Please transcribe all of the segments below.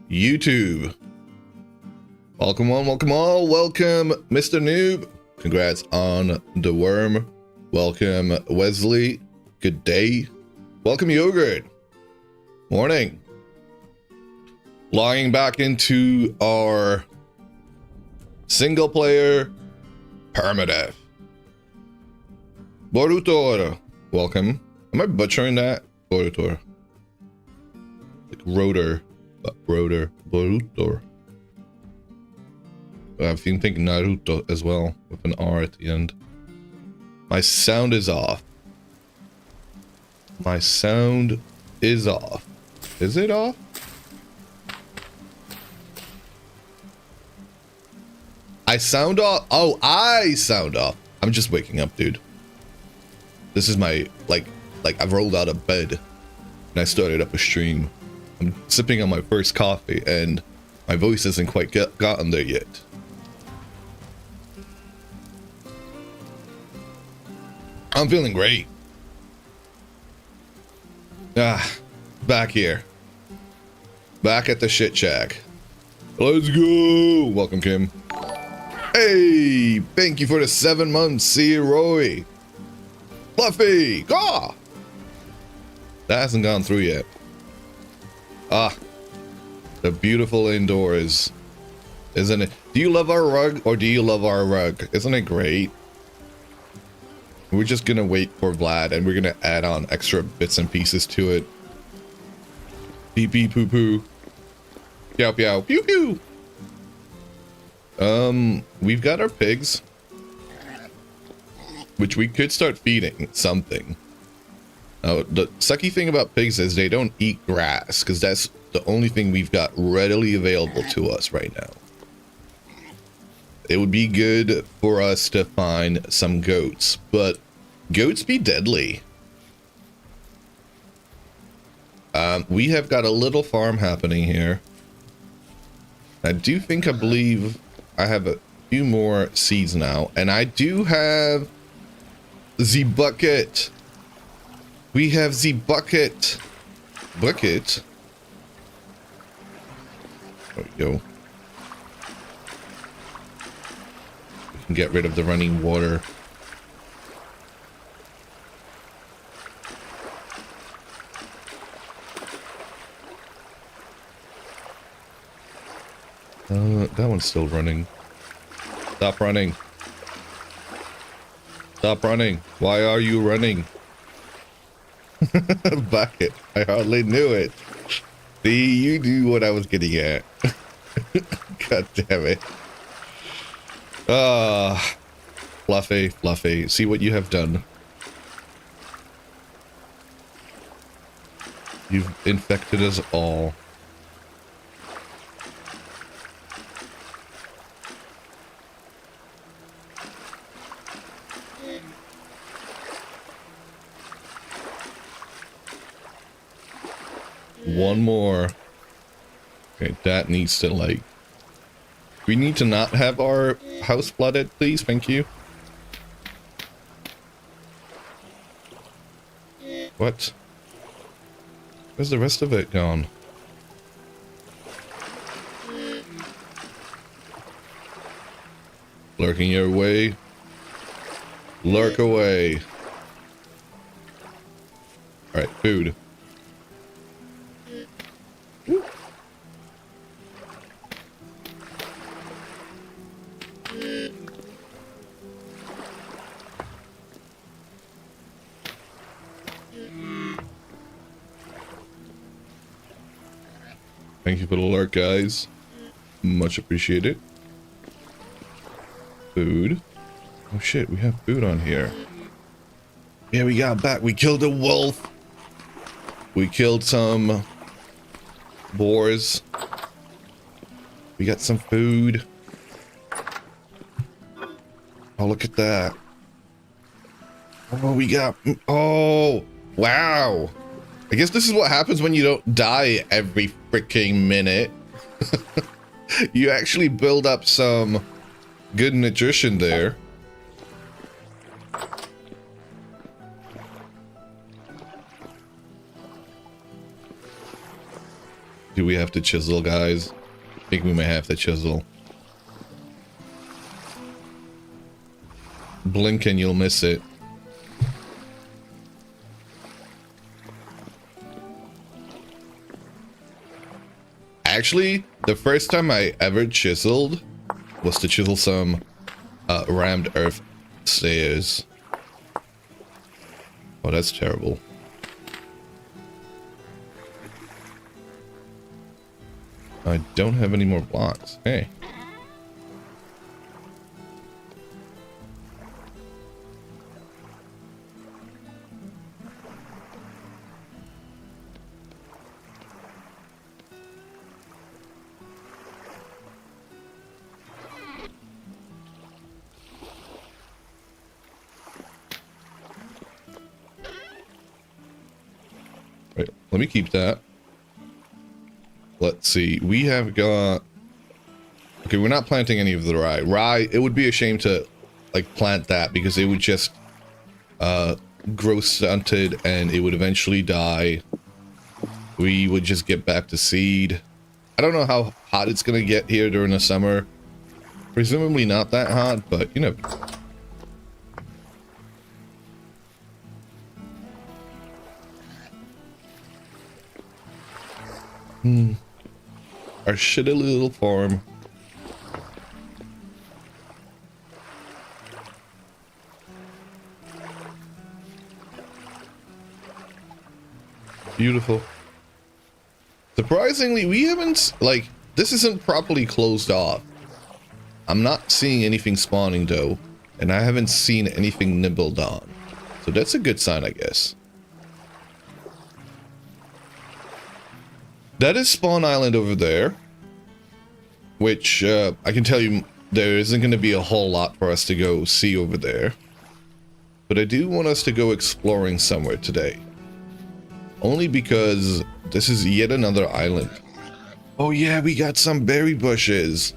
YouTube. Welcome on, welcome all, welcome Mr. Noob. Congrats on the worm. Welcome Wesley. Good day. Welcome Yogurt. Morning. Logging back into our single player Permadeath. Borutor. Welcome. Am I butchering that? Borutor. Like rotor. Rotor. Borutor. I've been thinking Naruto as well, with an R at the end. My sound is off. My sound is off. Is it off? I sound off. Oh, I sound off. I'm just waking up, dude. This is my, like I've rolled out of bed and I started up a stream. I'm sipping on my first coffee and my voice hasn't quite gotten there yet. I'm feeling great. Back here. Back at the shit shack. Let's go. Welcome, Kim. Hey, thank you for the 7 months. See you, Roy. Fluffy. Ah. That hasn't gone through yet. The beautiful indoors. Isn't it? Do you love our rug or do you love our rug? Isn't it great? We're just gonna wait for Vlad and we're gonna add on extra bits and pieces to it. Beep beep poo poo. Pew pew pew pew. We've got our pigs, which we could start feeding something. The sucky thing about pigs is they don't eat grass, because that's the only thing we've got readily available to us right now. It would be good for us to find some goats, but goats be deadly. We have got a little farm happening here. I believe I have a few more seeds now, and I do have the bucket. We have the bucket. Bucket. There we go. We can get rid of the running water. That one's still running. Stop running. Stop running. Why are you running? Bucket. I hardly knew it. See, you knew what I was getting at. God damn it. Fluffy, Fluffy. See what you have done. You've infected us all. One more. Okay, that needs to, like... We need to not have our house flooded, please. Thank you. What? Where's the rest of it gone? Lurking your way. Lurk away. Alright, food. Thank you for the alert, guys. Much appreciated. Food. Oh shit, we have food on here. Yeah, we got back. We killed a wolf. We killed some boars. We got some food. Oh, look at that. Oh, we got... Oh, wow. I guess this is what happens when you don't die every freaking minute. You actually build up some good nutrition there. Do we have to chisel, guys? I think we may have to chisel. Blink and you'll miss it. Actually, the first time I ever chiseled was to chisel some rammed earth stairs. Oh, that's terrible. I don't have any more blocks. Hey. Right, let me keep that. Let's see. We have got... Okay, we're not planting any of the rye. Rye, it would be a shame to, like, plant that because it would just grow stunted and it would eventually die. We would just get back to seed. I don't know how hot it's going to get here during the summer. Presumably not that hot, but, you know... Our shitty little farm. Beautiful. Surprisingly, we haven't, like, this isn't properly closed off. I'm not seeing anything spawning though, and I haven't seen anything nibbled on. So that's a good sign, I guess. That is Spawn Island over there, which I can tell you there isn't going to be a whole lot for us to go see over there. But I do want us to go exploring somewhere today. Only because this is yet another island. Oh yeah, we got some berry bushes.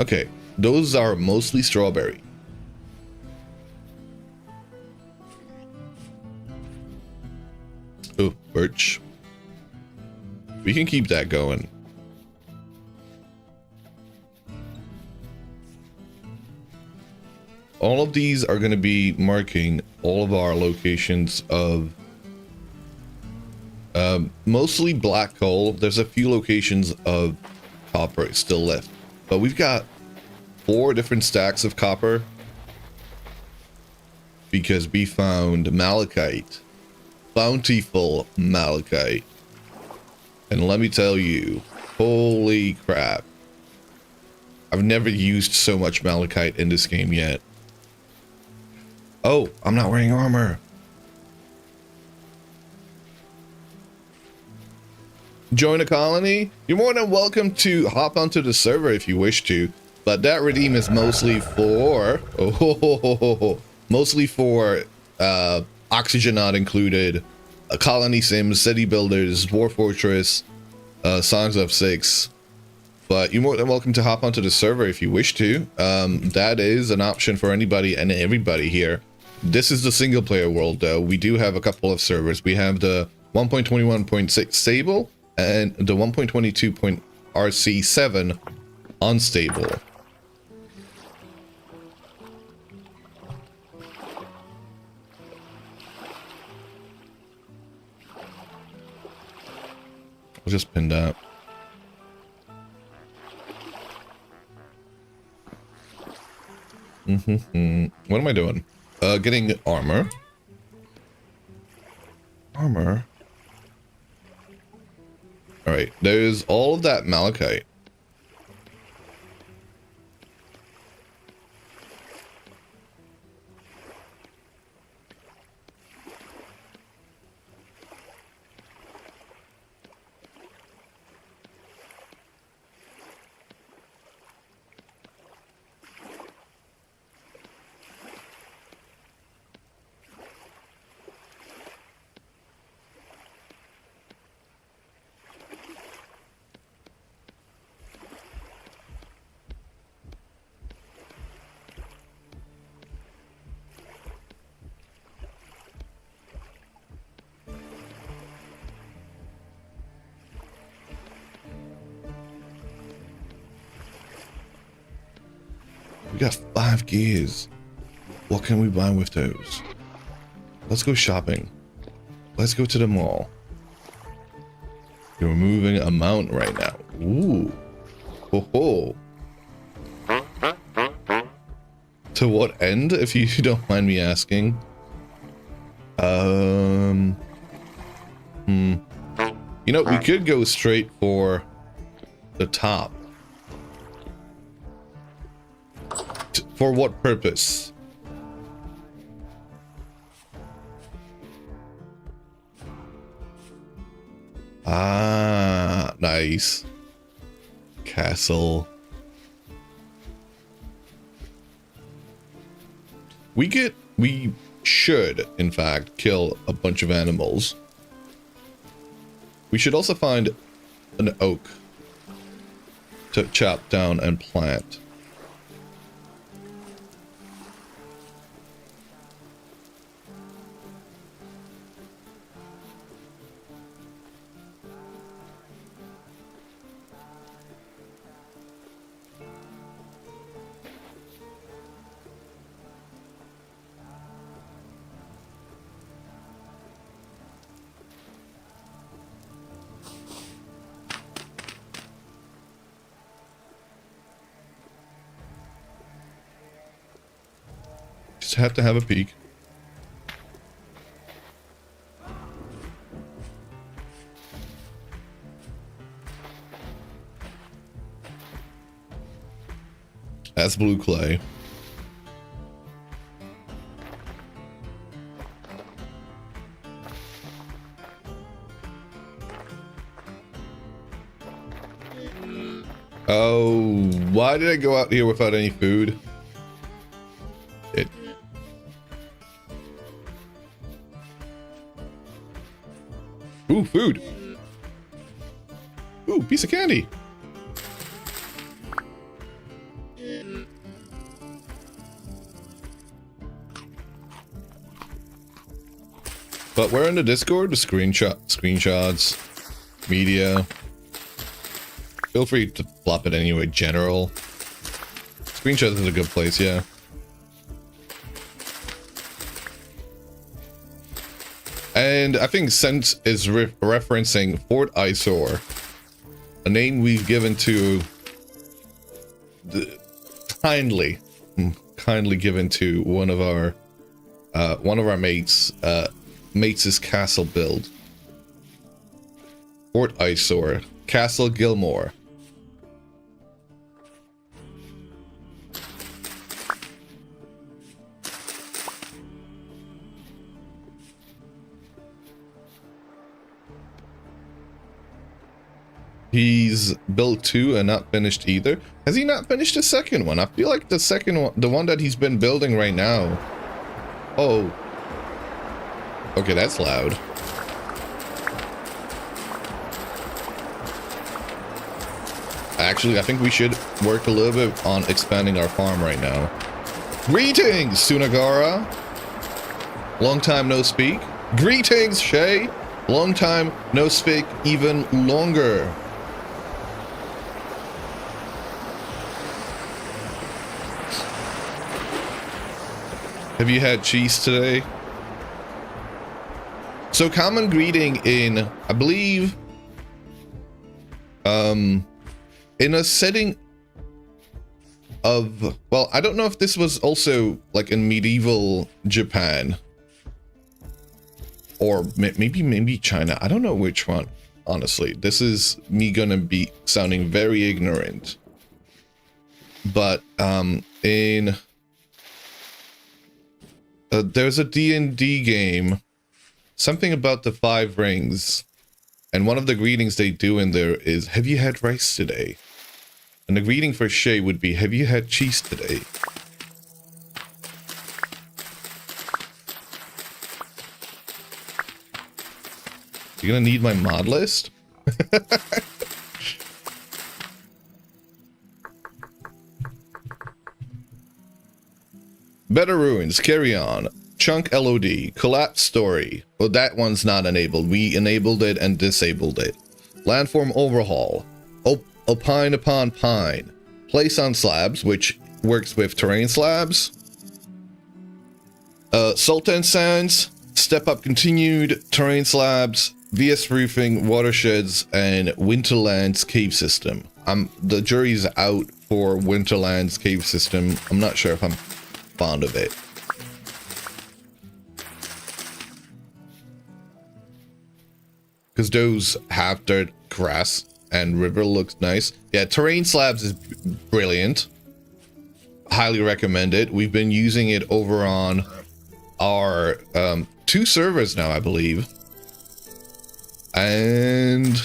Okay, those are mostly strawberry. Oh, birch. We can keep that going. All of these are going to be marking all of our locations of mostly black coal. There's a few locations of copper still left, but we've got 4 different stacks of copper because we found malachite, bountiful malachite. And let me tell you, holy crap. I've never used so much malachite in this game yet. Oh, I'm not wearing armor. Join a colony? You're more than welcome to hop onto the server if you wish to, but that redeem is mostly for... mostly for oxygen not included, colony sims, city builders, dwarf fortress, songs of 6. But you're more than welcome to hop onto the server if you wish to. That is an option for anybody and everybody here. This is the single player world though. We do have a couple of servers. We have the 1.21.6 stable and the 1.22.RC7 unstable. I'll just pin that. What am I doing? Getting armor. Armor. All right, there's all of that malachite. We got 5 gears. What can we buy with those? Let's go shopping. Let's go to the mall. You're moving a mountain right now. Ooh. Ho ho. To what end, if you don't mind me asking? You know, we could go straight for the top. For what purpose? Ah, nice. Castle. We should, in fact, kill a bunch of animals. We should also find an oak to chop down and plant. Just have to have a peek. That's blue clay. Oh, why did I go out here without any food? Ooh, food. Ooh, piece of candy. But we're in the Discord, the screenshots, media. Feel free to plop it anyway, general. Screenshots is a good place, yeah. And I think Sense is referencing Fort Eyesore, a name we've given to kindly given to one of our mates' castle build. Fort Eyesore, Castle Gilmore. He's built 2 and not finished either. Has he not finished the second one? I feel like the second one, the one that he's been building right now. Oh. Okay, that's loud. Actually, I think we should work a little bit on expanding our farm right now. Greetings, Sunagara. Long time no speak. Greetings, Shay. Long time no speak, even longer. Have you had cheese today? So common greeting in, I believe, in a setting of, well, I don't know if this was also like in medieval Japan or maybe China. I don't know which one, honestly. This is me gonna be sounding very ignorant. But in there's a D&D game, something about the 5 rings, and one of the greetings they do in there is, have you had rice today? And the greeting for Shay would be, have you had cheese today? You're gonna need my mod list? Better Ruins, carry on. Chunk LOD, collapse story. Well, that one's not enabled. We enabled it and disabled it. Landform overhaul. Opine upon pine. Place on slabs, which works with terrain slabs. Sultan Sands, Step Up Continued, terrain slabs, VS roofing, watersheds, and Winterland's cave system. The jury's out for Winterland's cave system. I'm not sure if I'm fond of it. Because those have dirt, grass, and river looks nice. Yeah, terrain slabs is brilliant. Highly recommend it. We've been using it over on our 2 servers now, I believe. And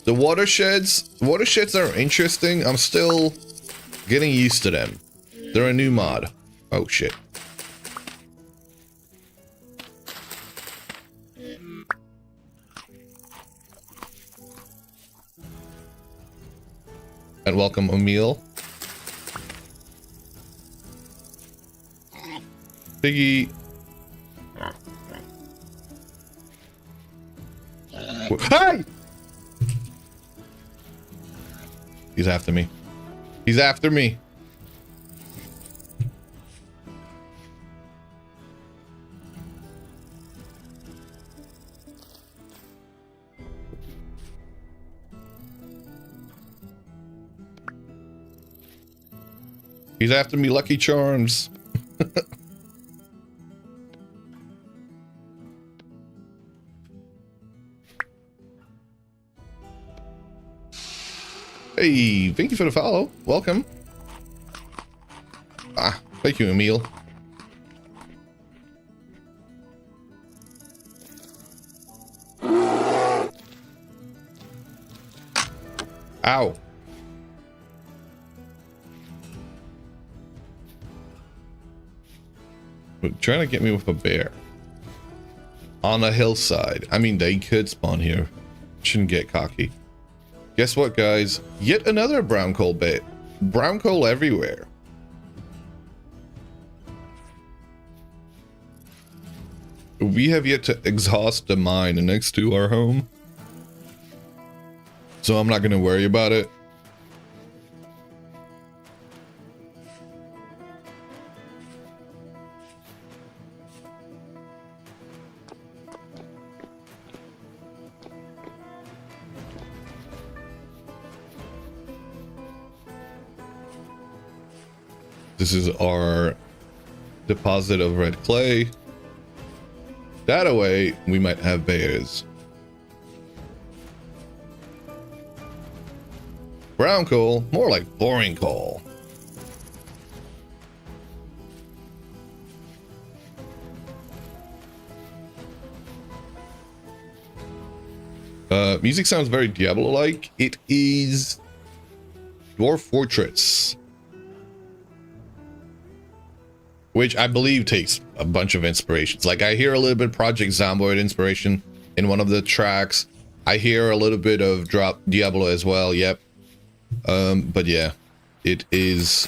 the watersheds are interesting. I'm still getting used to them. They're a new mod. Oh shit. And welcome, Emil. Piggy. Hey! He's after me. He's after me. He's after me, Lucky Charms. Hey, thank you for the follow. Welcome. Ah, thank you, Emil. Ow. Trying to get me with a bear on a hillside. I mean, they could spawn here. Shouldn't get cocky. Guess what, guys? Yet another brown coal bit. Brown coal everywhere. We have yet to exhaust the mine next to our home, so I'm not going to worry about it. This is our deposit of red clay. That away, we might have bears. Brown coal, more like boring coal. Music sounds very Diablo-like. It is Dwarf Fortress, which I believe takes a bunch of inspirations. Like, I hear a little bit of Project Zomboid inspiration in one of the tracks. I hear a little bit of Drop Diablo as well. Yep. But yeah, it is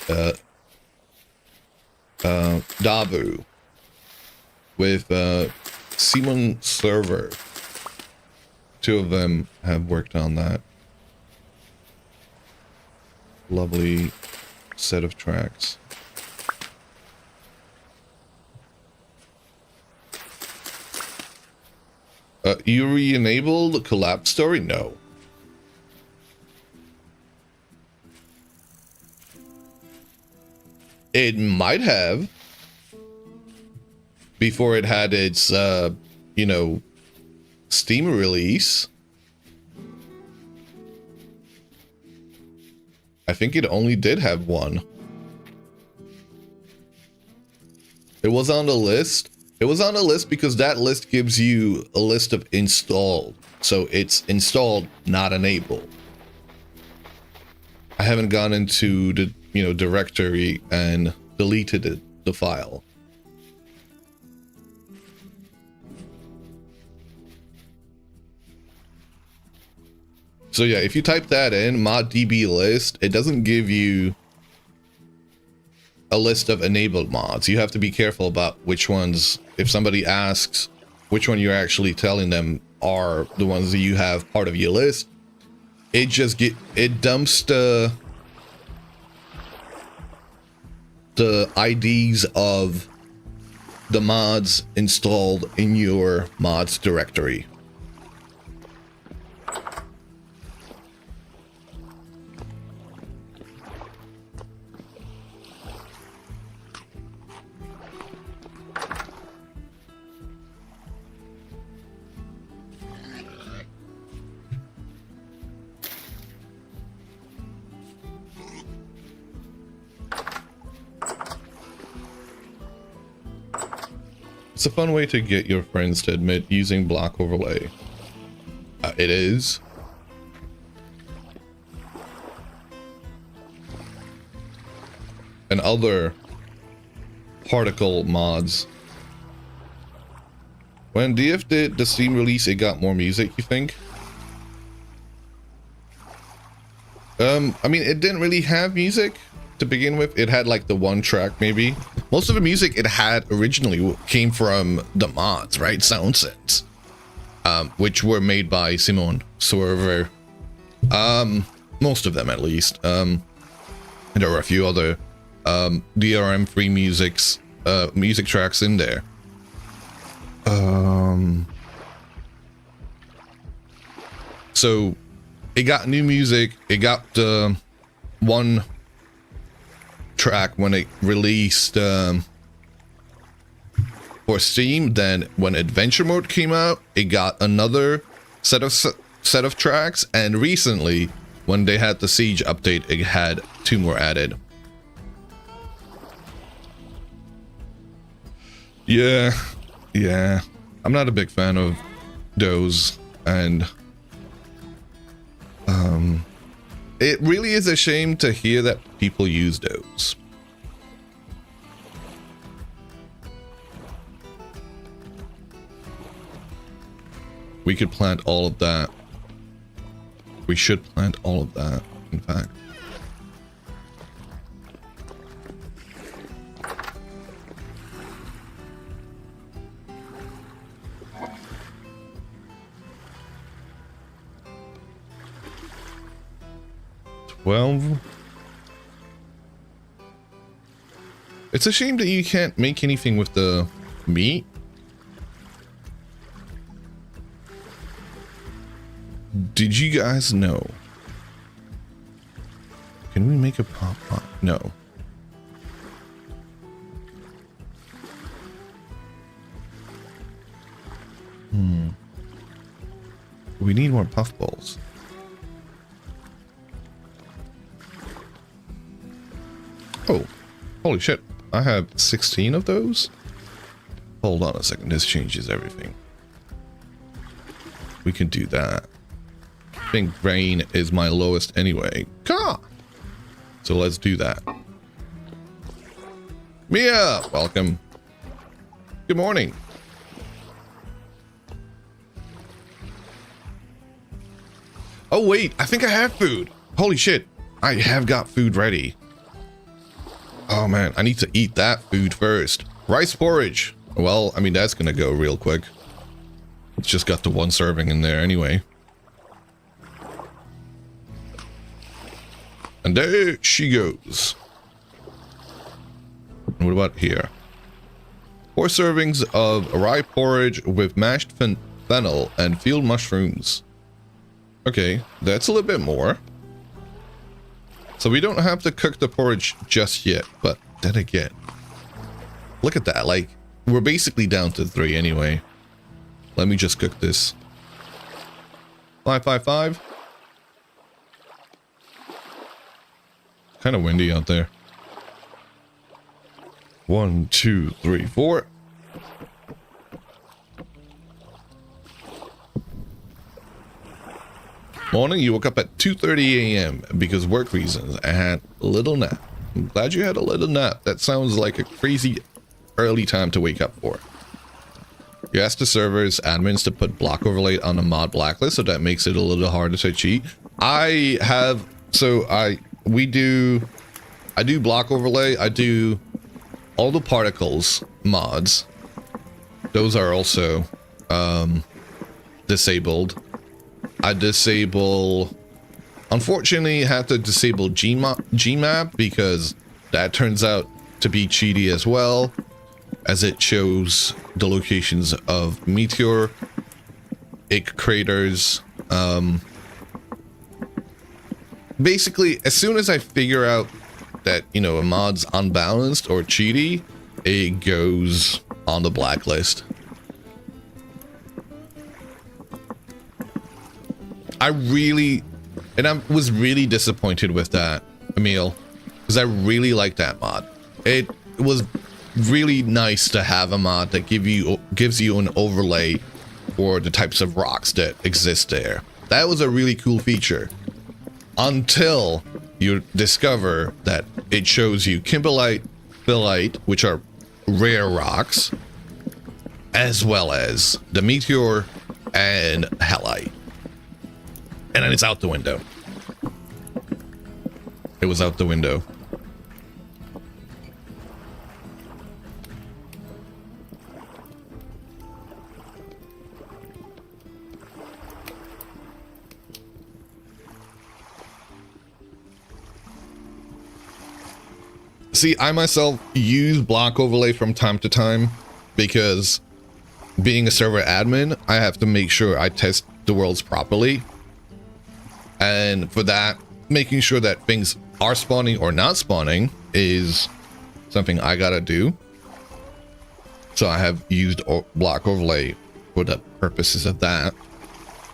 Dabu with Simon Server. 2 of them have worked on that. Lovely set of tracks. You re-enabled the collapse story? No. It might have. Before it had its, you know, Steam release. I think it only did have one. It was on the list. It was on the list because that list gives you a list of installed. So it's installed, not enabled. I haven't gone into the, you know, directory and deleted the file. So yeah, if you type that in, moddb list, it doesn't give you a list of enabled mods. You have to be careful about which ones, if somebody asks which one you're actually telling them are the ones that you have part of your list, it just dumps the the IDs of the mods installed in your mods directory. It's a fun way to get your friends to admit using block overlay. It is. And other particle mods. When DF did the Steam release, it got more music, you think? I mean, it didn't really have music to begin with. It had like the one track maybe. Most of the music it had originally came from the mods, right? Sound sets, which were made by Simon Server. Most of them at least. And there were a few other DRM-free music tracks in there. So it got new music. It got one track when it released for Steam. Then when Adventure Mode came out, it got another set of tracks, and recently when they had the Siege update, it had 2 more added. Yeah, I'm not a big fan of those, and it really is a shame to hear that people use those. We could plant all of that. We should plant all of that, in fact. It's a shame that you can't make anything with the meat. Did you guys know? Can we make a pop? No. We need more puffballs. Oh, holy shit. I have 16 of those? Hold on a second. This changes everything. We can do that. I think rain is my lowest anyway. So let's do that. Mia, welcome. Good morning. Oh wait, I think I have food. Holy shit. I have got food ready. Oh man, I need to eat that food first. Rice porridge. Well, I mean, that's gonna go real quick. It's just got the 1 serving in there anyway. And there she goes. And what about here? 4 servings of rye porridge with mashed fennel and field mushrooms. Okay, that's a little bit more. So we don't have to cook the porridge just yet, but then again, look at that. Like, we're basically down to 3 anyway. Let me just cook this. 555. Kind of windy out there. 1, 2, 3, 4. Morning, you woke up at 2:30 a.m. because work reasons. I had a little nap. I'm glad you had a little nap. That sounds like a crazy early time to wake up for. You asked the server's admins to put block overlay on a mod blacklist, so that makes it a little harder to cheat. I do block overlay. I do all the particles mods. Those are also disabled. I unfortunately have to disable Gmap because that turns out to be cheaty as well, as it shows the locations of meteor craters. Basically, as soon as I figure out that, you know, a mod's unbalanced or cheaty, it goes on the blacklist. I was really disappointed with that, Emil, because I really like that mod. It was really nice to have a mod that gives you an overlay for the types of rocks that exist there. That was a really cool feature. Until you discover that it shows you kimberlite, phyllite, which are rare rocks, as well as the meteor and halite. And then it's out the window. It was out the window. See, I myself use block overlay from time to time because being a server admin, I have to make sure I test the worlds properly. And for that, making sure that things are spawning or not spawning is something I gotta do. So I have used block overlay for the purposes of that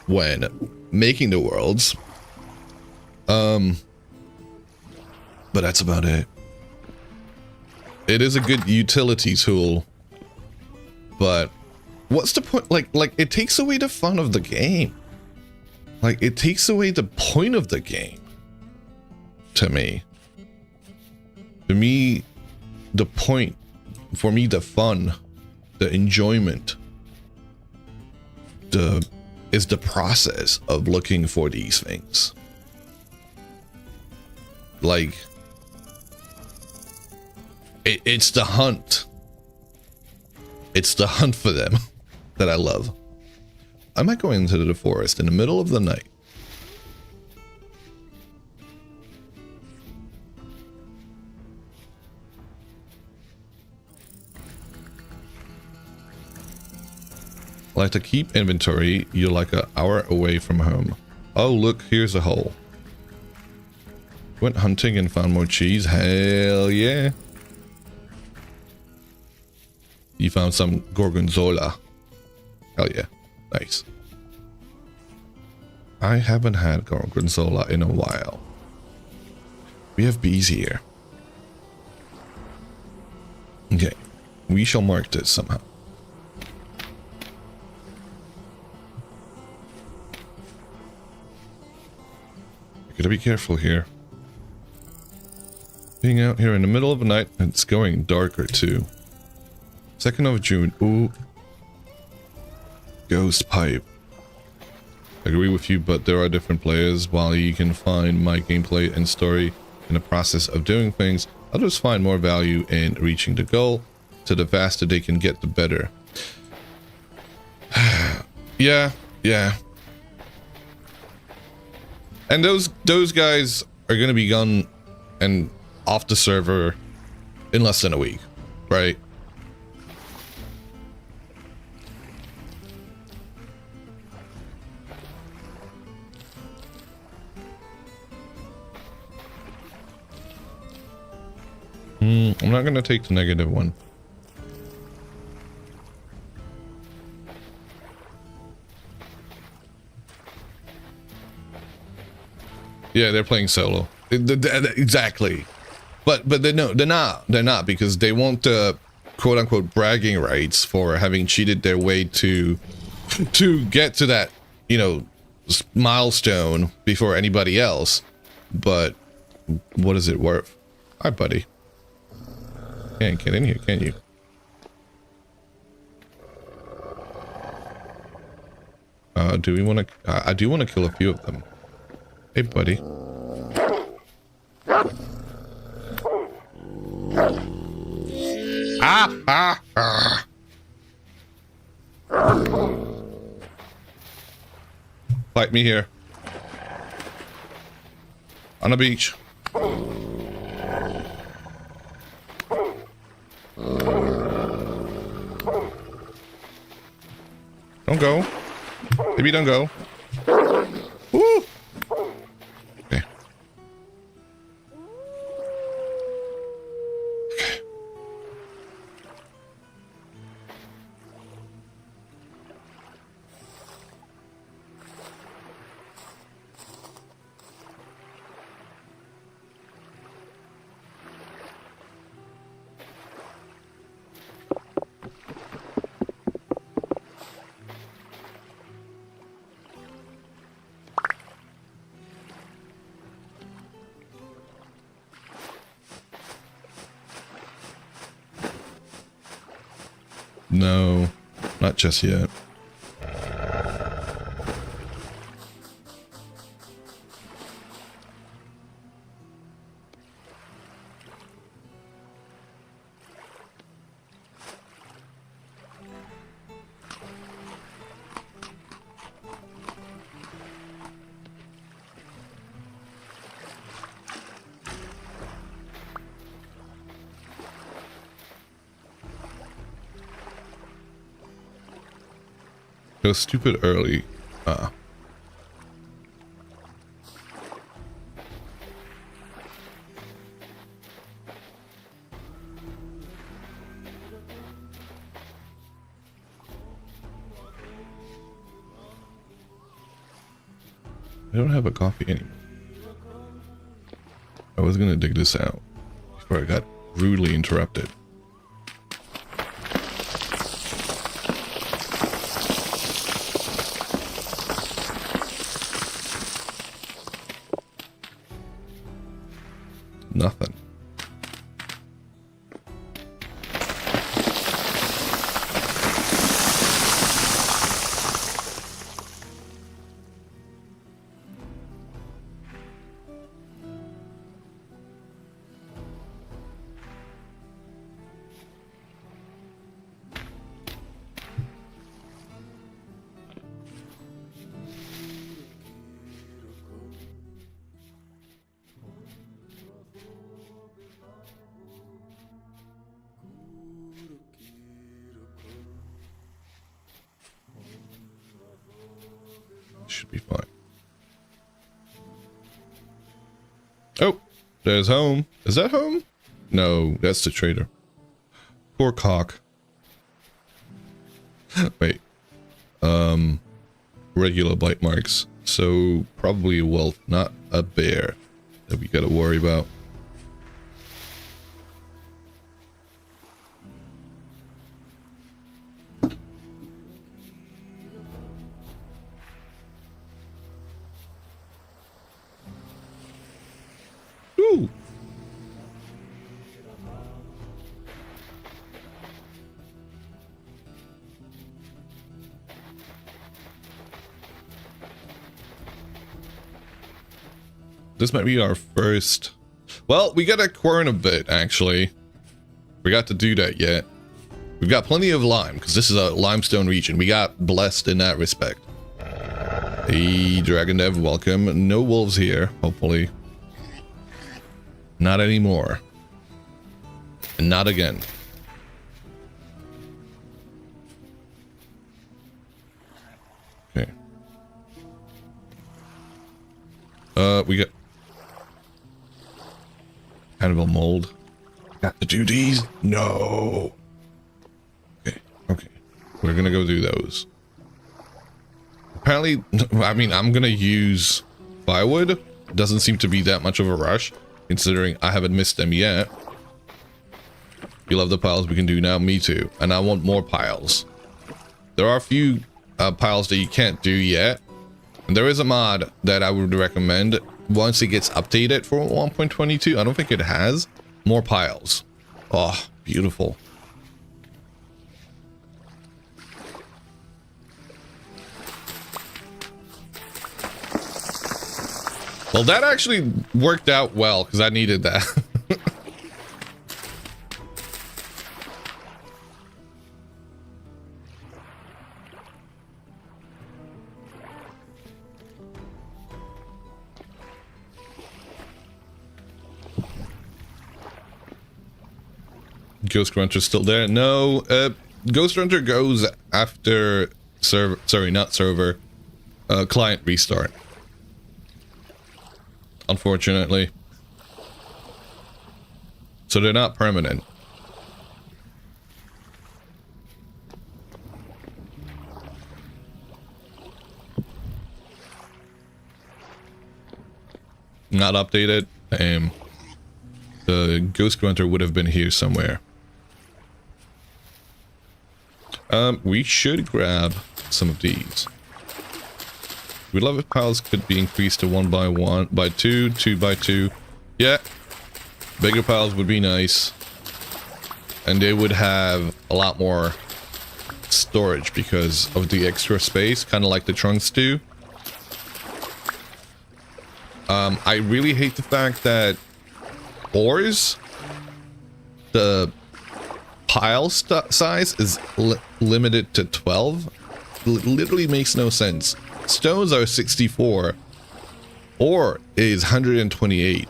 when making the worlds. But that's about it. It is a good utility tool, but what's the point? Like it takes away the fun of the game. Like, it takes away the point of the game. To me, the point, for me, the fun, the enjoyment, is the process of looking for these things. Like, it's the hunt. It's the hunt for them that I love. I might go into the forest in the middle of the night. Like to keep inventory, you're like an hour away from home. Oh, look, here's a hole. Went hunting and found more cheese. Hell yeah. You found some gorgonzola. Hell yeah. Nice. I haven't had gorgonzola in a while. We have bees here. Okay. We shall mark this somehow. You gotta be careful here. Being out here in the middle of the night, it's going darker too. 2nd of June. Ooh. Ghost pipe. I agree with you, but there are different players. While you can find my gameplay and story in the process of doing things, others find more value in reaching the goal. So the faster they can get, the better. Yeah. And those guys are gonna be gone and off the server in less than a week, right? I'm not gonna take the negative one. Yeah, they're playing solo. Exactly. But they're not because they want the quote unquote bragging rights for having cheated their way to get to that, you know, milestone before anybody else. But what is it worth? Hi, buddy. Can't get in here, can you? Do we want to? I do want to kill a few of them. Hey, buddy. Fight me here. On the beach. Don't go. Maybe don't go. Woo! Okay. Okay. No, not just yet. It was stupid early. I don't have a coffee anymore. I was gonna dig this out before I got rudely interrupted. Nothing. Should be fine. Oh, there's home. Is that home? No, that's the trader. Poor cock. Wait. Regular bite marks. So probably a wolf, not a bear that we gotta worry about. Ooh. This might be our first. Well, we gotta quern a bit, actually. Forgot to do that yet. We've got plenty of lime, because this is a limestone region. We got blessed in that respect. Hey, Dragon Dev, welcome. No wolves here, hopefully. Not anymore. And not again. Okay. We got kind of a mold. Got to do these? No. Okay, okay. We're gonna go do those. Apparently, I mean, I'm gonna use firewood. Doesn't seem to be that much of a rush, considering I haven't missed them yet. You love the piles we can do now? Me too. And I want more piles. There are a few piles that you can't do yet. And there is a mod that I would recommend once it gets updated for 1.22. I don't think it has. More piles. Oh, beautiful. Well, that actually worked out well because I needed that. Ghost Cruncher's still there? No, Ghost Cruncher goes after server, sorry, not server, client restart. Unfortunately. So they're not permanent. Not updated. The Ghost Grunter would have been here somewhere. We should grab some of these. We'd love if piles could be increased to 1 by 1, by 2, 2 by 2. Yeah. Bigger piles would be nice. And they would have a lot more storage because of the extra space, kind of like the trunks do. I really hate the fact that ores, the pile size is limited to 12. Literally makes no sense. Stones are 64. Ore is 128.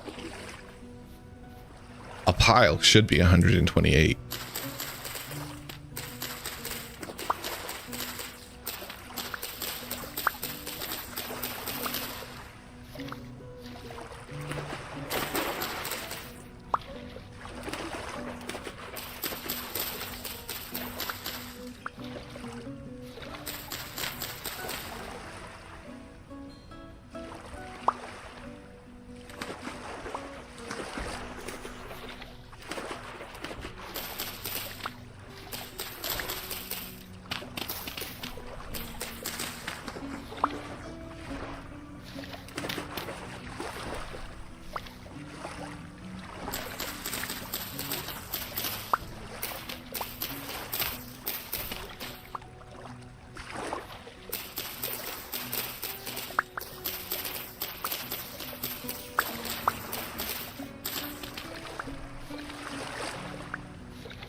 A pile should be 128.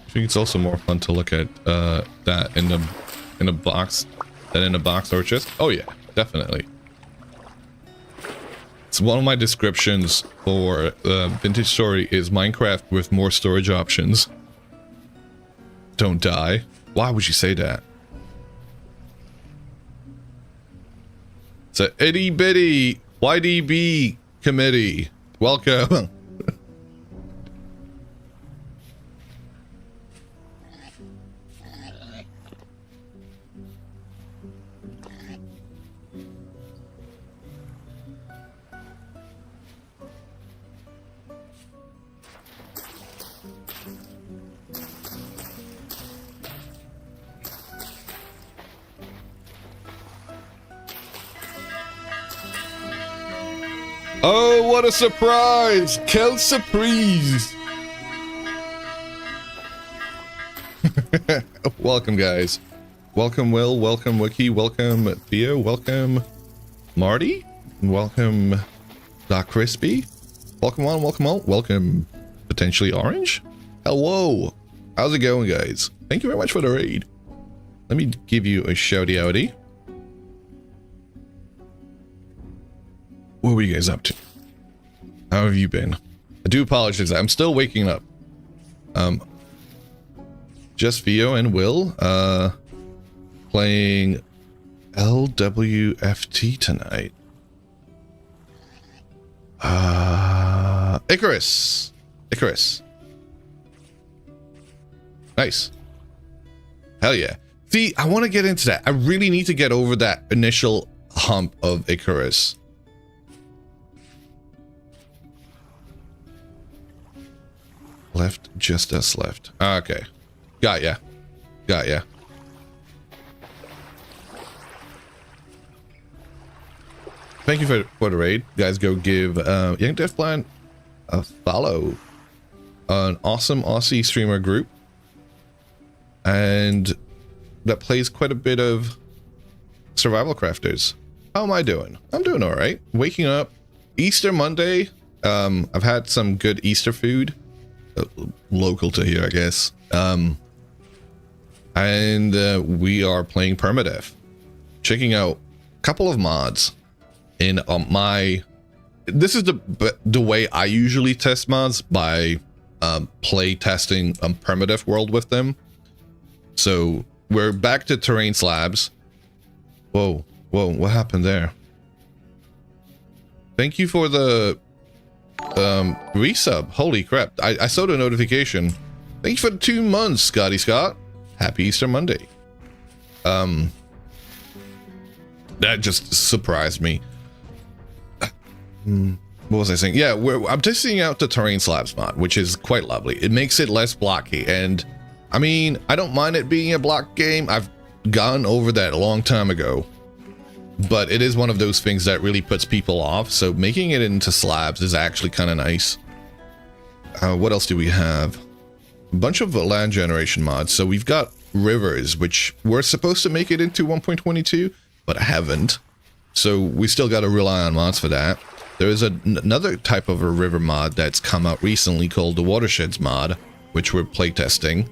I think it's also more fun to look at that in a box than in a box or chest. Oh yeah, definitely. It's one of my descriptions for Vintage Story is Minecraft with more storage options. Don't die. Why would you say that? It's a itty bitty YDB committee. Welcome. Oh, what a surprise! Quelle surprise! Welcome, guys. Welcome, Will. Welcome, Wiki. Welcome, Theo. Welcome, Marty. Welcome, Doc Crispy. Welcome on. Welcome out. Welcome, Potentially Orange. Hello. How's it going, guys? Thank you very much for the raid. Let me give you a shouty-outy. What were you guys up to? How have you been? I do apologize. I'm still waking up. Just Vio and Will, playing LWFT tonight. Icarus. Nice. Hell yeah. See, I want to get into that. I really need to get over that initial hump of Icarus. Left, just us left. Okay. Got ya. Thank you for the raid. You guys, go give Young Death Plan a follow. An awesome Aussie streamer group. And that plays quite a bit of survival crafters. How am I doing? I'm doing alright. Waking up. Easter Monday. I've had some good Easter food. Local to here, I guess. And we are playing Permadeath. Checking out a couple of mods in my... This is the way I usually test mods, by play testing Permadeath world with them. So we're back to terrain slabs. Whoa, whoa, what happened there? Thank you for the resub. Holy crap. I saw the notification. Thank you for the 2 months, Scotty Scott. Happy Easter Monday. That just surprised me. What was I saying? Yeah, I'm testing out the terrain slabs mod, which is quite lovely. It makes it less blocky, and I mean, I don't mind it being a block game. I've gone over that a long time ago, but it is one of those things that really puts people off. So making it into slabs is actually kind of nice. What else do we have? A bunch of land generation mods. So we've got rivers, which we're supposed to make it into 1.22, but I haven't. So we still got to rely on mods for that. There is another type of a river mod that's come out recently called the Watersheds mod, which we're playtesting.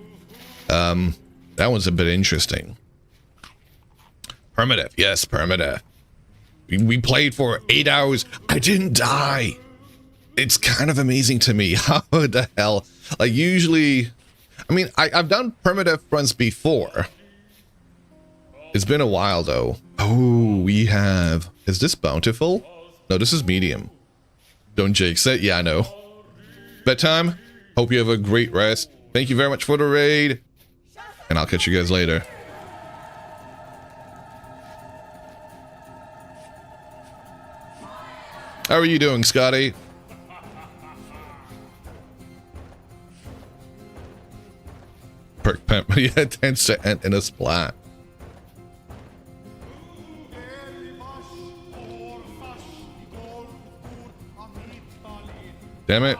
That one's a bit interesting. Permadeath, yes, Permadeath. We played for 8 hours. I didn't die. It's kind of amazing to me. How the hell? Like, usually, I mean, I've done Permadeath runs before. It's been a while though. Oh, we have. Is this bountiful? No, this is medium. Don't jinx it. Yeah, I know. Bedtime. Hope you have a great rest. Thank you very much for the raid. And I'll catch you guys later. How are you doing, Scotty? Perk pimp. Yeah, it tends to end in a splat. Damn it.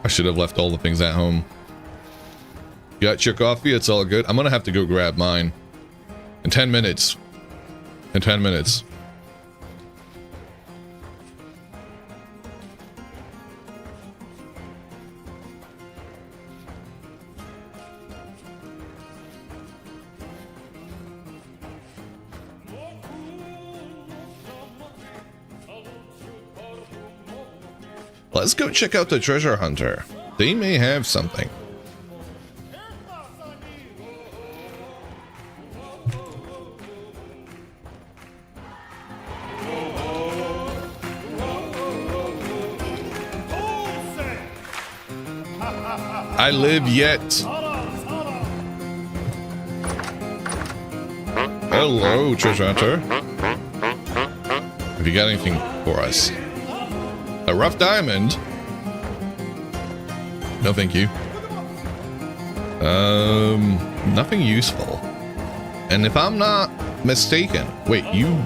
I should have left all the things at home. You got your coffee? It's all good. I'm gonna have to go grab mine. In 10 minutes. In 10 minutes. Let's go check out the treasure hunter. They may have something. I live yet. Hello, treasure hunter. Have you got anything for us? A rough diamond? No, thank you. Nothing useful. And if I'm not mistaken, wait, you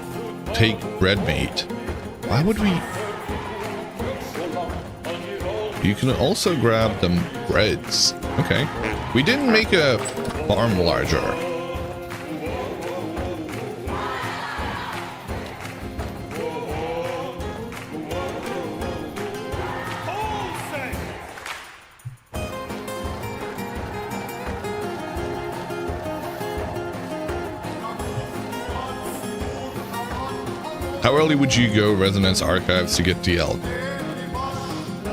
take red meat. Why would we? You can also grab the breads. Okay. We didn't make a farm larger. How early would you go Resonance Archives to get DL?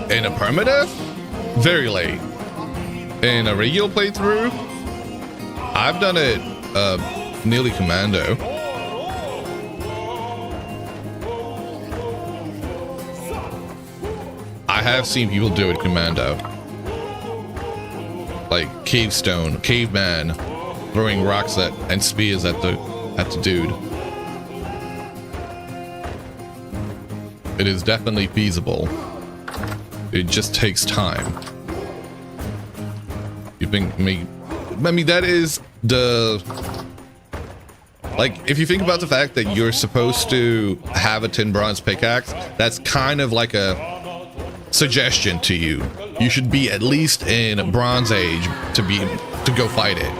In a permadeath? Very late. In a regular playthrough? I've done it nearly commando. I have seen people do it commando. Like Cavestone, Caveman, throwing rocks at and spears at the dude. It is definitely feasible. It just takes time. You think me? I mean, that is the. Like, if you think about the fact that you're supposed to have a tin bronze pickaxe, that's kind of like a suggestion to you. You should be at least in Bronze Age to go fight it.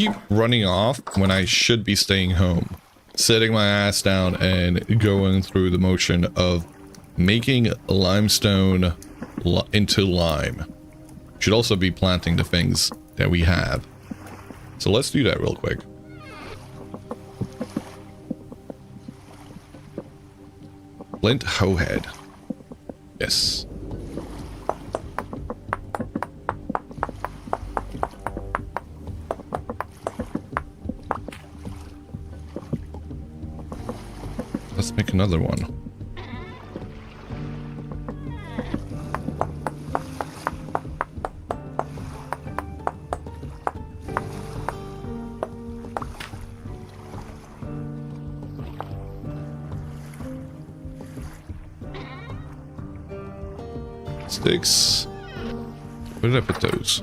keep running off when I should be staying home, sitting my ass down and going through the motion of making limestone into lime. Should also be planting the things that we have. So let's do that real quick. Flint hoehead. Yes. Let's make another one. Sticks. Where did I put those?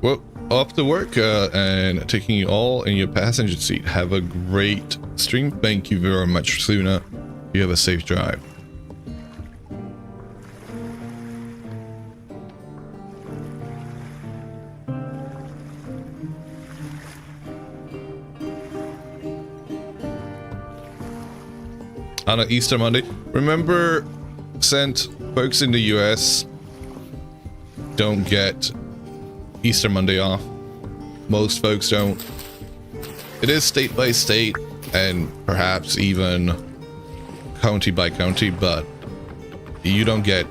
Well, off to work and taking you all in your passenger seat. Have a great stream. Thank you very much, Suna. You have a safe drive. On an Easter Monday. Remember, sent folks in the US don't get Easter Monday off. Most folks don't. It is state by state and perhaps even county by county, but you don't get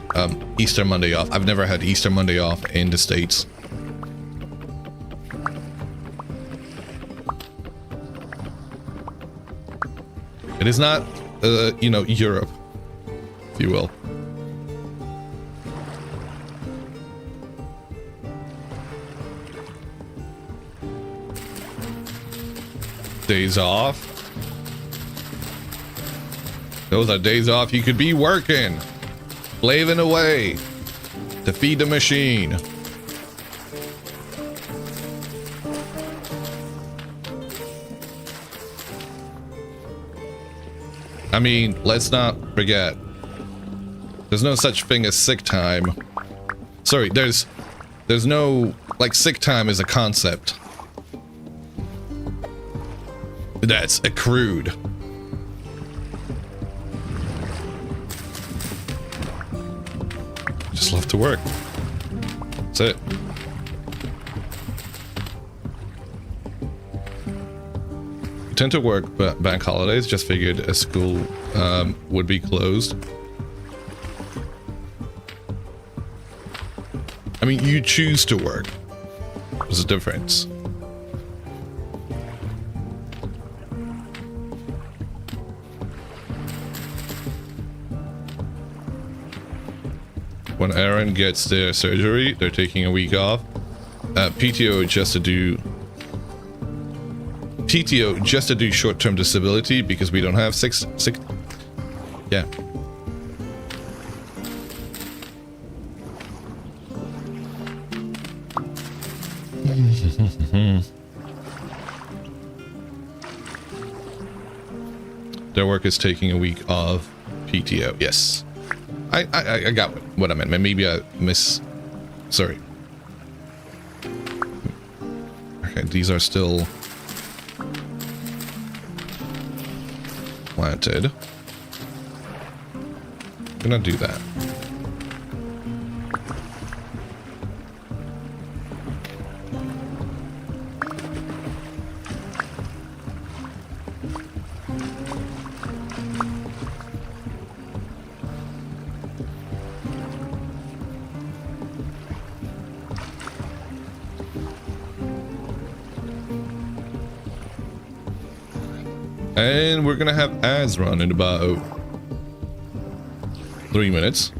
Easter Monday off. I've never had Easter Monday off in the States. It is not you know, Europe, if you will. Days off. Those are days off you could be working, slaving away to feed the machine. I mean, let's not forget, there's no such thing as sick time. Sorry, there's no, like, sick time is a concept that's accrued. Just love to work. That's it. Tend to work but bank holidays. Just figured a school would be closed. I mean, you choose to work. There's a difference. When Aaron gets their surgery, they're taking a week off. PTO just to do short-term disability because we don't have six. Yeah. Their work is taking a week of PTO. Yes. I got what I meant. Maybe I sorry. Okay, these are still planted. I'm gonna do that. And we're gonna have ads run in about 3 minutes.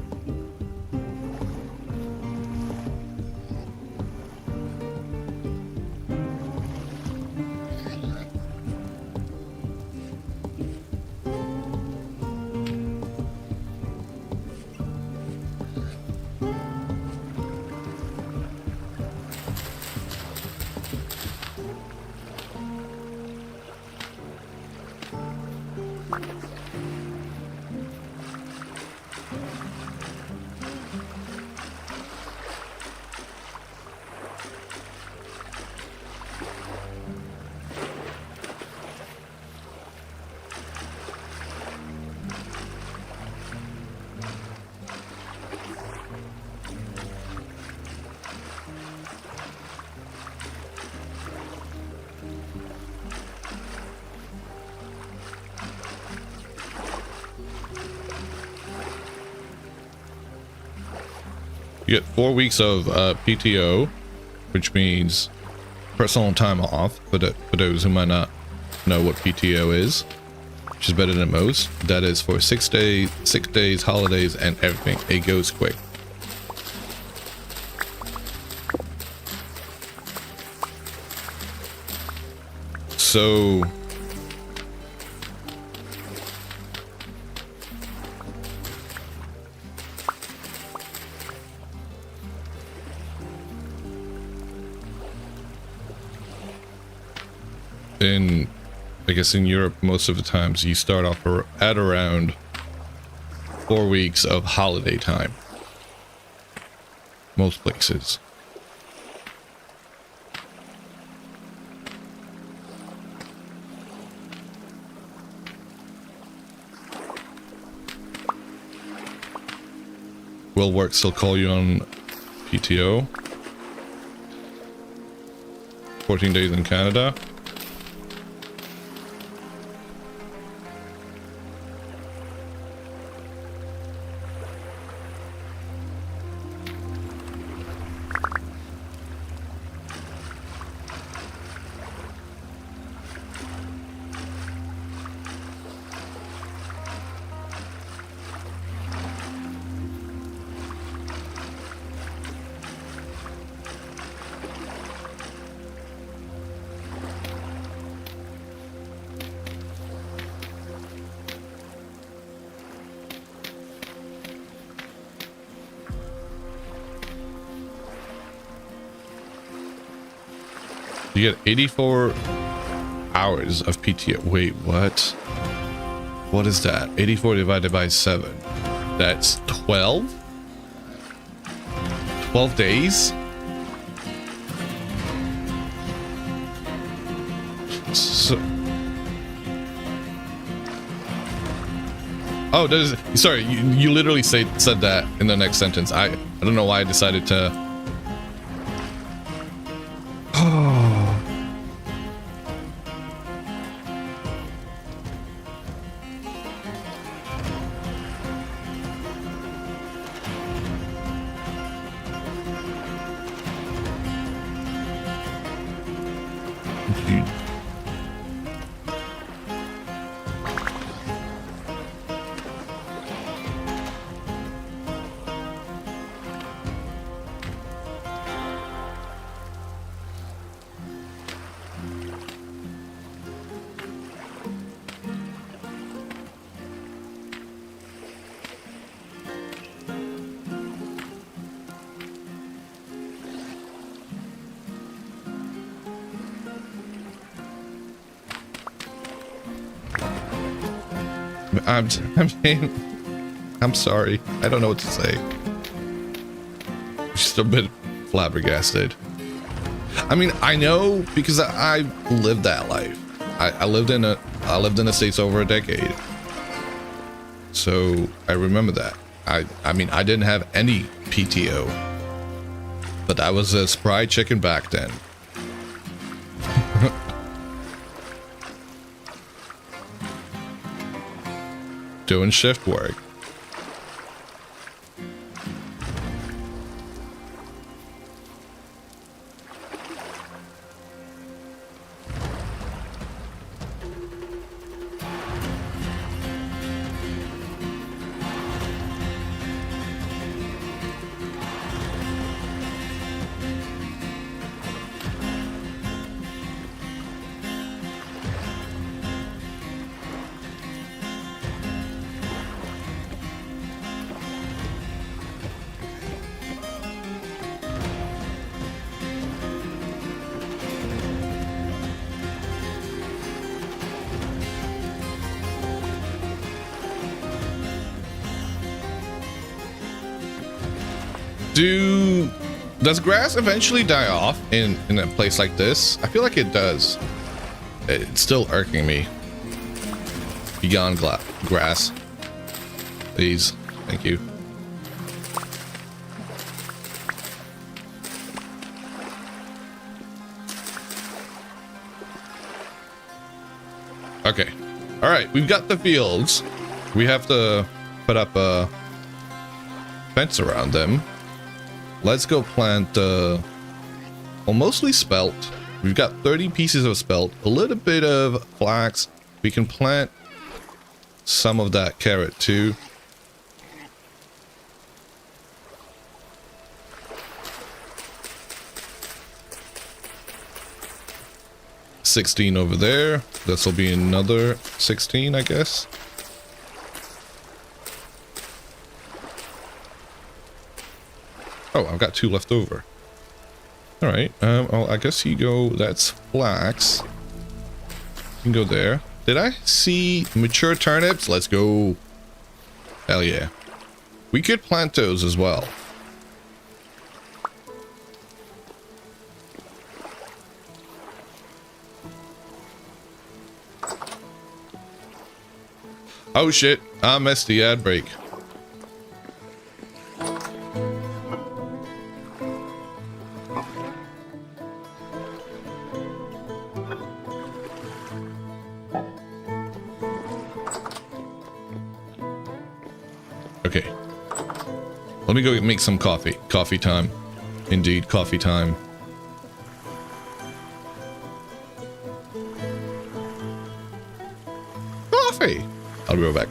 You get 4 weeks of PTO, which means personal time off for those who might not know what PTO is, which is better than most. That is for 6 days, holidays, and everything. It goes quick. So I guess in Europe, most of the times you start off at around 4 weeks of holiday time. Most places. Will work still call you on PTO? 14 days in Canada. You get 84 hours of PTO. Wait, what? What is that? 84 divided by 7. That's 12? 12 days? So... Oh, that is... Sorry, you literally said that in the next sentence. I don't know why I decided to... I'm sorry. I don't know what to say. Just a bit flabbergasted. I mean, I know because I lived that life. I lived in the States over a decade. So I remember that. I mean, I didn't have any PTO, but I was a spry chicken back then. Doing shift work. Does grass eventually die off in a place like this? I feel like it does. It's still irking me. Be gone, grass. Please. Thank you. Okay. All right. We've got the fields. We have to put up a fence around them. let's go plant, well, mostly spelt. We've got 30 pieces of spelt, a little bit of flax. We can plant some of that carrot too. $16 over there. This will be another 16, I guess. Oh, I've got 2 left over. All right. Well, I guess you go. That's flax. You can go there. Did I see mature turnips? Let's go. Hell yeah. We could plant those as well. Oh shit, I missed the ad break. Okay. Let me go make some coffee. Coffee time. Indeed, coffee time. Coffee! I'll be right back.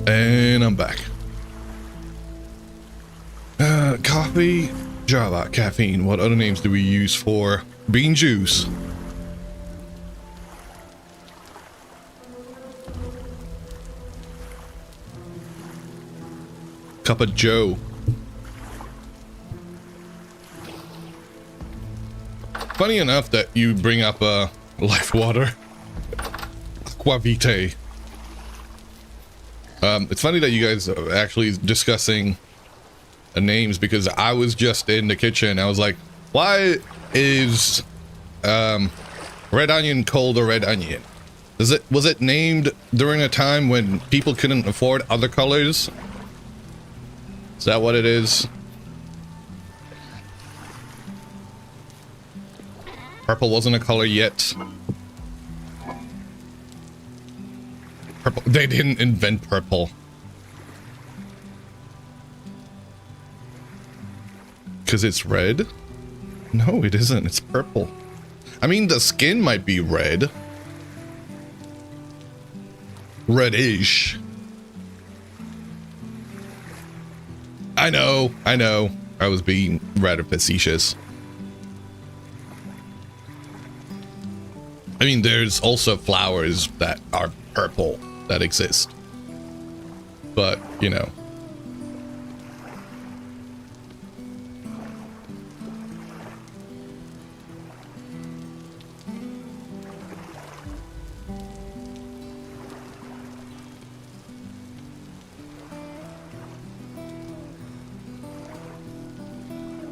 And I'm back. Coffee, Java, caffeine. What other names do we use for bean juice? Cup of Joe. Funny enough that you bring up life water. Aqua Vitae. It's funny that you guys are actually discussing names, because I was just in the kitchen. I was like, why is red onion called a red onion? Was it named during a time when people couldn't afford other colors? Is that what it is? Purple wasn't a color yet. Purple. They didn't invent purple. Because it's red? No, it isn't. It's purple. I mean, the skin might be red. Reddish. I know. I was being rather facetious. I mean, there's also flowers that are purple that exist. But, you know.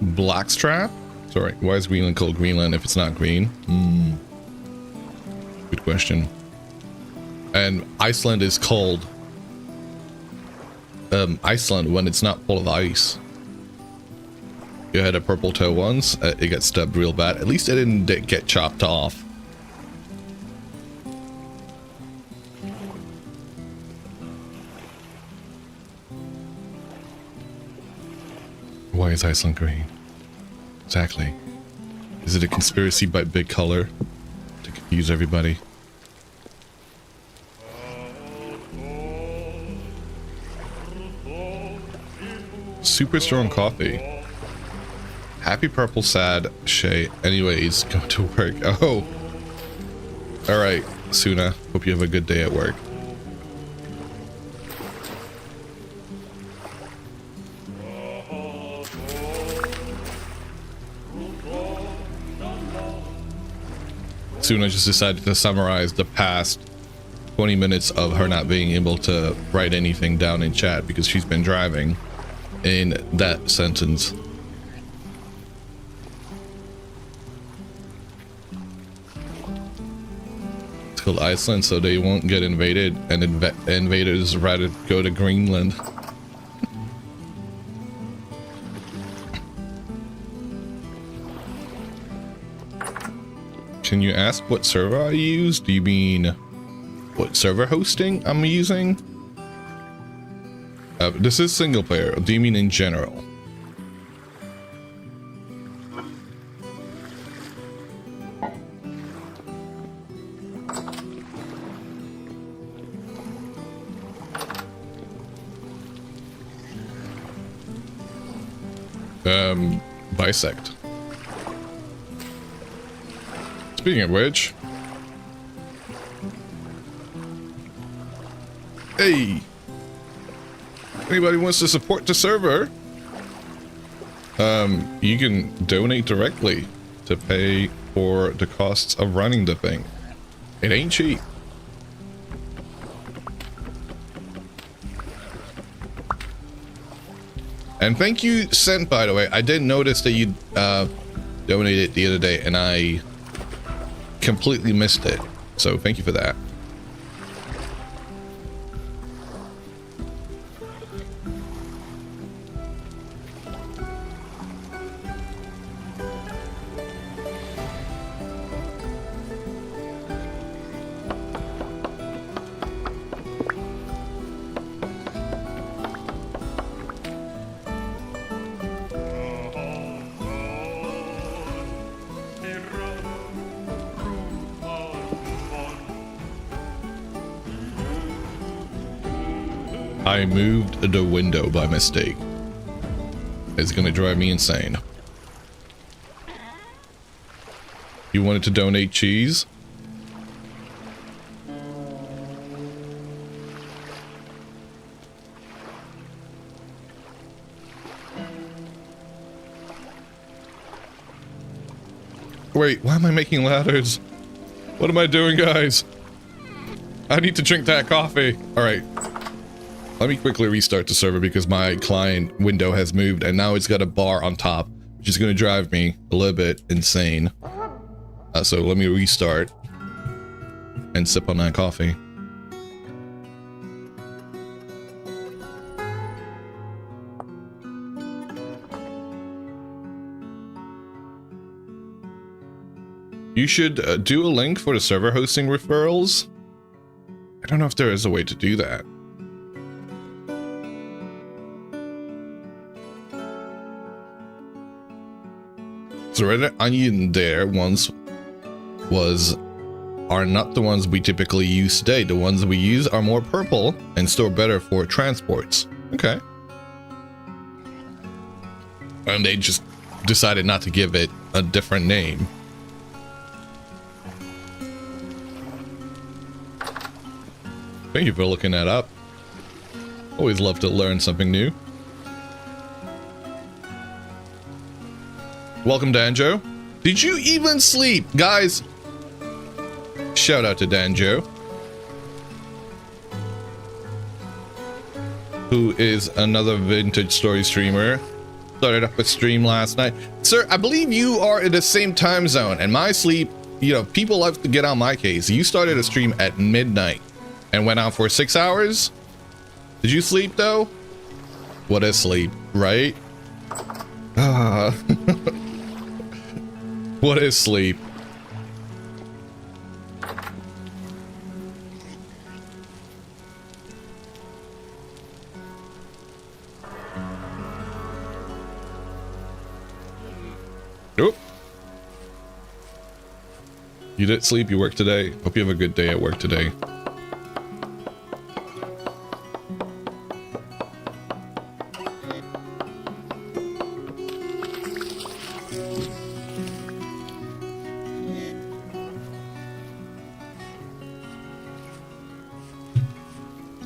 Blackstrap? Sorry, why is Greenland called Greenland if it's not green? Good question. And Iceland is called Iceland when it's not full of ice. You had a purple toe once, it got stubbed real bad. At least it didn't get chopped off. Why is Iceland green? Exactly. Is it a conspiracy by Big Color to confuse everybody? Super strong coffee. Happy purple, sad, Shay. Anyways, go to work. Oh. Alright, Suna. Hope you have a good day at work. Suna just decided to summarize the past 20 minutes of her not being able to write anything down in chat because she's been driving in that sentence. It's called Iceland so they won't get invaded, and invaders rather go to Greenland. Can you ask what server I use? Do you mean what server hosting I'm using? This is single player. Do you mean in general? Bisect. Speaking of which, hey, anybody wants to support the server, you can donate directly to pay for the costs of running the thing. It ain't cheap. And thank you, Sent, by the way. I did notice that you donated the other day and I completely missed it, so thank you for that. I moved the window by mistake. It's gonna drive me insane. You wanted to donate cheese? Wait, why am I making ladders? What am I doing, guys? I need to drink that coffee. All right. Let me quickly restart the server because my client window has moved and now it's got a bar on top, which is going to drive me a little bit insane. So let me restart and sip on that coffee. You should do a link for the server hosting referrals. I don't know if there is a way to do that. So Red Onion there once are not the ones we typically use today. The ones we use are more purple and store better for transports. Okay. And they just decided not to give it a different name. Thank you for looking that up. Always love to learn something new. Welcome, Danjo. Did you even sleep? Guys, shout out to Danjo, who is another vintage story streamer. Started up a stream last night. Sir, I believe you are in the same time zone, and my sleep, you know, people love to get on my case. You started a stream at midnight and went on for 6 hours. Did you sleep though? What is sleep, right? What is sleep? Nope. You didn't sleep, you worked today. Hope you have a good day at work today.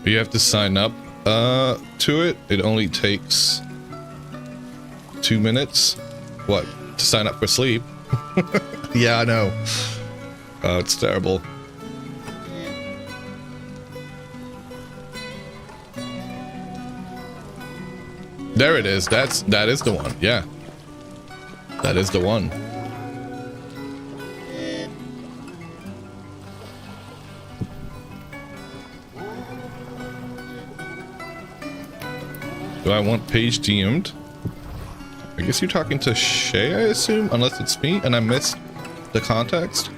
You have to sign up to it. It only takes 2 minutes. What? To sign up for sleep? Yeah, I know. It's terrible. There it is. That is the one. Yeah. That is the one. Do I want page DM'd? I guess you're talking to Shay, I assume, unless it's me and I missed the context.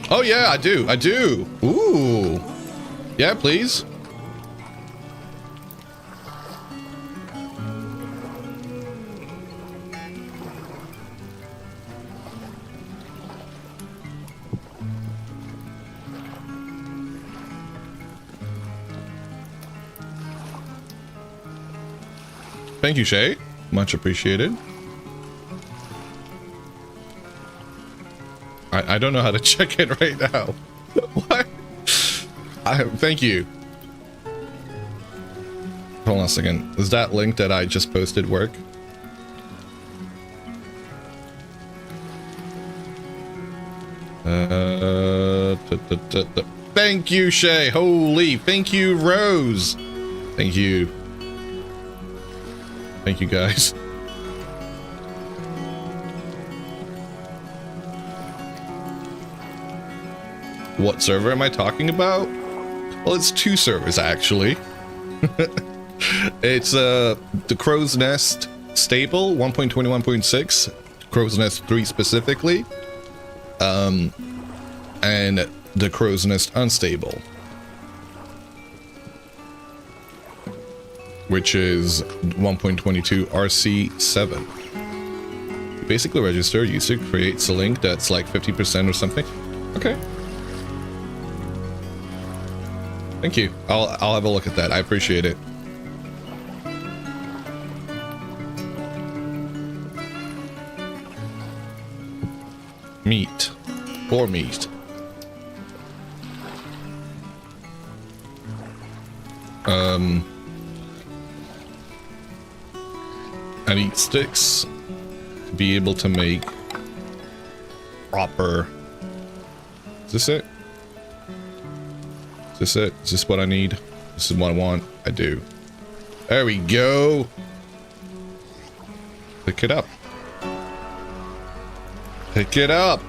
Oh yeah, I do. Ooh. Yeah, please. Thank you, Shay. Much appreciated. I don't know how to check it right now. What? Thank you. Hold on a second. Does that link that I just posted work? Thank you, Shay. Holy. Thank you, Rose. Thank you. Thank you, guys. What server am I talking about? Well, it's 2 servers, actually. It's the Crow's Nest stable 1.21.6, Crow's Nest 3 specifically, and the Crow's Nest unstable, which is 1.22 RC7. You basically register, user creates a link that's like 50% or something. Okay. Thank you. I'll have a look at that. I appreciate it. Meat. Or meat. I need sticks to be able to make proper... Is this it? Is this it? Is this what I need? This is what I want? I do. There we go. Pick it up. Pick it up.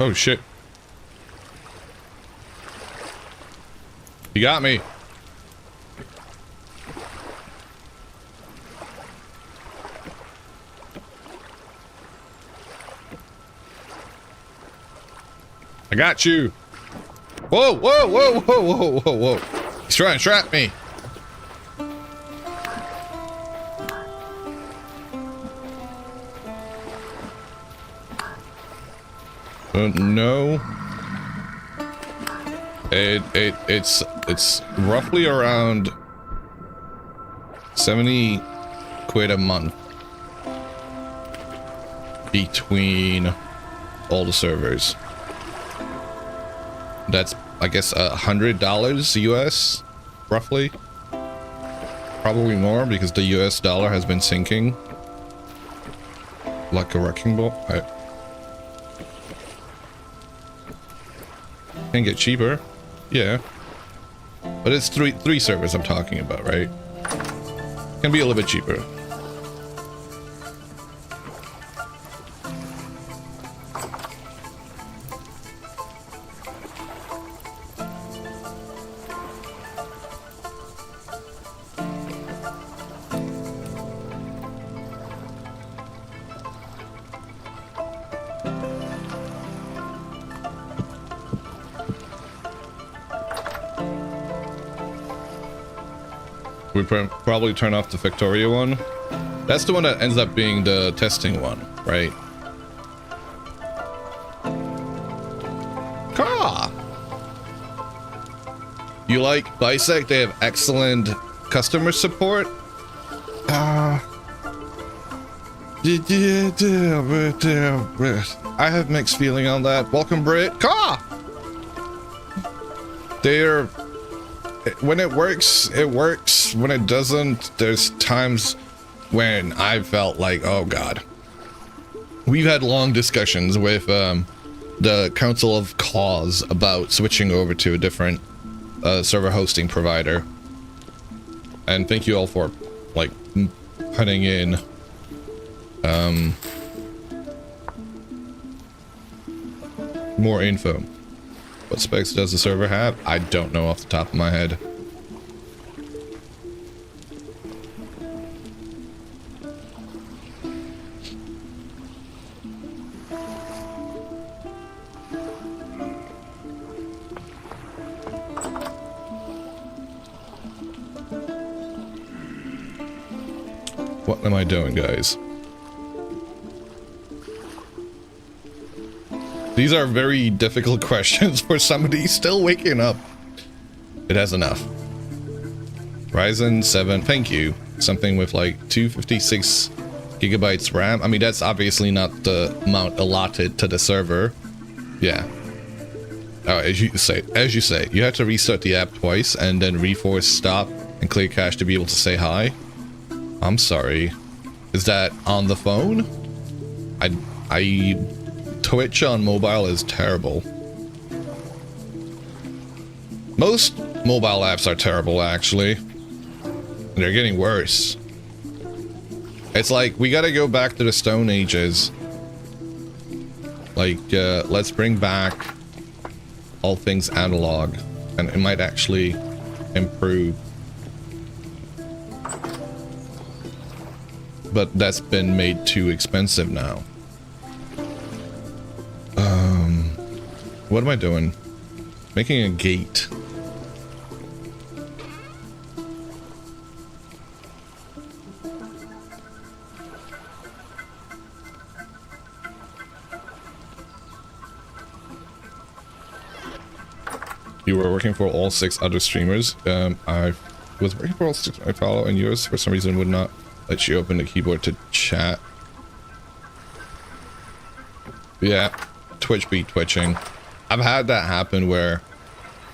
Oh shit. You got me. I got you. Whoa, whoa, whoa, whoa, whoa, whoa, whoa. He's trying to trap me. No. It's roughly around 70 quid a month between all the servers. That's, I guess, $100 US, roughly. Probably more because the US dollar has been sinking like a wrecking ball. Can get cheaper, yeah, but it's three servers I'm talking about, right? Can be a little bit cheaper. We probably turn off the Victoria one. That's the one that ends up being the testing one, right? Car! You like Bisect? They have excellent customer support. I have mixed feeling on that. Welcome, Brit. Car! They're... When it works, it works. When it doesn't, there's times when I felt like, oh god. We've had long discussions with the Council of Cause about switching over to a different server hosting provider. And thank you all for, like, putting in more info. What specs does the server have? I don't know off the top of my head. What am I doing, guys? These are very difficult questions for somebody still waking up. It has enough. Ryzen 7, thank you. Something with like 256 gigabytes RAM. I mean, that's obviously not the amount allotted to the server. Yeah. Oh, as you say, you have to restart the app twice and then reforce stop and clear cache to be able to say hi. I'm sorry. Is that on the phone? Twitch on mobile is terrible. Most mobile apps are terrible, actually. They're getting worse. It's like, we gotta go back to the Stone Ages. Like, let's bring back all things analog, and it might actually improve. But that's been made too expensive now. What am I doing? Making a gate. You were working for all 6 other streamers. I was working for all 6 I follow, and yours for some reason would not let you open the keyboard to chat. Yeah, Twitch be twitching. I've had that happen where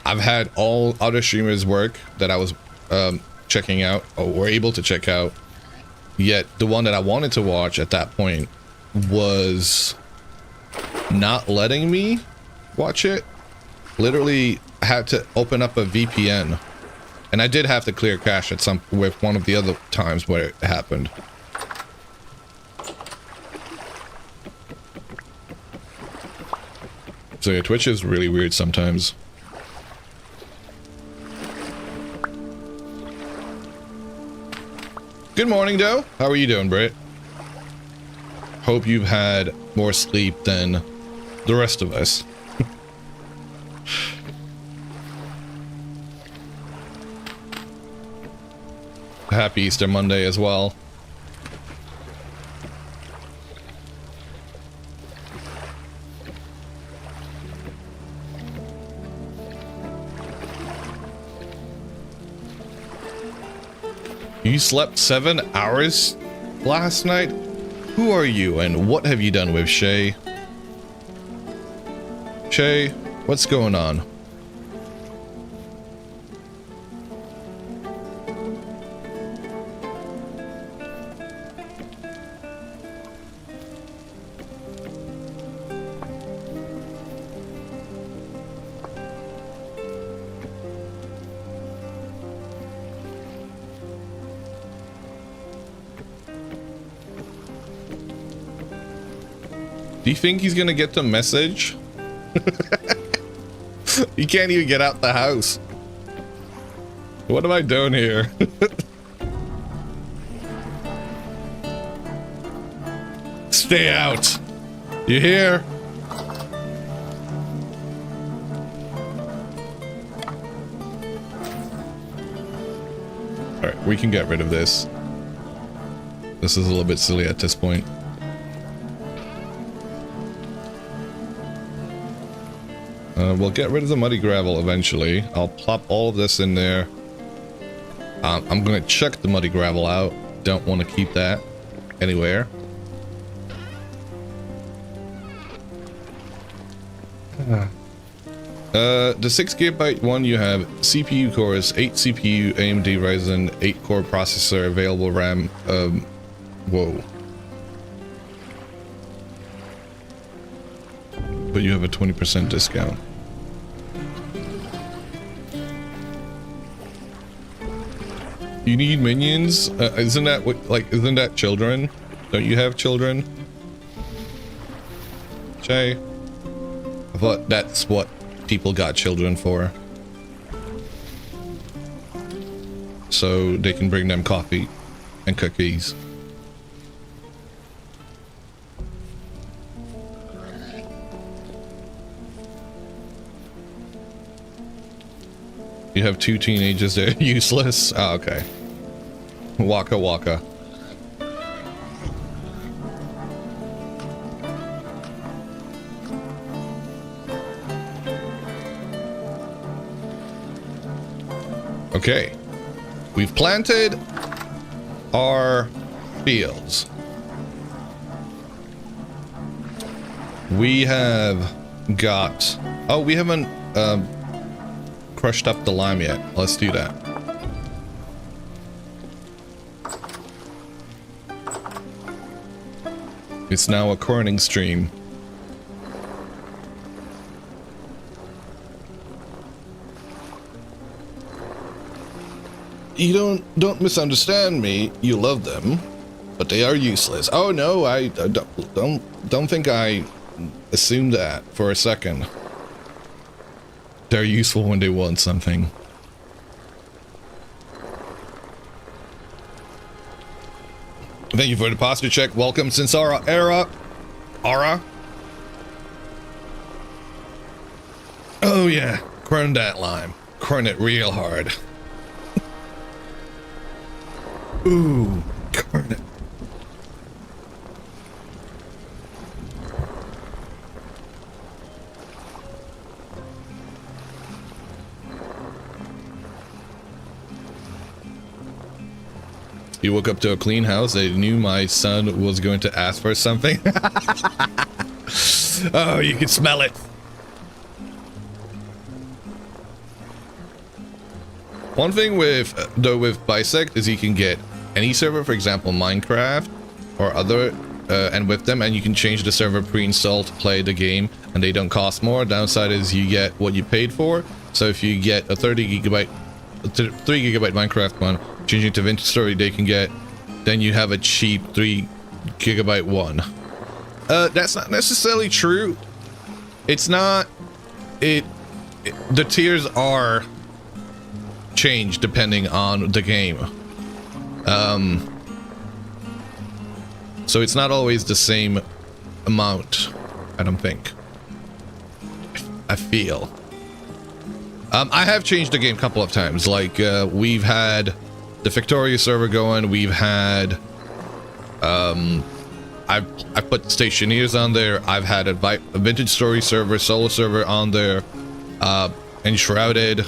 I've had all other streamers' work that I was checking out or were able to check out, yet the one that I wanted to watch at that point was not letting me watch it. Literally had to open up a VPN, and I did have to clear cache at with one of the other times where it happened. So yeah, Twitch is really weird sometimes. Good morning, Doe. How are you doing, Britt? Hope you've had more sleep than the rest of us. Happy Easter Monday as well. You slept 7 hours last night? Who are you and what have you done with Shay? Shay, what's going on? Do you think he's gonna get the message? He can't even get out the house. What am I doing here? Stay out. You hear? Alright, we can get rid of this. This is a little bit silly at this point. We'll get rid of the muddy gravel eventually. I'll plop all of this in there. I'm gonna chuck the muddy gravel out. Don't want to keep that anywhere. The 6GB one, you have CPU cores, 8 CPU, AMD Ryzen, 8 core processor, available RAM. Whoa. But you have a 20% discount. You need minions? Isn't that what, like, isn't that children? Don't you have children? Jay? I thought that's what people got children for. So they can bring them coffee and cookies. You have 2 teenagers, they're useless. Oh, okay. Waka waka. Okay. We've planted our fields. We have got... Oh, we haven't crushed up the lime yet. Let's do that. It's now a corning stream. You don't misunderstand me. You love them, but they are useless. Oh no, I don't think I assumed that for a second. They're useful when they want something. Thank you for the posture check. Welcome, Sinsara Ara. Oh yeah, corn that lime. Corn it real hard. Ooh, corn it. You woke up to a clean house. I knew my son was going to ask for something. Oh, you can smell it. One thing with Bisect is you can get any server, for example Minecraft or other, and with them, and you can change the server pre-installed to play the game, and they don't cost more. Downside is you get what you paid for. So if you get a 3 gigabyte Minecraft one, changing to Vintage Story, they can get, then you have a cheap 3 gigabyte one. That's not necessarily true. It's not. The tiers are changed depending on the game. So it's not always the same amount, I don't think. I feel. I have changed the game a couple of times. Like, we've had the Victoria server going. We've had, I've put Stationeers on there. I've had a Vintage Story server, solo server on there, Enshrouded,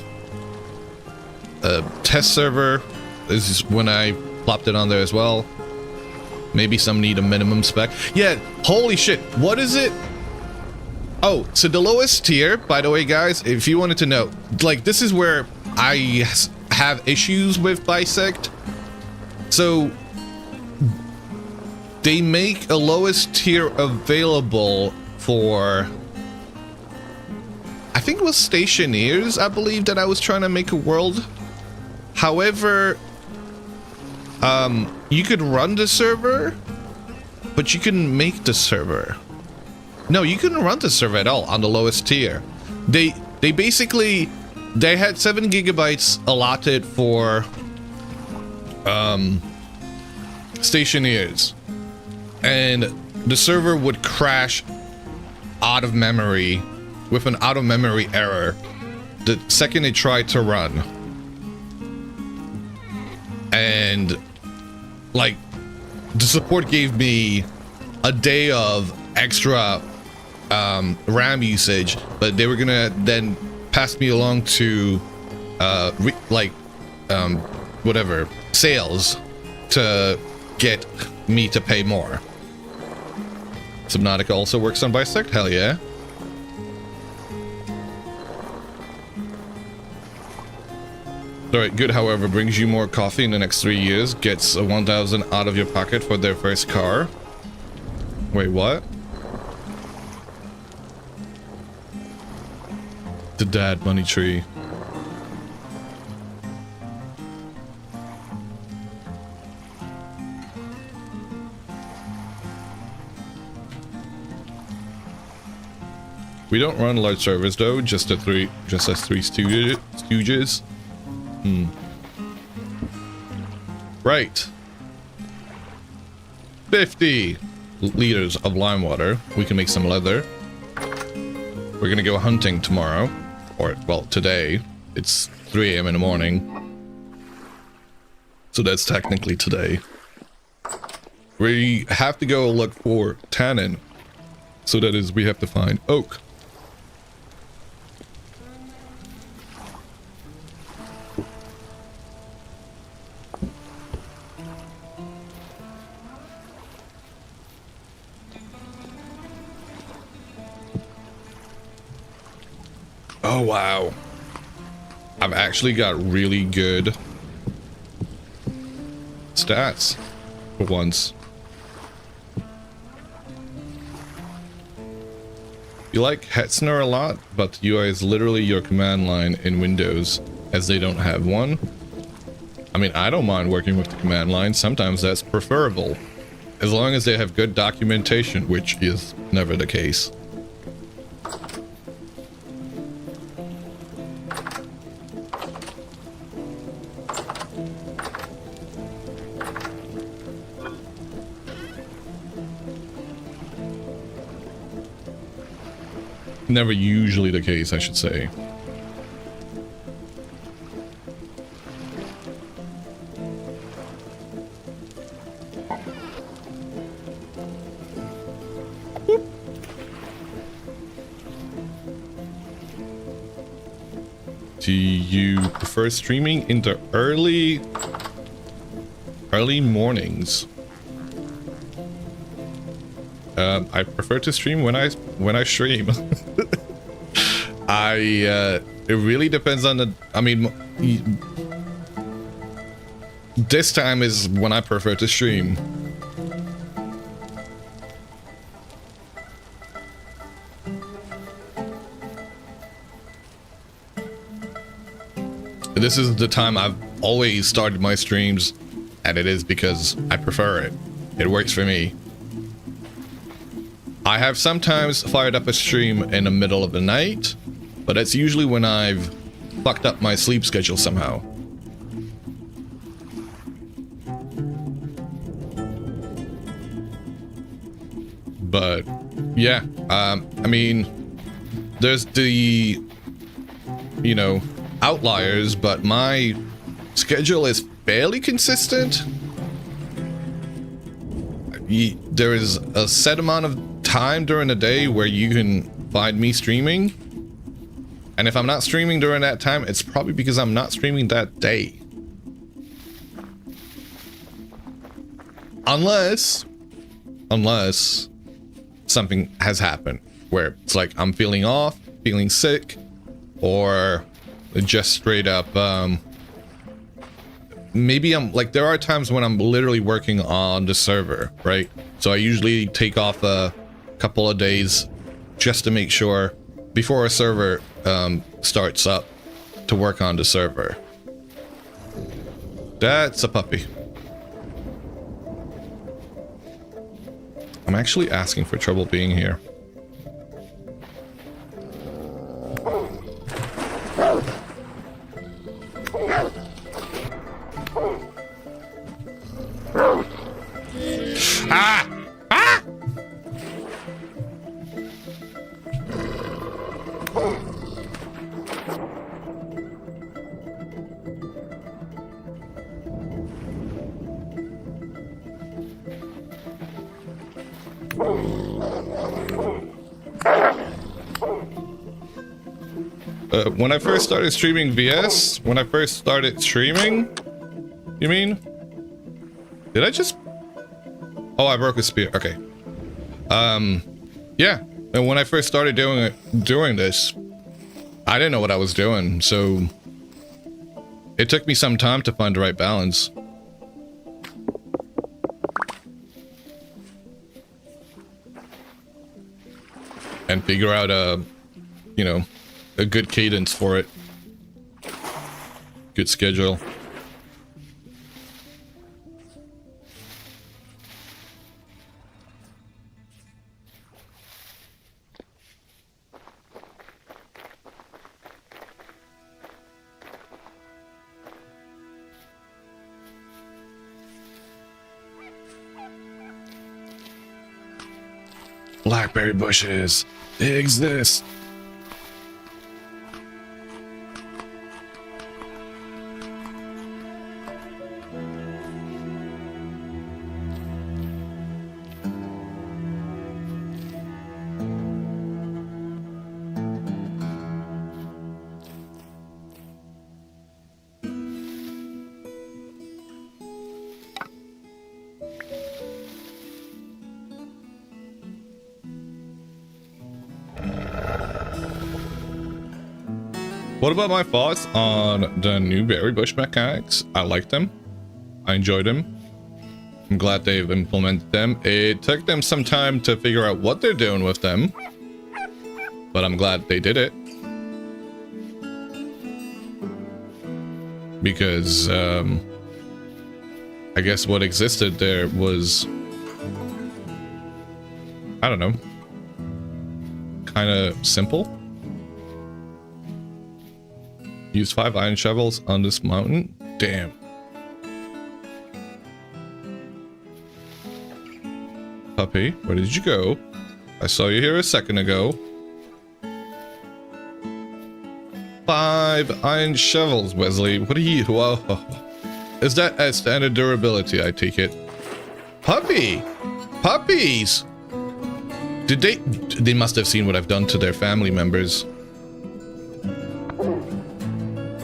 test server. This is when I plopped it on there as well. Maybe some need a minimum spec. Yeah, holy shit. What is it? Oh, so the lowest tier, by the way, guys, if you wanted to know, like, this is where I have issues with Bisect. So they make a lowest tier available for, I think it was Stationeers, I believe, that I was trying to make a world. However, you could run the server, but you couldn't make the server. No, you couldn't run the server at all on the lowest tier. They basically, they had 7 gigabytes allotted for Stationeers, and the server would crash out of memory with an out of memory error the second it tried to run. And like, the support gave me a day of extra RAM usage, but they were gonna then pass me along to whatever sales to get me to pay more. Subnautica also works on Bisect. Hell yeah. Alright, good, however, brings you more coffee in the next 3 years, gets a 1,000 out of your pocket for their first car. Wait, what? The dad money tree. We don't run large servers though, just as three stooges. Right. 50 liters of lime water. We can make some leather. We're gonna go hunting tomorrow. Or, well, today. It's 3 AM in the morning. So that's technically today. We have to go look for tannin. So that is, we have to find oak. Oh, wow. I've actually got really good stats for once. You like Hetzner a lot, but UI is literally your command line in Windows, as they don't have one. I mean, I don't mind working with the command line. Sometimes that's preferable, as long as they have good documentation, which is never the case. Never usually the case, I should say. Whoop. Do you prefer streaming in the early mornings? I prefer to stream when I stream. It really depends on the, I mean, this time is when I prefer to stream. This is the time I've always started my streams, and it is because I prefer it. It works for me. I have sometimes fired up a stream in the middle of the night, but that's usually when I've fucked up my sleep schedule somehow. But yeah, I mean, there's the, you know, outliers, but my schedule is fairly consistent. There is a set amount of time during the day where you can find me streaming, and if I'm not streaming during that time, it's probably because I'm not streaming that day. Unless something has happened where it's like I'm feeling off, feeling sick, or just straight up maybe I'm like, there are times when I'm literally working on the server, right? So I usually take off a couple of days just to make sure before a server starts up to work on the server. That's a puppy. I'm actually asking for trouble being here. Ah! Ah! When I first started streaming VS, you mean? Did I just... Oh, I broke a spear. Okay. Yeah. And when I first started doing this, I didn't know what I was doing, so it took me some time to find the right balance. And figure out you know, a good cadence for it. Good schedule. Blackberry bushes, they exist. What about my thoughts on the new berry bush mechanics? I like them. I enjoyed them. I'm glad they've implemented them. It took them some time to figure out what they're doing with them, but I'm glad they did it. Because, I guess what existed there was, I don't know, kind of simple. Use 5 iron shovels on this mountain. Damn. Puppy, where did you go? I saw you here a second ago. 5 iron shovels, Wesley. What are you? Whoa. Is that a standard durability? I take it. Puppy! Puppies! Did they must have seen what I've done to their family members.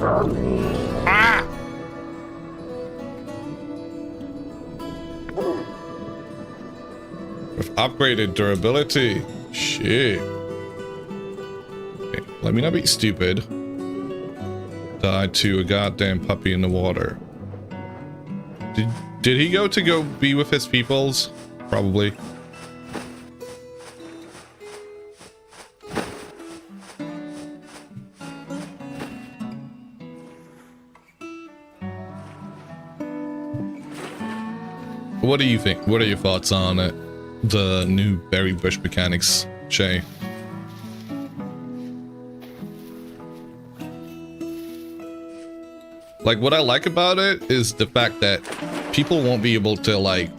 Ah! With upgraded durability. Shit. Okay, let me not be stupid. Died to a goddamn puppy in the water. Did he go be with his peoples? Probably. What do you think? What are your thoughts on it? The new berry bush mechanics, Shay? Like, what I like about it is the fact that people won't be able to, like,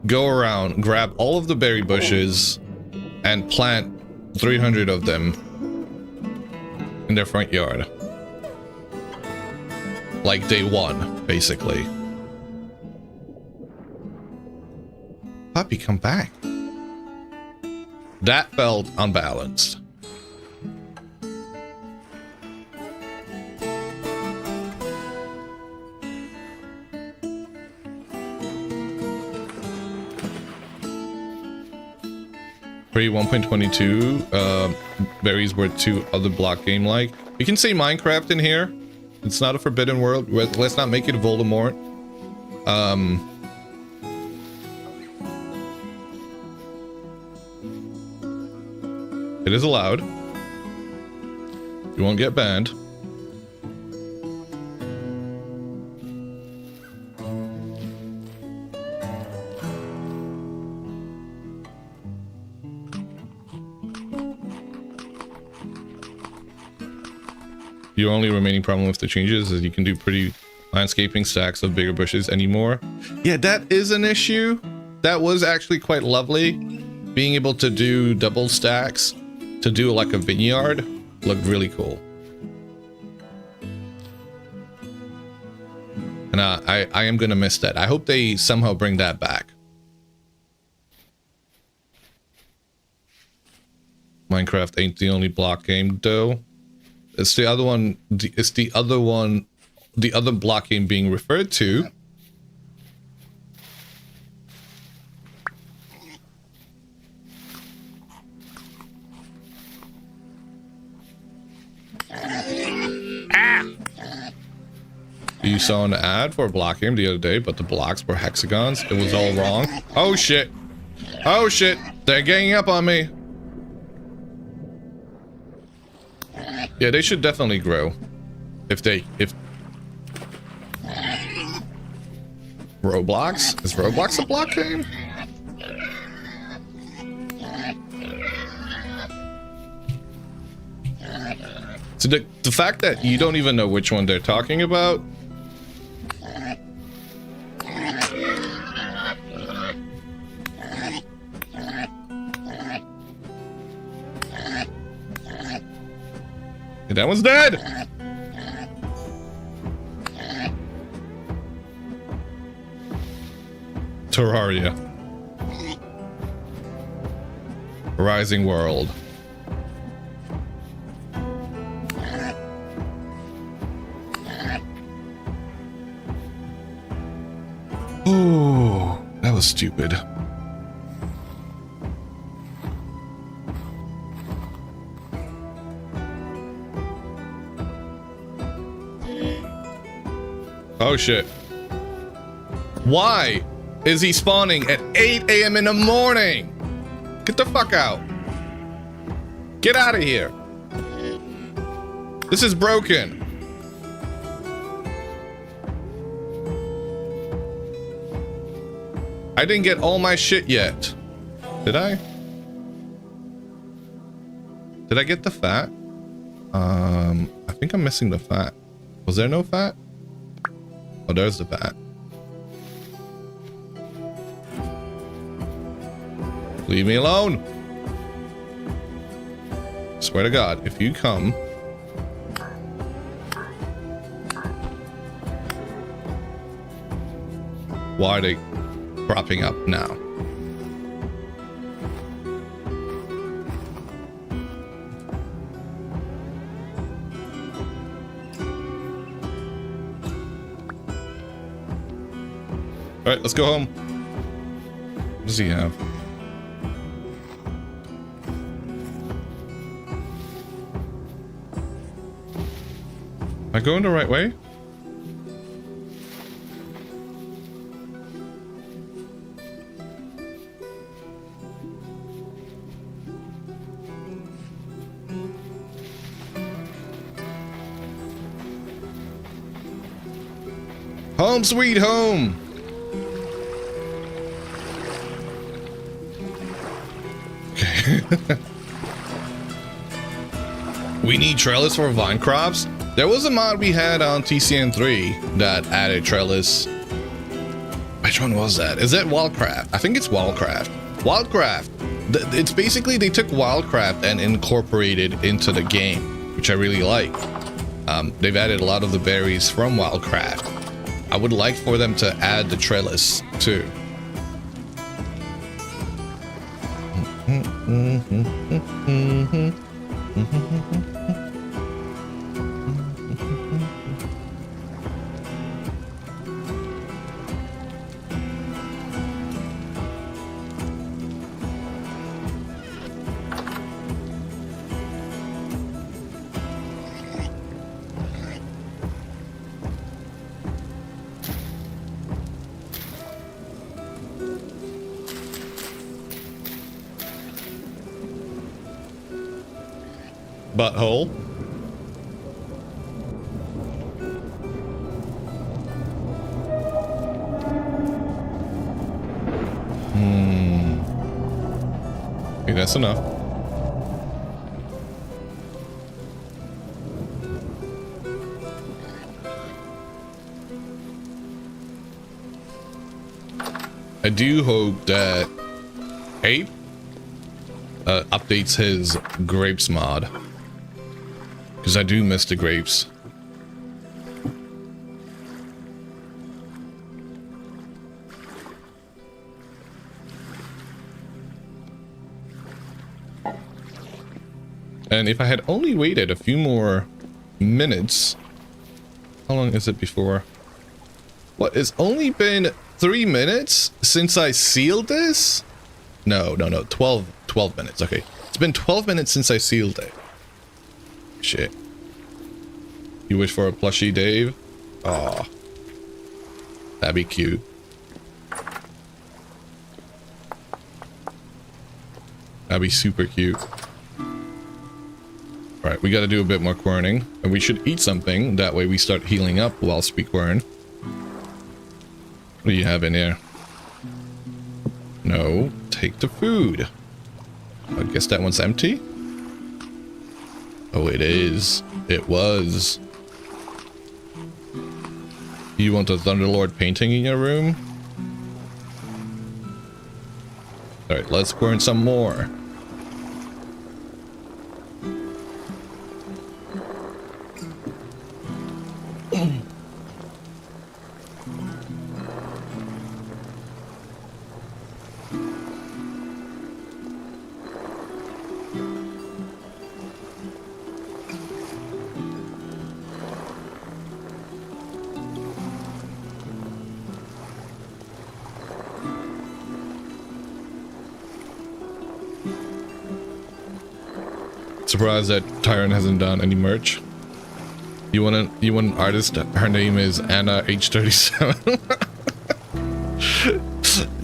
go around, grab all of the berry bushes, and plant 300 of them in their front yard. Like day one, basically. Puppy, come back. That felt unbalanced. Pre 1.22 berries were 2 other block game like. You can say Minecraft in here. It's not a forbidden world. Let's not make it Voldemort. It is allowed. You won't get banned. The only remaining problem with the changes is you can do pretty landscaping stacks of bigger bushes anymore. Yeah, that is an issue. That was actually quite lovely. Being able to do double stacks to do like a vineyard looked really cool. And I am gonna miss that. I hope they somehow bring that back. Minecraft ain't the only block game though. It's the other one. It's the other one. The other block game being referred to. You saw an ad for a block game the other day, but the blocks were hexagons. It was all wrong. Oh shit! Oh shit! They're ganging up on me. Yeah, they should definitely grow. If Roblox? Is Roblox a block game? So the fact that you don't even know which one they're talking about. That one's dead! Terraria. Rising World. Oh, that was stupid. Oh shit. Why is he spawning at 8 a.m. in the morning? Get the fuck out. Get out of here. This is broken. I didn't get all my shit yet. Did I? Did I get the fat? I think I'm missing the fat. Was there no fat? Oh, there's the fat. Leave me alone. Swear to God, if you come. Why are they propping up now? All right, let's go home. What does he have? Am I going the right way? Home sweet home. Okay. We need trellis for vine crops. There was a mod we had on TCN3 that added trellis. Which one was that? Is that Wildcraft? I think it's Wildcraft. Wildcraft. It's basically they took Wildcraft and incorporated into the game, which I really like. They've added a lot of the berries from Wildcraft. I would like for them to add the trellis too. Butthole. Okay, that's enough. I do hope that Ape updates his grapes mod. Because I do miss the grapes. And if I had only waited a few more minutes... How long is it before? What, it's only been 3 minutes since I sealed this? No, 12 minutes, okay. It's been 12 minutes since I sealed it. Shit. You wish for a plushie, Dave? Aw. That'd be cute. That'd be super cute. Alright, we gotta do a bit more querning. And we should eat something. That way we start healing up whilst we quern. What do you have in here? No. Take the food. I guess that one's empty? Oh, it is. It was. You want a Thunderlord painting in your room? Alright, let's quern some more. Surprised that Tyrant hasn't done any merch. You want an artist? Her name is Anna H37.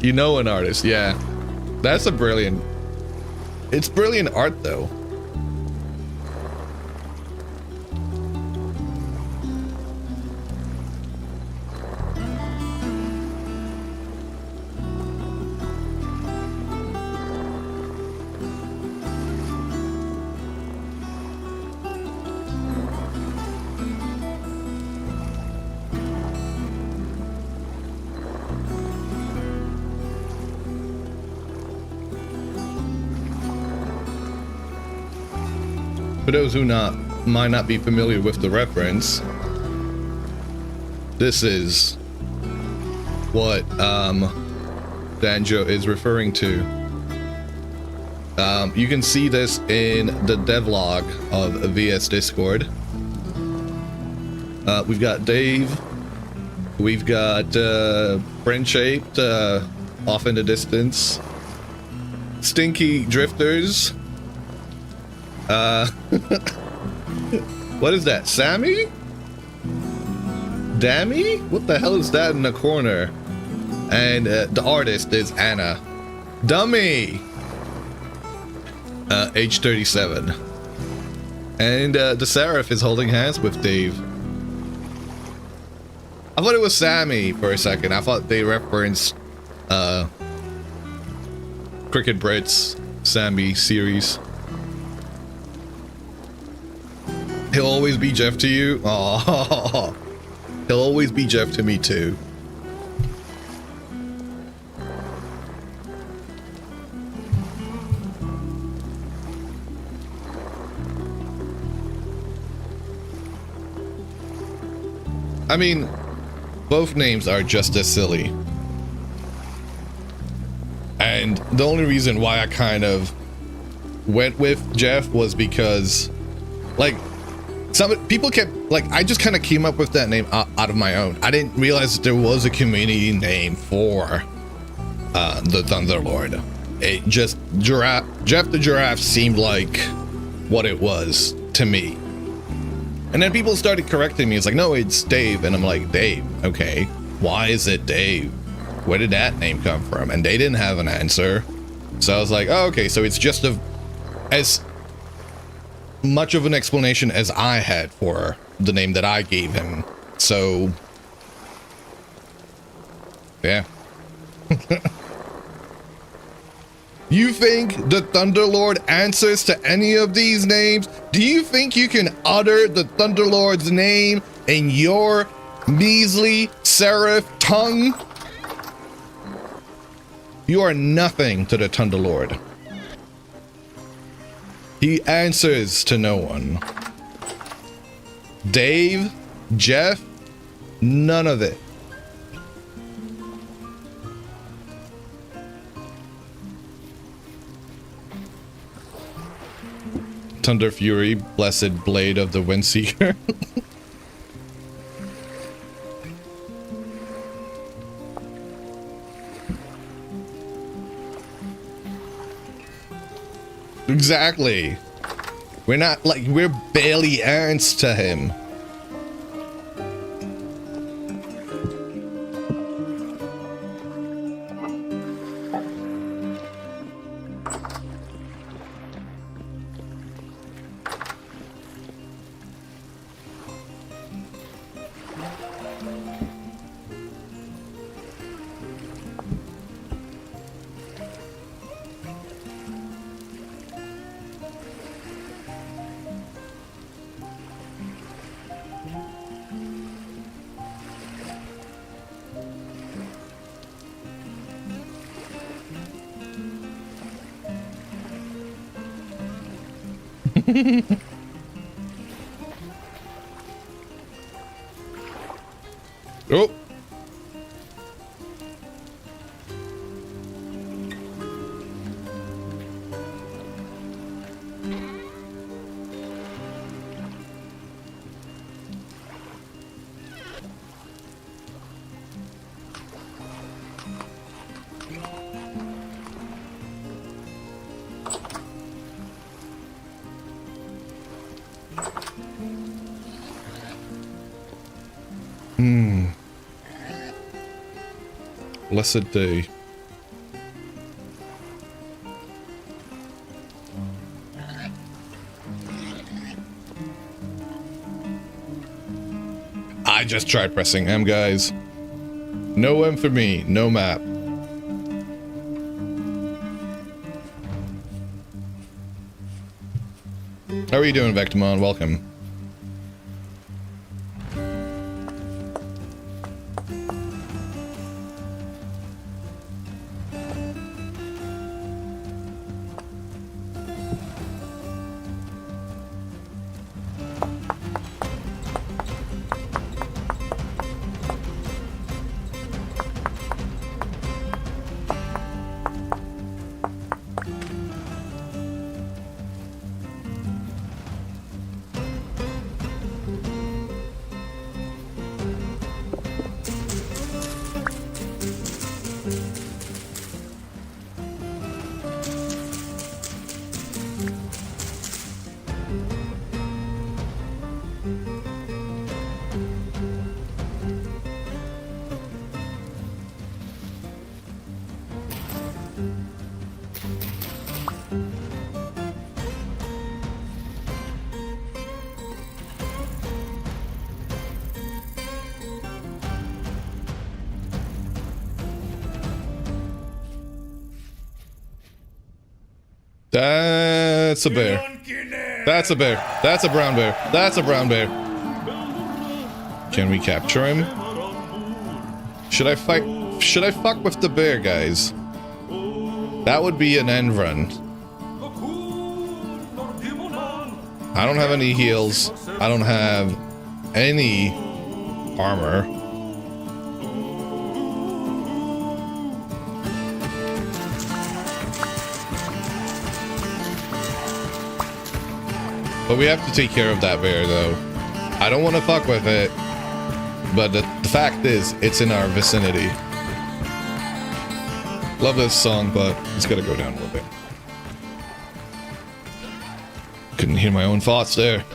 You know an artist, yeah. That's a brilliant. It's brilliant art though. For those who might not be familiar with the reference, this is what Danjo is referring to. You can see this in the devlog of VS Discord. We've got Dave, we've got Friend Shaped off in the distance, Stinky Drifters. What is that? Sammy? Dammy? What the hell is that in the corner? And the artist is Anna. Dummy! H37. And the Seraph is holding hands with Dave. I thought it was Sammy for a second. I thought they referenced Cricket Brett's Sammy series. He'll always be Jeff to you? Oh, he'll always be Jeff to me too. I mean, both names are just as silly. And the only reason why I kind of went with Jeff was because, like, some people kept, like, I just kind of came up with that name out of my own. I didn't realize that there was a community name for the Thunderlord. It just, Jeff the Giraffe seemed like what it was to me. And then people started correcting me. It's like, no, it's Dave. And I'm like, Dave, okay. Why is it Dave? Where did that name come from? And they didn't have an answer. So I was like, oh, okay, so it's just as much of an explanation as I had for the name that I gave him. So, yeah. You think the Thunderlord answers to any of these names? Do you think you can utter the Thunderlord's name in your measly seraph tongue? You are nothing to the Thunderlord. He answers to no one. Dave, Jeff, none of it. Thunder Fury, blessed blade of the Windseeker. Exactly. We're not, like, we're barely ants to him. Oh. Blessed day. I just tried pressing M, guys. No M for me, no map. How are you doing, Vectamon? Welcome. That's a bear. That's a bear. That's a brown bear. That's a brown bear. Can we capture him? Should I fight? Should I fuck with the bear, guys? That would be an end run. I don't have any heals. I don't have any armor. But we have to take care of that bear, though. I don't want to fuck with it, but the fact is, it's in our vicinity. Love this song, but it's gotta go down a little bit. Couldn't hear my own thoughts there.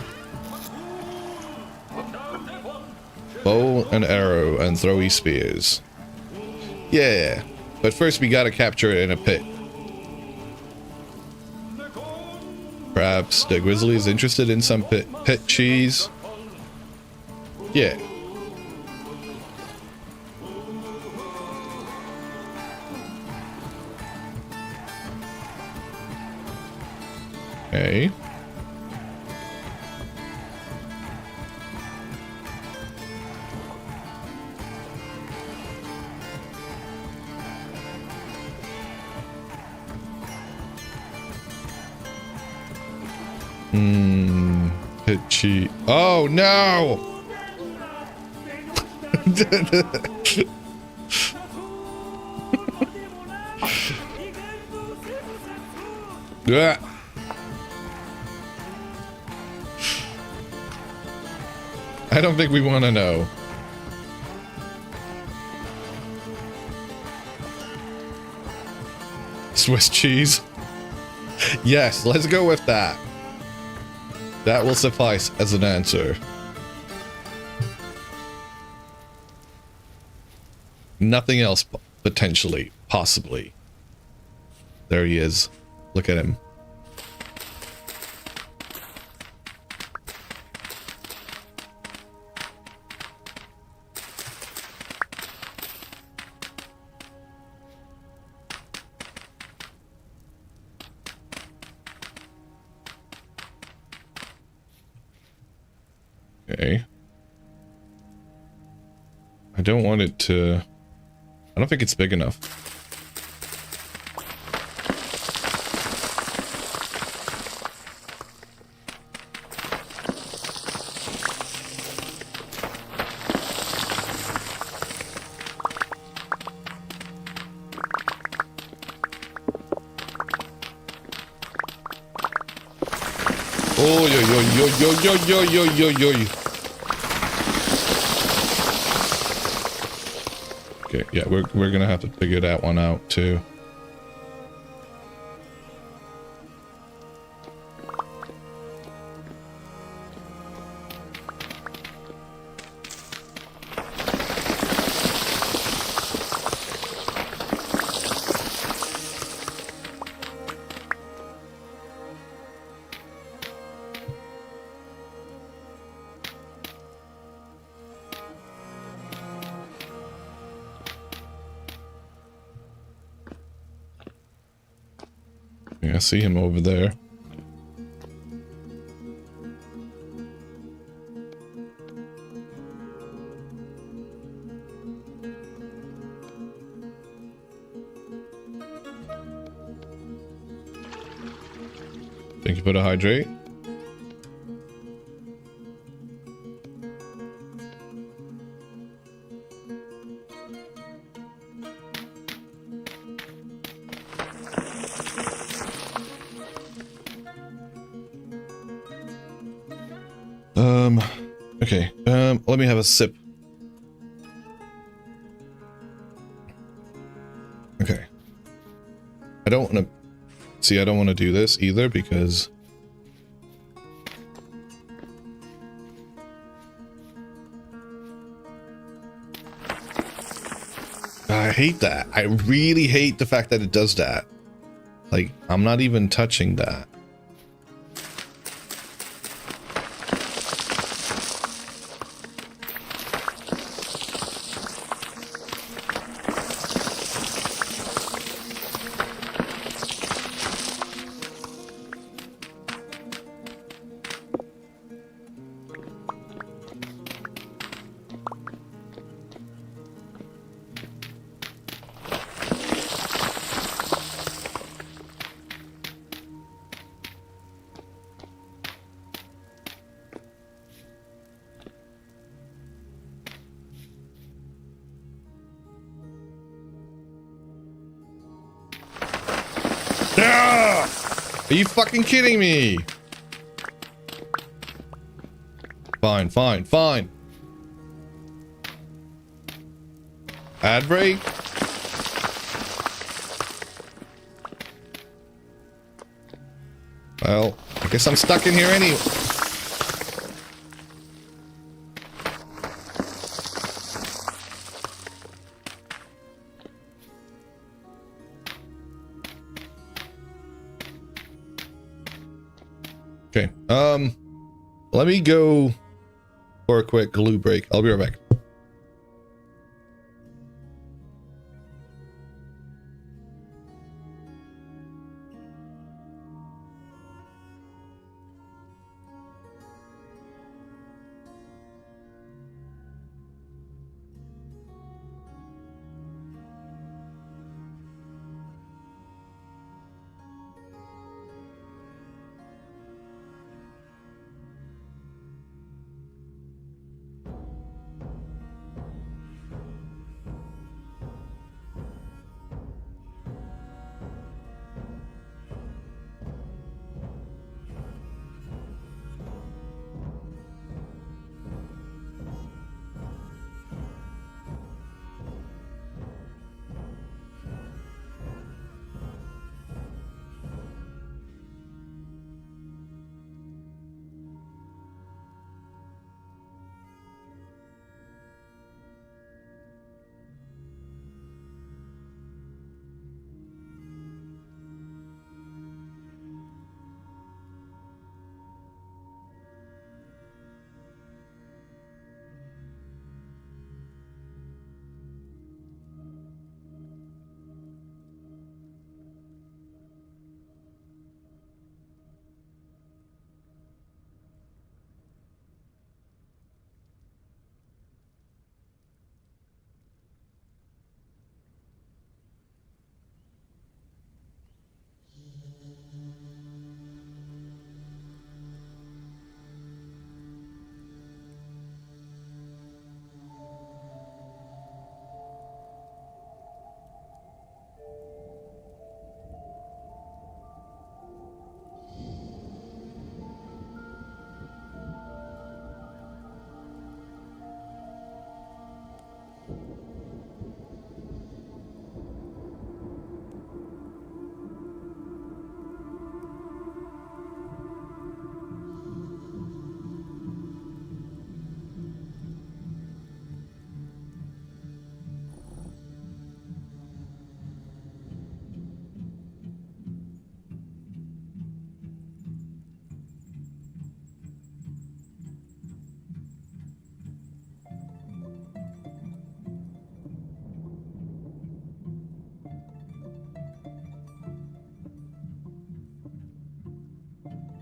Bow and arrow and throwy spears. Yeah, but first we gotta capture it in a pit. Perhaps the grizzly is interested in some pit cheese. Yeah. Okay. Pit cheese. Oh no! Yeah. I don't think we want to know. Swiss cheese. Yes, let's go with that. That will suffice as an answer. Nothing else, potentially, possibly. There he is. Look at him. Okay. I don't want it to... I don't think it's big enough. Oh, yo, yo, yo, yo, yo, yo, yo, yo, yo. Okay, yeah, we're gonna have to figure that one out too. see him over there. Thank you for the hydrate. Okay, let me have a sip. Okay. I don't want to... See, I don't want to do this either because... I hate that. I really hate the fact that it does that. Like, I'm not even touching that. Are you fucking kidding me? Fine, fine, fine. Ad break? Well, I guess I'm stuck in here anyway. Okay, let me go for a quick glue break. I'll be right back.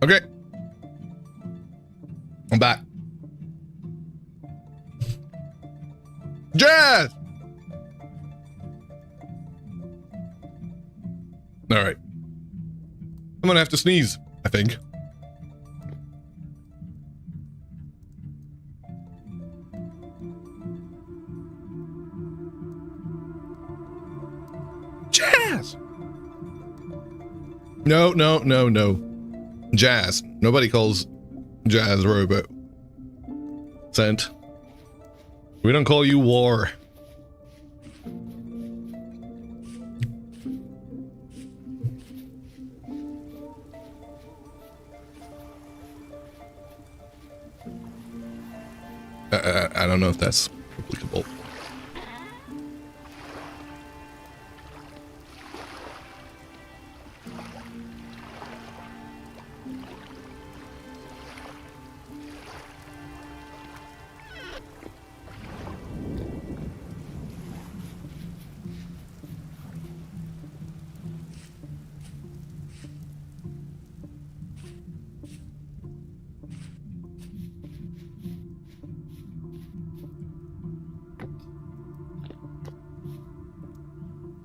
Okay. I'm back. Jazz! Alright. I'm gonna have to sneeze, I think. Jazz! No, no, no, no. Jazz. Nobody calls Jazz Robo. Sent. We don't call you War. I don't know if that's applicable.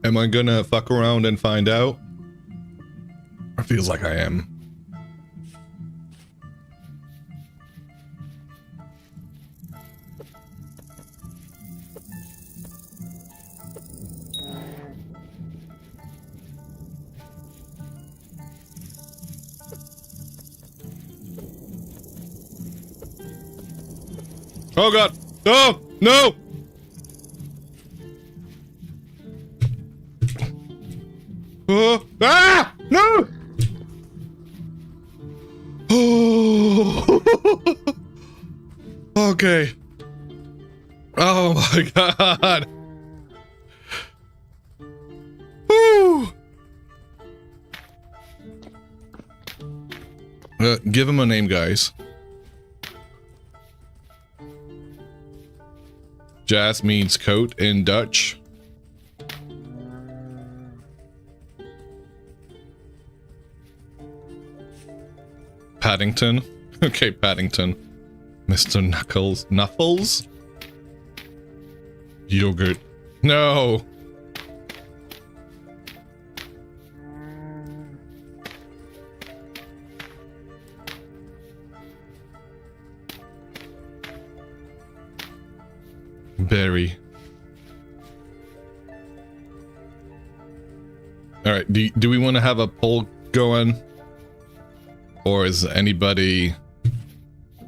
Am I gonna fuck around and find out? It feels like I am. Oh god! Oh! No! Ah! No! Oh! Okay. Oh my god. Woo! Give him a name, guys. Jazz means coat in Dutch. Paddington. Okay, Paddington. Mr. Knuckles? Yogurt. No! Berry. Alright, do we want to have a poll going? Or is anybody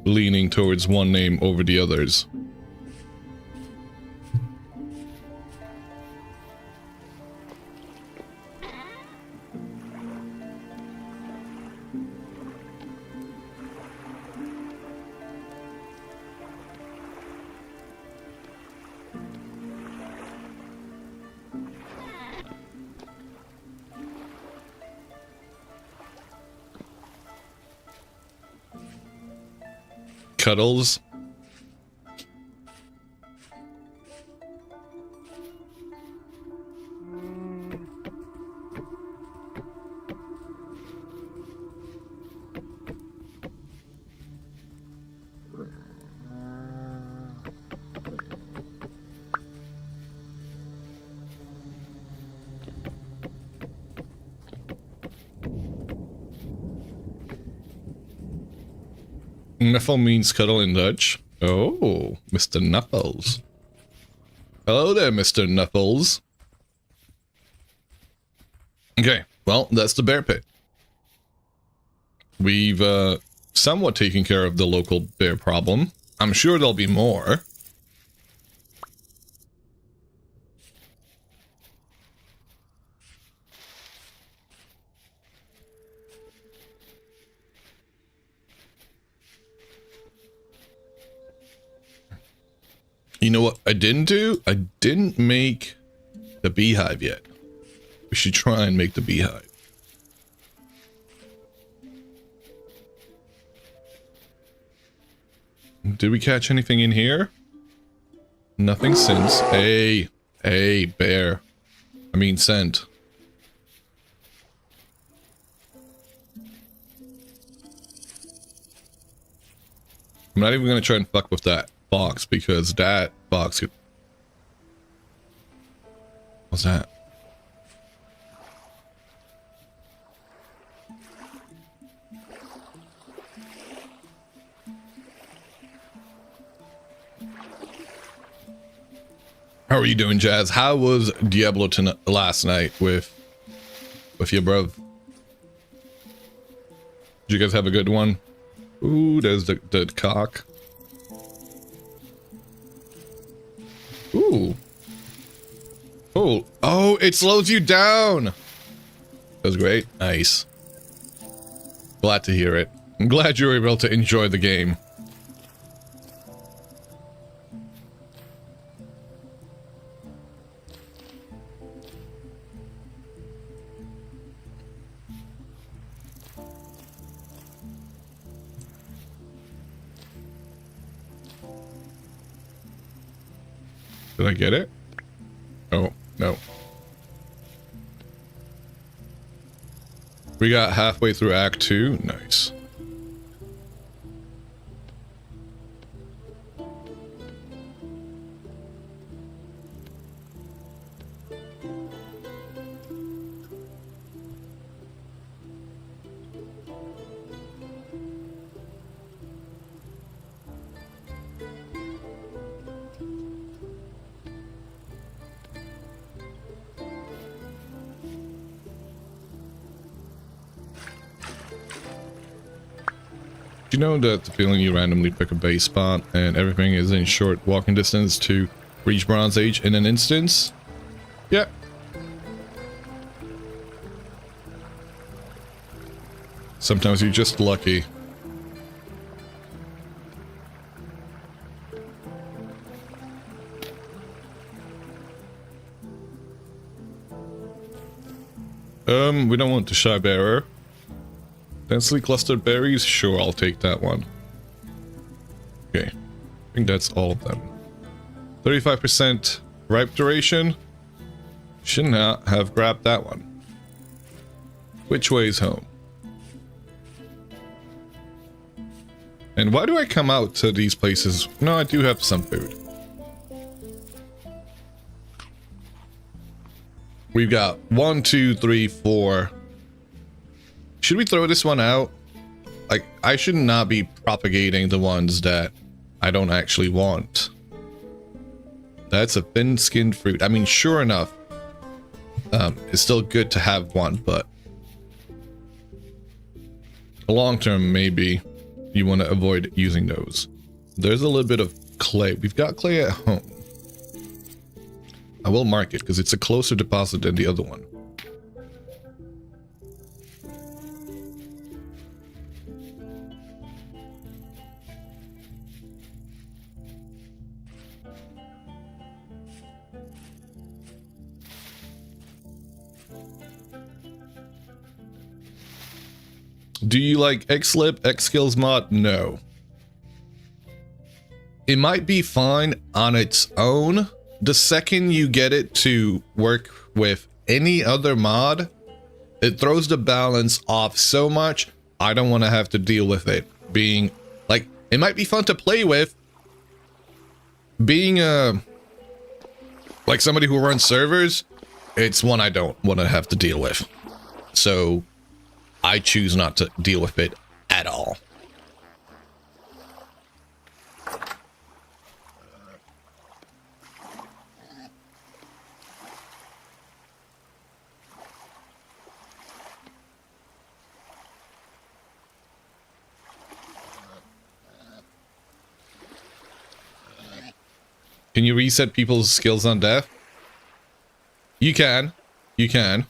leaning towards one name over the others? Cuddles. Knuffle means cuddle in Dutch. Oh, Mr. Knuckles. Hello there, Mr. Knuckles. Okay, well, that's the bear pit. We've somewhat taken care of the local bear problem. I'm sure there'll be more. You know what I didn't do? I didn't make the beehive yet. We should try and make the beehive. Did we catch anything in here? Nothing since. Hey, bear. I mean, scent. I'm not even gonna try and fuck with that box because that box could... What's that? How are you doing, Jazz? How was Diablo last night with your bruv? Did you guys have a good one? Ooh, there's the cock. Ooh. Oh, oh, it slows you down. That was great. Nice. Glad to hear it. I'm glad you were able to enjoy the game. Did I get it? Oh, no. We got halfway through Act 2. Nice. Do you know that the feeling you randomly pick a base spot and everything is in short walking distance to reach Bronze Age in an instance? Yeah. Sometimes you're just lucky. We don't want the shy bearer. Densely clustered berries? Sure, I'll take that one. Okay. I think that's all of them. 35% ripe duration? Should not have grabbed that one. Which way is home? And why do I come out to these places? No, I do have some food. We've got 1, 2, 3, 4. Should we throw this one out? Like, I should not be propagating the ones that I don't actually want. That's a thin-skinned fruit. I mean, sure enough, it's still good to have one, but long term, maybe you want to avoid using those. There's a little bit of clay. We've got clay at home. I will mark it because it's a closer deposit than the other one. Do you like Xlib, Xskills mod? No. It might be fine on its own. The second you get it to work with any other mod, it throws the balance off so much. I don't want to have to deal with it being like, it might be fun to play with. Being like somebody who runs servers, it's one I don't want to have to deal with. So I choose not to deal with it at all. Can you reset people's skills on death? You can. You can.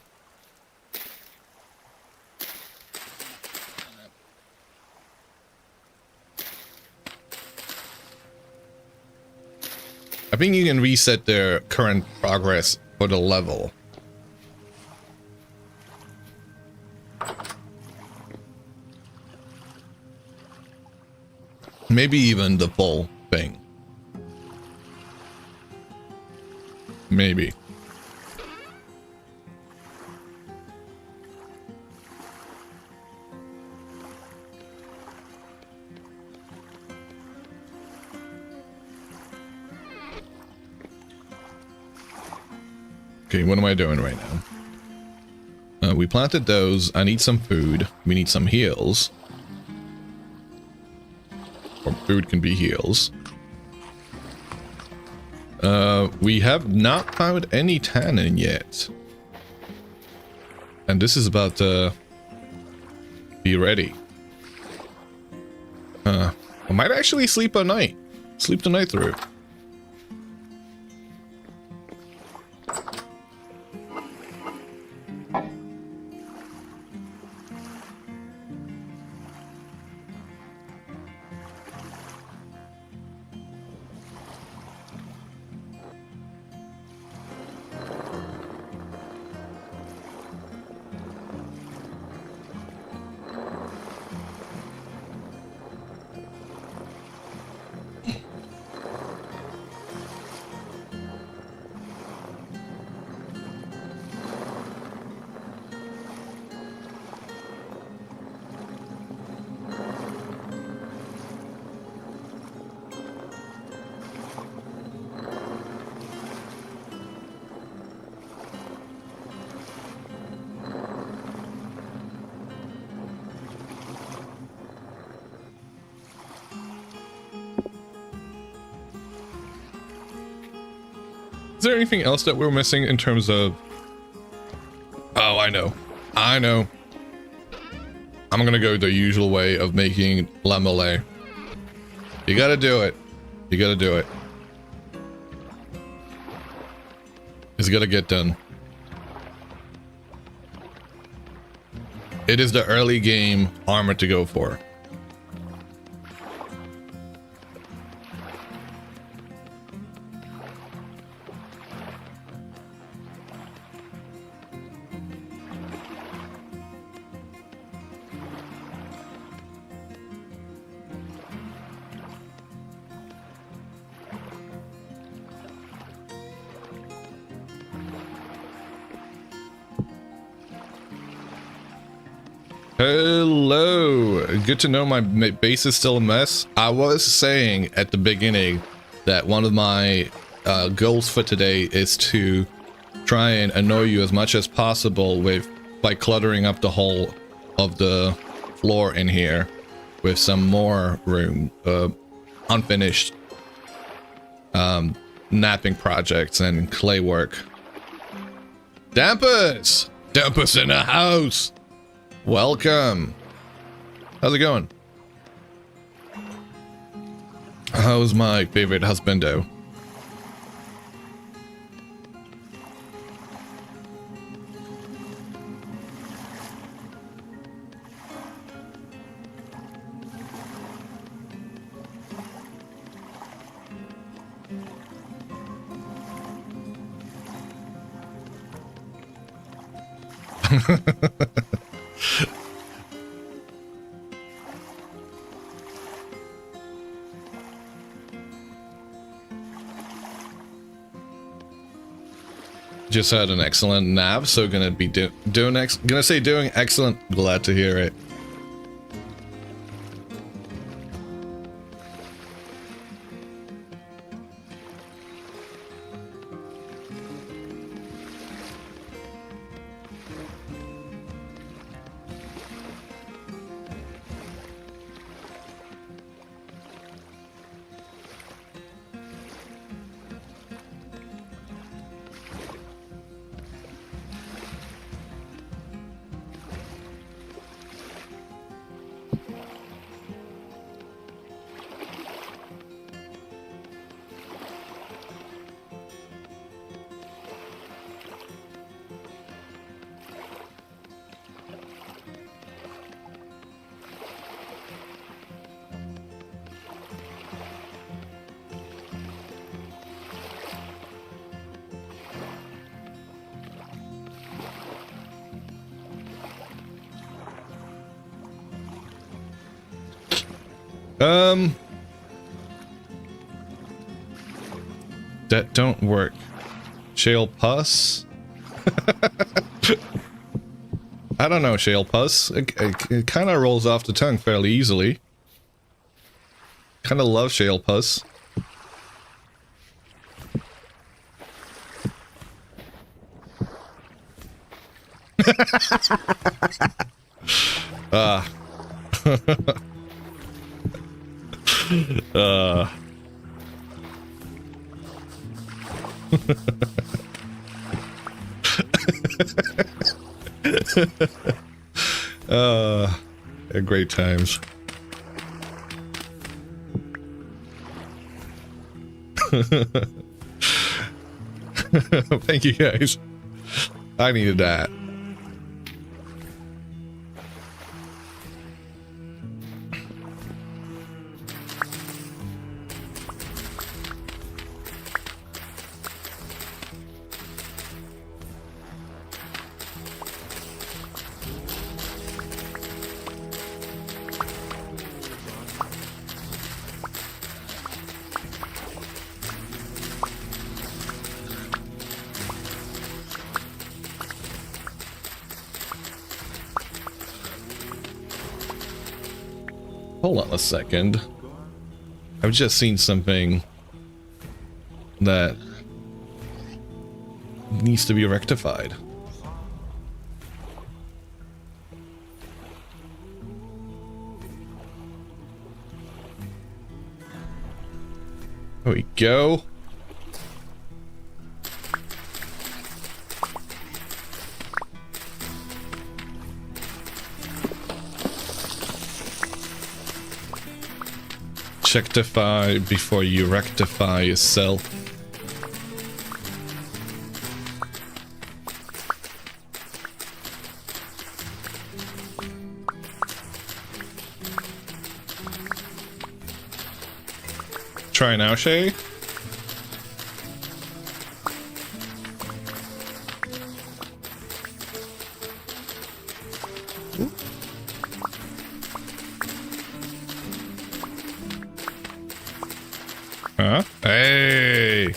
I think you can reset their current progress for the level. Maybe even the full thing. Maybe. Okay, what am I doing right now? We planted those. I need some food. We need some heals. Or food can be heals. We have not found any tannin yet. And this is about to be ready. I might actually sleep a night. Sleep the night through. Is there anything else that we're missing in terms of... Oh, I know. I know. I'm gonna go the usual way of making lamole. You gotta do it. You gotta do it. It's gotta get done. It is the early game armor to go for. Hello, good to know my base is still a mess. I was saying at the beginning that one of my goals for today is to try and annoy you as much as possible by cluttering up the whole of the floor in here with some more room, unfinished napping projects and clay work. Dampus! Dampus in the house! Welcome. How's it going? How's my favorite husbando? Just had an excellent nap, so gonna be doing excellent. Glad to hear it. That don't work. Shale pus? I don't know, shale pus. It kind of rolls off the tongue fairly easily. Kind of love shale pus. uh. Great times. Thank you guys. I needed that. Hold on a second. I've just seen something that needs to be rectified. There we go. Checktify before you rectify yourself. Try now, Shay. Huh? Hey!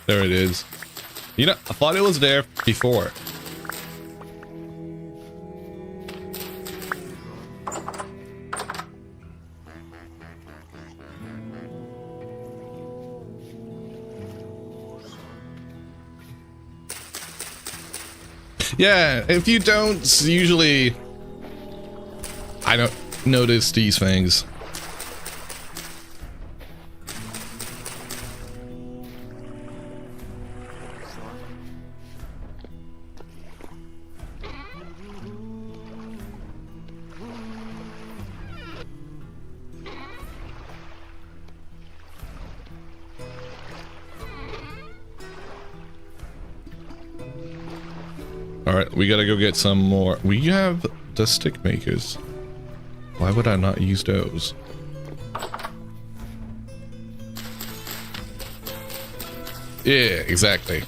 There it is. You know, I thought it was there before. Yeah, if you don't usually... I don't notice these things. Alright, we gotta go get some more. We have the stick makers. Why would I not use those? Yeah, exactly.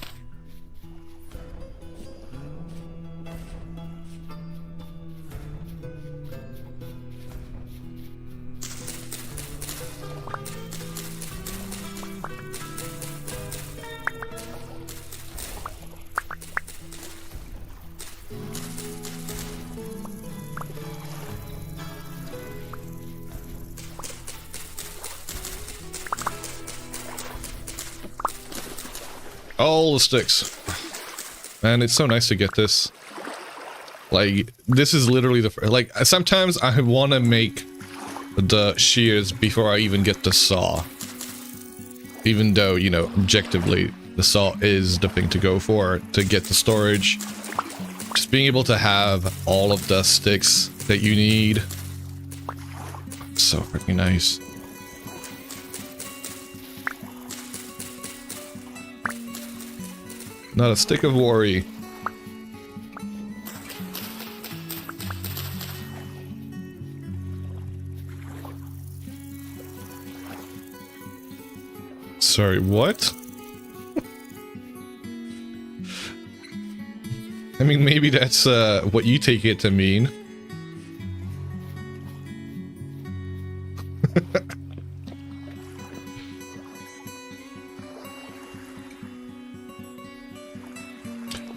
All the sticks. Man, it's so nice to get this. Like, this is literally the... Like, sometimes I want to make the shears before I even get the saw. Even though, you know, objectively, the saw is the thing to go for to get the storage. Just being able to have all of the sticks that you need. So freaking nice. Not a stick of worry. Sorry, what? I mean, maybe that's what you take it to mean.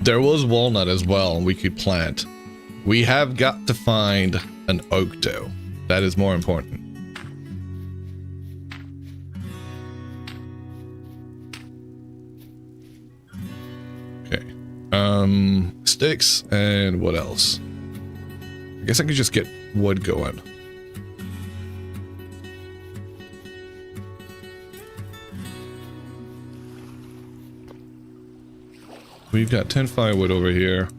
There was walnut as well we could plant. We have got to find an oak though. That is more important. Okay. sticks, and what else? I guess I could just get wood going. We've got 10 firewood over here.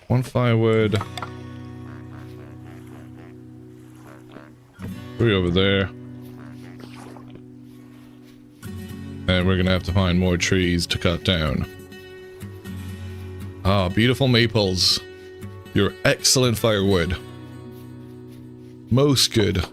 One firewood. 3 over there. And we're gonna have to find more trees to cut down. Ah, beautiful maples. You're excellent firewood. Most good.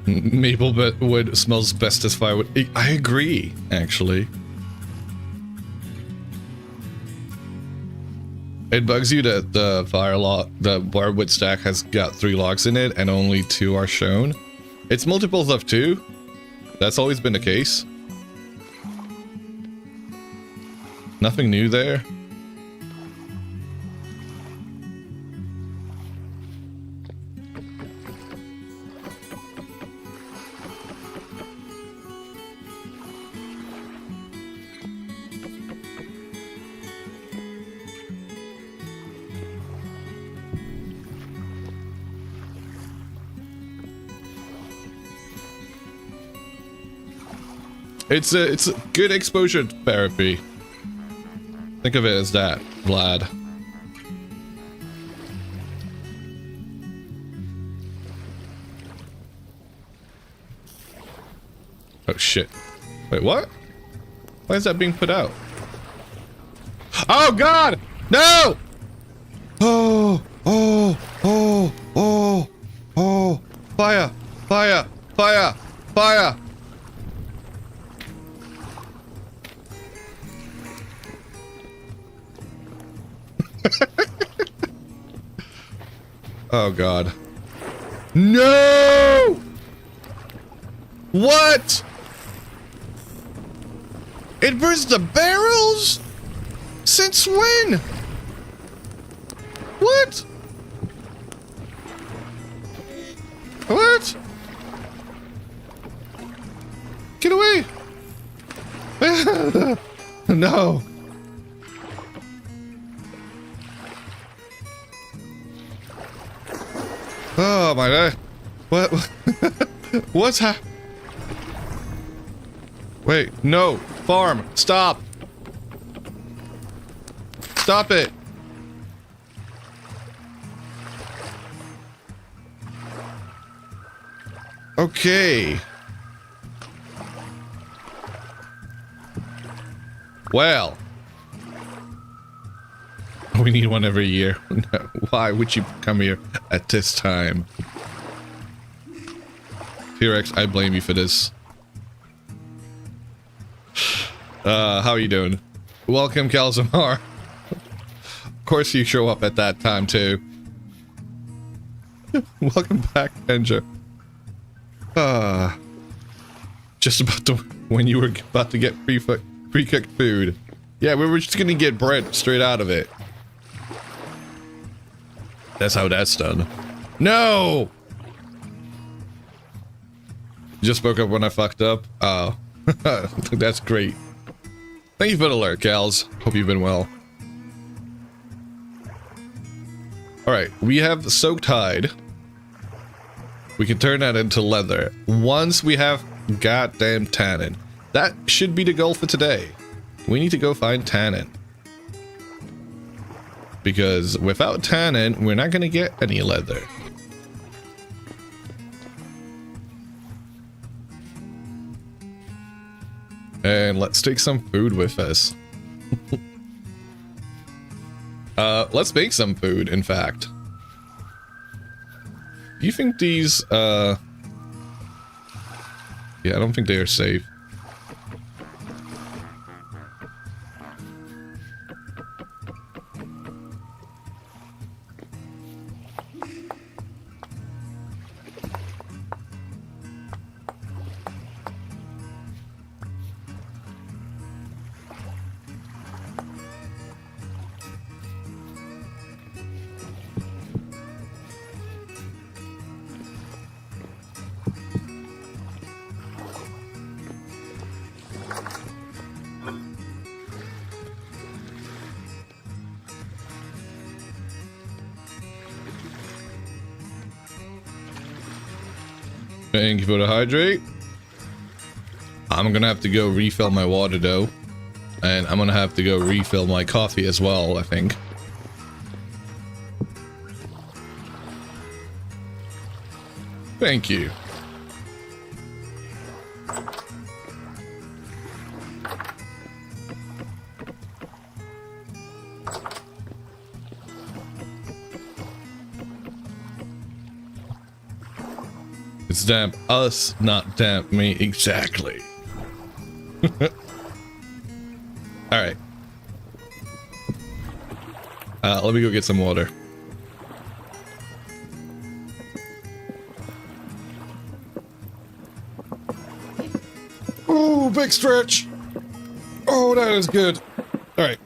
Maple wood smells best as firewood. I agree, actually. It bugs you that the firewood stack has got 3 logs in it and only 2 are shown. It's multiples of 2. That's always been the case. Nothing new there. It's a good exposure therapy. Think of it as that, Vlad. Oh shit. Wait, what? Why is that being put out? Oh god! No! Oh! Oh! Oh! Oh! Oh! Fire! Fire! Fire! Fire! Oh god. No! What? It burns the barrels? Since when? What? What? Get away! No. Oh my god. What? What's happening? Wait, no. Farm, stop. Stop it. Okay. Well. We need one every year. Why would you come here at this time? T-Rex, I blame you for this. How are you doing? Welcome, Calzamar. Of course you show up at that time, too. Welcome back, Benja. Just about to... when you were about to get pre-cooked food. Yeah, we were just gonna get bread straight out of it. That's how that's done. No! Just spoke up when I fucked up. Oh. That's great. Thank you for the alert, Gals. Hope you've been well. Alright, we have soaked hide. We can turn that into leather. Once we have goddamn tannin. That should be the goal for today. We need to go find tannin. because without tannin, we're not going to get any leather. And let's take some food with us. Let's make some food, in fact. Do you think these, yeah, I don't think they are safe. Thank you for the hydrate. I'm gonna have to go refill my water though. And I'm gonna have to go refill my coffee as well, I think. Thank you. It's damp us, not damp me. Exactly. Alright. Let me go get some water. Oh, big stretch. Oh, that is good. Alright.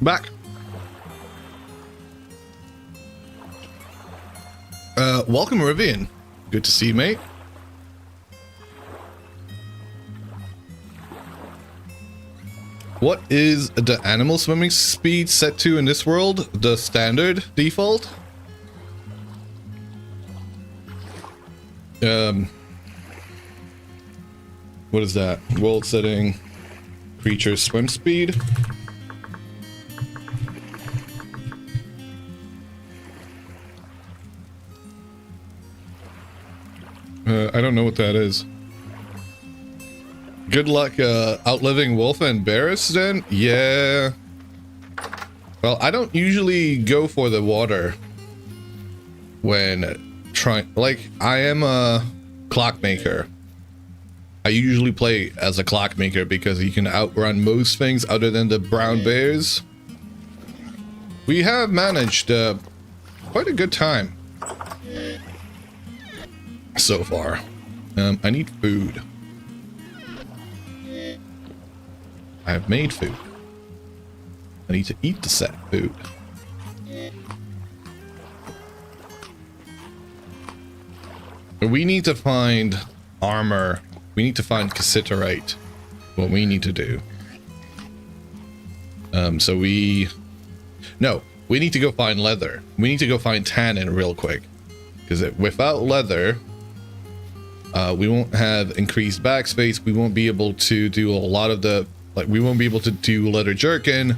Back. Welcome, Rivian. Good to see you, mate. What is the animal swimming speed set to in this world? The standard default? What is that? World setting, creature swim speed. I don't know what that is. Good luck outliving Wolf and Barris then? Yeah. Well, I don't usually go for the water when trying. Like, I am a clockmaker. I usually play as a clockmaker because you can outrun most things other than the brown bears. We have managed quite a good time so far. I need food. I have made food. I need to eat the set food. We need to find armor. We need to find cassiterite. What we need to do. No, we need to go find leather. We need to go find tannin real quick. Because without leather, we won't have increased backspace. We won't be able to do a lot of the... Like, we won't be able to do leather jerkin,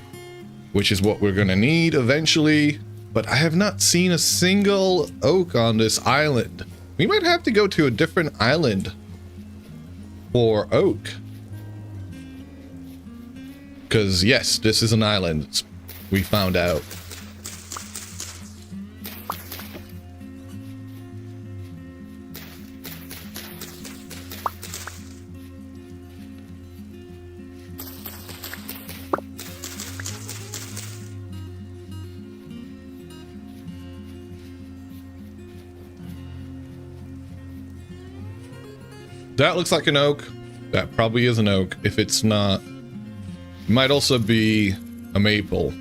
which is what we're going to need eventually. But I have not seen a single oak on this island. We might have to go to a different island for oak. Because, yes, this is an island. We found out. That looks like an oak. That probably is an oak. If it's not, it might also be a maple.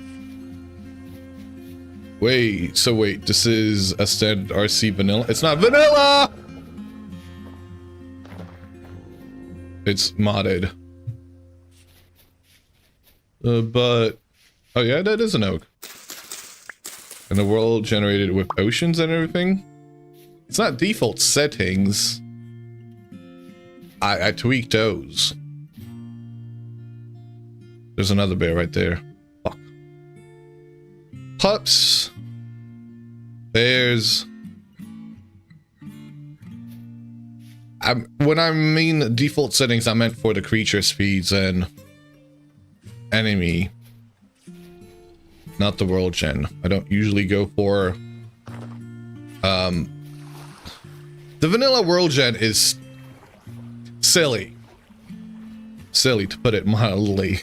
Wait, so wait, this is a standard RC vanilla? It's not vanilla! It's modded. But, oh yeah, that is an oak. And the world generated with oceans and everything? It's not default settings. I tweaked those. There's another bear right there. Fuck. Pups. Bears. When I mean default settings, I meant for the creature speeds and enemy. Not the world gen. I don't usually go for... The vanilla world gen is... silly. Silly, to put it mildly.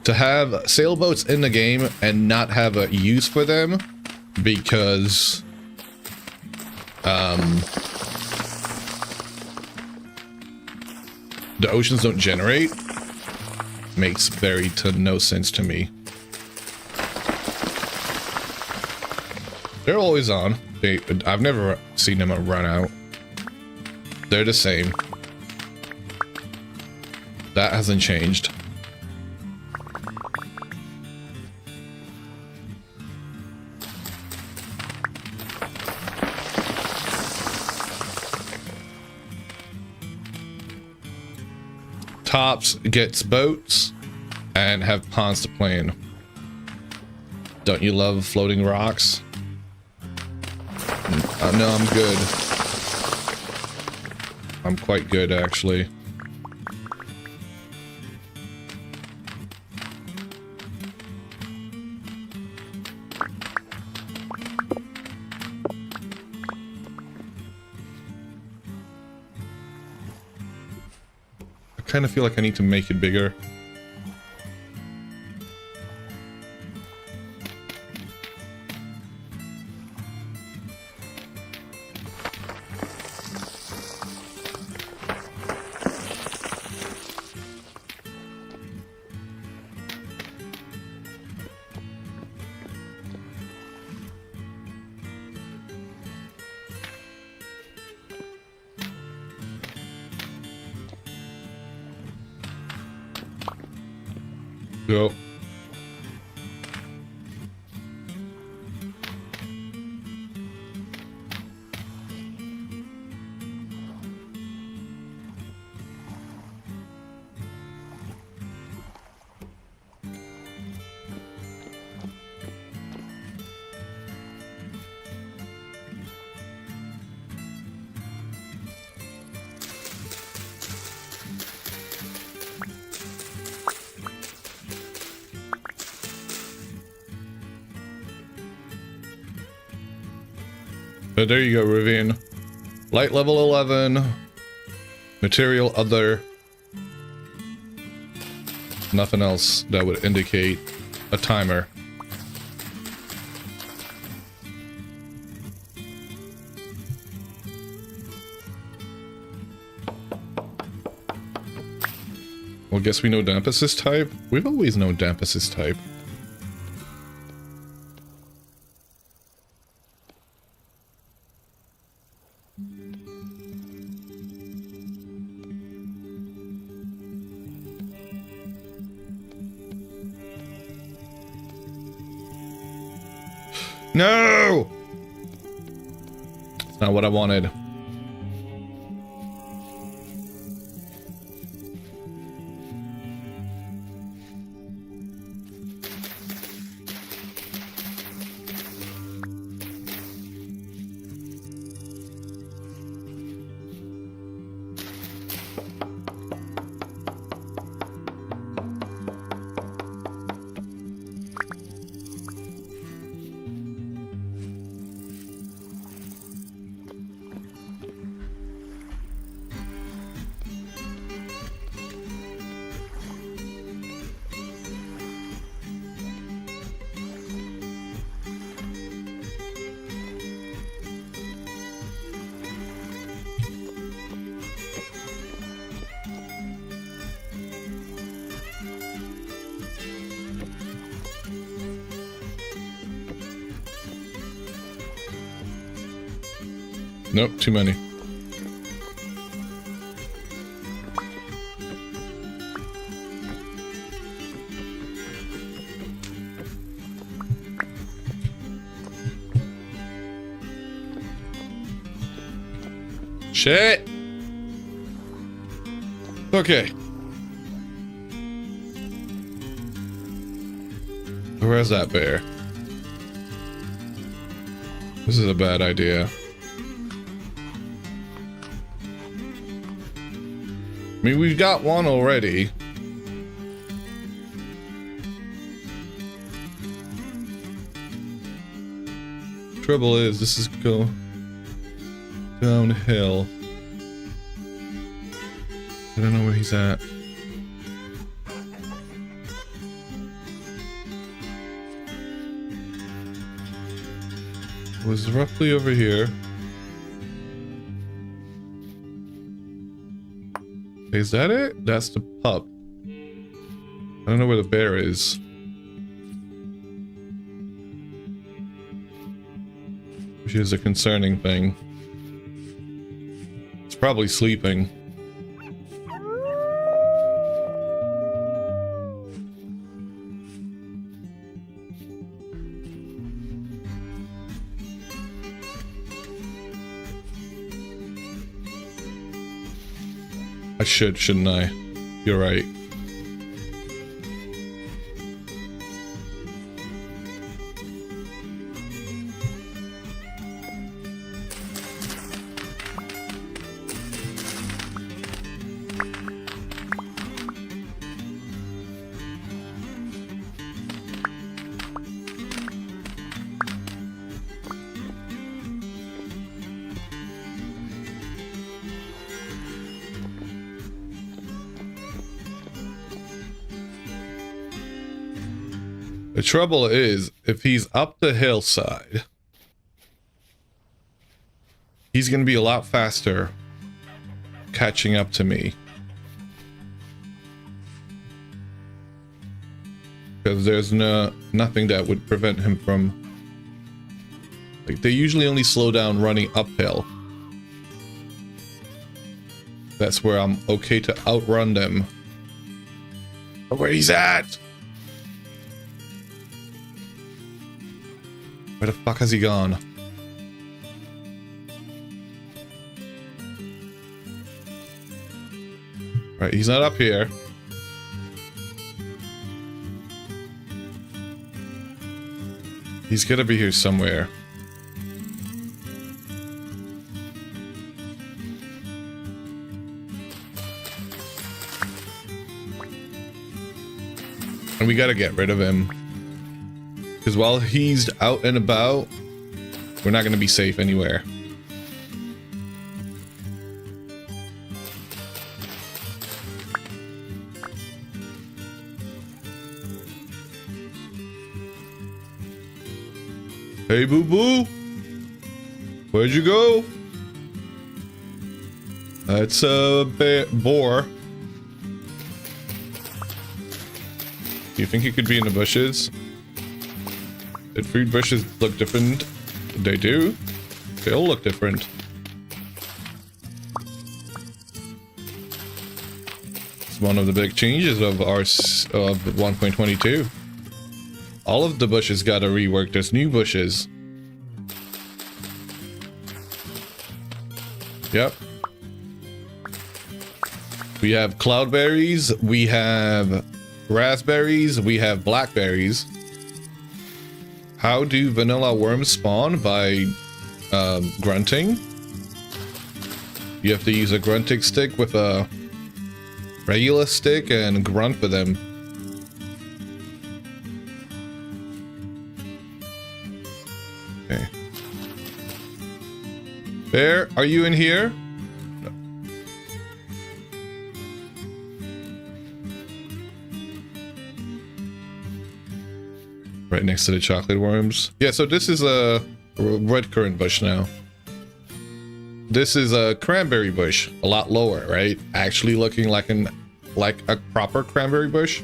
To have sailboats in the game and not have a use for them because the oceans don't generate makes very no sense to me. They're always on. I've never seen them run out. They're the same. That hasn't changed. Tops gets boats and have ponds to play in. Don't you love floating rocks? No, I'm good. I'm quite good, actually. I kind of feel like I need to make it bigger. Go. But there you go, Rivian. Light level 11. Material other. Nothing else that would indicate a timer. Well, guess we know Dampus' type. We've always known Dampus' type. No! It's not what I wanted. Nope, too many. Shit! Okay. Where's that bear? This is a bad idea. I mean, we've got one already. Trouble is, this is go downhill. I don't know where he's at. It was roughly over here. Is that it? That's the pup. I don't know where the bear is. Which is a concerning thing. It's probably sleeping. I shouldn't I? You're right. The trouble is, if he's up the hillside, he's going to be a lot faster catching up to me. Because there's nothing that would prevent him from... Like, they usually only slow down running uphill. That's where I'm okay to outrun them. But where he's at! Where the fuck has he gone? Right, he's not up here. He's gotta be here somewhere. And we gotta get rid of him. Because while he's out and about, we're not gonna be safe anywhere. Hey, boo-boo! Where'd you go? That's a boar. Do you think he could be in the bushes? Did fruit bushes look different? They do. They all look different. It's one of the big changes of of 1.22. All of the bushes got a rework. There's new bushes. Yep. We have cloudberries. We have raspberries. We have blackberries. How do vanilla worms spawn? By grunting. You have to use a grunting stick with a regular stick and grunt for them. Okay. Bear, are you in here? No. Right next to the chocolate worms. Yeah, so this is a red currant bush now. This is a cranberry bush, a lot lower, right? Actually looking like a proper cranberry bush.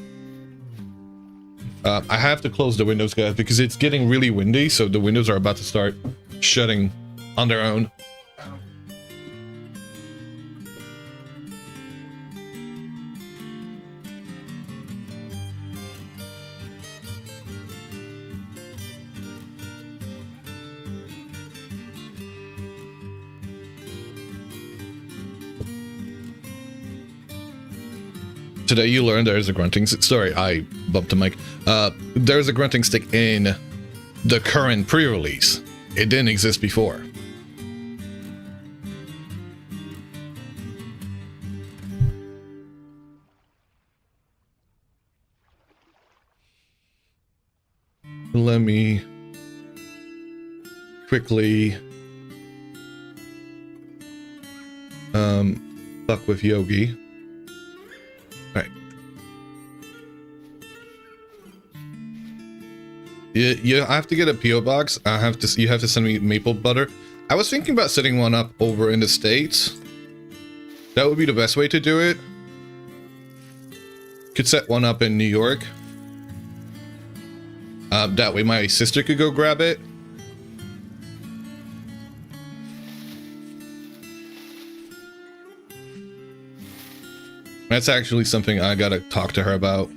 I have to close the windows, guys, because it's getting really windy, so the windows are about to start shutting on their own. Today you learned there's a grunting stick. Sorry, I bumped the mic. There's a grunting stick in the current pre-release. It didn't exist before. Let me quickly fuck with Yogi. Right. You have to get a PO box. You have to send me maple butter. I was thinking about setting one up over in the States. That would be the best way to do it. Could set one up in New York. That way my sister could go grab it. That's actually something I gotta talk to her about.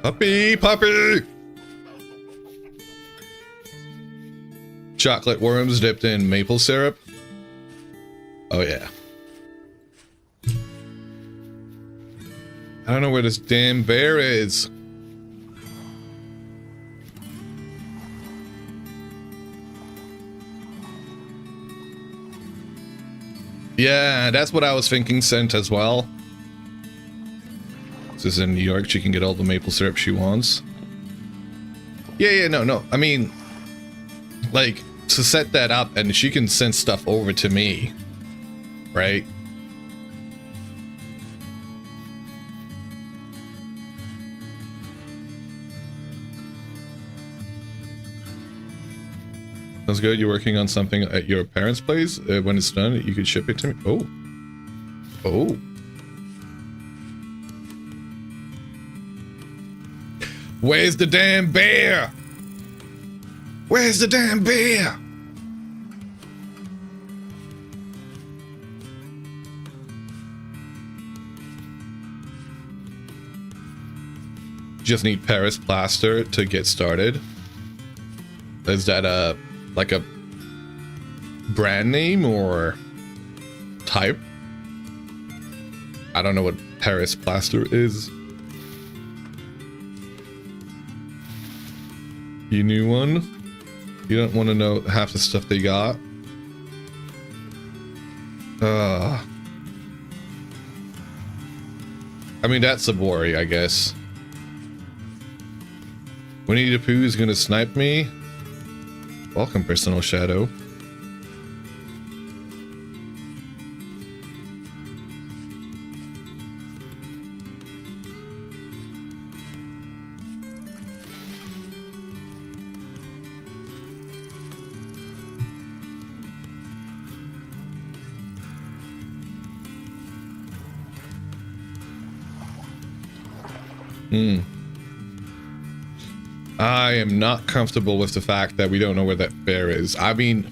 Puppy, puppy! Chocolate worms dipped in maple syrup. Oh yeah. I don't know where this damn bear is. Yeah, that's what I was thinking, sent as well. This is in New York, she can get all the maple syrup she wants. Yeah, no. I mean, like, to set that up and she can send stuff over to me, right? Sounds good. You're working on something at your parents' place. When it's done, you could ship it to me. Oh. Where's the damn bear? Where's the damn bear? just need Paris plaster to get started. Is that like a brand name or type? I don't know what Paris plaster is. You knew one? You don't want to know half the stuff they got? I mean, that's a worry, I guess. Winnie the Pooh is gonna snipe me? Welcome, personal shadow. I am not comfortable with the fact that we don't know where that bear is. I mean,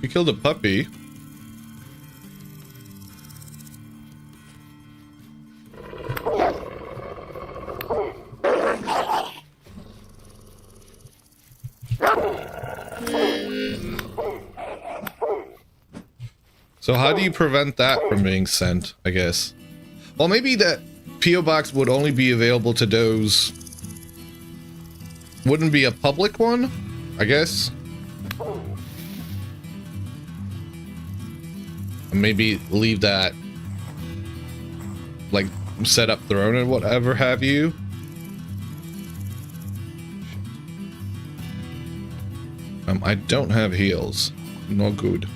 we killed a puppy. So how do you prevent that from being sent, I guess? Well, maybe that P.O. box would only be available to those. Wouldn't be a public one, I guess. Maybe leave that like set up throne and whatever have you. I don't have heals. No good.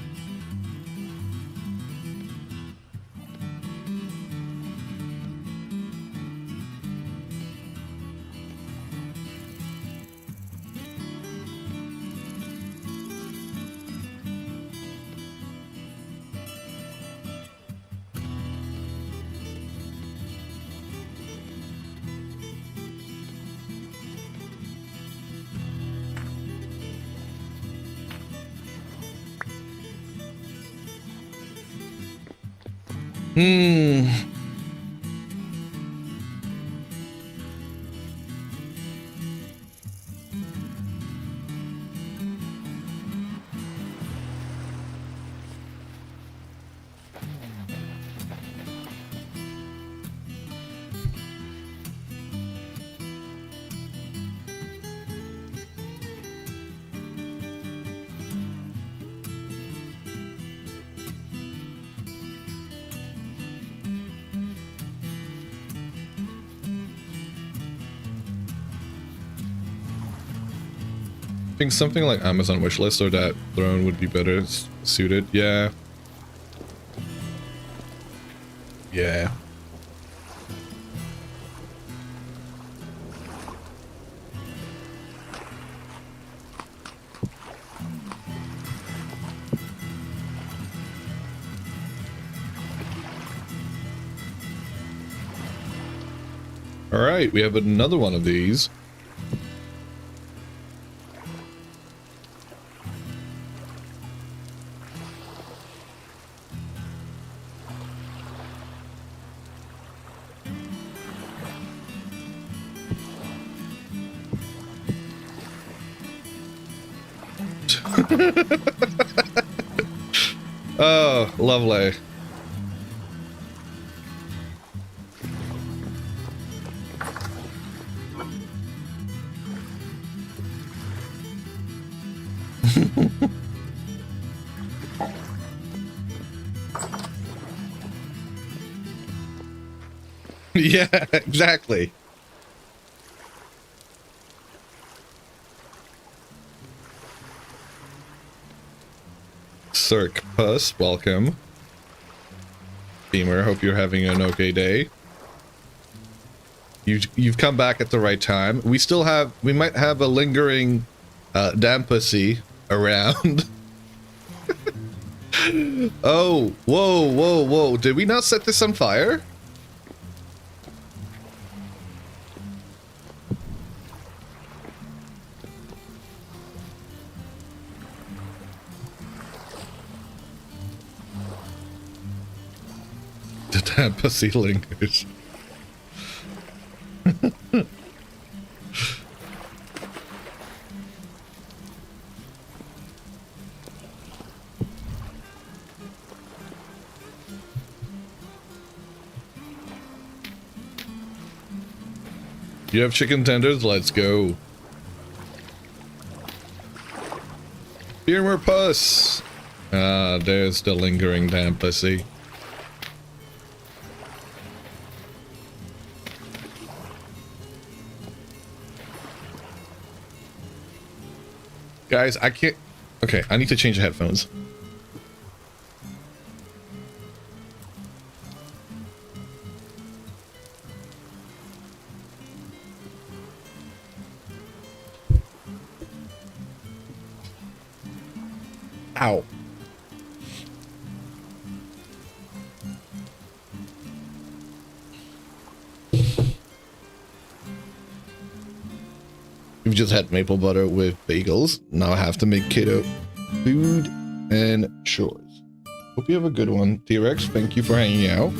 I think something like Amazon wishlist or that throne would be better suited. Yeah. Yeah. All right, we have another one of these. Oh, lovely. Yeah, exactly. Cirque Puss, welcome. Beamer, hope you're having an okay day. You've come back at the right time. We might have a lingering damn pussy around. Oh, whoa. Did we not set this on fire? The damn pussy lingers. You have chicken tenders? Let's go. Here more puss. Ah, there's the lingering damn pussy. Guys, I can't... Okay, I need to change the headphones. Ow. We've just had maple butter with bagels. Now I have to make kiddo food and chores. Hope you have a good one. T-Rex, thank you for hanging out.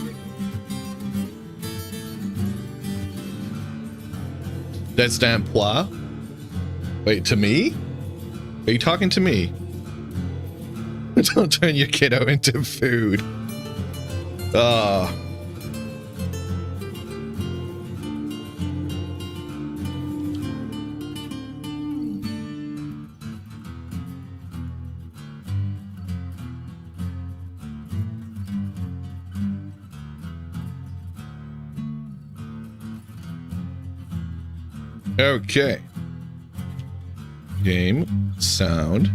That's damn pois. Wait, to me? Are you talking to me? Don't turn your kiddo into food. Ah. Okay. Game, sound.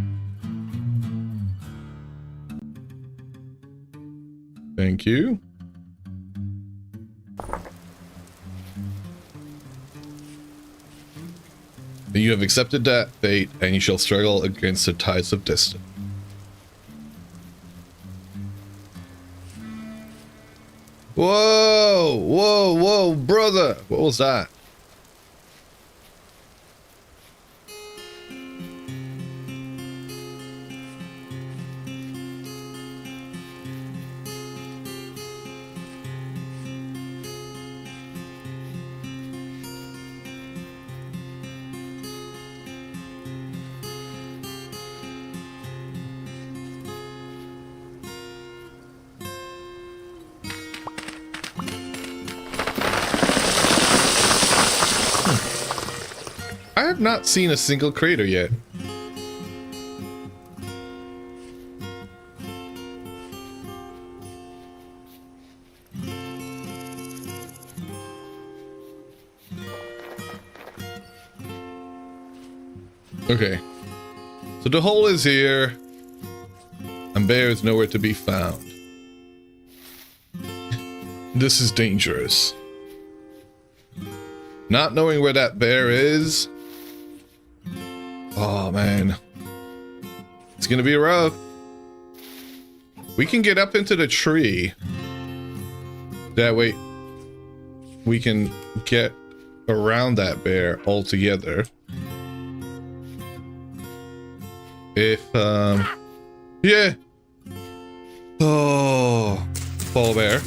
Thank you. You have accepted that fate, and you shall struggle against the tides of destiny. Whoa! Whoa, whoa, brother! What was that? I have not seen a single crater yet. Okay. So the hole is here, and bear is nowhere to be found. This is dangerous. Not knowing where that bear is. Oh man. It's gonna be rough. We can get up into the tree. That way we can get around that bear altogether. If yeah. Oh, fall bear.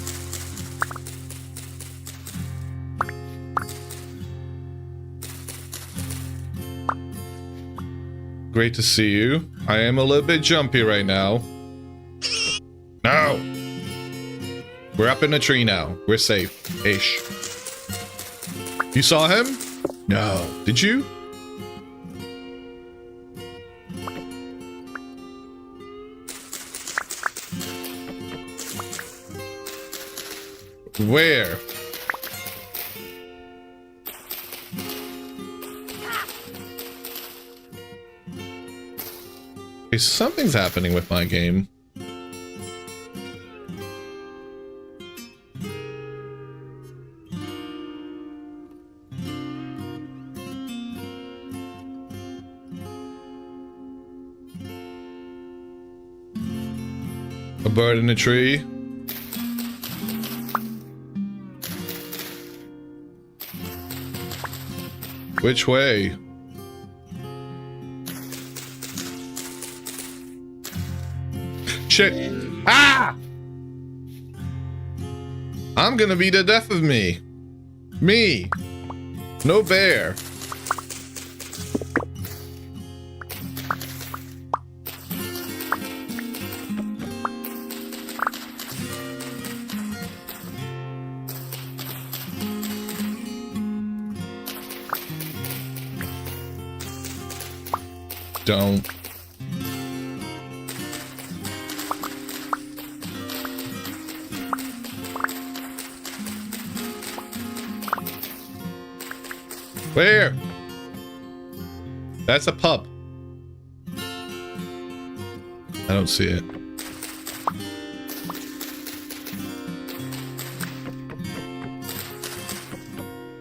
Great to see you. I am a little bit jumpy right now. No! We're up in the tree now. We're safe-ish. You saw him? No. Did you? Where? Okay, something's happening with my game. A bird in a tree. Which way? Shit. Ah! I'm gonna be the death of me. Me. No bear. don't. Where? That's a pup. I don't see it.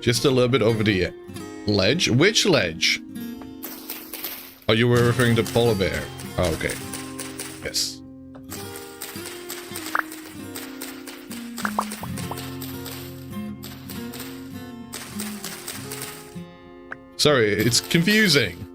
Just a little bit over the ledge? Which ledge? Oh, you were referring to polar bear. Oh, okay. Yes. Sorry, it's confusing.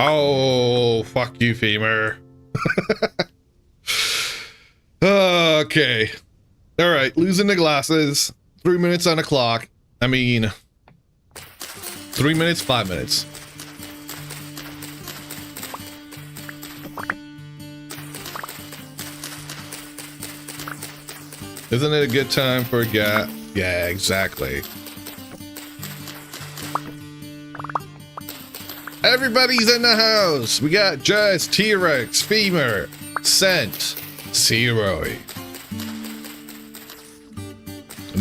Oh, fuck you, femur. Okay. All right, losing the glasses. 3 minutes on the clock. I mean, 3 minutes, 5 minutes. Isn't it a good time for a gap? Yeah, exactly. Everybody's in the house. We got Jess, T-Rex, Femur, Scent, Searoy,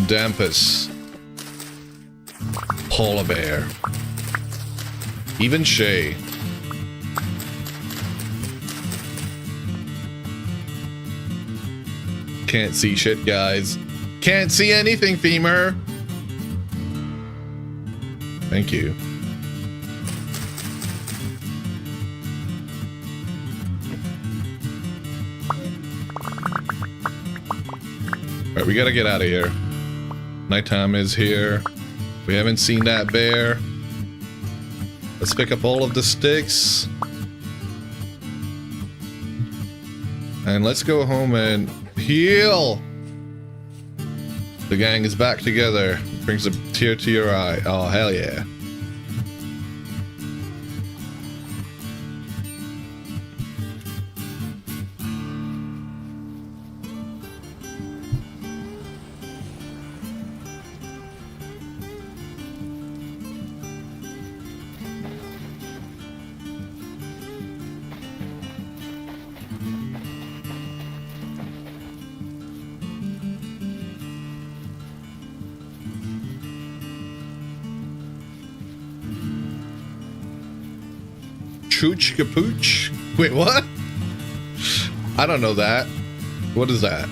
Dampus, Polar Bear, even Shay. Can't see shit, guys. Can't see anything, Femur. Thank you. Alright, we gotta get out of here. Nighttime is here. We haven't seen that bear. Let's pick up all of the sticks. And let's go home and heal. The gang is back together. Brings a tear to your eye. Oh, hell yeah. Chooch Capooch? Wait, what? I don't know that. What is that?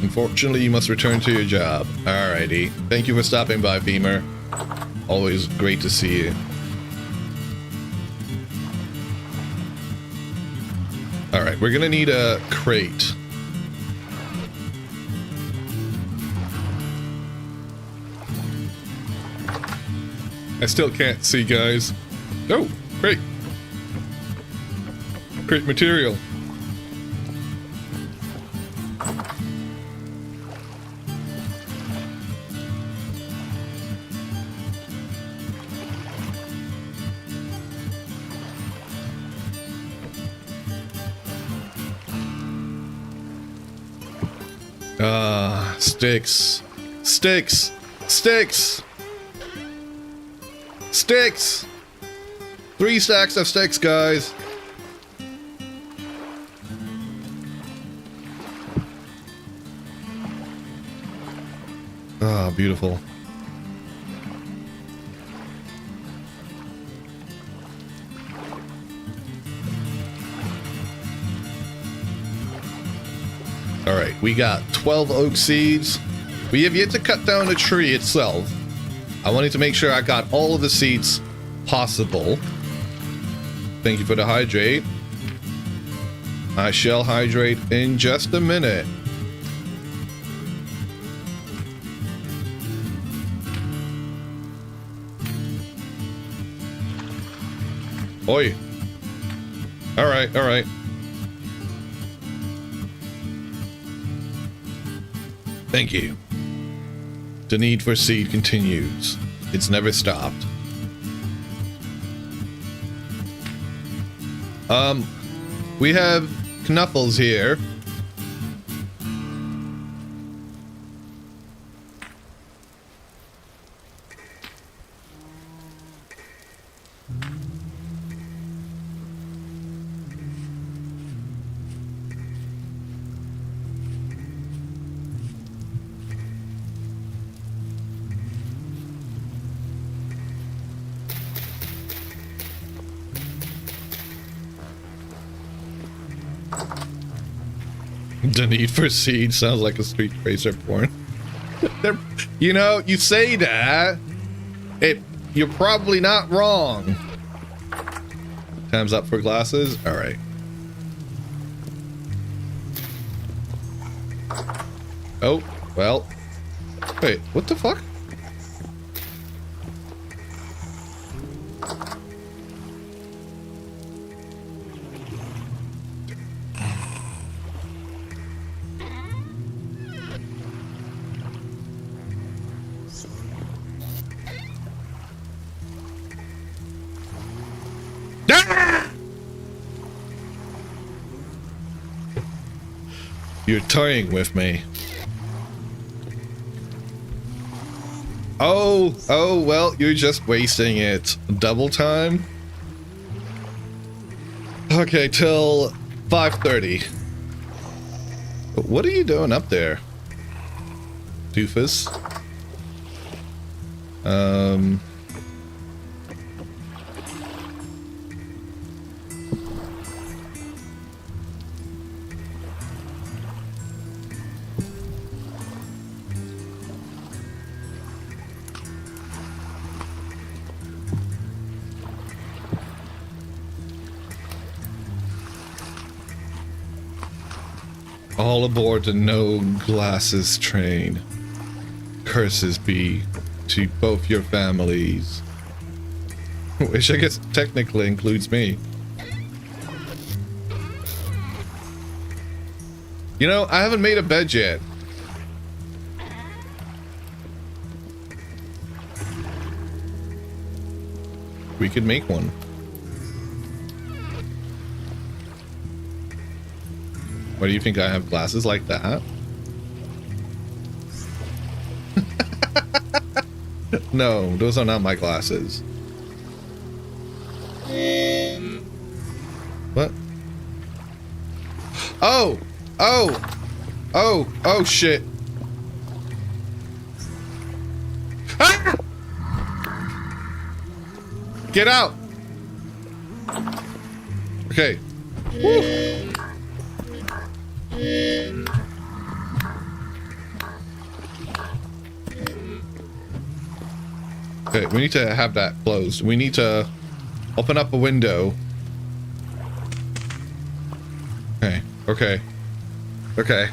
Unfortunately, you must return to your job. Alrighty. Thank you for stopping by, Femur. Always great to see you. Alright, we're gonna need a crate. I still can't see, guys. Oh, great. Great material. Sticks. Sticks. Sticks. Sticks! 3 stacks of sticks, guys. Ah, beautiful. Alright, we got 12 oak seeds. We have yet to cut down the tree itself. I wanted to make sure I got all of the seeds possible. Thank you for the hydrate. I shall hydrate in just a minute. Oi. Alright, alright. Thank you. The need for seed continues. It's never stopped. We have Knuffles here. The Need for Speed sounds like a Street Racer porn. You know, you say that, you're probably not wrong. Time's up for glasses? Alright. Oh, well. Wait, what the fuck? You're toying with me. Oh, well, you're just wasting it. Double time? Okay, till 5:30. What are you doing up there, doofus? All aboard the no glasses train. Curses be to both your families. Which I guess technically includes me. You know, I haven't made a bed yet. We could make one. What do you think, I have glasses like that? No, those are not my glasses. What? Oh! Oh! Oh! Oh, shit. Ah! Get out! Okay. Woo. Okay, we need to have that closed. We need to open up a window. Okay, okay, okay.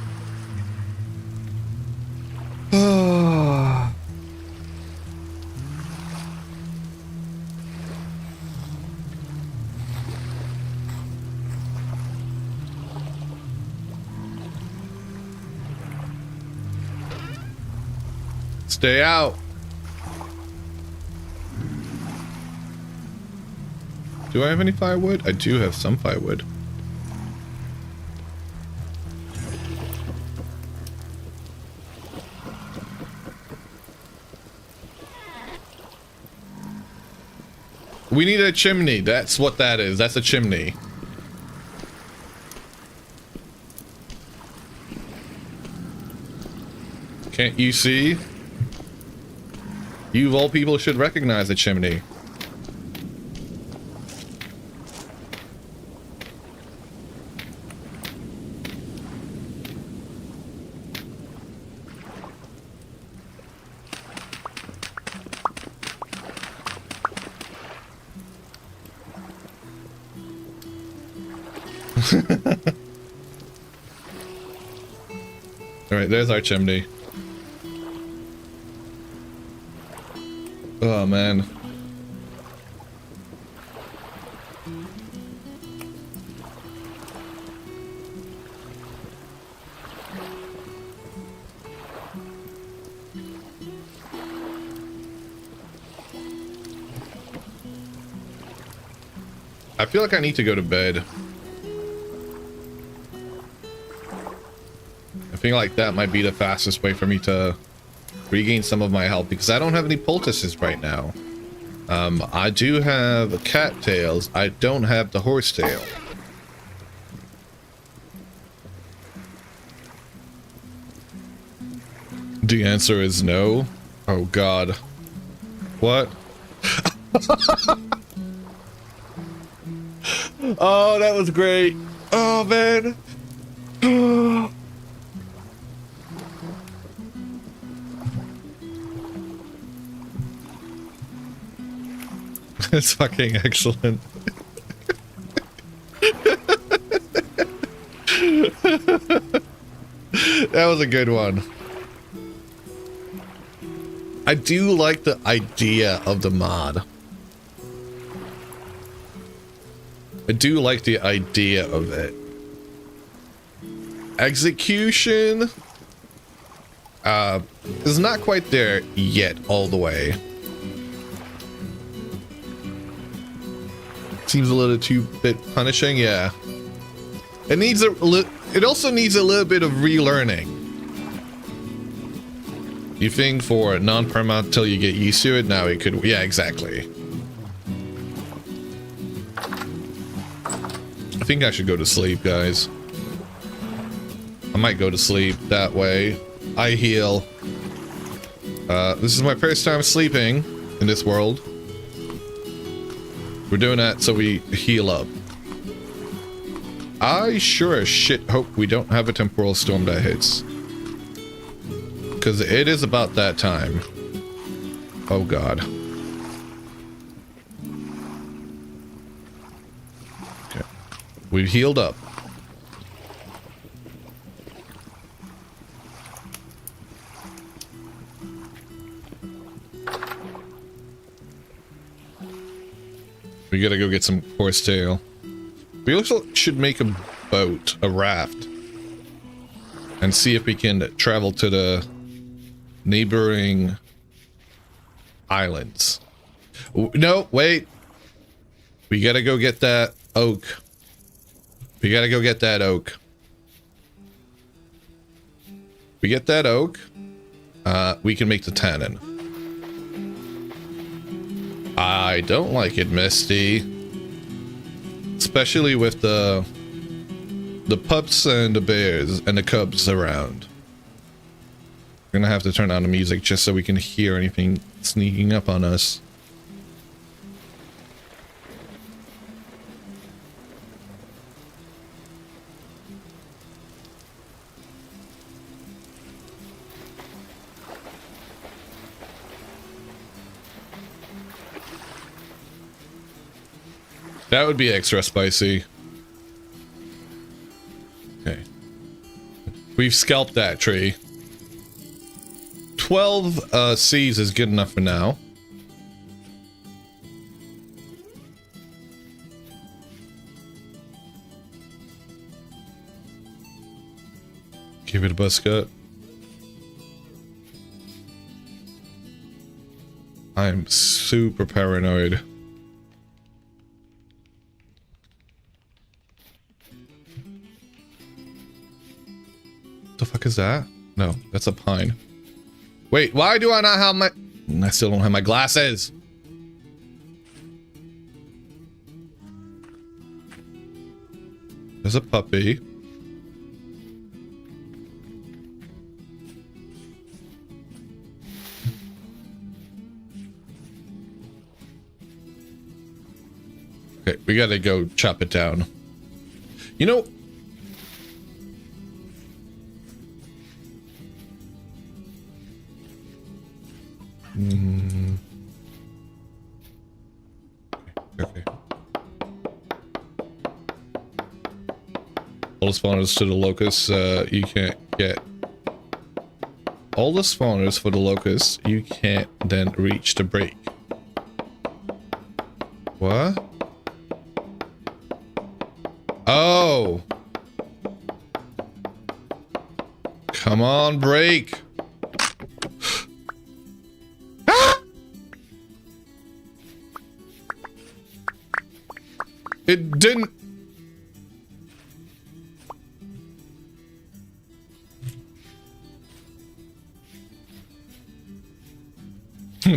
Stay out. Do I have any firewood? I do have some firewood. We need a chimney. That's what that is. That's a chimney. Can't you see? You of all people should recognize a chimney. Alright, there's our chimney. Oh man. I feel like I need to go to bed. I feel like that might be the fastest way for me to regain some of my health, because I don't have any poultices right now. I do have cattails. I don't have the horsetail. The answer is no. Oh God. What? Oh, that was great. Oh man. It's fucking excellent. That was a good one. I do like the idea of the mod. I do like the idea of it. Execution is not quite there yet all the way. Seems a little too bit punishing, yeah. It needs it also needs a little bit of relearning. You think for non-perma until you get used to it, now it could, yeah, exactly. I think I should go to sleep, guys. I might go to sleep that way. I heal. This is my first time sleeping in this world. We're doing that so we heal up. I sure as shit hope we don't have a temporal storm that hits. Because it is about that time. Oh God. Okay. We've healed up. We gotta go get some horsetail. We also should make a boat, a raft, and see if we can travel to the neighboring islands. No, wait. We gotta go get that oak. We gotta go get that oak. We get that oak, we can make the tannin. I don't like it, Misty. Especially with the pups and the bears and the cubs around. We're gonna have to turn on the music just so we can hear anything sneaking up on us. That would be extra spicy. Okay. We've scalped that tree. 12 C's is good enough for now. Give it a buzz cut. I'm super paranoid. The fuck is that? No, that's a pine. Wait, why do I not have my... I still don't have my glasses. There's a puppy. Okay, we gotta go chop it down. You know... Okay. All the spawners to the locusts, you can't get. All the spawners for the locusts, you can't then reach the break. What? Oh! Come on, break! It didn't.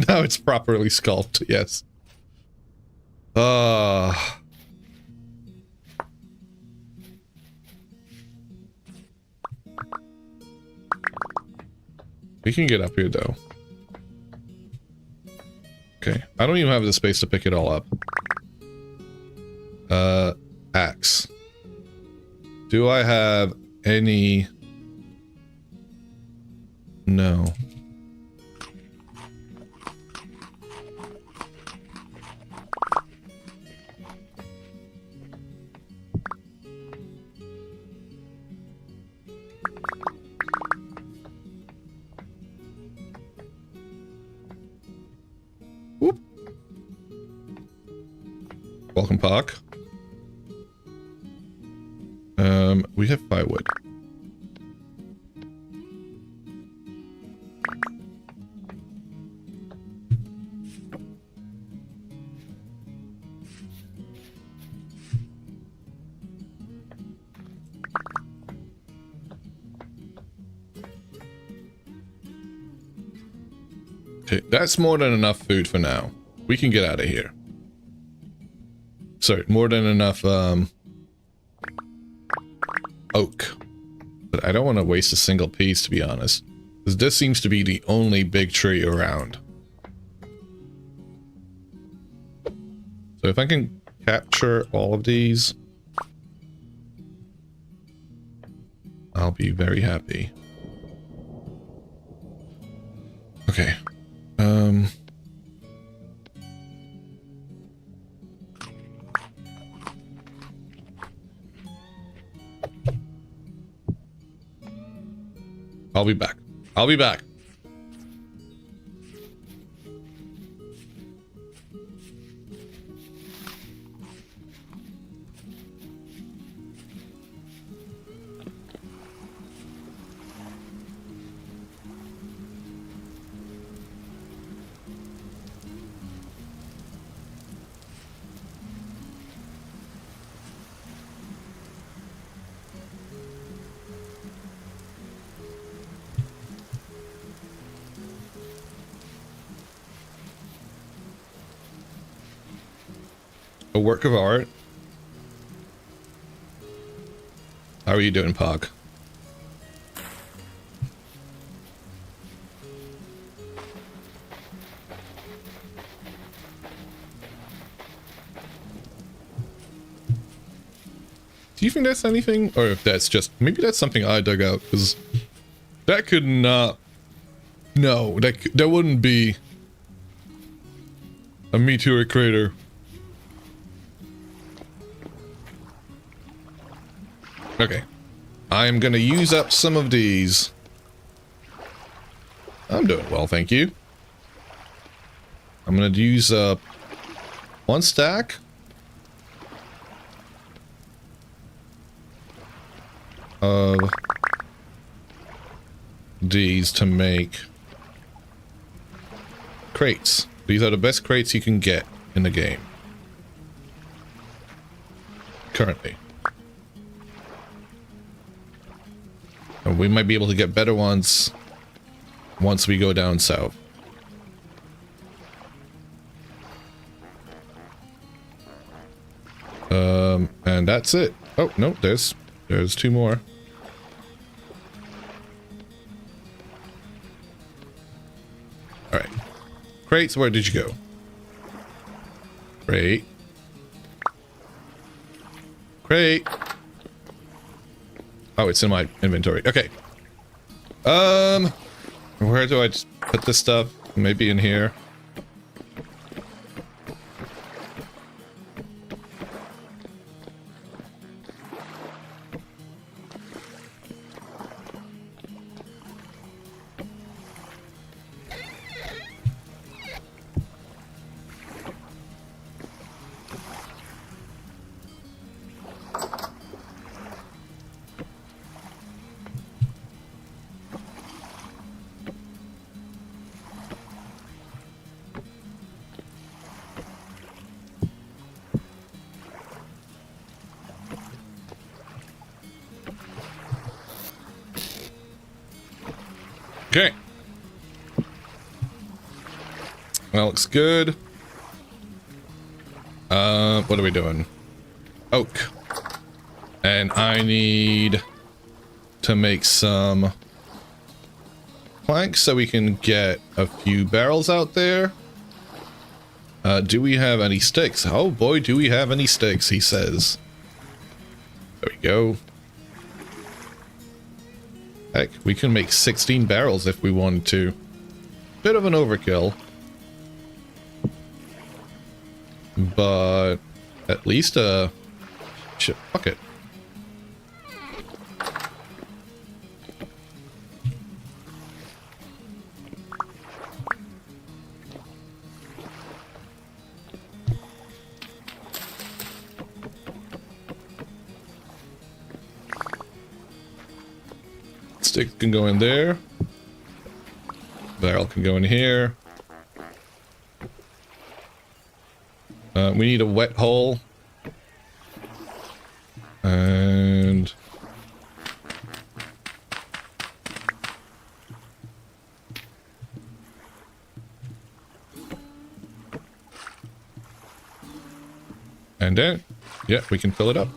Now it's properly sculpted, yes. We can get up here, though. Okay, I don't even have the space to pick it all up. Axe. Do I have any... No. Whoop. Welcome, Park. We have firewood. Okay, that's more than enough food for now. We can get out of here. Sorry, more than enough, oak. But I don't want to waste a single piece, to be honest. Because this seems to be the only big tree around. So if I can capture all of these, I'll be very happy. Okay. I'll be back. I'll be back. A work of art. How are you doing, Pog? Do you think that's anything? Or if that's just... Maybe that's something I dug out, because... That could not... No, that wouldn't be... a meteor crater. Okay. I'm gonna use up some of these. I'm doing well, thank you. I'm gonna use up 1 stack. Of these to make crates. These are the best crates you can get in the game. Currently. And we might be able to get better ones once we go down south. And that's it. Oh, no, there's 2 more. Alright. Crates, where did you go? Crate. Crate. Oh, it's in my inventory. Okay. Where do I just put this stuff? Maybe in here. Okay. That looks good. What are we doing? Oak. And I need to make some planks so we can get a few barrels out there. Do we have any sticks? Oh boy, do we have any sticks, he says. There we go. Heck, we can make 16 barrels if we wanted to. Bit of an overkill. But at least shit, fuck it. Stick can go in there. Barrel can go in here. We need a wet hole. And then, yeah, we can fill it up.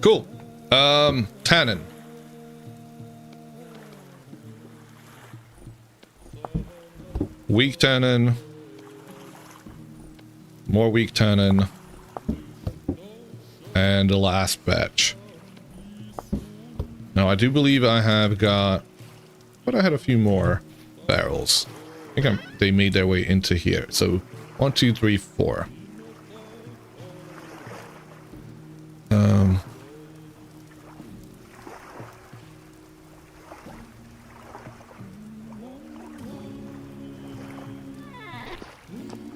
Cool. Tannin. Weak tannin. More weak tannin. And the last batch. Now, I do believe I have got... But I had a few more barrels. I think they made their way into here. So, 1, 2, 3, 4.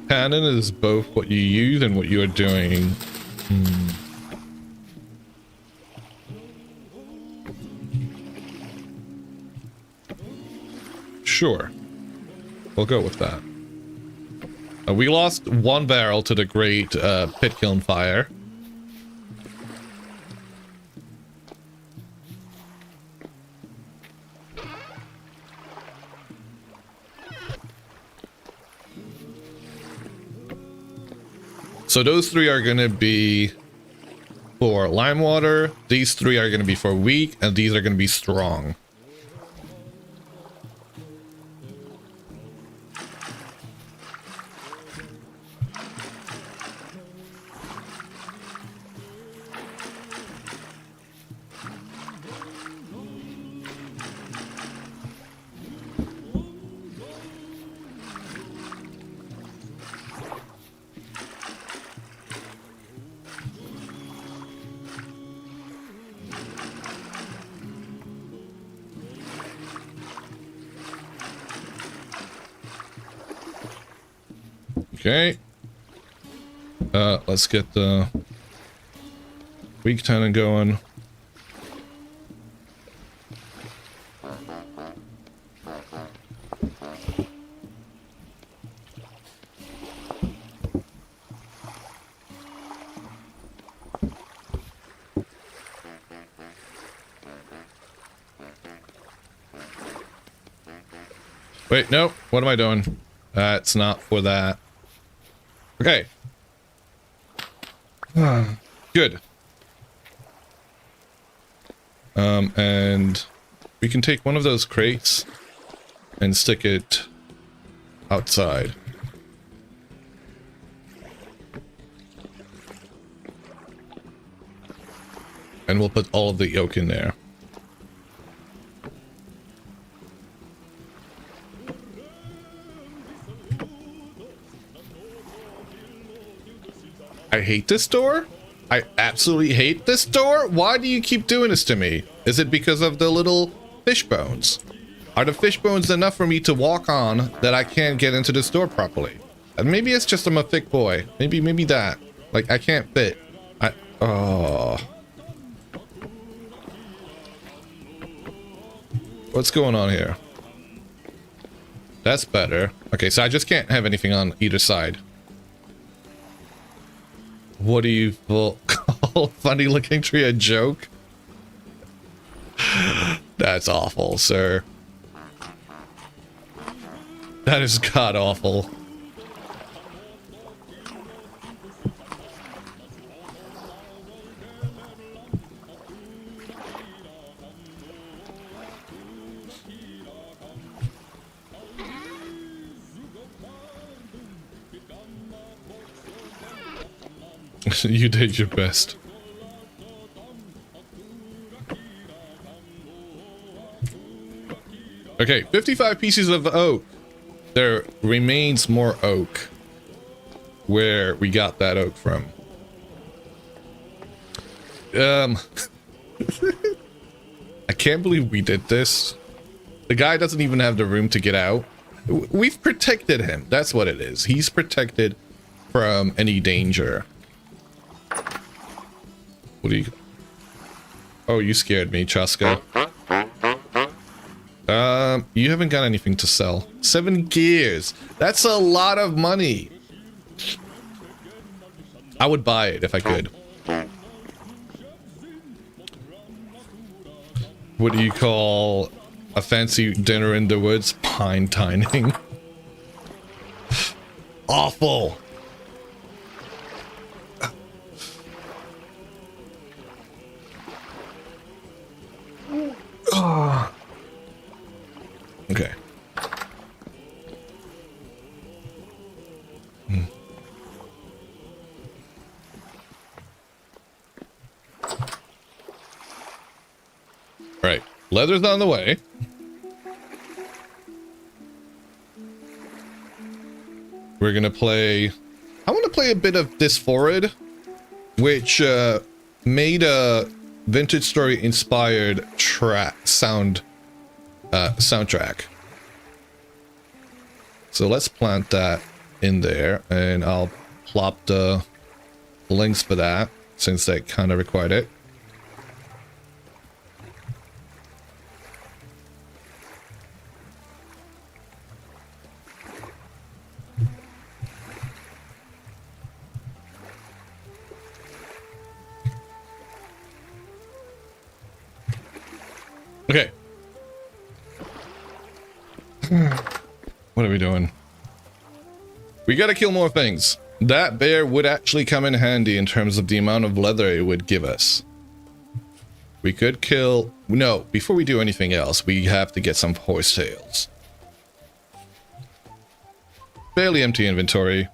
Tannin is both what you use and what you are doing. Sure. We'll go with that. We lost 1 barrel to the great pit kiln fire. So those 3 are going to be for lime water, these 3 are going to be for weak, and these are going to be strong. Okay. Let's get the weak tannin going. Wait, no. What am I doing? That's not for that. Okay. Good. And we can take one of those crates and stick it outside. And we'll put all of the yolk in there. I hate this door. I absolutely hate this door. Why do you keep doing this to me? Is it because of the little fish bones? Are the fish bones enough for me to walk on that I can't get into this door properly? And maybe it's just I'm a thick boy. Maybe that. Like, I can't fit. Oh. What's going on here? That's better. Okay, so I just can't have anything on either side. What do you call a funny looking tree a joke? That's awful, sir. That is god awful. You did your best. Okay, 55 pieces of oak. There remains more oak. Where we got that oak from. I can't believe we did this. The guy doesn't even have the room to get out. We've protected him. That's what it is. He's protected from any danger. What do you... Oh, you scared me, Chaska. You haven't got anything to sell. 7 gears. That's a lot of money. I would buy it if I could. What do you call a fancy dinner in the woods? Pine tining. Awful. Okay. Right. Leather's on the way. We're gonna play... I want to play a bit of This Forward, which made a Vintage Story inspired soundtrack. So let's plant that in there, and I'll plop the links for that since they kind of required it. Okay. What are we doing? We gotta kill more things. That bear would actually come in handy in terms of the amount of leather it would give us. We could kill... No, before we do anything else, we have to get some horsetails. Fairly empty inventory.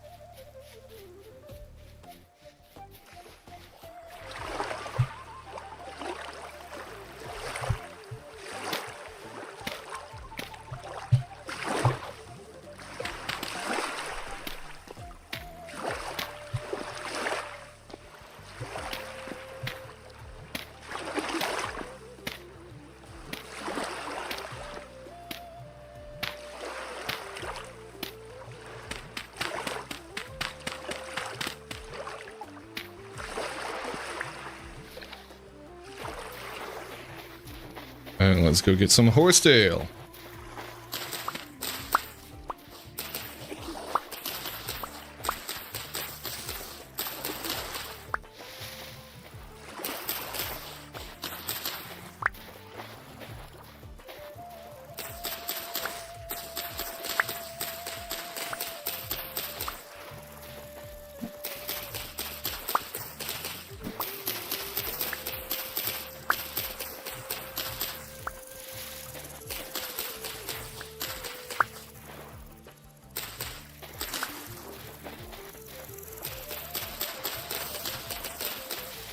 And let's go get some horsetail.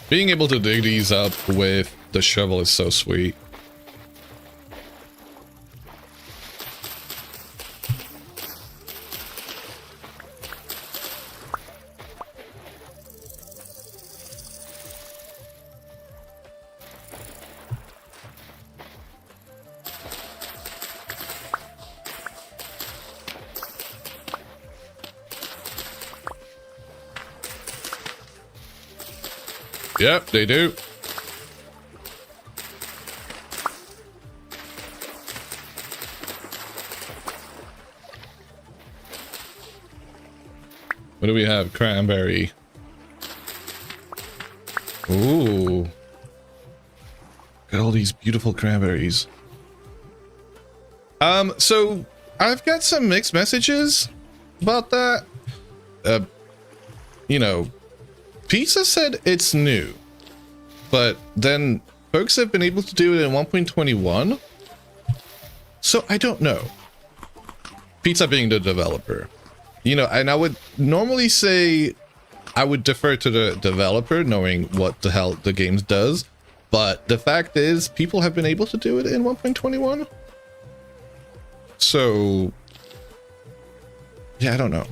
Being able to dig these up with the shovel is so sweet. Yep, they do. What do we have? Cranberry. Ooh. Got all these beautiful cranberries. So I've got some mixed messages about that. You know, Pizza said it's new, but then folks have been able to do it in 1.21. So I don't know. Pizza being the developer, you know, and I would normally say I would defer to the developer knowing what the hell the game does. But the fact is, people have been able to do it in 1.21. So, yeah, I don't know.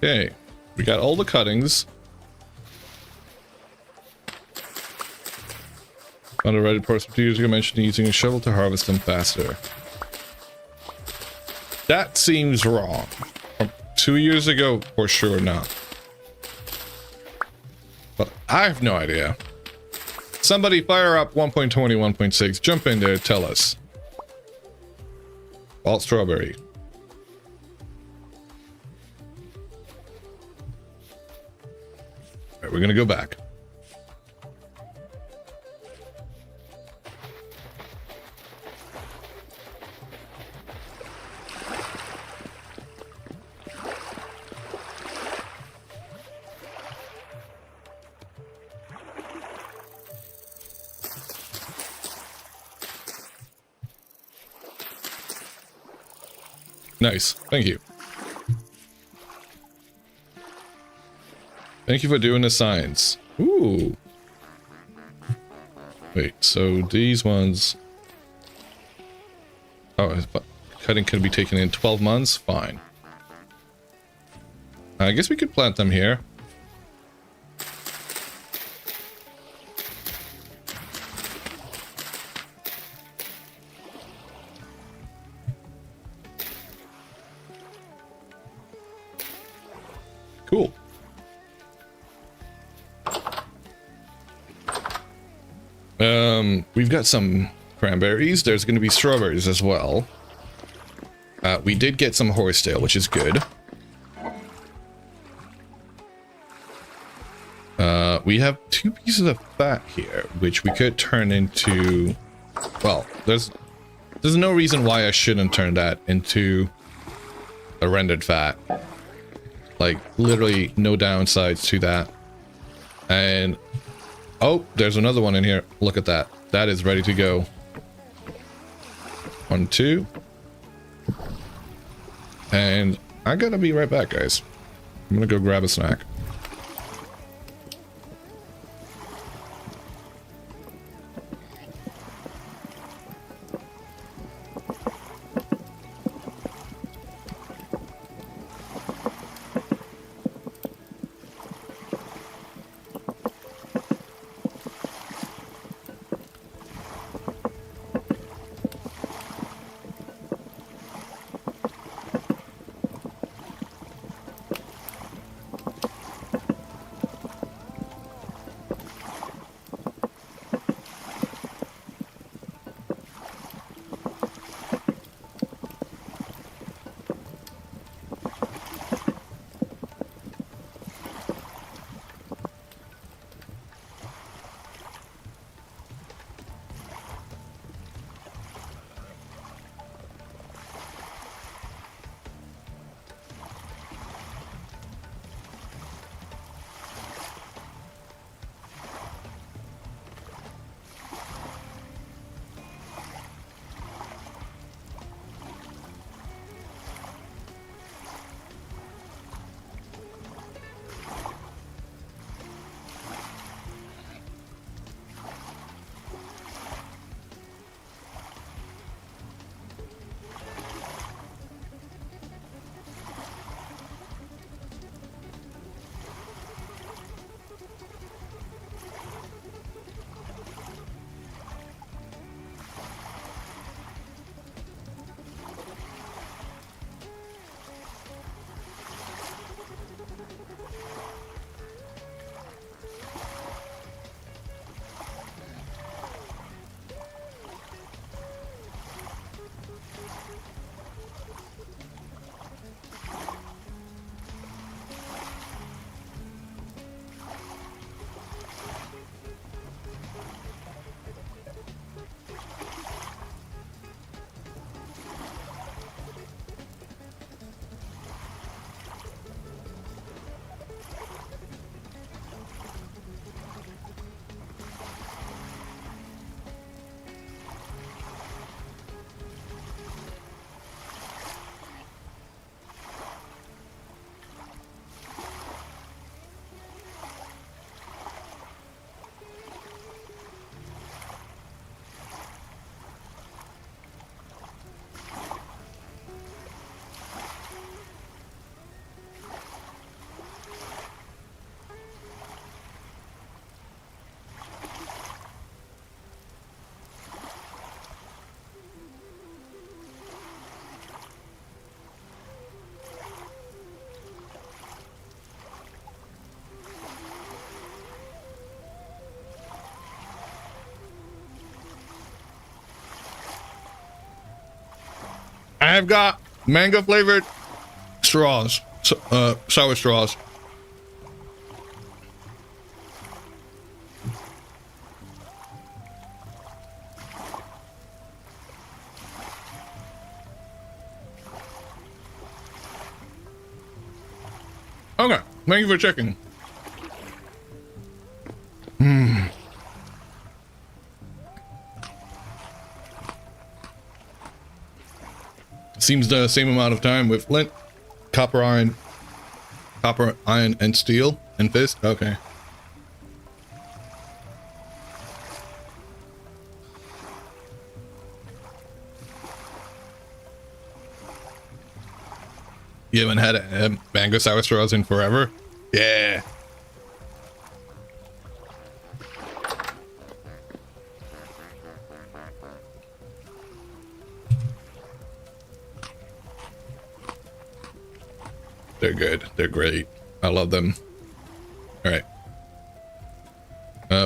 Okay, we got all the cuttings. On the Reddit post, 2 years ago, mentioned using a shovel to harvest them faster. That seems wrong. From 2 years ago, for sure not. But I have no idea. Somebody fire up 1.20, 1.6. Jump in there, tell us. Alt strawberry. We're gonna go back. Nice, thank you. Thank you for doing the science. Ooh. Wait, so these ones... Oh, cutting can be taken in 12 months? Fine. I guess we could plant them here. Cool. We've got some cranberries. There's going to be strawberries as well. We did get some horsetail, which is good. We have 2 pieces of fat here, which we could turn into... Well, there's no reason why I shouldn't turn that into a rendered fat. Like, literally no downsides to that. And... Oh, there's another one in here. Look at that. That is ready to go. 1, 2. And I gotta be right back, guys. I'm gonna go grab a snack. I've got mango flavored straws, sour straws. Okay, thank you for checking. Seems the same amount of time with flint, copper, iron, and steel, and fist. Okay. You haven't had a mango sour straws in forever? Yeah. They're good. They're great. I love them. All right.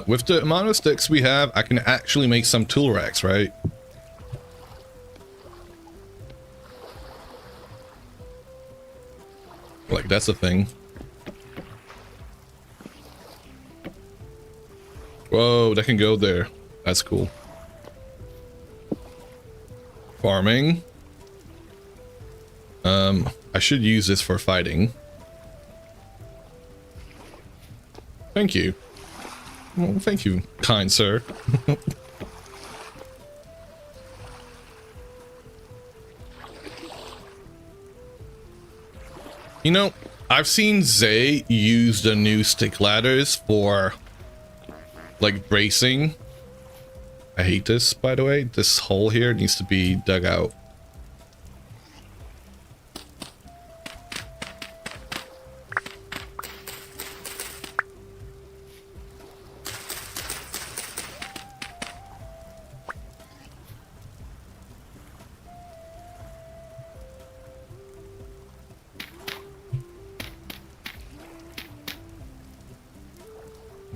With the amount of sticks we have, I can actually make some tool racks, right? Like, that's a thing. Whoa, that can go there. That's cool. Farming. I should use this for fighting. Thank you. Well, thank you, kind sir. You know, I've seen Zay use the new stick ladders for, like, bracing. I hate this, by the way. This hole here needs to be dug out.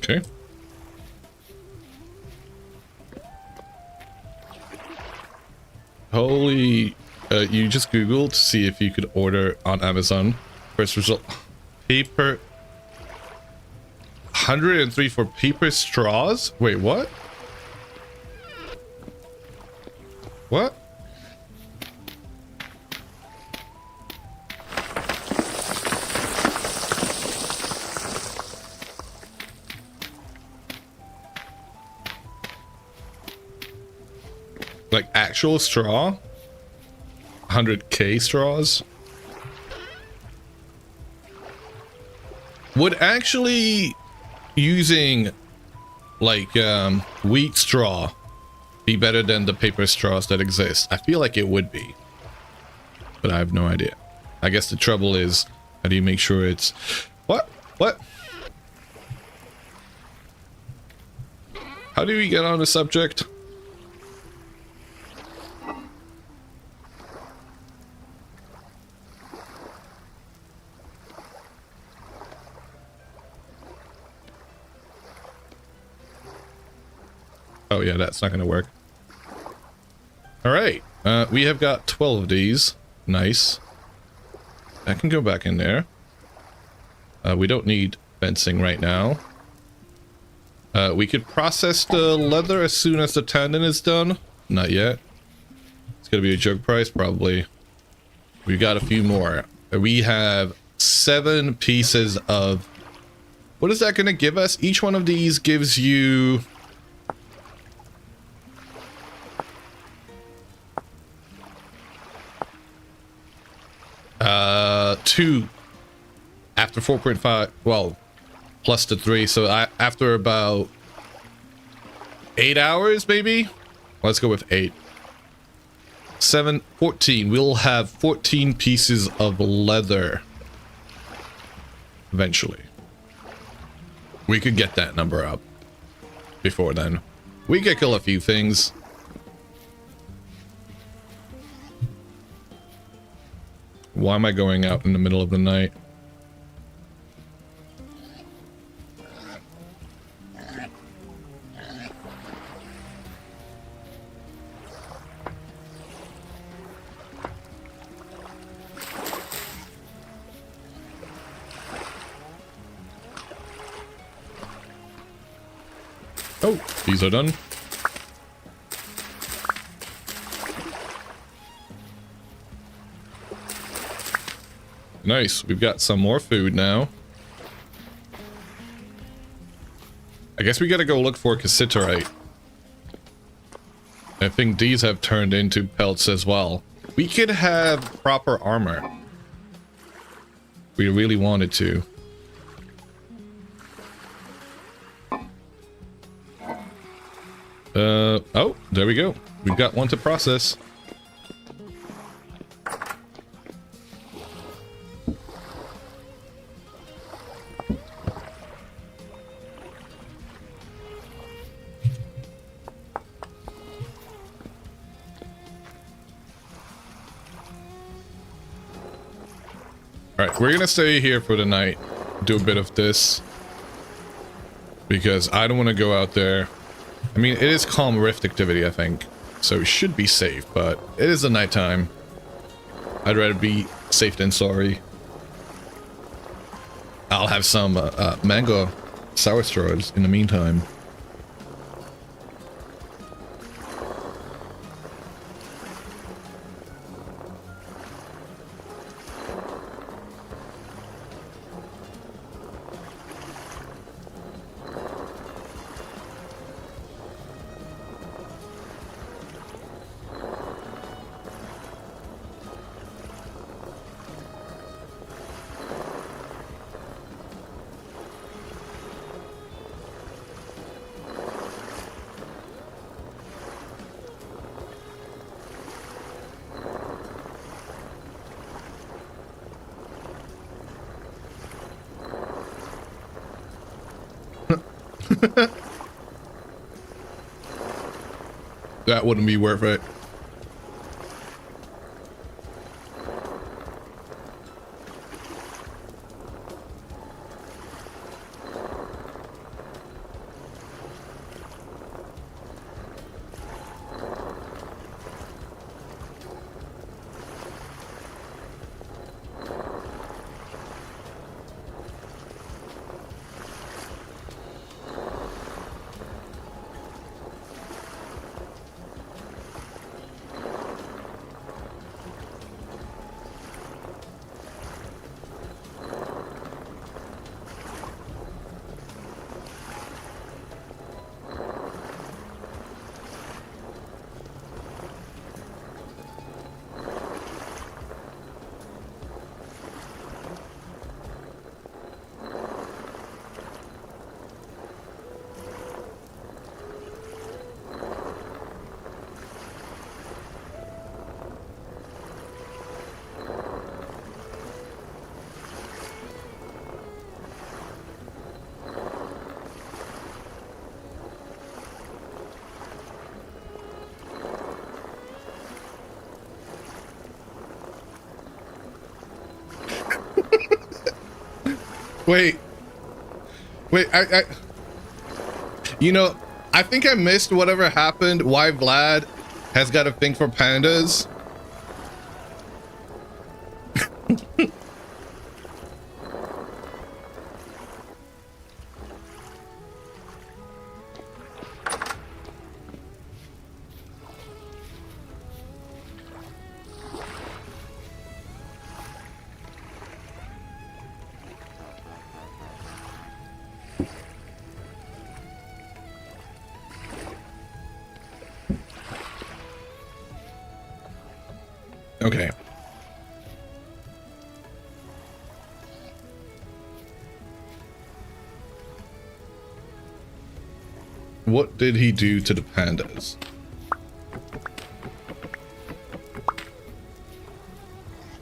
Okay. Holy, you just Googled to see if you could order on Amazon. First result, paper, 103 for paper straws? Wait, what? What? Like actual straw? 100k straws? Would actually using like wheat straw be better than the paper straws that exist? I feel like it would be, but I have no idea. I guess the trouble is, how do you make sure it's... What? How do we get on the subject? Oh yeah, that's not gonna work. All right, we have got 12 of these. Nice. That can go back in there. We don't need fencing right now. We could process the leather as soon as the tendon is done. Not yet. It's gonna be a joke price, probably. We've got a few more. We have 7 pieces of... What is that gonna give us? Each one of these gives you... 2 after 4.5, well, plus the 3, so after about 8 hours, maybe? Let's go with 8. 7, 14. We'll have 14 pieces of leather eventually. We could get that number up before then. We could kill a few things. Why am I going out in the middle of the night? Oh, these are done. Nice, we've got some more food now. I guess we gotta go look for cassiterite. I think these have turned into pelts as well. We could have proper armor. We really wanted to. Oh, there we go. We've got one to process. Alright, we're gonna stay here for the night, do a bit of this, because I don't want to go out there. I mean, it is calm rift activity, I think, so it should be safe, but it is the nighttime. I'd rather be safe than sorry. I'll have some mango sour straws in the meantime. That wouldn't be worth it. Wait, you know, I think I missed whatever happened, why Vlad has got a thing for pandas. Okay. What did he do to the pandas?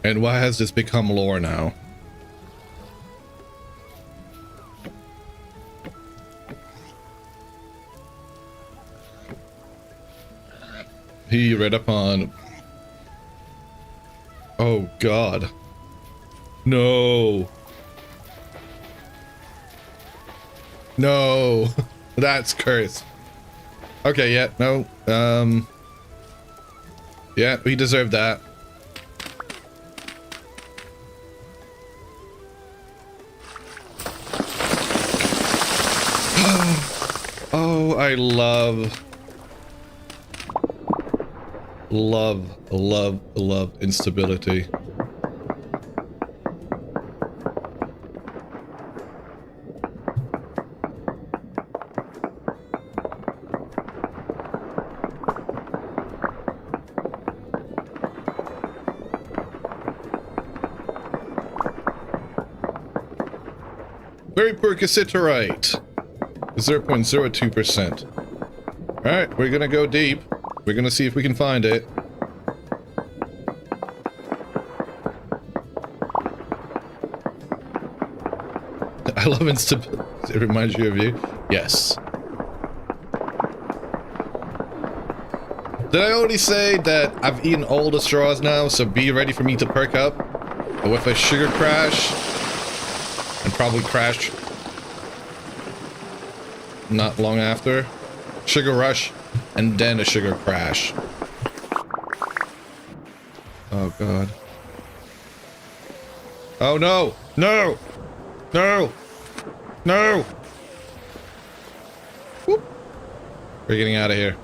And why has this become lore now? He read up on... Oh God. No. No. That's cursed. Okay, yeah, no. Yeah, we deserve that. Oh, I love instability. Very poor cassiterite. 0.02%. Alright, we're gonna go deep. We're gonna see if we can find it. I love instability. It reminds you of you? Yes. Did I already say that I've eaten all the straws now, so be ready for me to perk up with a sugar crash? And probably crash not long after. Sugar rush, and then a sugar crash. Oh god. Oh no! No! No! No! Whoop. We're getting out of here.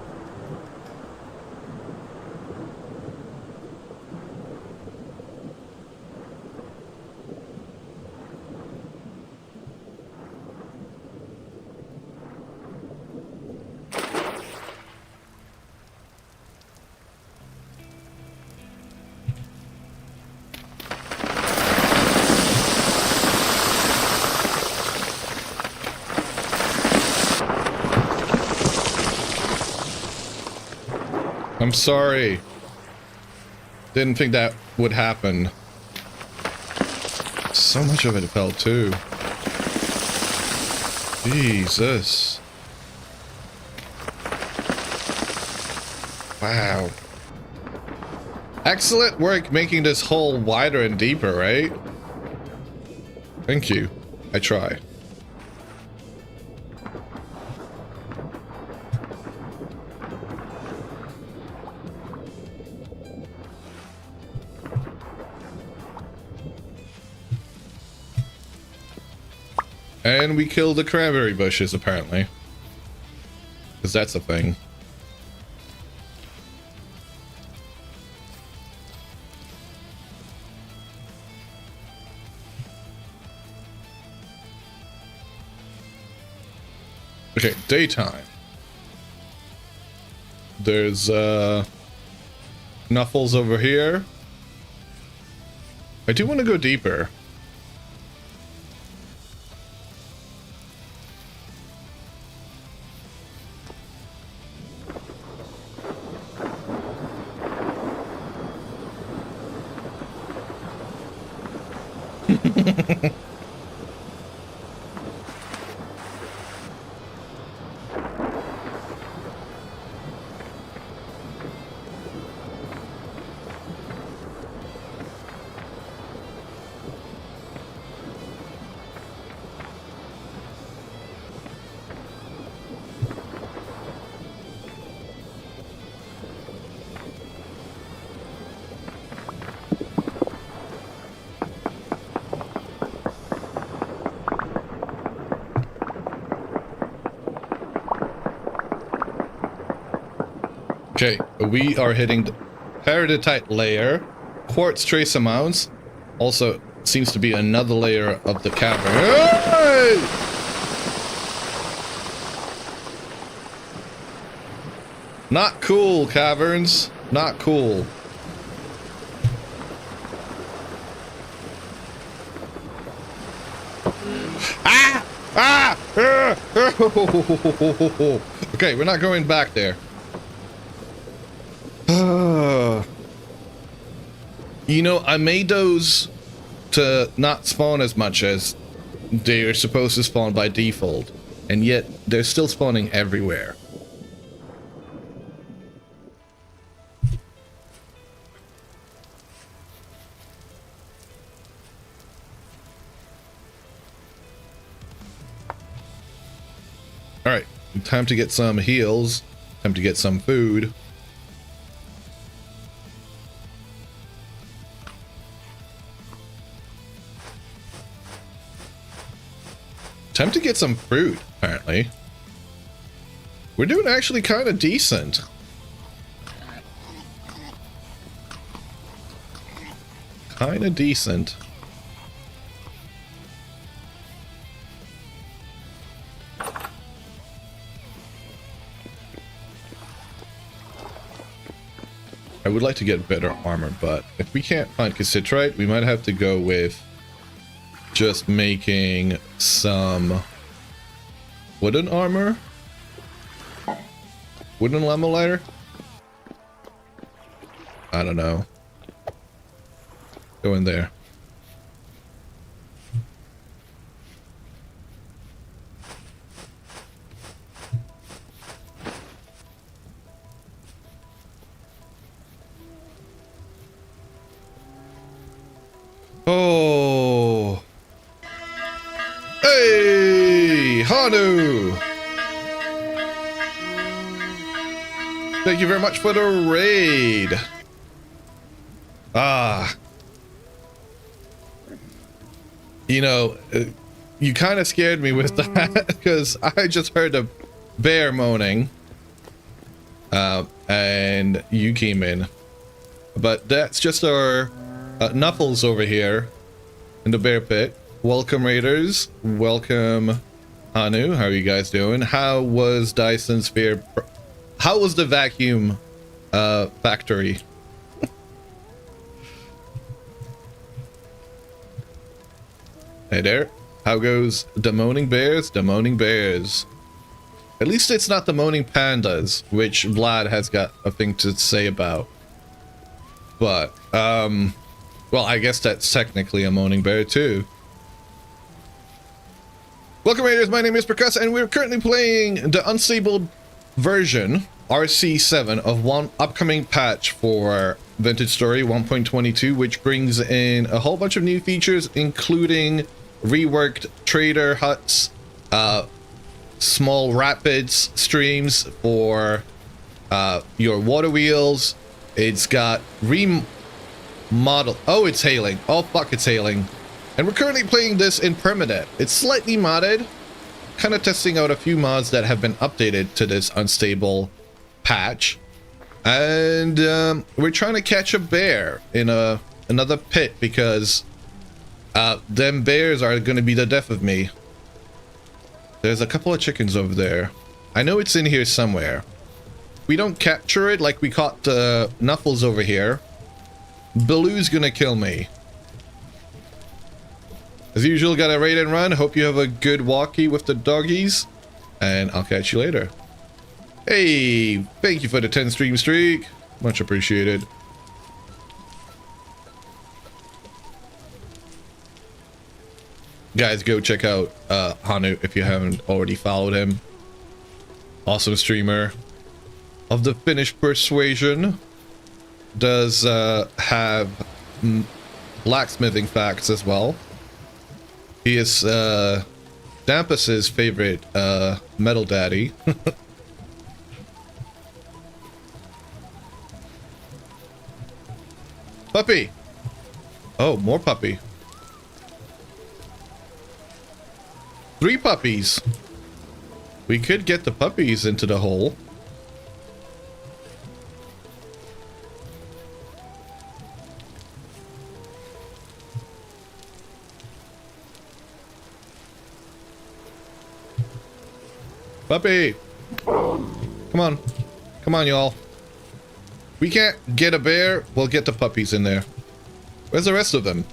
I'm sorry. Didn't think that would happen. So much of it fell too. Jesus. Wow. Excellent work making this hole wider and deeper, right? Thank you. I try. And we killed the cranberry bushes, apparently. Because that's a thing. Okay, daytime. There's, Knuffles over here. I do want to go deeper. Okay, we are hitting the peridotite layer, quartz trace amounts. Also, seems to be another layer of the cavern. Hey! Not cool, caverns. Not cool. Ah! Ah! Okay, we're not going back there. You know, I made those to not spawn as much as they are supposed to spawn by default, and yet they're still spawning everywhere. Alright, time to get some heals, time to get some food. Time to get some fruit, apparently. We're doing actually kind of decent. Kind of decent. I would like to get better armor, but if we can't find cassiterite, we might have to go with just making some wooden armor. Wooden llama lighter? I don't know. Go in there. Oh. Hey, Hanu. Thank you very much for the raid. Ah. You know, you kind of scared me with that because I just heard a bear moaning. And you came in. But that's just our Knuffles over here in the bear pit. Welcome, raiders. Welcome, Hanu. How are you guys doing? How was Dyson Sphere? How was the vacuum factory? Hey there. How goes the moaning bears? The moaning bears. At least it's not the moaning pandas, which Vlad has got a thing to say about. But, well, I guess that's technically a moaning bear too. Welcome, raiders. My name is Percuss, and we're currently playing the unstable version, RC7, of one upcoming patch for Vintage Story 1.22, which brings in a whole bunch of new features, including reworked trader huts, small rapids streams for your water wheels. It's got remodel. Oh, it's hailing. Oh, fuck, it's hailing. And we're currently playing this in Permadeath. It's slightly modded, kind of testing out a few mods that have been updated to this unstable patch. And we're trying to catch a bear in another pit because them bears are going to be the death of me. There's a couple of chickens over there. I know it's in here somewhere. We don't capture it like we caught Knuffles over here. Baloo's gonna kill me. As usual, gotta raid and run. Hope you have a good walkie with the doggies. And I'll catch you later. Hey, thank you for the 10 stream streak. Much appreciated. Guys, go check out Hanu if you haven't already followed him. Awesome streamer of the Finnish persuasion. Does have blacksmithing facts as well. He is Dampus's favorite metal daddy. Puppy! Oh, more puppy. 3 puppies. We could get the puppies into the hole. Puppy! Come on. Come on, y'all. We can't get a bear. We'll get the puppies in there. Where's the rest of them?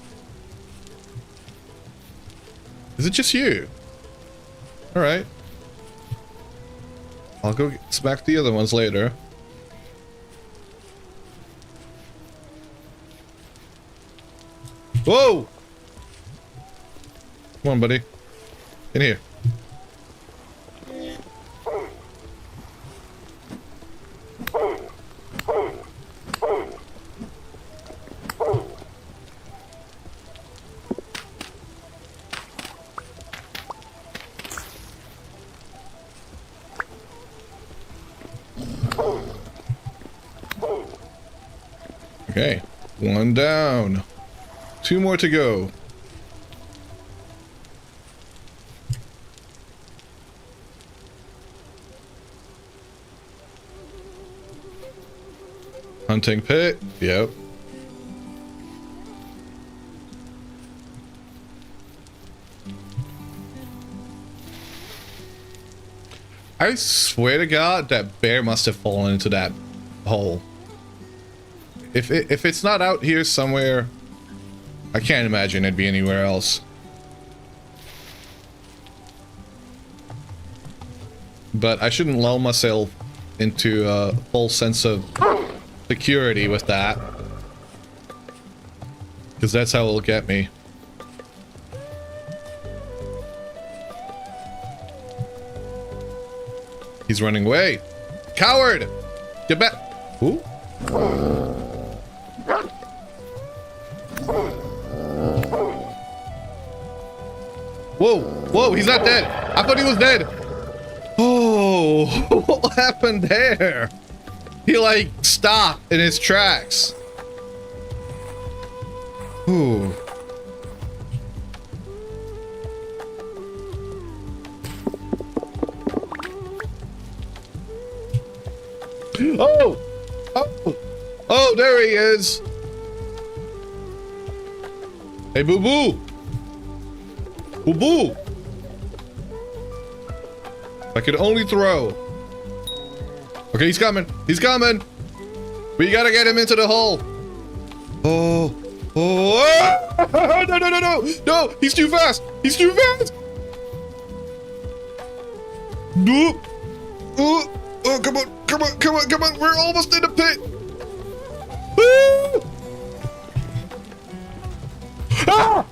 Is it just you? Alright. I'll go smack the other ones later. Whoa! Come on, buddy. In here. Okay, 1 down. 2 more to go. Hunting pit. Yep. I swear to God, that bear must have fallen into that hole. If it's not out here somewhere, I can't imagine it'd be anywhere else. But I shouldn't lull myself into a full sense of security with that, because that's how it'll get me. He's running away. Coward! Get back! Ooh. Whoa! Whoa! He's not dead! I thought he was dead! Oh! What happened there? He like stopped in his tracks. Ooh. Oh! Oh! Oh, there he is! Hey, boo-boo! Boo-boo! I could only throw. Okay, he's coming. He's coming! We gotta get him into the hole! Oh! Oh! No, no, no, no! No! He's too fast! He's too fast! No! Oh! Oh, come on, come on, come on, come on. We're almost in the pit. Woo! Ah!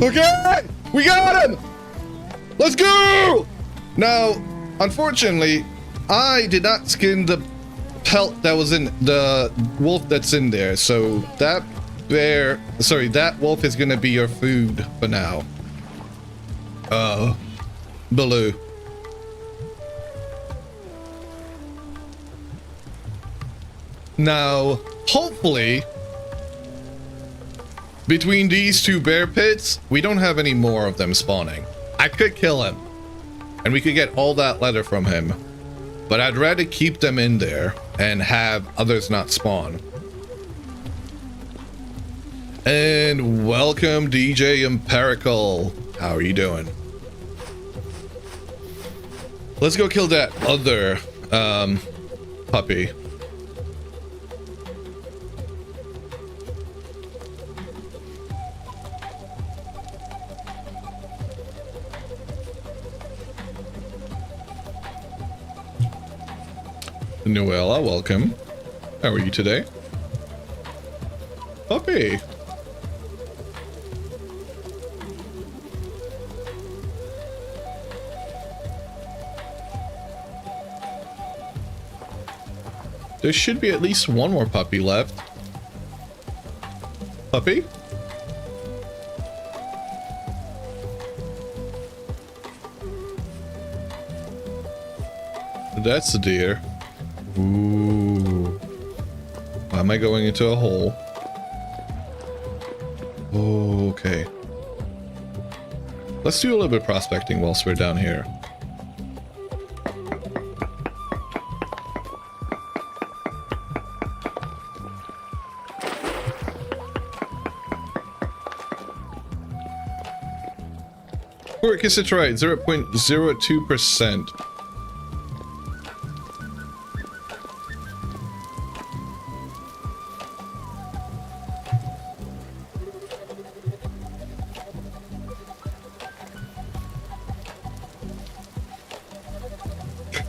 Okay, we got him. Let's go. Now, unfortunately, I did not skin the pelt that was in the wolf that's in there. So that bear, sorry, that wolf is gonna be your food for now. Baloo. Now, hopefully, between these two bear pits, we don't have any more of them spawning. I could kill him, and we could get all that leather from him, but I'd rather keep them in there and have others not spawn. And welcome, DJ Empirical. How are you doing? Let's go kill that other, puppy. Noella, welcome. How are you today? Puppy. There should be at least one more puppy left. Puppy? That's the deer. Ooh. Why am I going into a hole? Oh, okay. Let's do a little bit of prospecting whilst we're down here. Work is it right? 0.02%.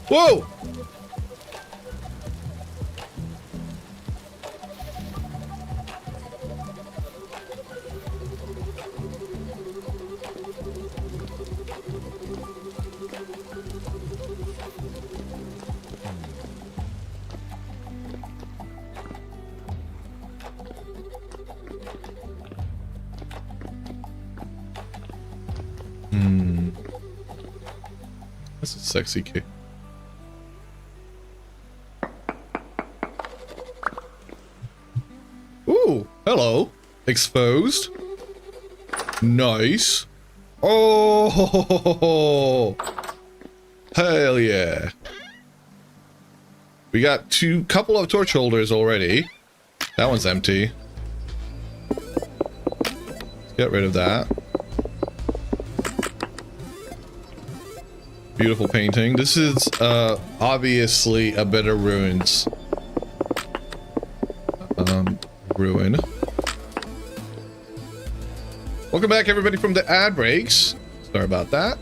Whoa! That's a sexy kid. Ooh, hello. Exposed. Nice. Oh, hell yeah. We got couple of torch holders already. That one's empty. Let's get rid of that. Beautiful painting. This is obviously a bit of ruins. Ruin. Welcome back, everybody, from the ad breaks. Sorry about that.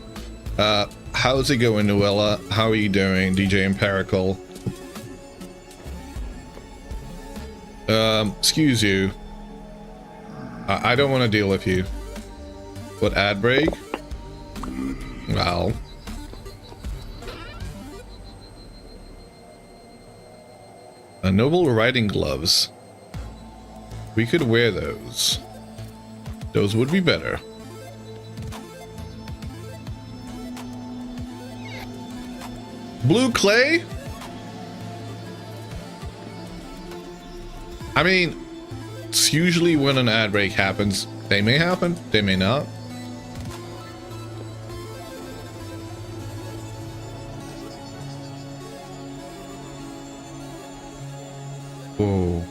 How's it going, Noella? How are you doing, DJ Empirical? Excuse you. I don't want to deal with you. What, ad break? Well. Noble riding gloves. We could wear those. Those would be better. Blue clay? I mean, it's usually when an ad break happens. They may happen, they may not. Whoa.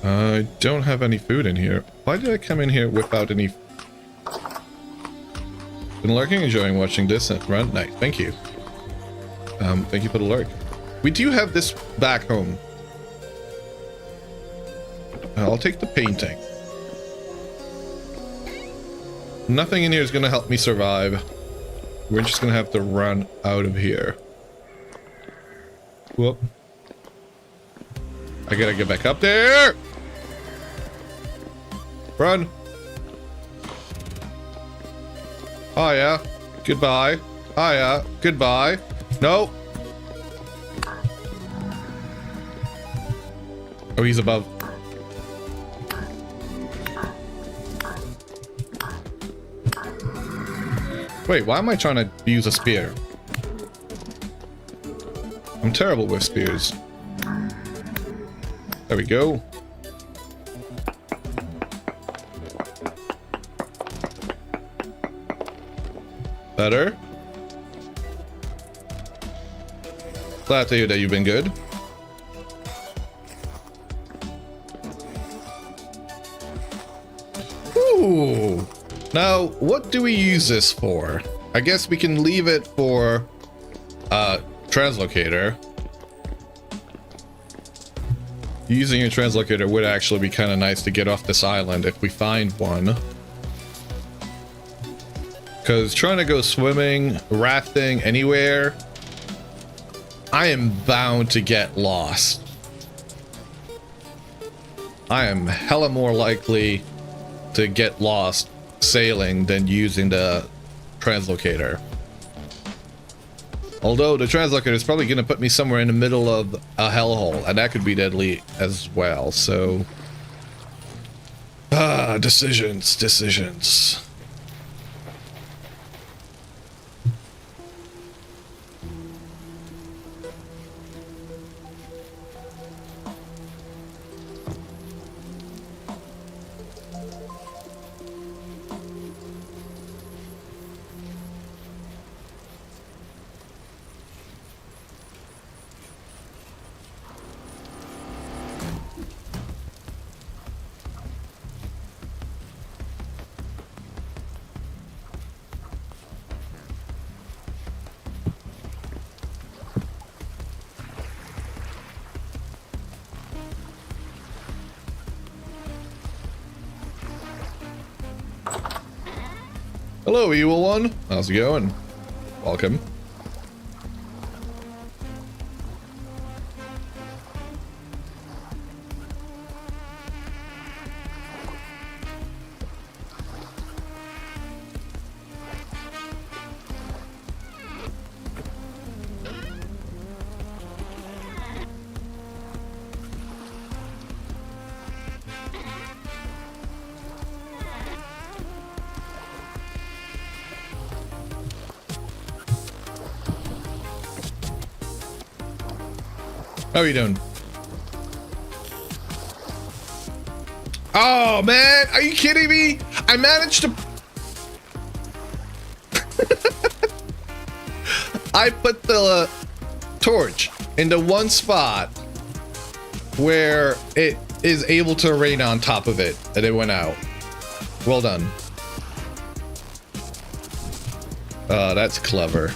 I don't have any food in here. Why did I come in here without any? Been lurking, enjoying watching this run. Nice, thank you. Thank you for the lurk. We do have this back home. I'll take the painting. Nothing in here is gonna help me survive. We're just gonna have to run out of here. Whoop. I gotta get back up there! Run! Oh yeah. Goodbye. Oh yeah. Goodbye. No! Oh, he's above. Wait, why am I trying to use a spear? I'm terrible with spears. There we go. Better. Glad to hear that you've been good. Ooh. Now, what do we use this for? I guess we can leave it for translocator. Using a translocator would actually be kind of nice to get off this island if we find one. Because trying to go swimming, rafting, anywhere, I am bound to get lost. I am hella more likely to get lost sailing than using the translocator. Although the translocator is probably going to put me somewhere in the middle of a hellhole, and that could be deadly as well, so... decisions. Hello, evil one. How's it going? Welcome. How are you doing? Oh man, are you kidding me? I managed to... I put the torch in the one spot where it is able to rain on top of it, and it went out. Well done. That's clever.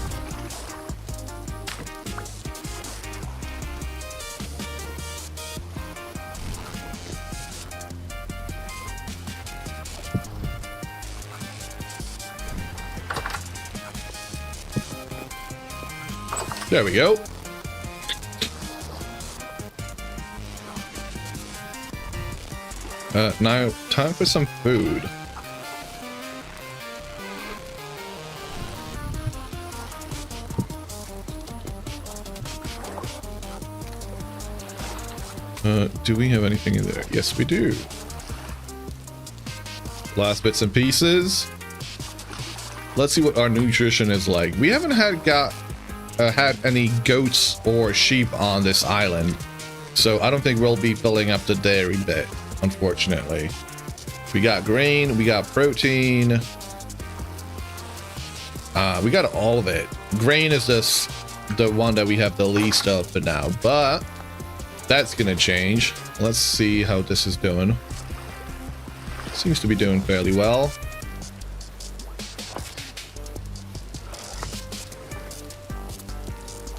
There we go. Now, time for some food. Do we have anything in there? Yes, we do. Last bits and pieces. Let's see what our nutrition is like. We haven't had any goats or sheep on this island, so I don't think we'll be filling up the dairy bit, unfortunately. We got grain, we got protein, we got all of it. Grain is the one that we have the least of for now, but that's gonna change. Let's see how this is doing. Seems to be doing fairly well.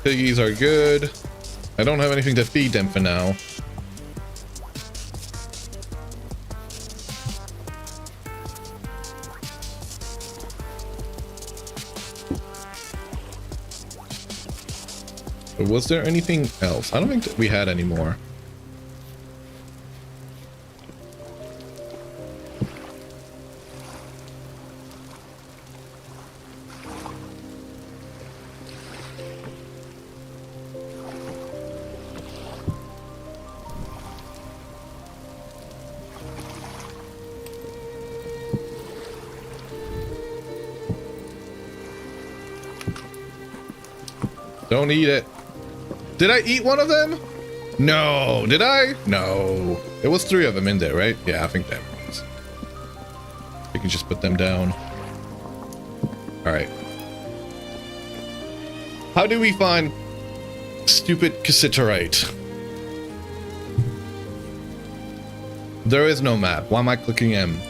Piggies are good. I don't have anything to feed them for now. But was there anything else? I don't think that we had any more. Don't eat it. Did I eat one of them? No. Did I? No. It was 3 of them in there, right? Yeah, I think that was. We can just put them down. Alright. How do we find stupid cassiterite? There is no map. Why am I clicking M?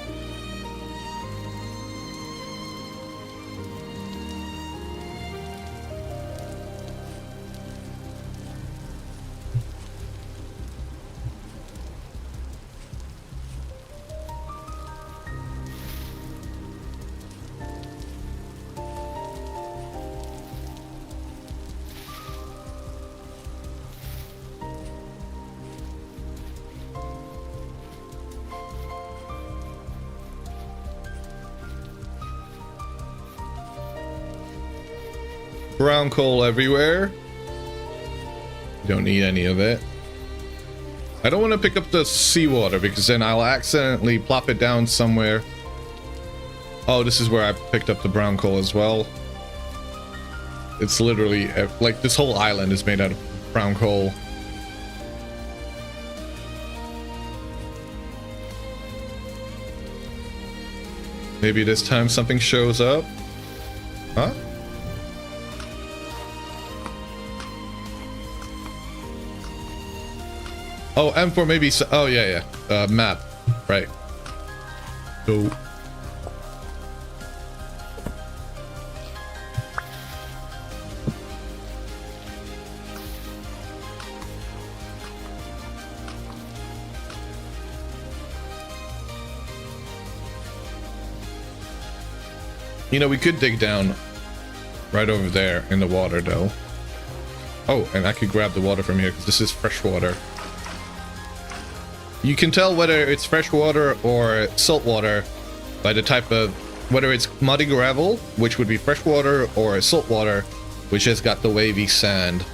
Brown coal everywhere. Don't need any of it. I don't want to pick up the seawater because then I'll accidentally plop it down somewhere. Oh, this is where I picked up the brown coal as well. It's literally like this whole island is made out of brown coal. Maybe this time something shows up. Huh? Oh, M4 maybe. Oh, yeah, yeah. Map. Right. So. You know, we could dig down right over there in the water, though. Oh, and I could grab the water from here because this is fresh water. You can tell whether it's fresh water or salt water by the type of, whether it's muddy gravel, which would be fresh water, or salt water, which has got the wavy sand.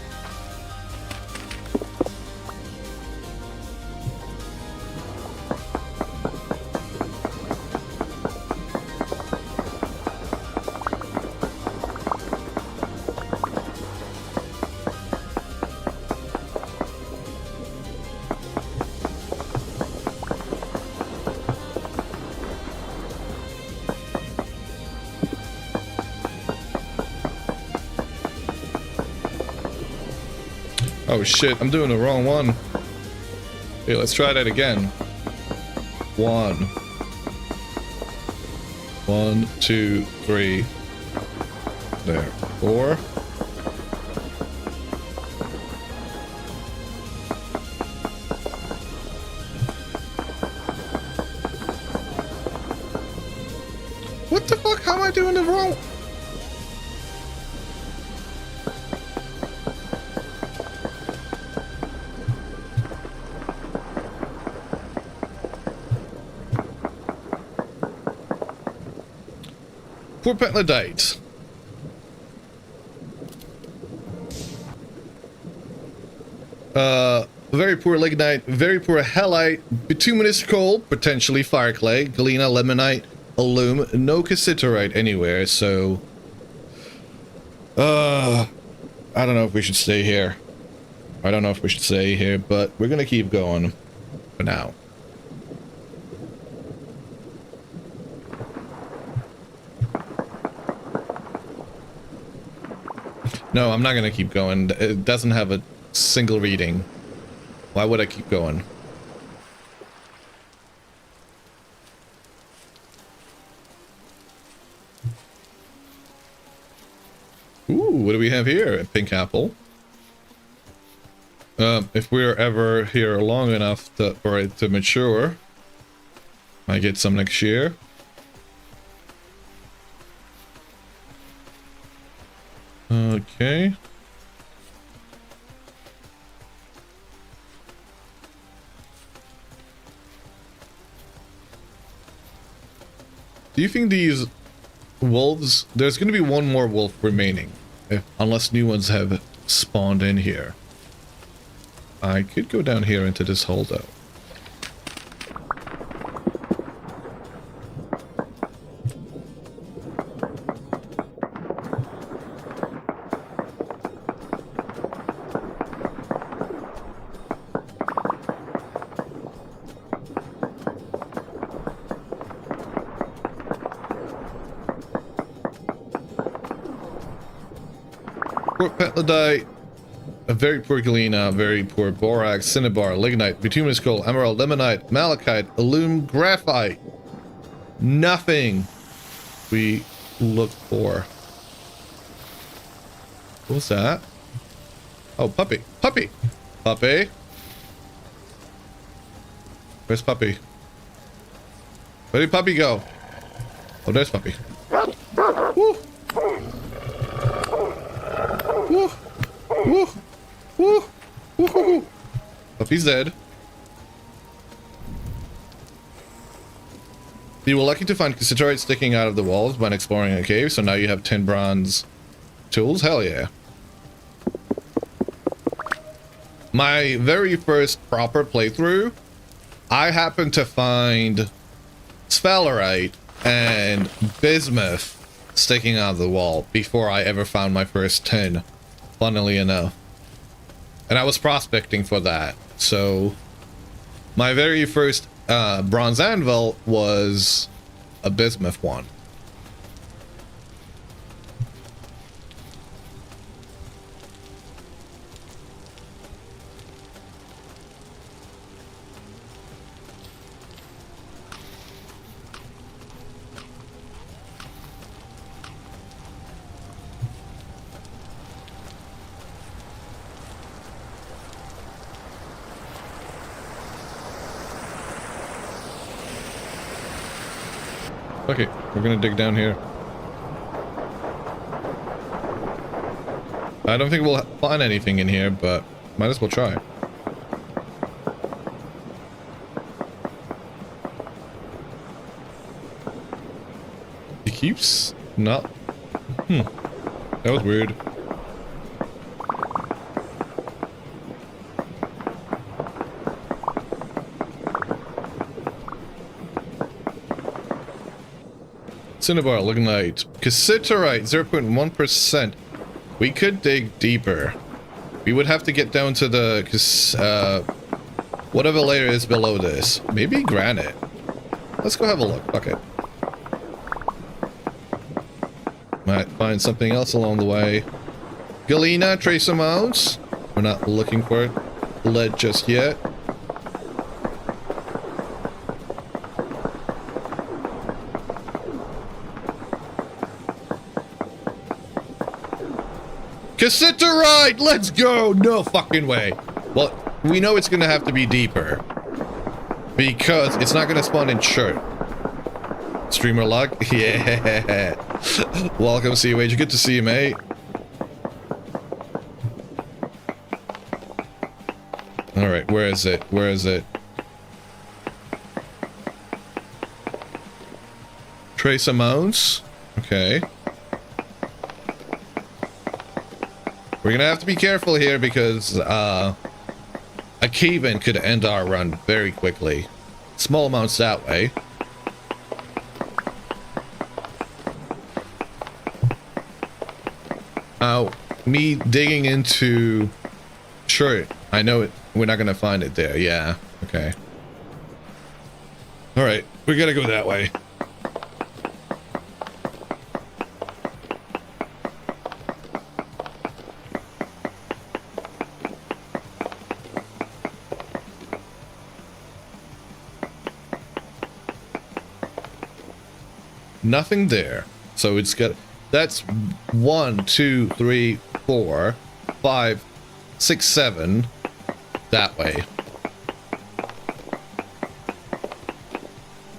Oh shit, I'm doing the wrong one. Okay, let's try that again. 1. 1, 2, 3. There. 4. What the fuck? How am I doing it wrong? Poor Permadeath. Very poor lignite, very poor halite, bituminous coal, potentially fire clay, galena, lemonite, alum, no cassiterite anywhere, so... I don't know if we should stay here. I don't know if we should stay here, but we're gonna keep going for now. No, I'm not gonna keep going. It doesn't have a single reading. Why would I keep going? Ooh, what do we have here? A pink apple. If we're ever here long enough for it to mature, I get some next year. Okay. Do you think these wolves... There's going to be one more wolf remaining, unless new ones have spawned in here. I could go down here into this hole, though. Poor Permadeath, a very poor galena, very poor borax, cinnabar, lignite, bituminous coal, emerald, lemonite, malachite, alum, graphite. Nothing we look for. What's that? Oh, puppy. Puppy! Puppy! Where's puppy? Where did puppy go? Oh, there's puppy. Woo! Woo! Woo! Woo! Woo! Puppy's dead. You were lucky to find cassiterite sticking out of the walls when exploring a cave, so now you have 10 bronze tools. Hell yeah. My very first proper playthrough, I happened to find sphalerite and bismuth sticking out of the wall before I ever found my first 10, funnily enough. And I was prospecting for that, so my very first bronze anvil was a bismuth one. Okay, we're gonna dig down here. I don't think we'll find anything in here, but might as well try. He keeps not... That was weird. Cinnabar, lignite, cassiterite, 0.1%. We could dig deeper. We would have to get down to the whatever layer is below this. Maybe granite. Let's go have a look. Fuck it. Might find something else along the way. Galena, trace amounts. We're not looking for lead just yet. Cassiterite! Let's go! No fucking way. Well, we know it's gonna have to be deeper. Because it's not gonna spawn in chert. Streamer luck? Yeah. Welcome, CUH. Good to see you, mate. Alright, where is it? Where is it? Trace amounts? Okay. We're gonna have to be careful here because a cave-in could end our run very quickly. Small amounts that way. Me digging into chert. I know it. We're not gonna find it there. Yeah. Okay. All right. We gotta go that way. Nothing there. So it's got, that's 1, 2, 3, 4, 5, 6, 7 that way.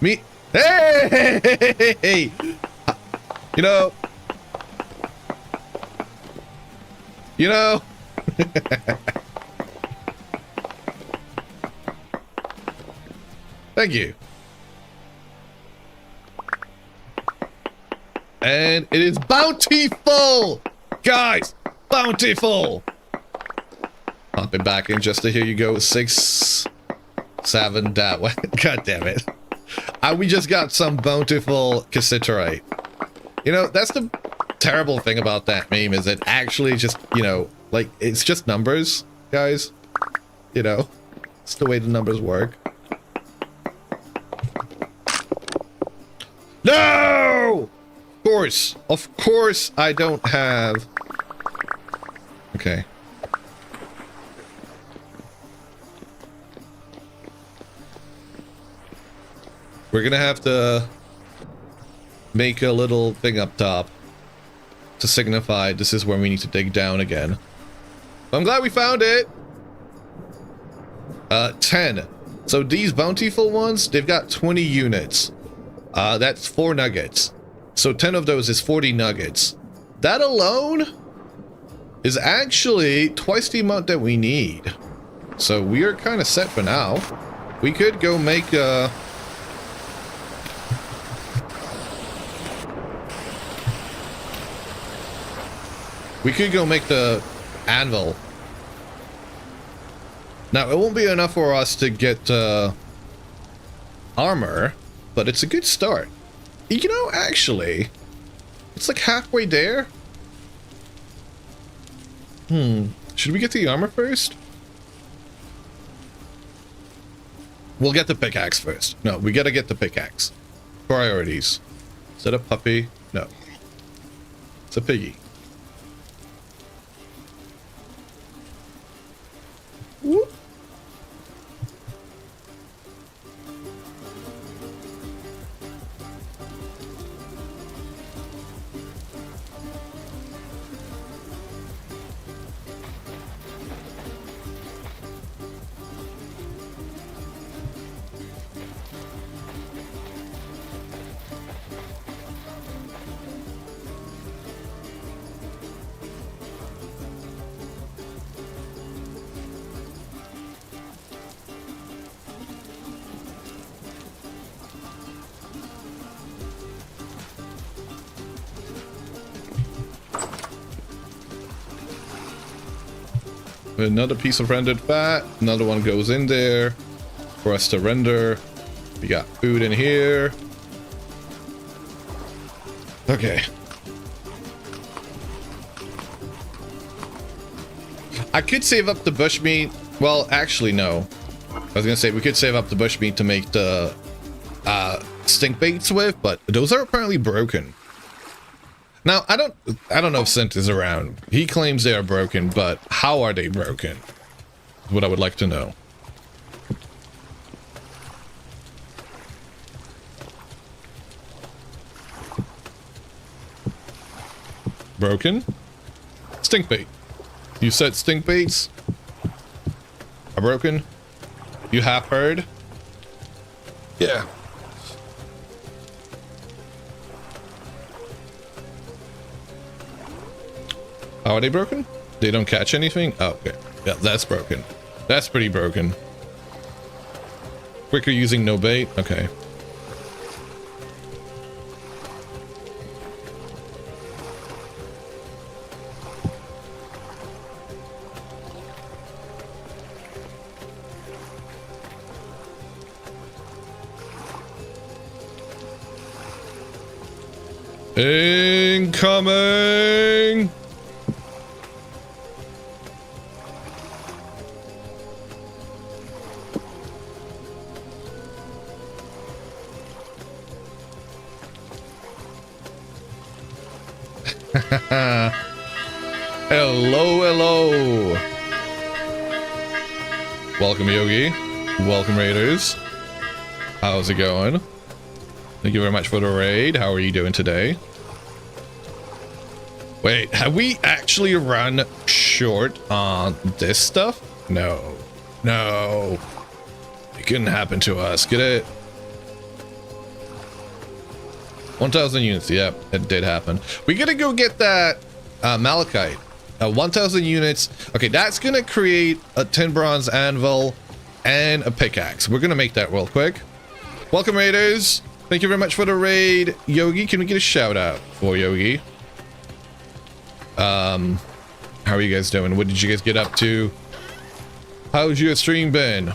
Me, hey, you know, thank you. And it is bountiful! Guys, bountiful! Pop it back in just to hear you go. 6, 7, that way. God damn it. We just got some bountiful cassiterite. You know, that's the terrible thing about that meme, is it actually just, you know, like, it's just numbers, guys. You know, it's the way the numbers work. No! Of course I don't have... Okay. We're gonna have to make a little thing up top to signify this is where we need to dig down again. I'm glad we found it! 10. So these bountiful ones, they've got 20 units. That's 4 nuggets. So 10 of those is 40 nuggets. That alone is actually twice the amount that we need. So we are kind of set for now. We could go make a... We could go make the anvil. Now, it won't be enough for us to get armor, but it's a good start. You know, actually, it's like halfway there. Should we get the armor first? We'll get the pickaxe first. No, we gotta get the pickaxe. Priorities. Is that a puppy? No. It's a piggy. Whoop. Another piece of rendered fat. Another one goes in there for us to render. We got food in here. Okay. I could save up the bushmeat. Well, actually, no. I was gonna say we could save up the bushmeat to make the stink baits with, but those are apparently broken. Now, I don't know if Sint is around. He claims they are broken, but how are they broken? Is what I would like to know. Broken? Stink bait. You said stink baits are broken? You have heard? Yeah. How are they broken? They don't catch anything? Oh, okay. Yeah, that's broken. That's pretty broken. Quicker using no bait? Okay. Incoming! Hello, hello. Welcome, Yogi. Welcome, Raiders. How's it going? Thank you very much for the raid. How are you doing today? Wait, have we actually run short on this stuff? No. No. It couldn't happen to us, could it? 1,000 units, yep, it did happen. We gotta go get that malachite. 1,000 units. Okay, that's gonna create a tin bronze anvil and a pickaxe. We're gonna make that real quick. Welcome, Raiders. Thank you very much for the raid. Yogi, can we get a shout out for Yogi? How are you guys doing? What did you guys get up to? How's your stream been?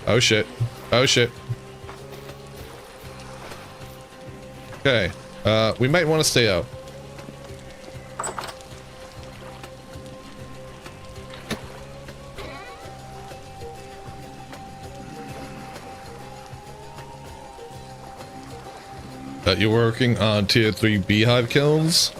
Oh shit. Oh shit. Okay. We might want to stay out. You're working on tier 3 beehive kills?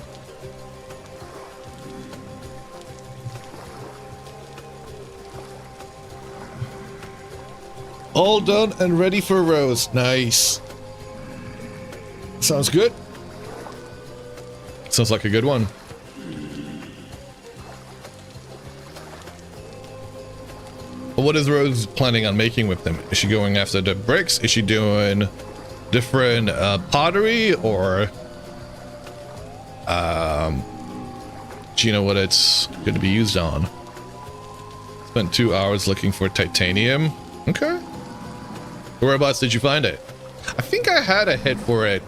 All done and ready for roast. Nice. Sounds good. Sounds like a good one. What is Rose planning on making with them? Is she going after the bricks? Is she doing different pottery, or do you know what it's going to be used on? Spent 2 hours looking for titanium. Okay. Whereabouts did you find it? I think I had a hit for it.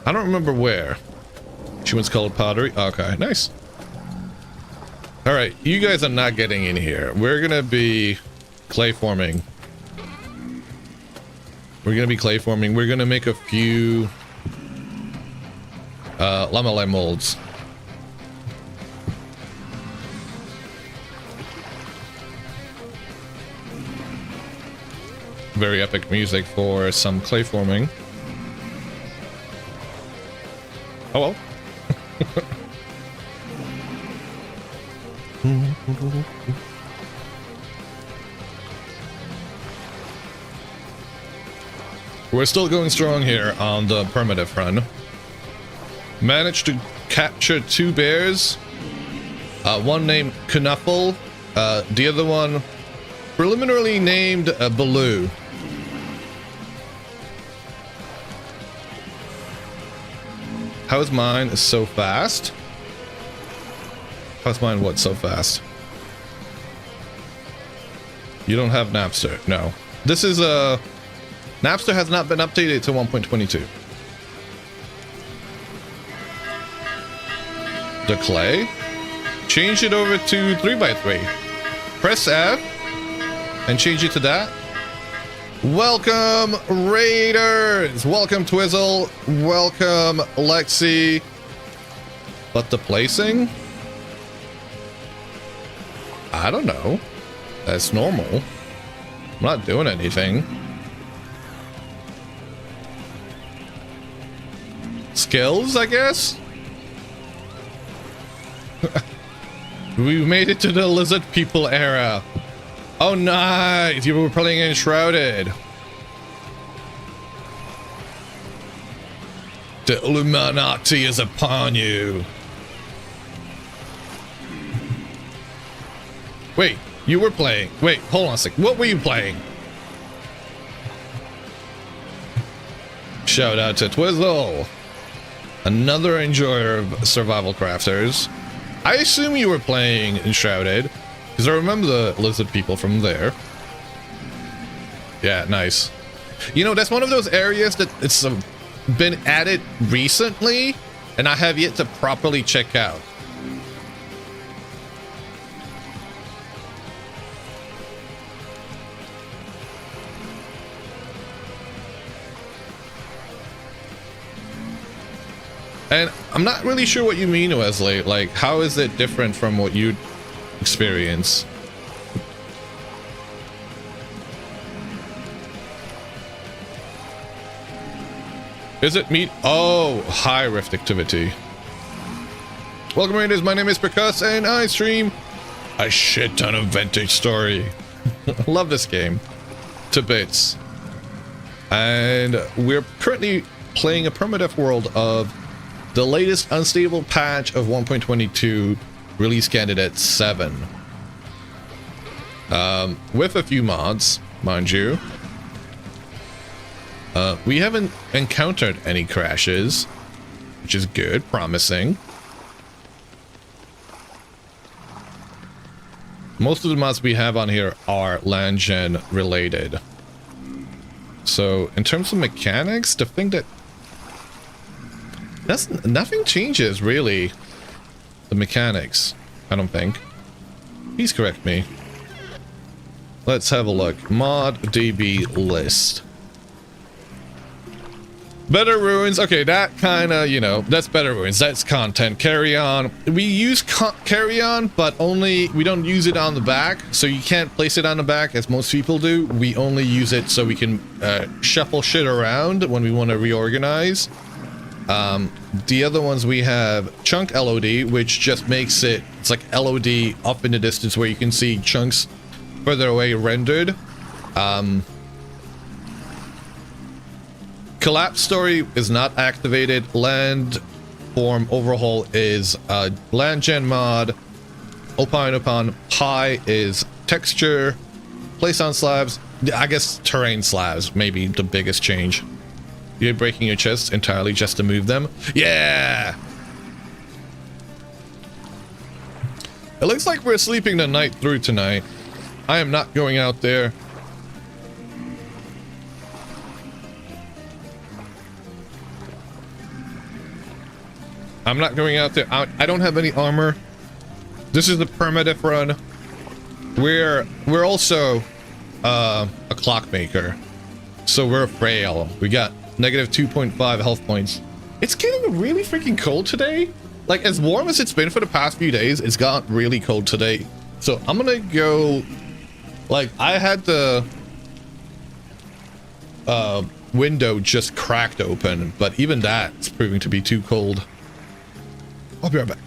I don't remember where. She was called pottery. Okay, nice. All right, you guys are not getting in here. We're gonna be clay forming. We're gonna be clay forming. We're gonna make a few lamellite molds. Very epic music for some clay forming. Oh well. We're still going strong here on the permadeath run. Managed to capture 2 bears. One named Knuffle. The other one preliminarily named Baloo. How's mine so fast? How's mine what so fast? You don't have Napster. No. This is Napster has not been updated to 1.22. The clay? Change it over to 3x3. Press F and change it to that. Welcome, Raiders! Welcome, Twizzle. Welcome, Lexi. But the placing? I don't know. That's normal. I'm not doing anything. skills, I guess. We made it to the lizard people era. Oh, nice. You were playing Enshrouded. The Illuminati is upon you. Wait, you were playing. Wait, hold on a sec. What were you playing? Shout out to Twizzle, another enjoyer of survival crafters. I assume you were playing Enshrouded, because I remember the lizard people from there. Yeah, nice. You know, that's one of those areas that it's been added recently, and I have yet to properly check out. And I'm not really sure what you mean, Wesley. Like, how is it different from what you experience? Is it meat? Oh, high rift activity. Welcome, Raiders. My name is Percuss, and I stream a shit ton of vintage story. Love this game to bits. And we're currently playing a permadeath world of the latest unstable patch of 1.22, release candidate 7. With a few mods, mind you. We haven't encountered any crashes, which is good, promising. Most of the mods we have on here are land gen related. So in terms of mechanics, the thing that nothing changes really. The mechanics, I don't think. Please correct me. Let's have a look. Mod DB list. Better Ruins. Okay, that kind of, you know, that's Better Ruins. That's content. Carry On. We use Carry On, but only, we don't use it on the back. So you can't place it on the back as most people do. We only use it so we can shuffle shit around when we want to reorganize. The other ones we have Chunk LOD, which just makes it, it's like LOD up in the distance where you can see chunks further away rendered. Collapse Story is not activated. Land Form Overhaul is land gen mod. Opine Upon Pie is texture. Place on slabs, I guess terrain slabs, maybe the biggest change. You're breaking your chests entirely just to move them? Yeah! It looks like we're sleeping the night through tonight. I am not going out there. I'm not going out there. I don't have any armor. This is the permadeath run. We're also a clockmaker. So we're frail. We got negative 2.5 health points. It's getting really freaking cold today. Like, as warm as it's been for the past few days, it's got really cold today. So I'm gonna go, like, I had the window just cracked open, but even that's proving to be too cold. I'll be right back.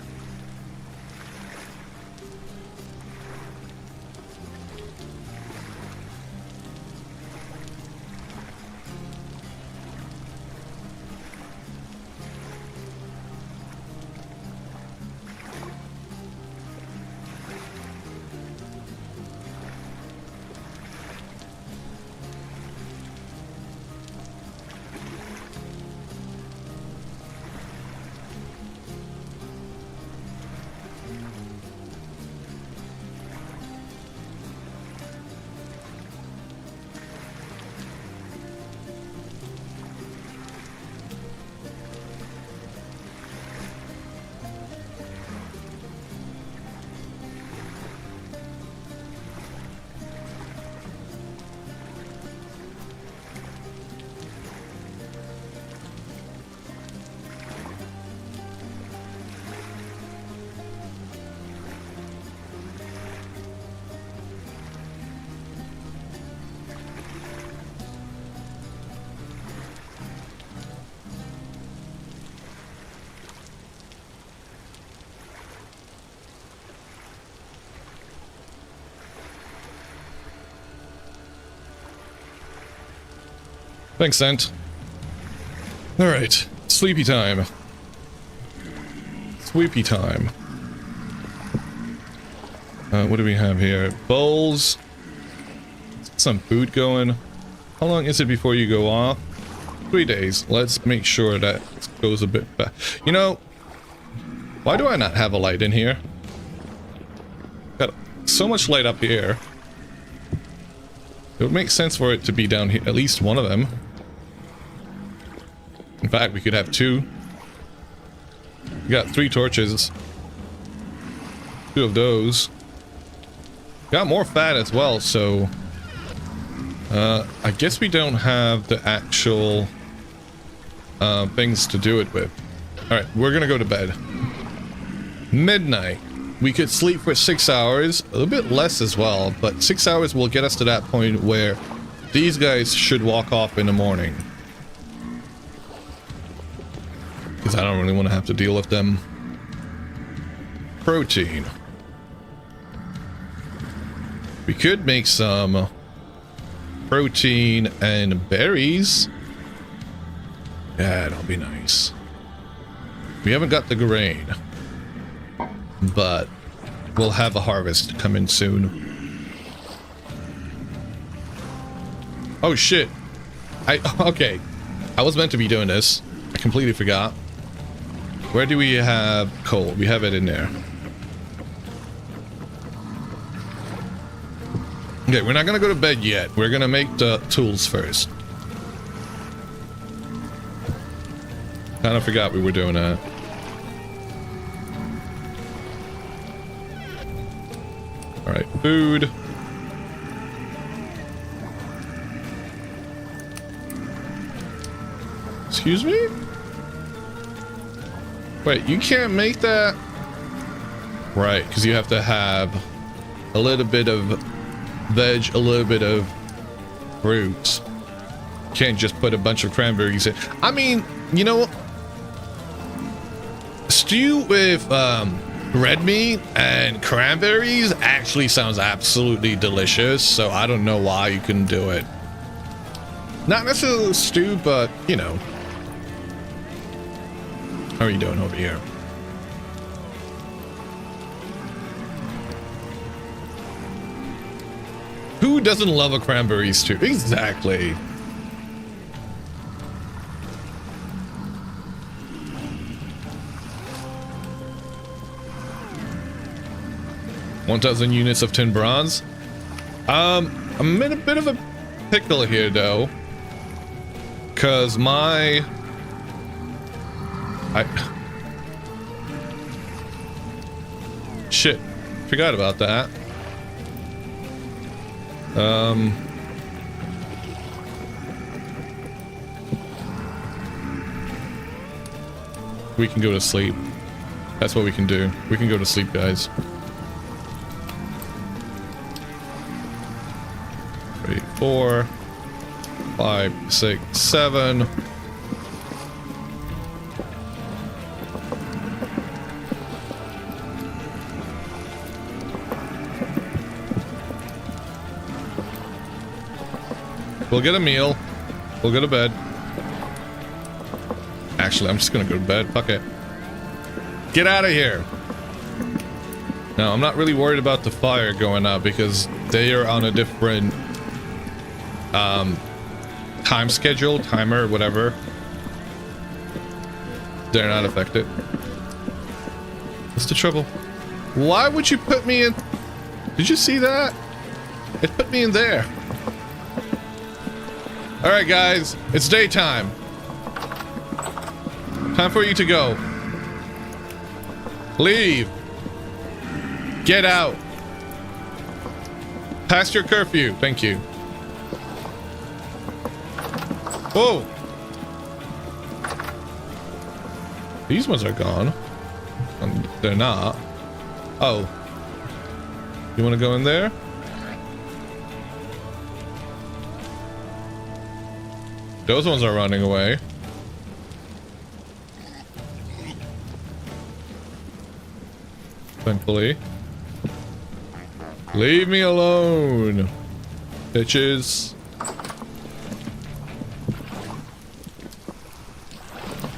Thanks, Sent. Alright, sleepy time. Sleepy time. What do we have here? Bowls. Some food going. How long is it before you go off? 3 days. Let's make sure that goes a bit back. You know, why do I not have a light in here? Got so much light up here. It would make sense for it to be down here, at least one of them. In fact, we could have 2. We got 3 torches. 2 of those. Got more fat as well, so... I guess we don't have the actual things to do it with. Alright, we're gonna go to bed. Midnight. We could sleep for 6 hours, a little bit less as well, but 6 hours will get us to that point where these guys should walk off in the morning. Because I don't really want to have to deal with them. Protein. We could make some protein and berries. Yeah, that'll be nice. We haven't got the grain, but we'll have a harvest coming soon. Oh shit. Okay. I was meant to be doing this. I completely forgot. Where do we have coal? We have it in there. Okay, we're not gonna go to bed yet. We're gonna make the tools first. Kind of forgot we were doing that. Alright, food. Excuse me? Wait, you can't make that? Right, because you have to have a little bit of veg, a little bit of fruits. Can't just put a bunch of cranberries in. I mean, you know, stew with red meat and cranberries actually sounds absolutely delicious, so I don't know why you couldn't do it. Not necessarily stew, but you know. How are you doing over here? Who doesn't love a cranberry stew? Exactly. $1,000 units of tin bronze. I'm in a bit of a pickle here though, cause shit, forgot about that. We can go to sleep. That's what we can do. We can go to sleep, guys. 3, 4, 5, 6, 7. We'll get a meal. We'll go to bed. Actually, I'm just gonna go to bed. Fuck it. Get out of here. No, I'm not really worried about the fire going out because they are on a different time schedule, timer, whatever. They're not affected. What's the trouble? Why would you put me in? Did you see that? It put me in there. All right, guys, it's daytime. Time for you to go. Leave. Get out. Past your curfew. Thank you. Whoa. These ones are gone. They're not. Oh. You want to go in there? Those ones are running away. Thankfully. Leave me alone, bitches.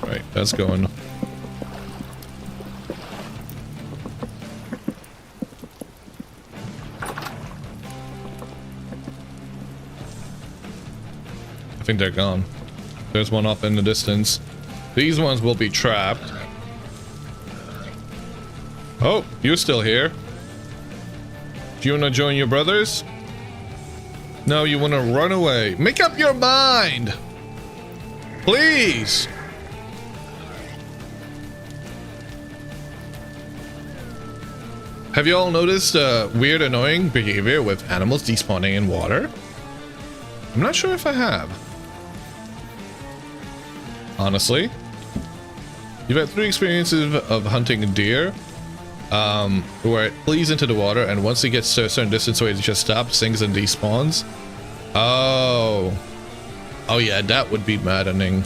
Right, that's going. I think they're gone. There's one off in the distance. These ones will be trapped. Oh, you're still here. Do you want to join your brothers? No, you want to run away. Make up your mind! Please! Have you all noticed weird, annoying behavior with animals despawning in water? I'm not sure if I have. Honestly. You've had 3 experiences of hunting deer. Where it flees into the water, and once it gets to a certain distance away, it just stops, sinks, and despawns. Oh. Oh yeah, that would be maddening.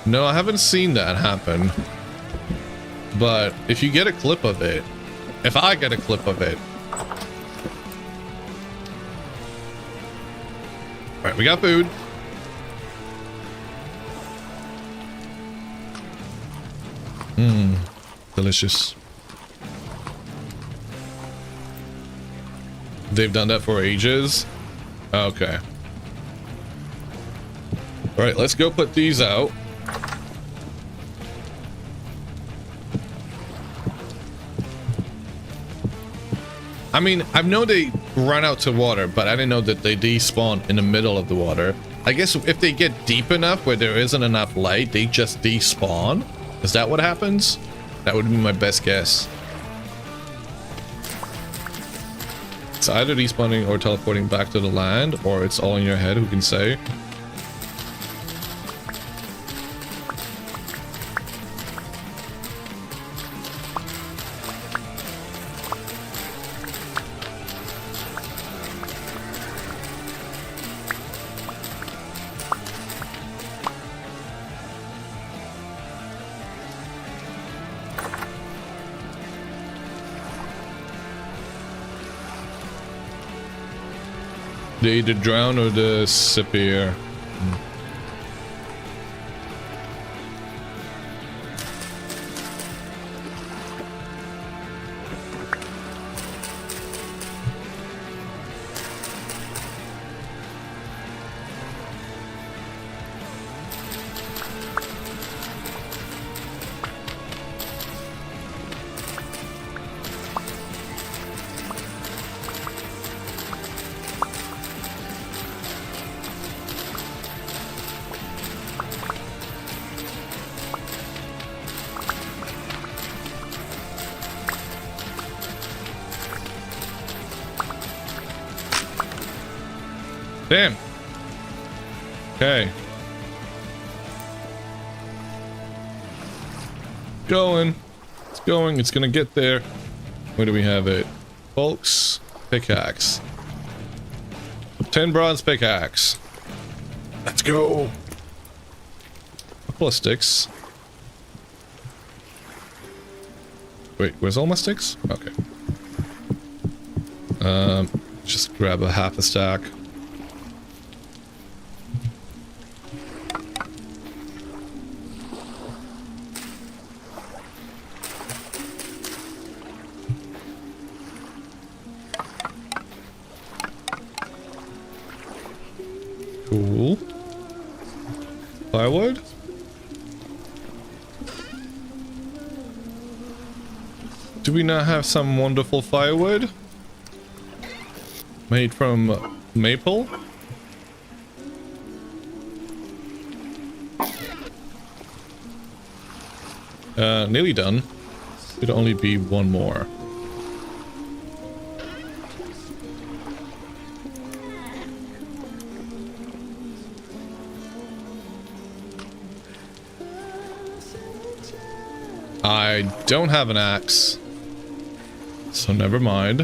No, I haven't seen that happen. But if you get a clip of it, if I get a clip of it. Alright, we got food. Mmm, delicious. They've done that for ages. Okay. All right, let's go put these out. I mean, I know they run out to water, but I didn't know that they despawn in the middle of the water. I guess if they get deep enough where there isn't enough light, they just despawn. Is that what happens? That would be my best guess. It's either despawning or teleporting back to the land, or it's all in your head, who can say? They either drown or disappear. Damn. Okay. Going. It's going. It's gonna get there. Where do we have it? Folks. Pickaxe. 10 bronze pickaxe. Let's go. A couple of sticks. Wait, where's all my sticks? Okay. Just grab a half a stack. Cool. Firewood? Do we not have some wonderful firewood? Made from maple? Nearly done. Could only be one more. I don't have an axe, so never mind.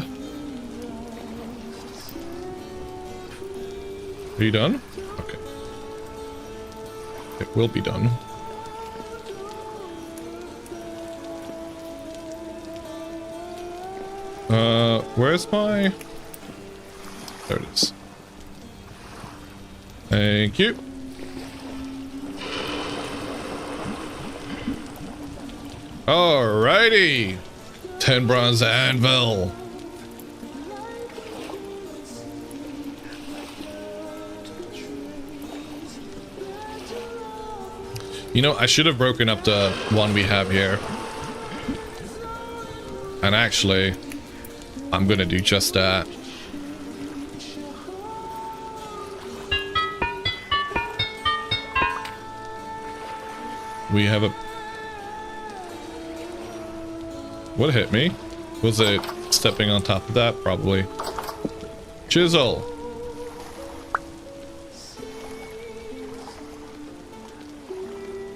Are you done? Okay. It will be done. Where's my... There it is. Thank you. Alrighty. 10 bronze anvil. You know, I should have broken up the one we have here. And actually, I'm gonna do just that. We have a... What hit me? Was it stepping on top of that? Probably. Chisel.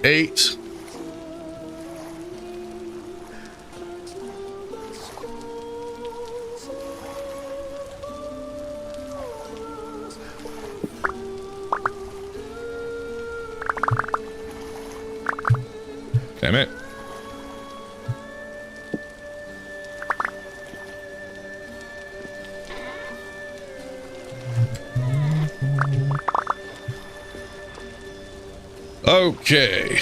Eight. Damn it. Okay.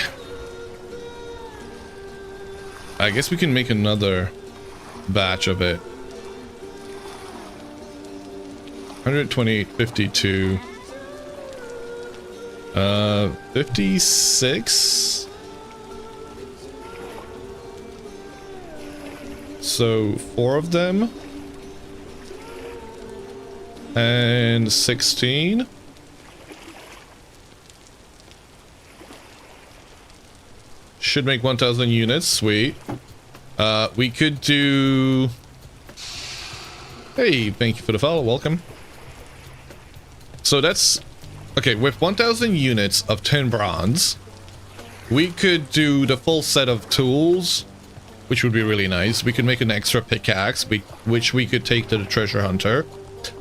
I guess we can make another batch of it. 128, 52. 56? So 4 of them. And 16. Should make 1,000 units. Sweet. We could do... Hey, thank you for the follow. Welcome. So that's... Okay, with 1,000 units of 10 bronze, we could do the full set of tools, which would be really nice. We could make an extra pickaxe, which we could take to the treasure hunter.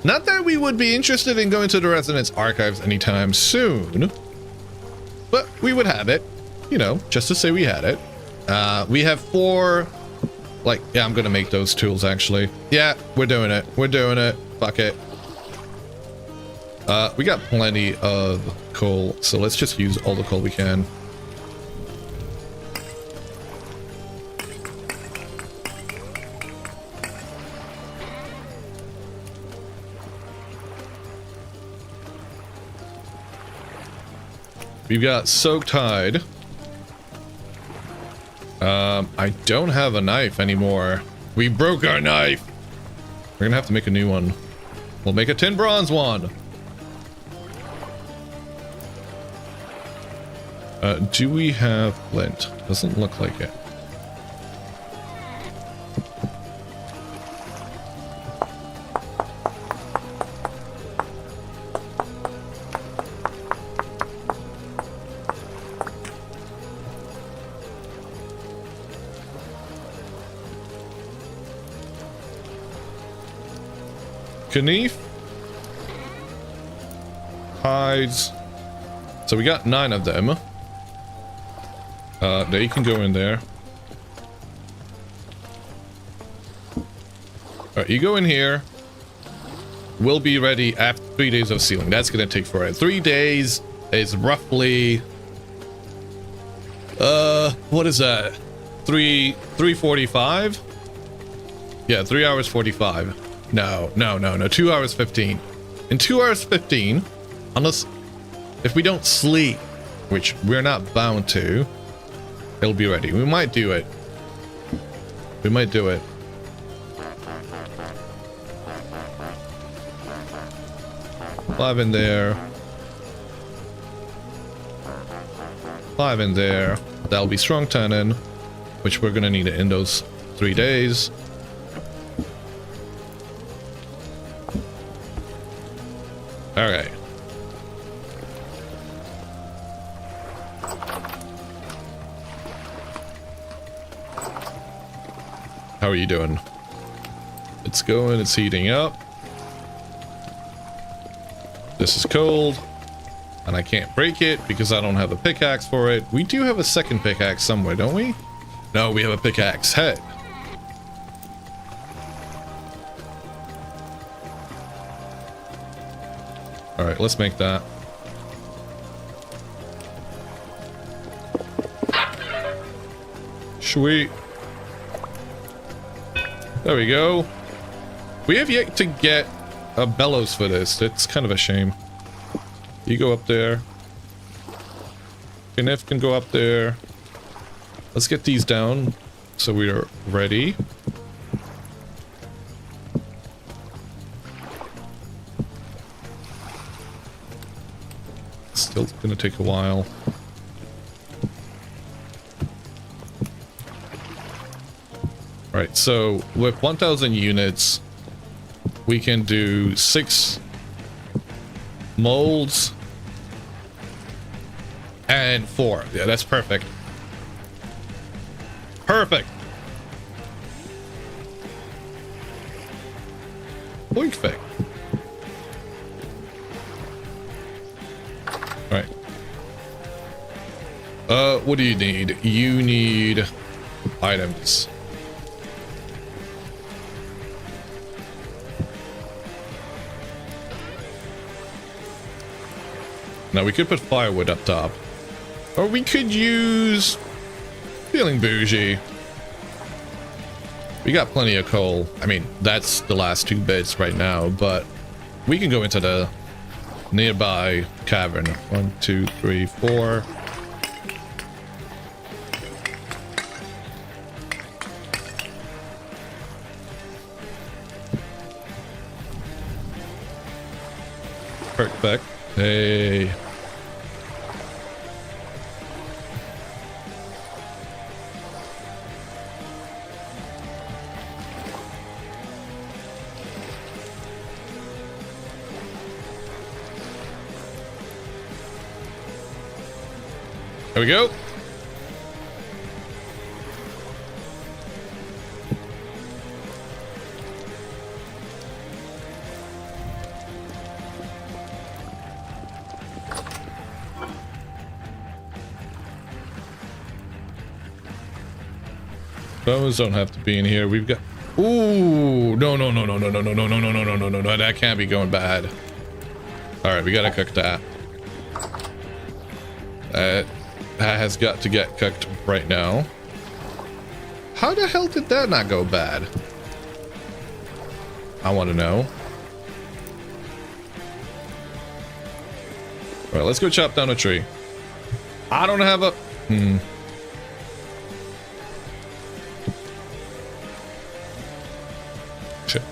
Not that we would be interested in going to the Resonance Archives anytime soon, but we would have it. You know, just to say we had it. We have 4, like, yeah, I'm gonna make those tools actually. Yeah, we're doing it. We're doing it. Fuck it. We got plenty of coal, so let's just use all the coal we can. We've got soaked hide. I don't have a knife anymore. We broke our knife. We're gonna have to make a new one. We'll make a 10 bronze one. Do we have flint? Doesn't look like it. Knife, hides. So we got 9 of them. They can go in there. Alright, you go in here. We'll be ready after 3 days of sealing. That's gonna take forever. 3 days is roughly what is that? 3:45? Yeah, 3 hours 45. No, 2 hours 15. In 2 hours 15, unless if we don't sleep, which we're not bound to, it'll be ready. We might do it. We might do it. Five in there. 5 in there. That'll be strong tannin, which we're gonna need it in those 3 days. Alright. How are you doing? It's going, it's heating up. This is cold. And I can't break it because I don't have a pickaxe for it. We do have a second pickaxe somewhere, don't we? No, we have a pickaxe head. Alright, let's make that. Sweet. There we go. We have yet to get a bellows for this. It's kind of a shame. You go up there. Kenneth can go up there. Let's get these down so we are ready. Still gonna take a while. Right, so with 1,000 units, we can do 6 molds and 4. Yeah, that's perfect. Perfect. Perfect. Right. What do you need? You need items. Now we could put firewood up top. Or we could use... Feeling bougie. We got plenty of coal. I mean, that's the last 2 bits right now, but we can go into the nearby cavern. 1, 2, 3, 4. Perfect. Hey. There we go. Those don't have to be in here. We've got... Ooh, no, no, no, no, no, no, no, no, no, no, no, no, no, no, no, that can't be going bad. All right, we gotta cook that. That has got to get cooked right now. How the hell did that not go bad? I want to know. All right, let's go chop down a tree. I don't have a... Shit.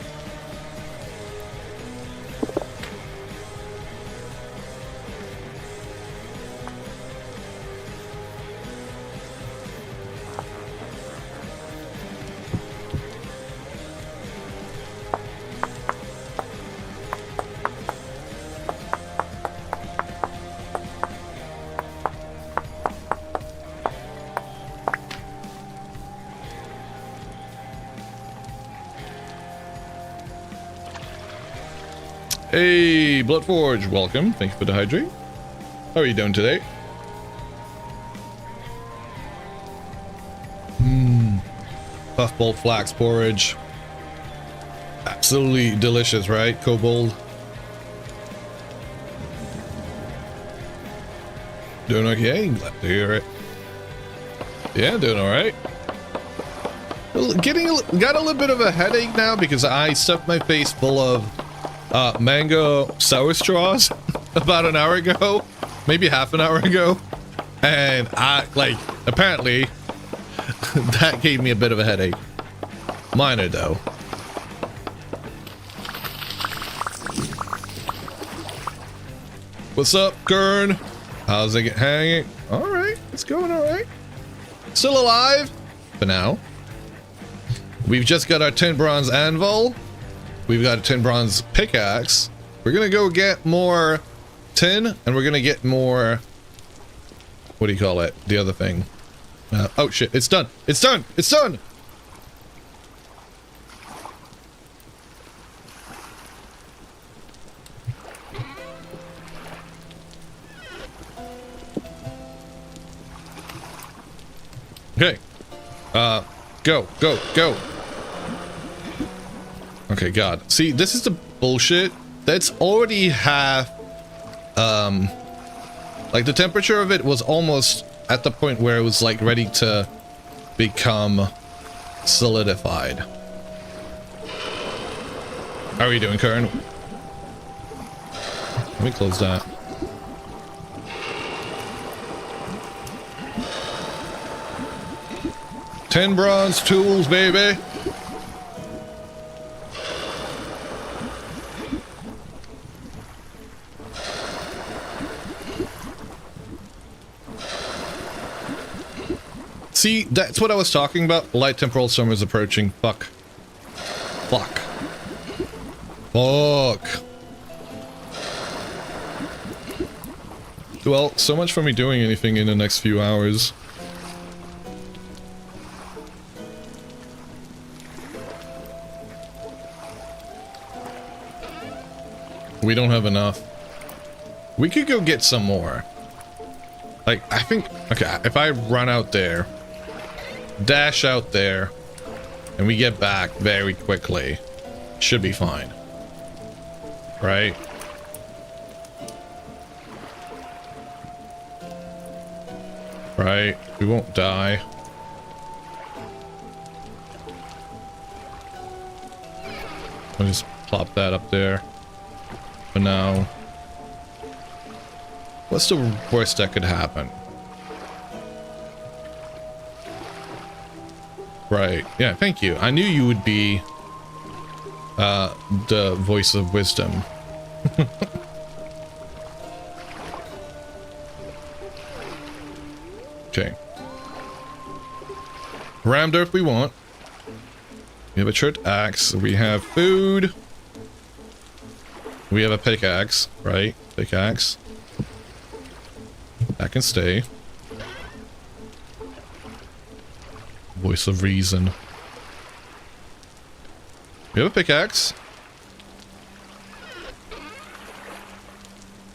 Hey, Bloodforge, welcome. Thank you for the hydrate. How are you doing today? Puffball flax porridge. Absolutely delicious, right? Kobold. Doing okay? Glad to hear it. Yeah, doing alright. Got a little bit of a headache now because I stuffed my face full of mango sour straws about an hour ago, maybe half an hour ago, and apparently that gave me a bit of a headache. Minor though. What's up, Kern? How's it hanging? All right, it's going all right. Still alive for now. We've just got our 10 bronze anvil. We've got a 10 bronze pickaxe. We're gonna go get more tin, and we're gonna get more... What do you call it? The other thing. Oh shit, it's done! It's done! It's done! Okay. Go, go, go! Okay, God. See, this is the bullshit. That's already half... like, the temperature of it was almost at the point where it was, like, ready to become solidified. How are you doing, Karen? Let me close that. Ten bronze tools, baby. See, that's what I was talking about. Light temporal storm is approaching. Fuck. Fuck. Fuck. Well, so much for me doing anything in the next few hours. We don't have enough. We could go get some more. Like, I think... Okay, if I run out there... Dash out there... And we get back very quickly... Should be fine. Right? Right? We won't die. I'll just plop that up there. For now. What's the worst that could happen? Right. Yeah, thank you. I knew you would be the voice of wisdom. Okay. Ram dirt we want. We have a short axe. We have food. We have a pickaxe, right? Pickaxe. That can stay. Voice of reason. We have a pickaxe.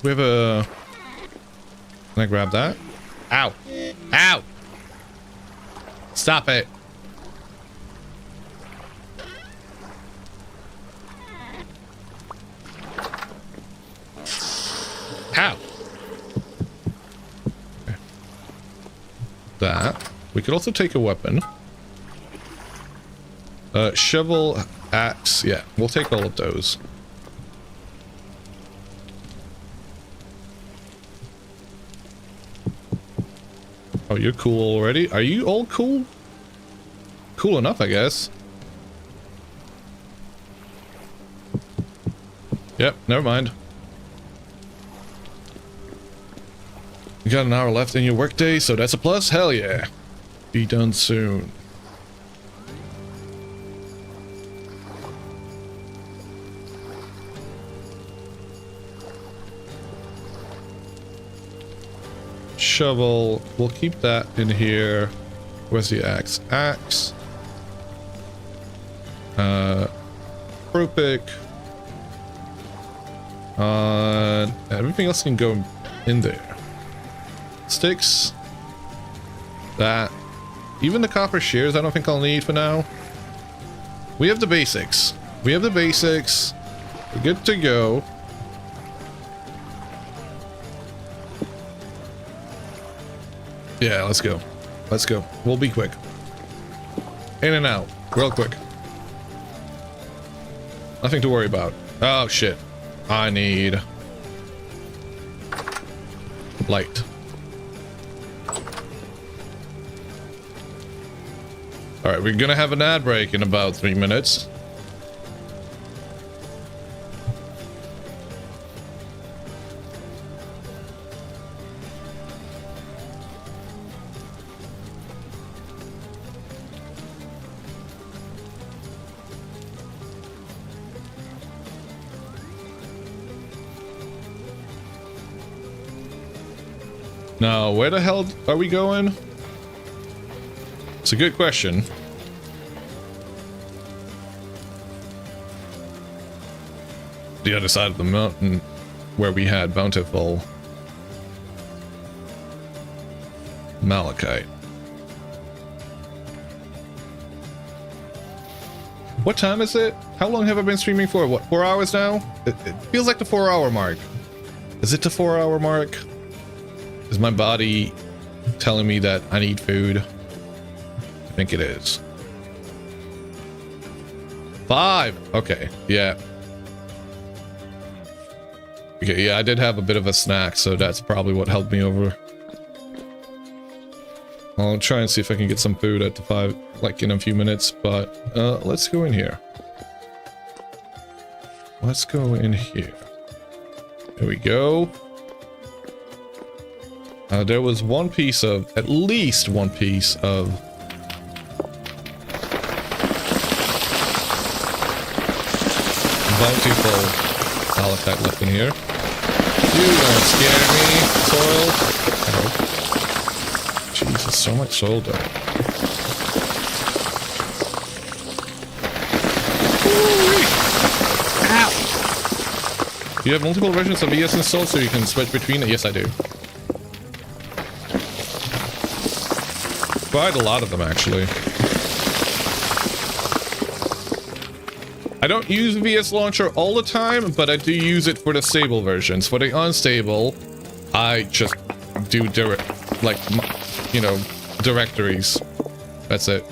We have a... Can I grab that? Ow! Ow! Stop it! Ow! Okay. That. We could also take a weapon. Shovel, axe, yeah, we'll take all of those. Oh, you're cool already? Are you all cool? Cool enough, I guess. Yep, never mind. You got an hour left in your workday, so that's a plus? Hell yeah. Be done soon. Shovel. We'll keep that in here. Where's the axe? Axe. Pro pick. Everything else can go in there. Sticks. That. Even the copper shears I don't think I'll need for now. We have the basics. We have the basics. We're good to go. Yeah, let's go. Let's go. We'll be quick. In and out. Real quick. Nothing to worry about. Oh, shit. I need... light. Alright, we're gonna have an ad break in about 3 minutes. Now, where the hell are we going? It's a good question. The other side of the mountain where we had bountiful malachite. What time is it? How long have I been streaming for? What, 4 hours now? It feels like the 4-hour mark. Is it the 4-hour mark? Is my body telling me that I need food? think it is. 5. Okay, yeah. Okay, yeah, I did have a bit of a snack, so that's probably what helped me over. I'll try and see if I can get some food at the 5, like in a few minutes, but let's go in here. Let's go in here. There we go. There was one piece of, at least one piece of bountiful malachite left in here. You don't scare me, soil. Oh. Jesus, so much soil though. Ow! You have multiple versions of VS installed so you can switch between it? Yes, I do. Quite a lot of them, actually. I don't use VS Launcher all the time, but I do use it for the stable versions. For the unstable, I just do like, you know, directories. That's it.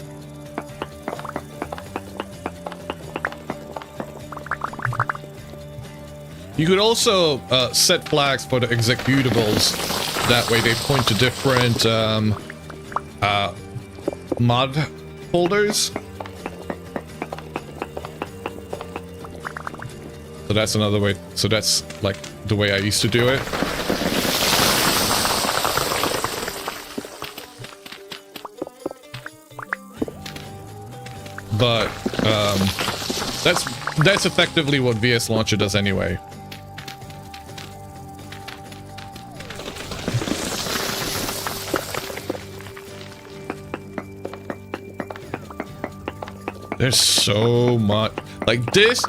You could also set flags for the executables. That way they point to different mod folders. So that's another way. So that's like the way I used to do it. But that's effectively what VS Launcher does anyway. There's so much, like this,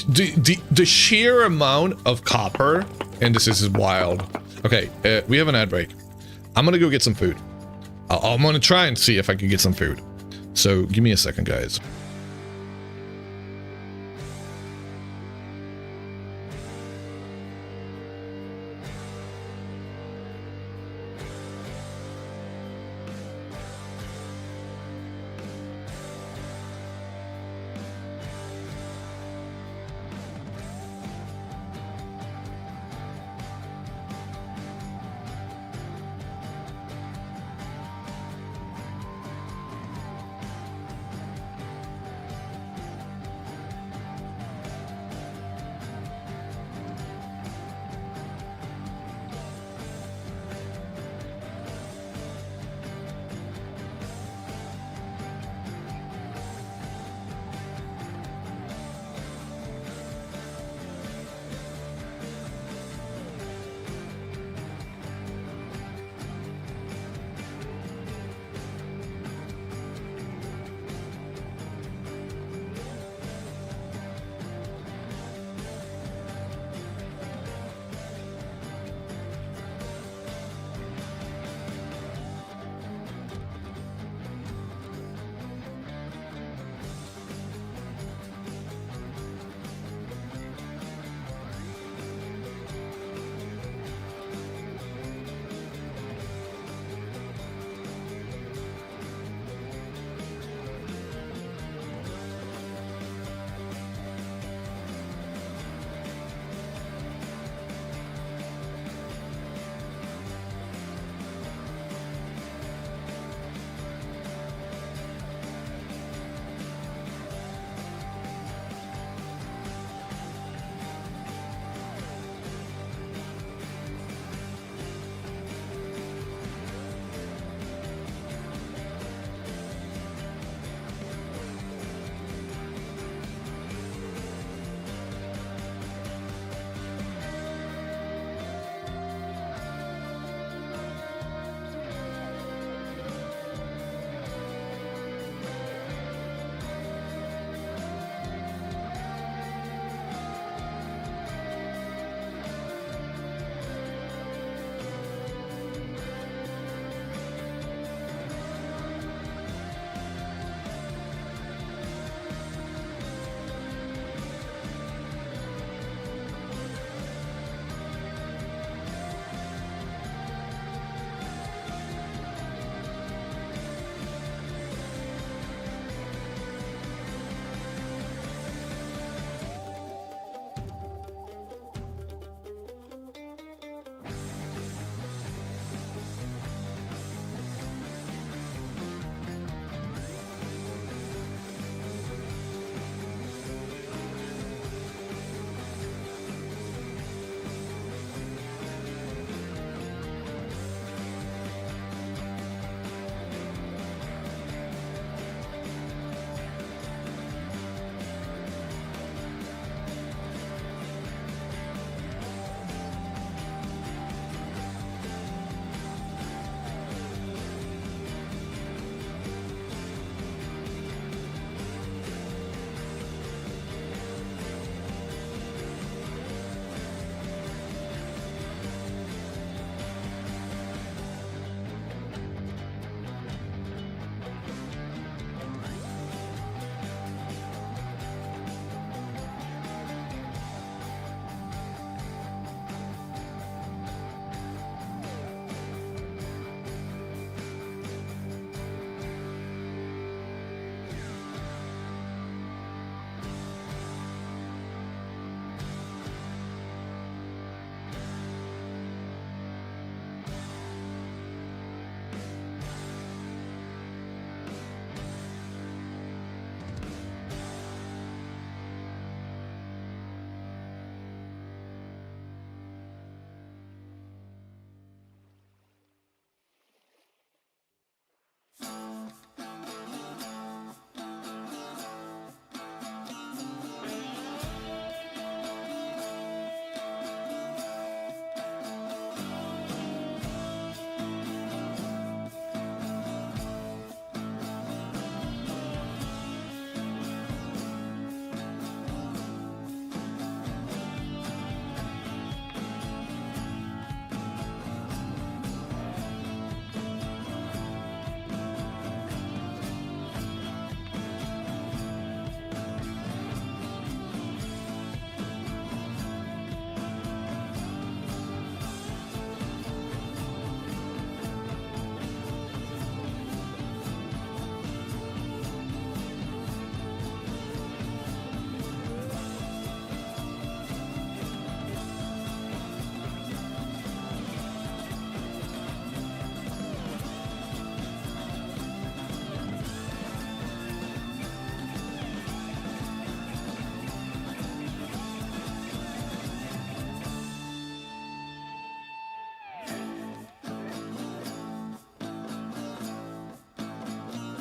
the sheer amount of copper, and this is wild. Okay, we have an ad break. I'm gonna go get some food. I'm gonna try and see if I can get some food. So give me a second, guys.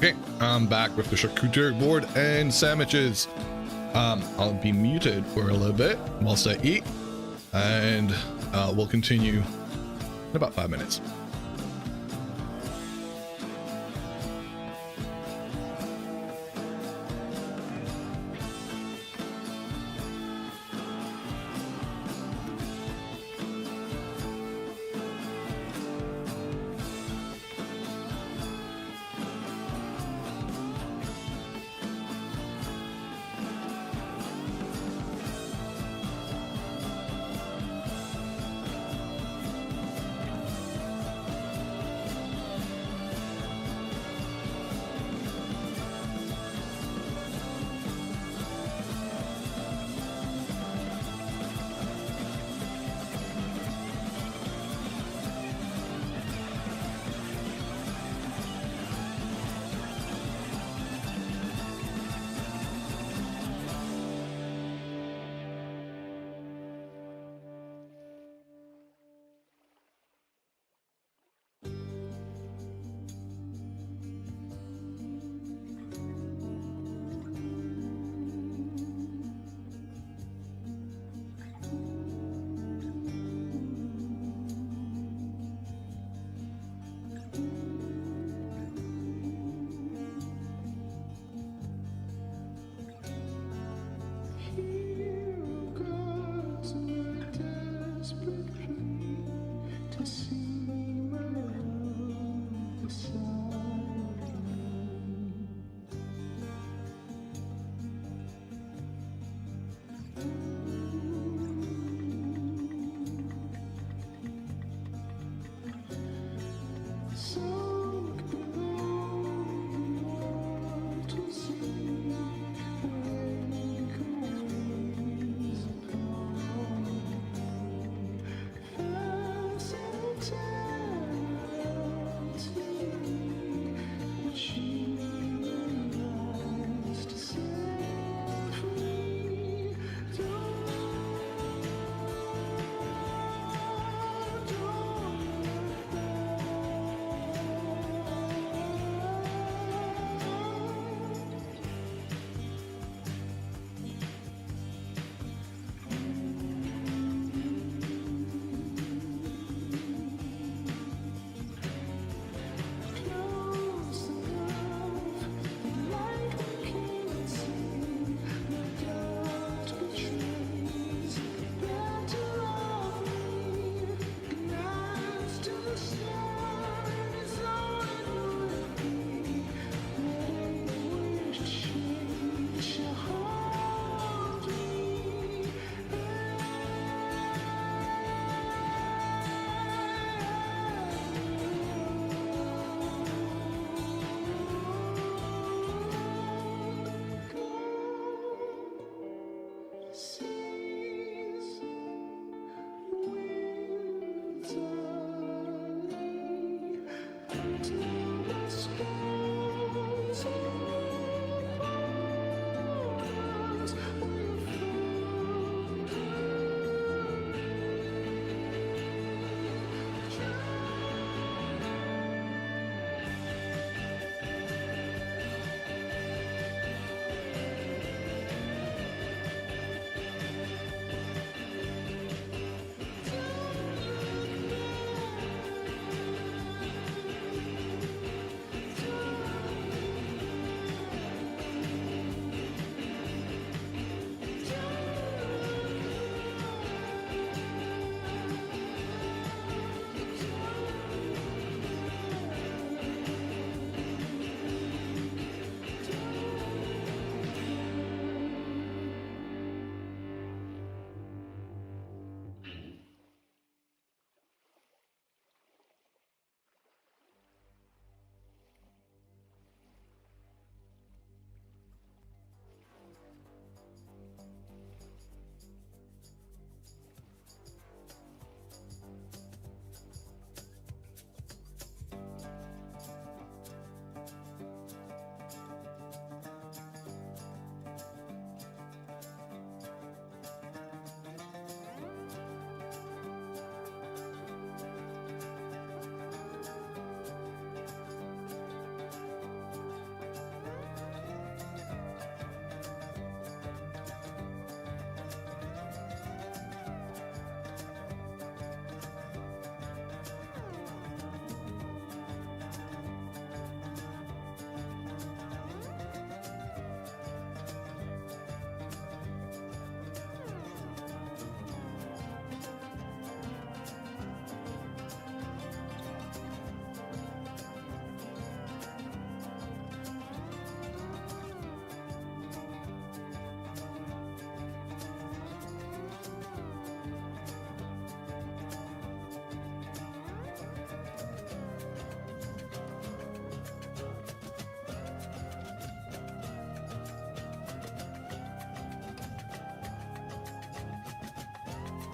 Okay, I'm back with the charcuterie board and sandwiches. I'll be muted for a little bit whilst I eat, and we'll continue in about 5 minutes.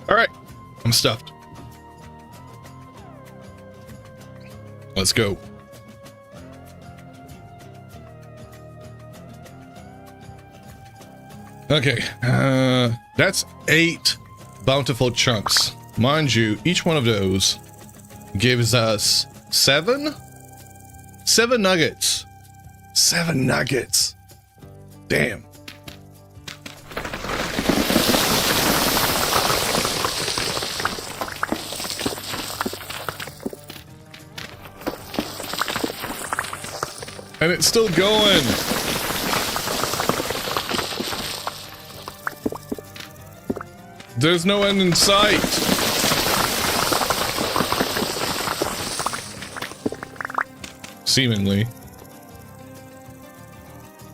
All right, I'm stuffed. Let's go. Okay, that's 8 bountiful chunks. Mind you, each one of those gives us 7 nuggets. 7 nuggets. Damn. And it's still going. There's no end in sight. Seemingly.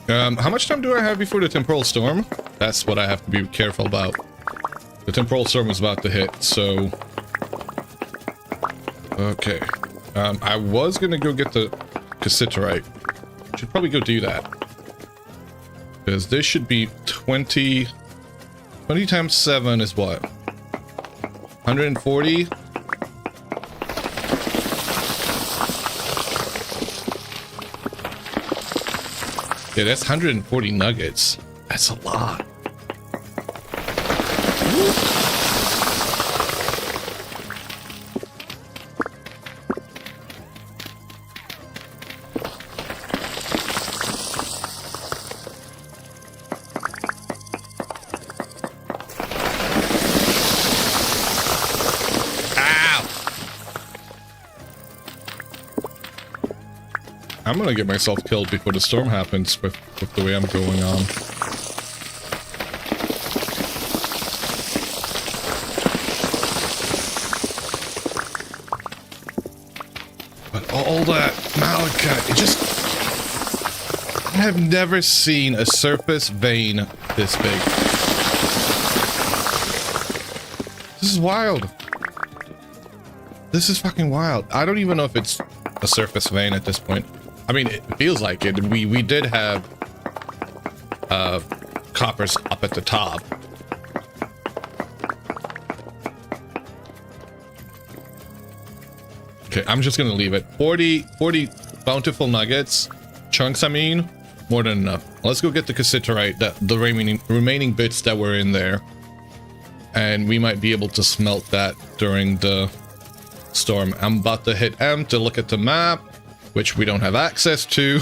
How much time do I have before the temporal storm? That's what I have to be careful about. The temporal storm is about to hit, so... Okay. I was gonna go get the cassiterite. Should probably go do that. Because this should be 20... 20 times 7 is what? 140? Yeah, that's 140 nuggets. That's a lot. I'm gonna get myself killed before the storm happens with the way I'm going on. But all that malachite, it just... I have never seen a surface vein this big. This is wild. This is fucking wild. I don't even know if it's a surface vein at this point. I mean, it feels like it. We did have coppers up at the top. Okay, I'm just gonna leave it. 40 bountiful nuggets, chunks I mean, more than enough. Let's go get the cassiterite, the remaining bits that were in there. And we might be able to smelt that during the storm. I'm about to hit M to look at the map, which we don't have access to.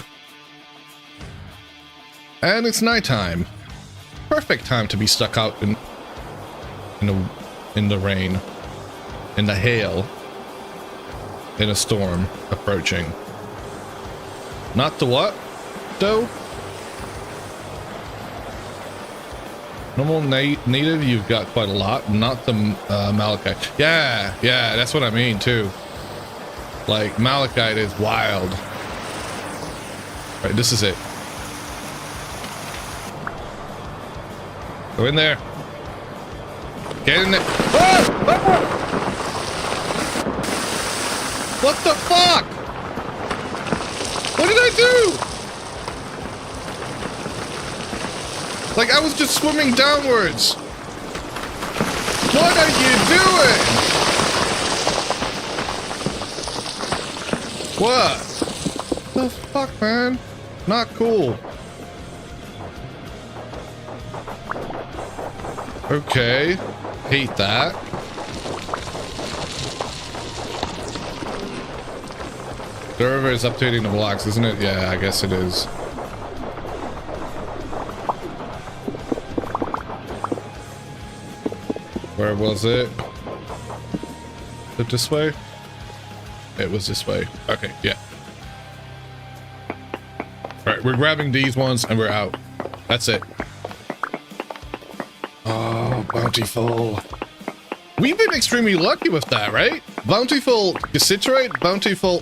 And it's nighttime. Perfect time to be stuck out in the rain, in the hail, in a storm approaching. Not the what, though? Normal native, you've got quite a lot. Not the malachite. Yeah, that's what I mean too. Like, malachite is wild. Right, this is it. Go in there. Get in there. Ah! Ah! What the fuck? What did I do? Like, I was just swimming downwards. What are you doing? What? The fuck, man? Not cool. Okay. Hate that. The river is updating the blocks, isn't it? Yeah, I guess it is. Where was it? Was it this way? It was this way. Okay, yeah. Alright, we're grabbing these ones and we're out. That's it. Oh, bountiful. We've been extremely lucky with that, right? Bountiful cassiterite, bountiful...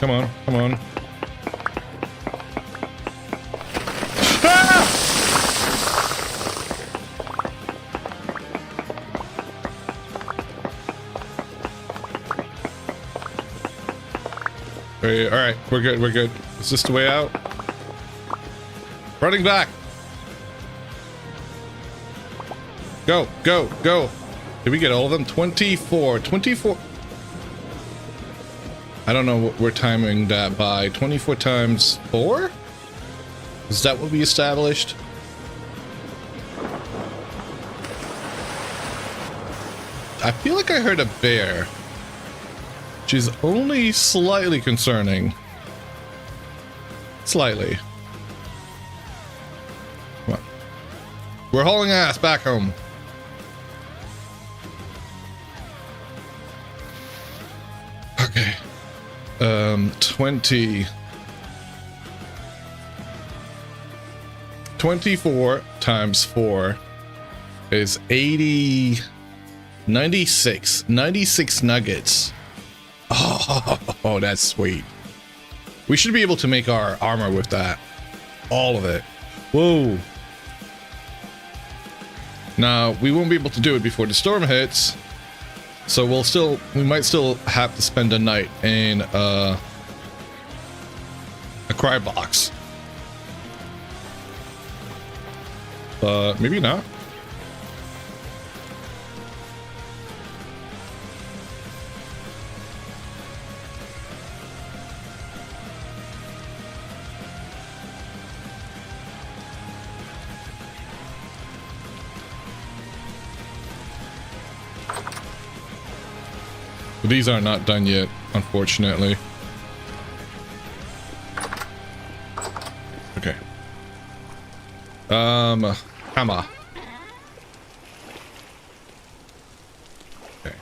Come on, come on. Ah! All right, we're good. We're good. Is this the way out? Running back. Go, go, go. Did we get all of them? 24. 24. I don't know what we're timing that by. 24 times 4? Is that what we established? I feel like I heard a bear, which is only slightly concerning. Slightly. Come on. We're hauling ass back home. Okay. 24 times 4 is 80, 96 nuggets. Oh, that's sweet. We should be able to make our armor with that. All of it. Whoa. Now, we won't be able to do it before the storm hits. So we might still have to spend a night in a cry box. But maybe not. These are not done yet, unfortunately. Okay. Hammer. Okay.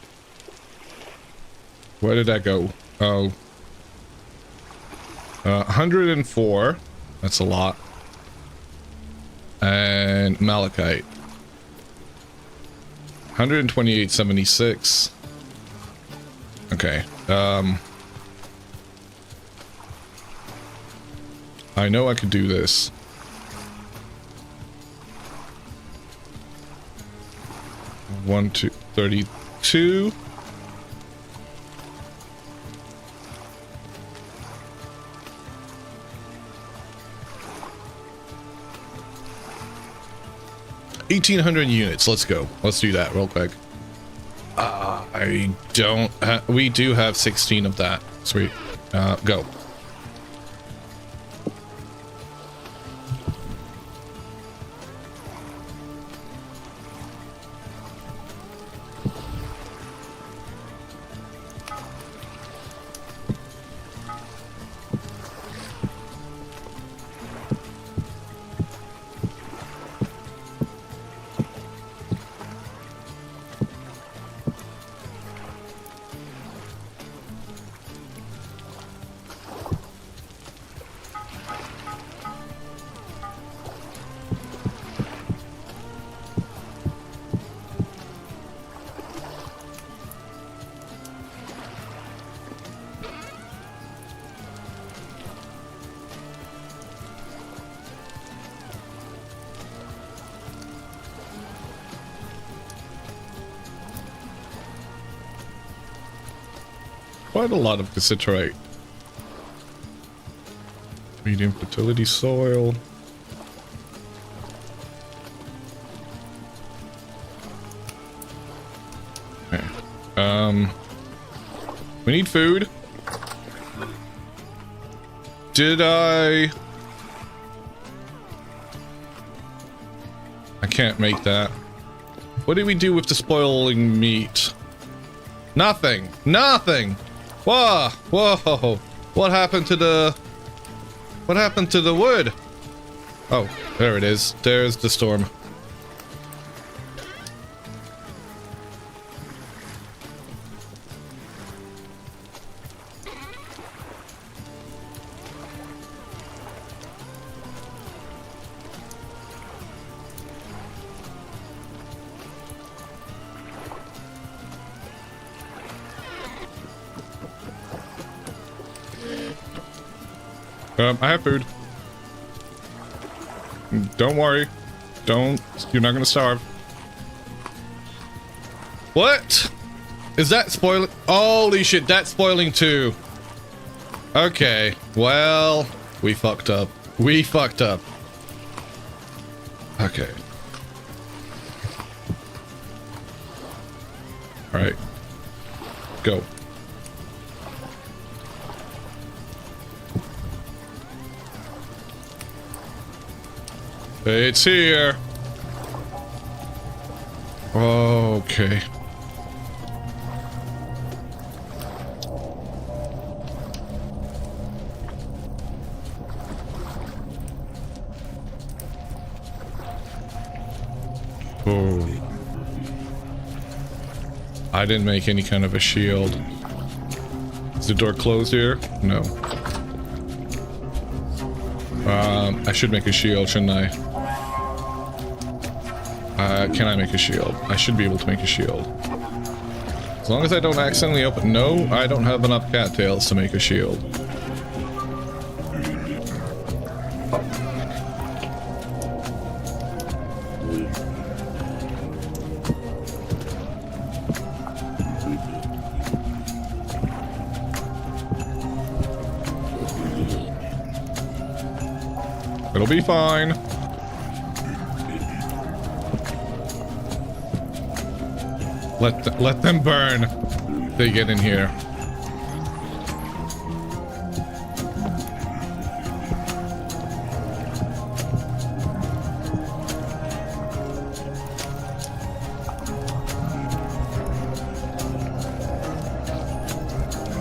Where did that go? Oh. 104. That's a lot. And malachite. 128.76. Okay, I know I could do this. One, 2, 32. $1,800 units. Let's go. Let's do that real quick. I don't. We do have 16 of that. Sweet. Go. Quite a lot of cassiterite. Medium fertility soil. Okay. We need food. Did I can't make that. What did we do with the spoiling meat? Nothing. Nothing. Whoa, whoa, what happened to the wood? Oh, there it is. There's the storm. I have food. Don't worry. You're not gonna starve. What? Is that spoiling? Holy shit, that's spoiling too. Okay, well, we fucked up. We fucked up. Okay. Alright. Go. It's here. Okay. Oh. I didn't make any kind of a shield. Is the door closed here? No. I should make a shield, shouldn't I? Can I make a shield? I should be able to make a shield. As long as I don't accidentally open... No, I don't have enough cattails to make a shield. It'll be fine. Let them burn. They get in here.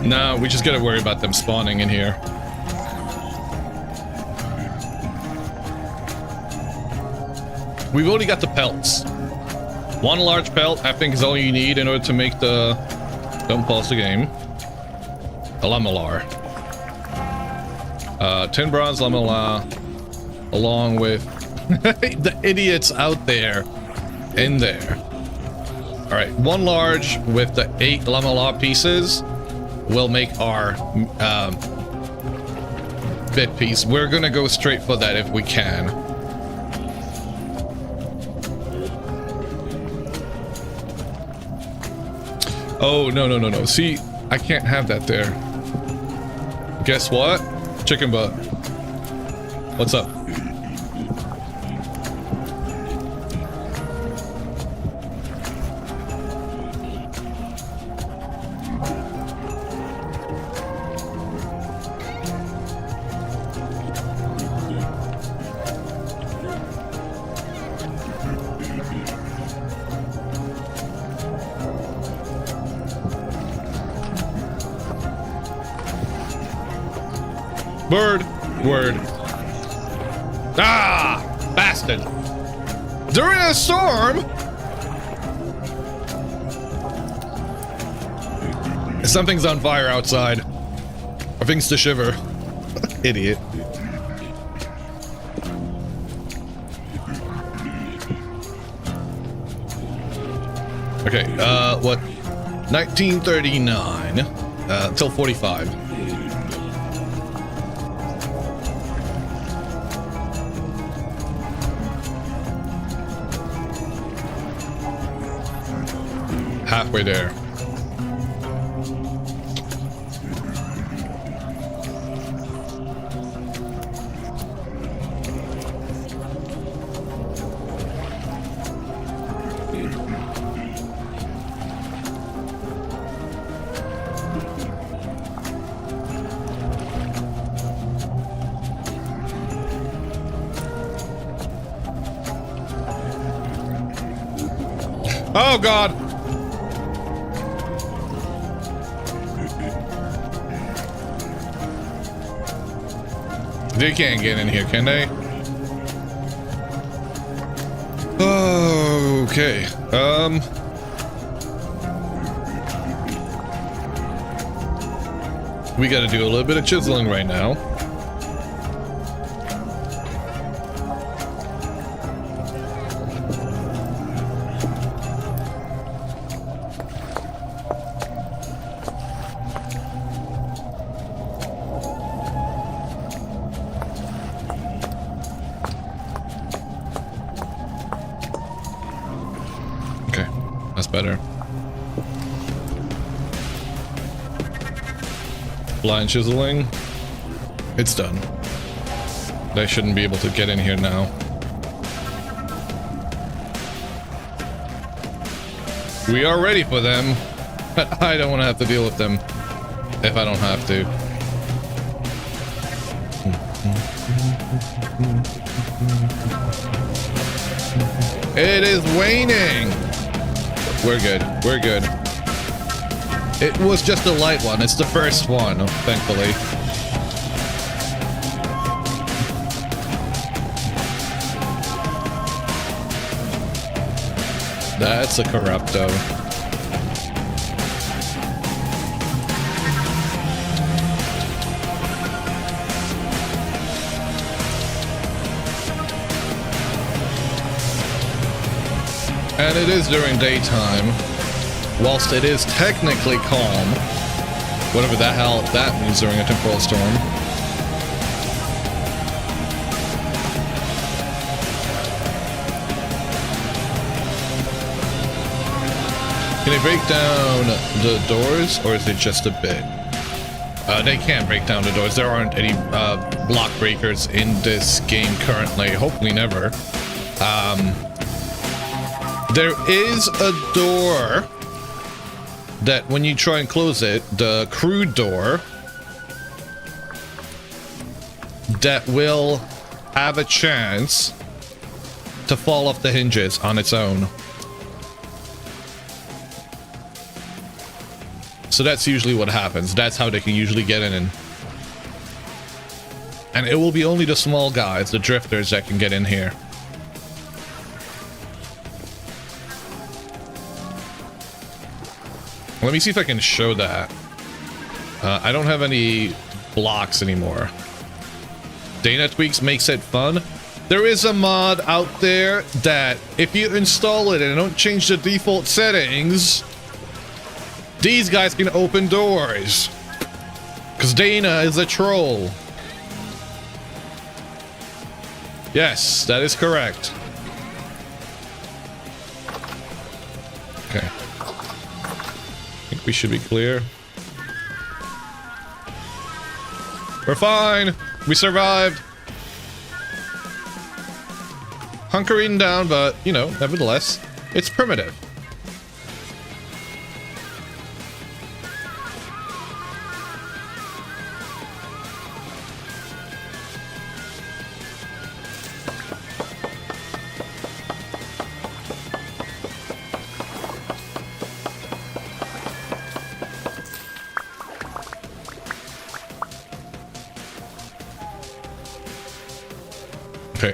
No, we just gotta worry about them spawning in here. We've already got the pelts. One large pelt, I think, is all you need in order to make the... Don't pause the game. A lamellar. 10 bronze lamellar. Along with the idiots out there. In there. Alright, one large with the 8 lamellar pieces will make our bit piece. We're gonna go straight for that if we can. Oh, no. See, I can't have that there. Guess what? Chicken butt. What's up? Word. Ah! Bastard! During a storm! Something's on fire outside. Or things to shiver. Idiot. Okay, what? 1939 till 45. Halfway there. Oh God! They can't get in here, can they? Okay. We gotta do a little bit of chiseling right now. Better. blind chiseling. It's done. They shouldn't be able to get in here now. We are ready for them, but I don't want to have to deal with them if I don't have to. It is waning. We're good. We're good. It was just a light one. It's the first one, thankfully. That's a corrupto. And it is during daytime, whilst it is technically calm, whatever the hell that means during a temporal storm. Can they break down the doors, or is it just a bit? They can't break down the doors. There aren't any block breakers in this game currently. Hopefully never. There is a door that when you try and close it, the crew door, that will have a chance to fall off the hinges on its own. So that's usually what happens. That's how they can usually get in. And it will be only the small guys, the drifters, that can get in here. Let me see if I can show that. I don't have any blocks anymore. Dana Tweaks makes it fun. There is a mod out there that if you install it and don't change the default settings, these guys can open doors. Because Dana is a troll. Yes, that is correct. Okay. I think we should be clear. We're fine. We survived. Hunkering down, but, you know, nevertheless, it's primitive. Okay.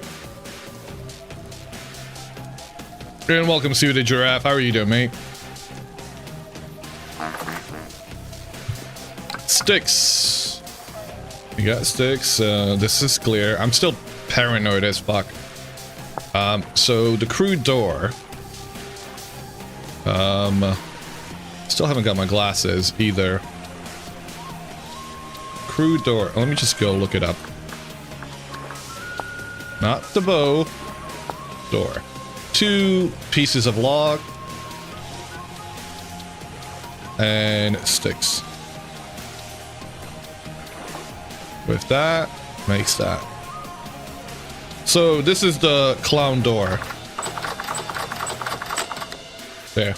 And welcome, Suited Giraffe. How are you doing, mate? Sticks. You got sticks. This is clear. I'm still paranoid as fuck. So the crew door. Still haven't got my glasses either. Crew door. Let me just go look it up. Not the bow. Door. 2 pieces of log. And sticks. With that, makes that. So this is the clown door. There.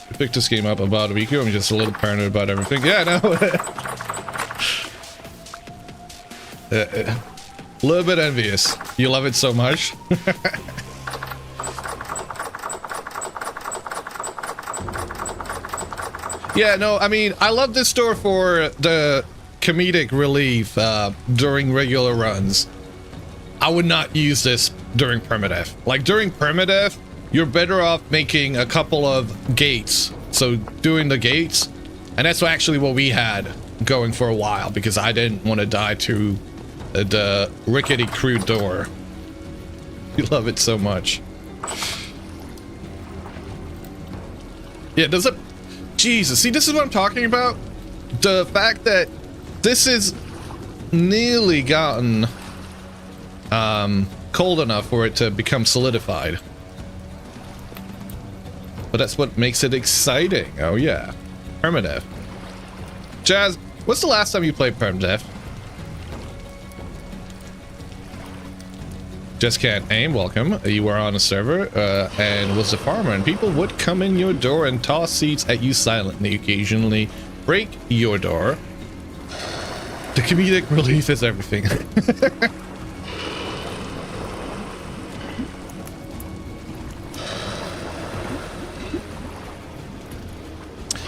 I picked this game up about a week ago. I'm just a little paranoid about everything. Yeah, no. A little bit envious. You love it so much. Yeah, no, I mean, I love this store for the comedic relief during regular runs. I would not use this during Permadeath. Like, during Permadeath, you're better off making a couple of gates. So, doing the gates. And that's actually what we had going for a while, because I didn't want to die to the rickety crew door. You love it so much. Yeah, does it... Jesus, see, this is what I'm talking about. The fact that this is nearly gotten cold enough for it to become solidified. But that's what makes it exciting. Oh yeah, Permadeath. Jazz, what's the last time you played Permadeath? Just can't aim, welcome. You were on a server and was a farmer, and people would come in your door and toss seeds at you silently, occasionally break your door. The comedic relief is everything.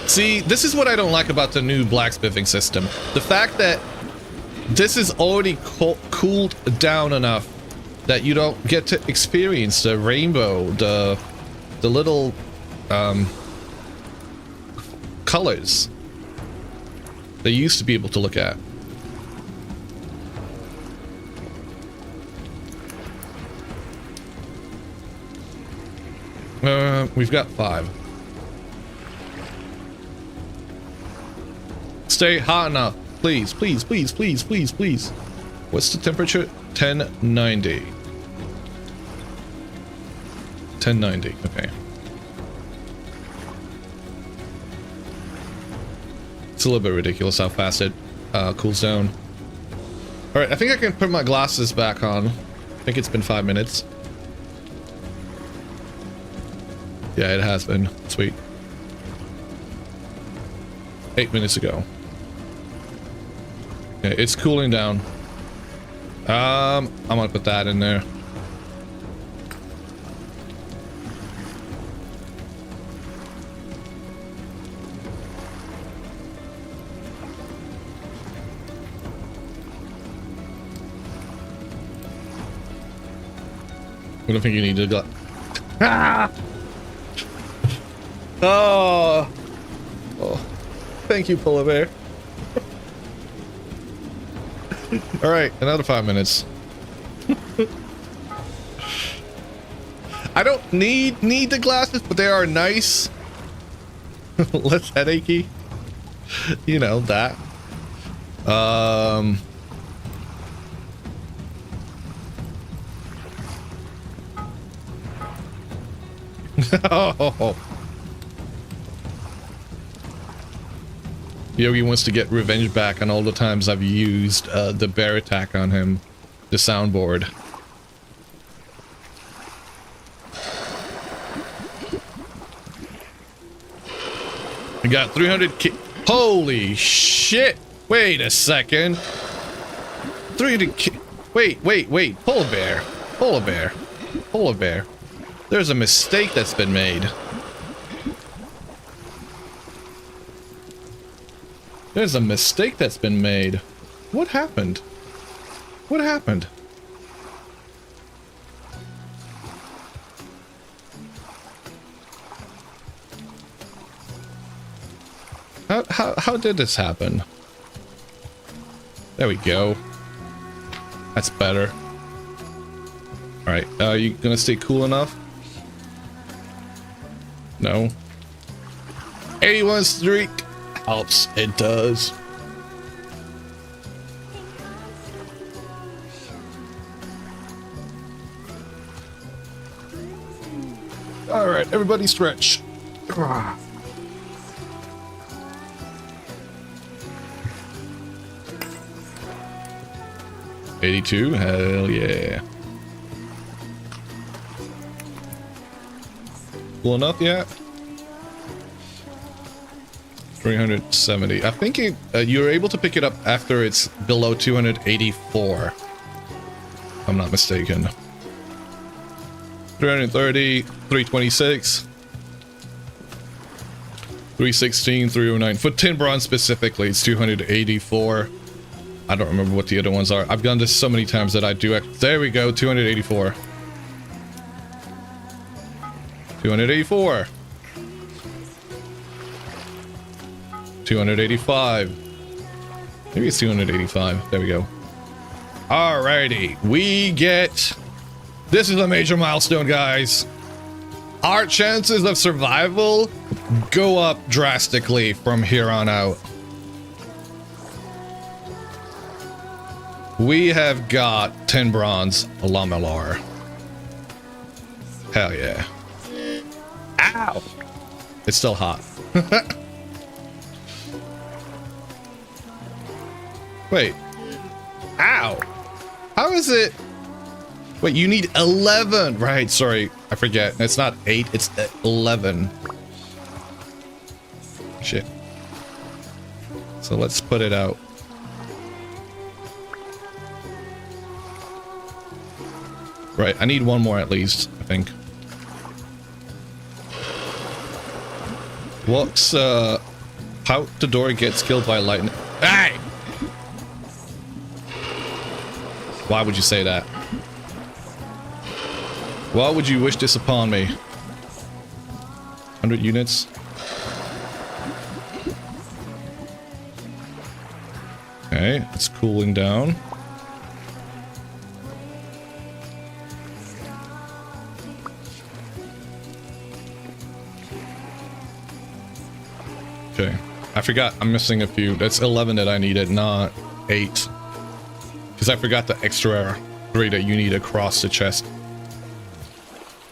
See, this is what I don't like about the new blacksmithing system. The fact that this is already cooled down enough that you don't get to experience the rainbow, the little colors that you used to be able to look at. We've got 5. Stay hot enough, please, please, please, please, please, please. What's the temperature? 1090. 1090, okay. It's a little bit ridiculous how fast it cools down. Alright, I think I can put my glasses back on. I think it's been 5 minutes. Yeah, it has been. Sweet. 8 minutes ago. Okay, it's cooling down. I'm gonna put that in there. I don't think you need to go. Ah! Oh. Oh. Thank you, polar bear. All right, another 5 minutes. I don't need the glasses, but they are nice. Less headachy. You know that. Oh. Yogi wants to get revenge back on all the times I've used the bear attack on him, the soundboard. I got 300 ki- Holy shit! Wait a second. 300 ki- Wait. Polar bear. Polar bear. Polar bear. There's a mistake that's been made. There's a mistake that's been made. What happened? What happened? How did this happen? There we go. That's better. Alright, you gonna stay cool enough? No. 81 streak helps. It does. Alright, everybody stretch. 82, hell yeah. Cool enough yet? 370. I think you're able to pick it up after it's below 284. If I'm not mistaken. 330, 326, 316, 309. For tin bronze specifically, it's 284. I don't remember what the other ones are. I've done this so many times that I do. There we go, 284. 284. 285. Maybe it's 285. There we go. Alrighty, we get... This is a major milestone, guys. Our chances of survival go up drastically from here on out. We have got 10 bronze Lamellar. Hell yeah. Ow! It's still hot. Wait. Ow. How is it? Wait, you need 11. Right, sorry. I forget. It's not 8, it's 11. Shit. So let's put it out. Right, I need one more at least, I think. What's, how the door gets killed by lightning? Hey! Why would you say that? Why would you wish this upon me? 100 units? Okay, it's cooling down. Okay, I forgot I'm missing a few. That's 11 that I needed, not 8. Because I forgot the extra 3 that you need across the chest.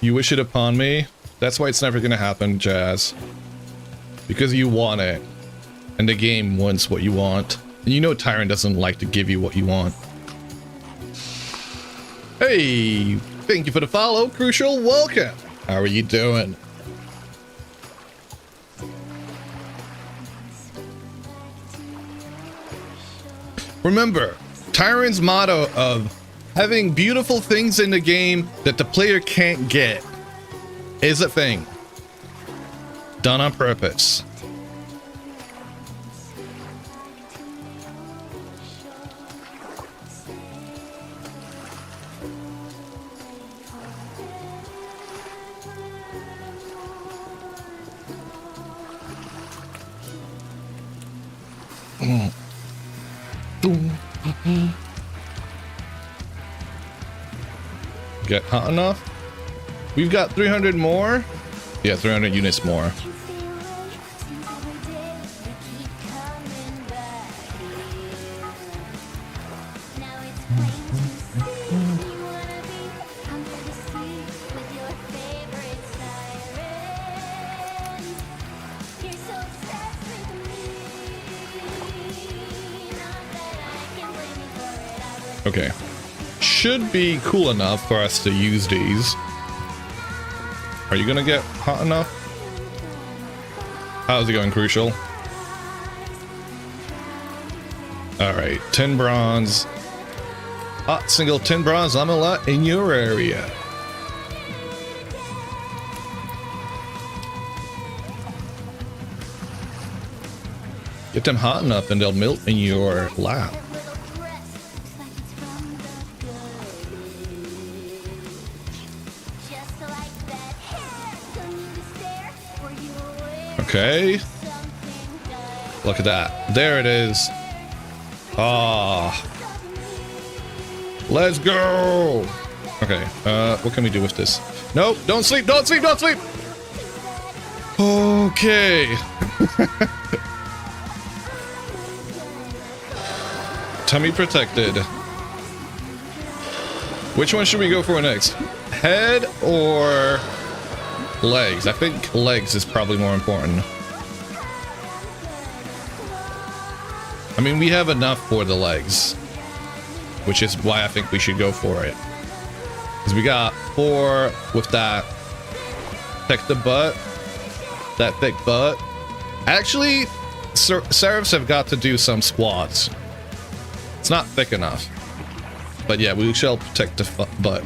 You wish it upon me? That's why it's never gonna happen, Jazz. Because you want it. And the game wants what you want. And you know Tyrant doesn't like to give you what you want. Hey! Thank you for the follow, Crucial. Welcome! How are you doing? Remember, Tyrant's motto of having beautiful things in the game that the player can't get is a thing. Done on purpose. Get hot enough? We've got 300 more? Yeah, 300 units more. Okay. Should be cool enough for us to use these. Are you gonna get hot enough? How's it going, Crucial? Alright, 10 bronze. Hot single 10 bronze, I'm a lot in your area. Get them hot enough and they'll melt in your lap. Okay. Look at that. There it is. Ah. Let's go. Okay. What can we do with this? Nope. Don't sleep. Don't sleep. Don't sleep. Okay. Tummy protected. Which one should we go for next? Head or legs? I think legs is probably more important. I mean, we have enough for the legs, which is why I think we should go for it. Because we got 4 with that. Protect the butt. That thick butt. Actually, Seraphs have got to do some squats. It's not thick enough. But yeah, we shall protect the butt.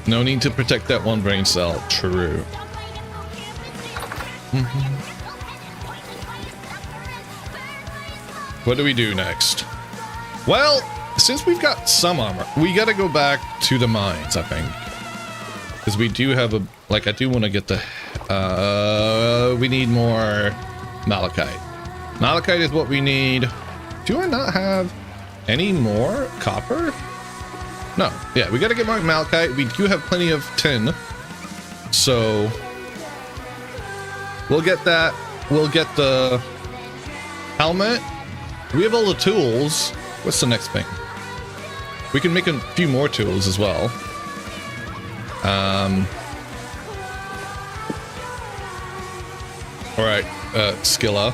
No need to protect that one brain cell. True. What do we do next? Well, since we've got some armor, we gotta go back to the mines, I think. Because we do have a... Like, I do want to get the... we need more malachite. Malachite is what we need. Do I not have any more copper? No. Yeah, we gotta get more malachite. We do have plenty of tin. So... we'll get that. We'll get the helmet. We have all the tools. What's the next thing? We can make a few more tools as well. All right, Skilla.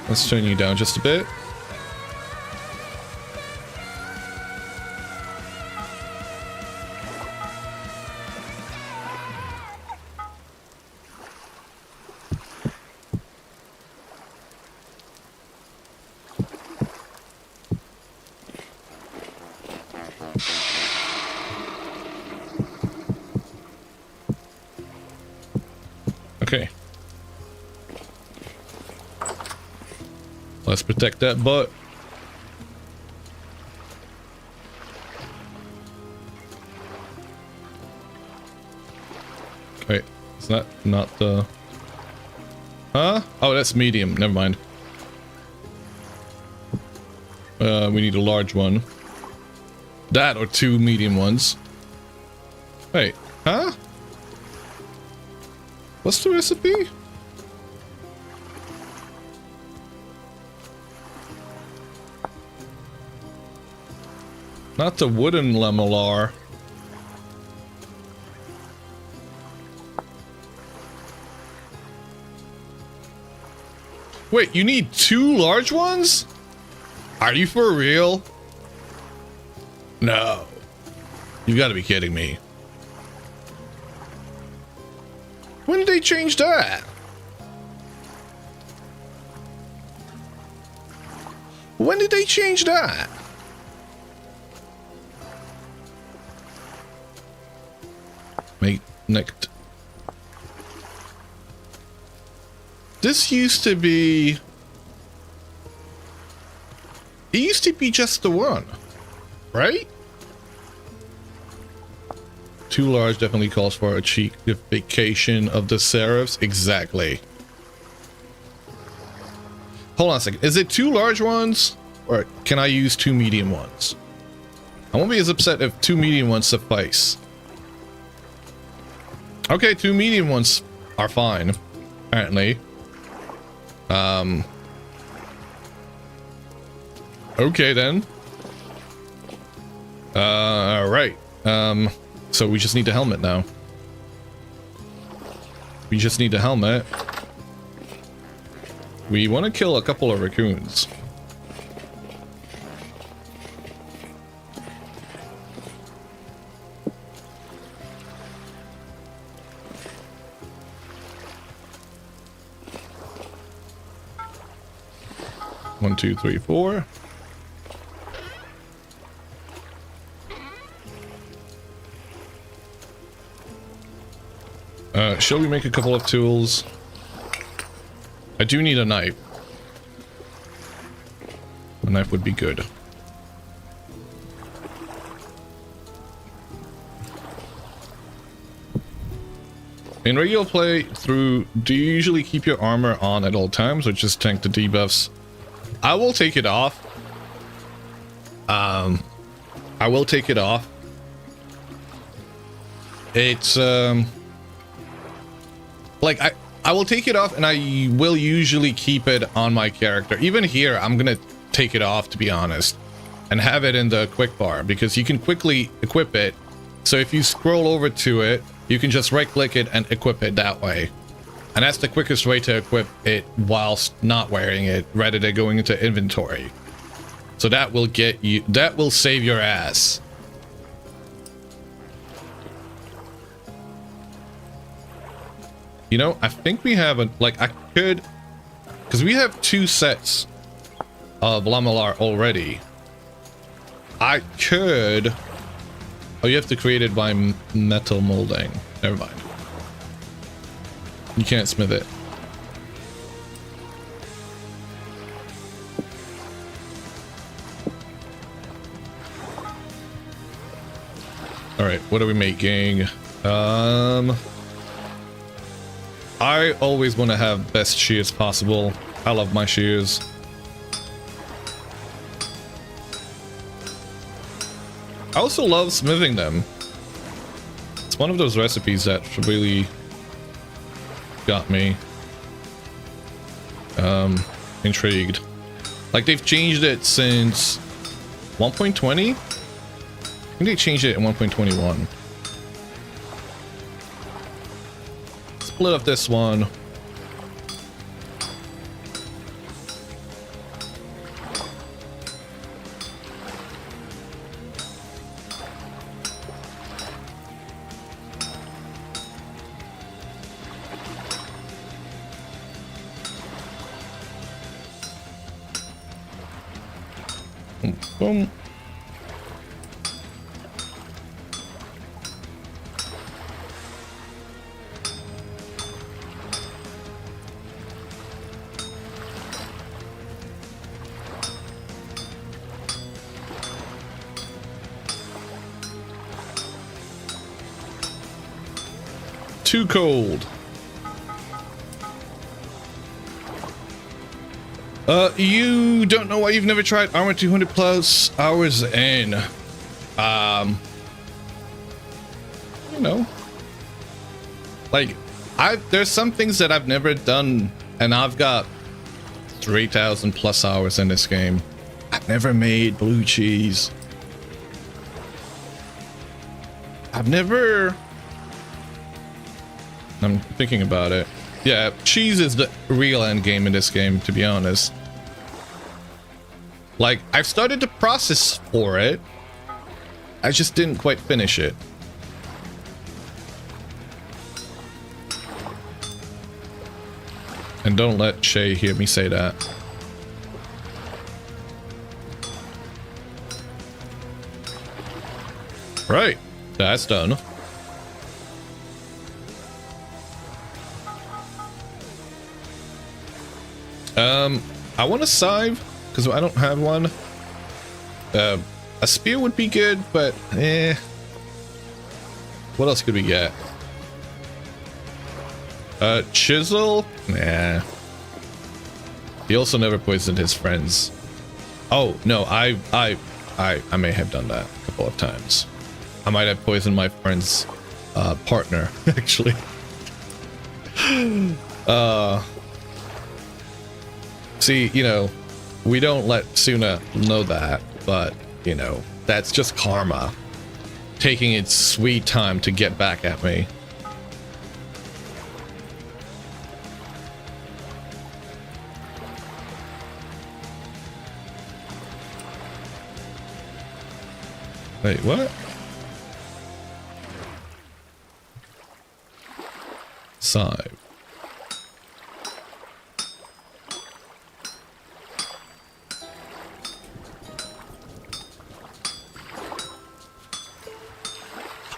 Let's turn you down just a bit. Okay. Let's protect that butt. Wait, is that not the... Huh? Oh, that's medium. Never mind. We need a large one. That or 2 medium ones. Wait, huh? What's the recipe? Not the wooden lamellar. Wait, you need 2 large ones? Are you for real? No. You've got to be kidding me. When did they change that? When did they change that? Make next. This used to be... It used to be just the one, right? 2 large definitely calls for a cheekification of the serifs. Exactly. Hold on a second. Is it 2 large ones? Or can I use 2 medium ones? I won't be as upset if 2 medium ones suffice. Okay, 2 medium ones are fine, apparently. Okay then. Alright. So we just need a helmet now. We just need a helmet. We want to kill a couple of raccoons. One, two, three, four. Shall we make a couple of tools? I do need a knife. A knife would be good. In regular play through, do you usually keep your armor on at all times or just tank the debuffs? I will take it off. I will take it off. It's like I will take it off and I will usually keep it on my character. Even here, I'm gonna take it off, to be honest, and have it in the quick bar because you can quickly equip it. So if you scroll over to it, you can just right click it and equip it that way. And that's the quickest way to equip it whilst not wearing it, rather than going into inventory. So that will get you, that will save your ass. You know, I think we have a, like, I could, because we have 2 sets of lamellar already. I could, oh, you have to create it by metal molding. Never mind. You can't smith it. All right, what are we making? I always want to have best shears possible. I love my shears. I also love smithing them. It's one of those recipes that really got me intrigued. Like, they've changed it since 1.20? I think they changed it in 1.21. Split up this one. Boom. Too cold. You don't know why you've never tried Armor 200 plus hours in. You know, like there's some things that I've never done, and I've got 3,000 plus hours in this game. I've never made blue cheese. I'm thinking about it. Yeah, cheese is the real end game in this game, to be honest. Like, I've started the process for it. I just didn't quite finish it. And don't let Shay hear me say that. Right, that's done. I want a scythe because I don't have one. A spear would be good, but what else could we get? Chisel? Nah. He also never poisoned his friends. Oh no, I may have done that a couple of times. I might have poisoned my friend's partner, actually. See, you know, we don't let Suna know that, but, you know, that's just karma. Taking its sweet time to get back at me. Wait, what? Scythe.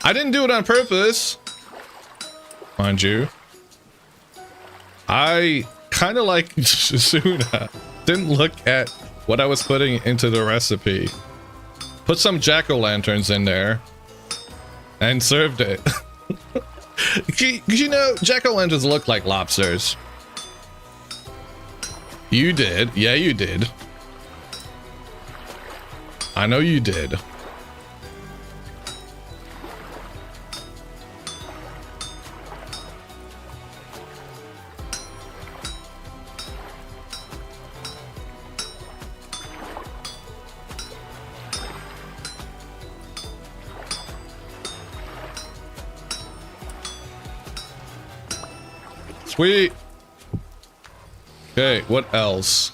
I didn't do it on purpose, mind you. I kind of like Suna didn't look at what I was putting into the recipe. Put some jack-o'-lanterns in there and served it. You know, jack-o'-lanterns look like lobsters. You did. Yeah, you did. I know you did. Sweet. Okay, what else?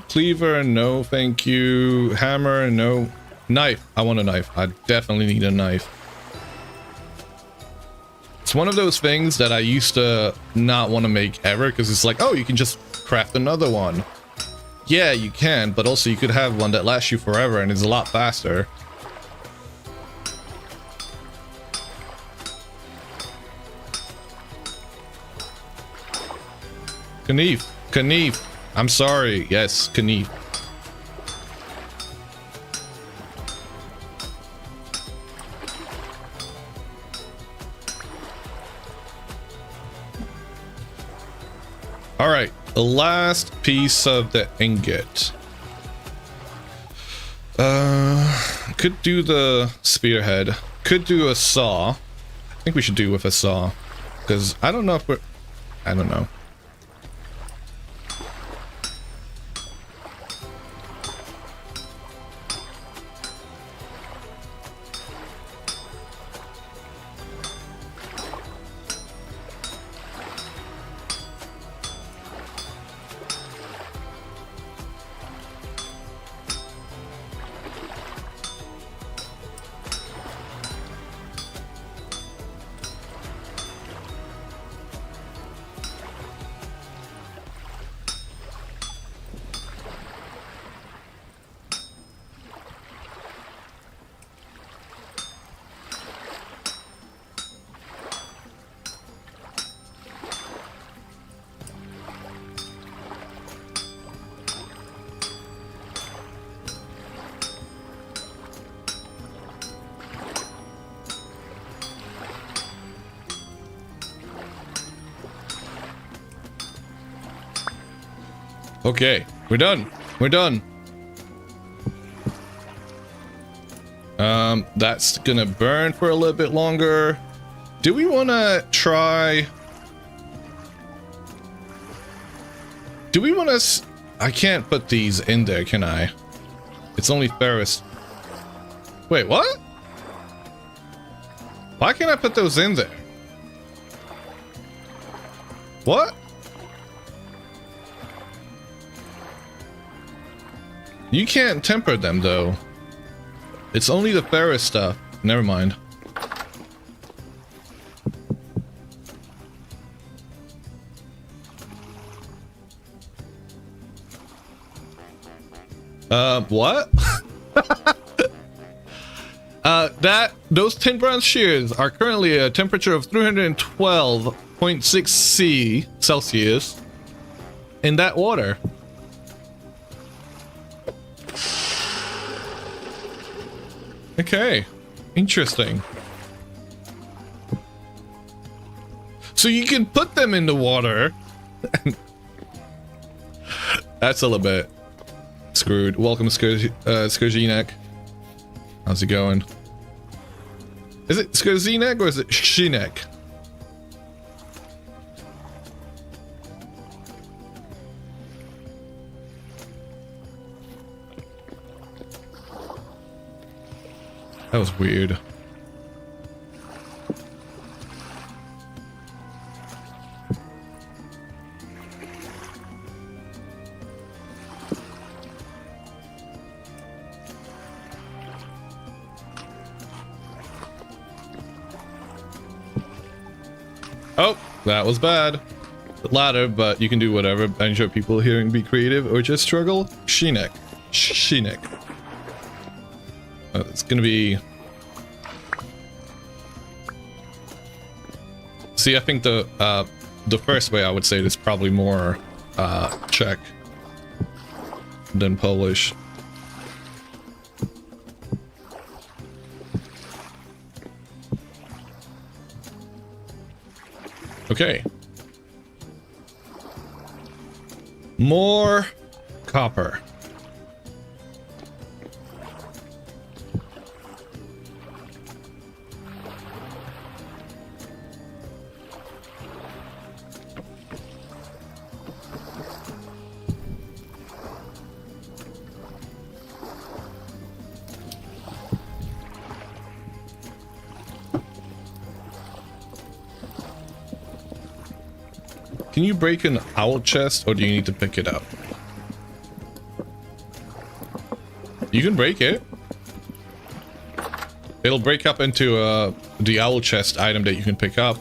Cleaver, no, thank you. Hammer, no. Knife. I want a knife. I definitely need a knife. It's one of those things that I used to not want to make ever because it's like, oh, you can just craft another one. Yeah, you can, but also you could have one that lasts you forever and is a lot faster. Knife. Knife. I'm sorry. Yes, knife. All right, the last piece of the ingot. Could do the spearhead. Could do a saw. I think we should do with a saw, because I don't know if we're. I don't know. Okay, we're done. We're done. That's gonna burn for a little bit longer. Do we want to try? Do we want to? I can't put these in there, can I? It's only ferrous. Wait, what? Why can't I put those in there? What? You can't temper them though. It's only the ferrous stuff. Never mind. What? Those 10 bronze shears are currently a temperature of 312.6 C Celsius in that water. Okay, interesting. So you can put them in the water. That's a little bit screwed. Welcome, Skurzinek. How's it going? Is it Skurzinek or is it Shinek? That was weird. Oh, that was bad. The latter, but you can do whatever. I'm sure people hearing be creative or just struggle. Shinek. Shinek. It's gonna be... See, I think the first way I would say it is probably more Czech than Polish. Okay. More copper. Can you break an owl chest, or do you need to pick it up? You can break it. It'll break up into the owl chest item that you can pick up.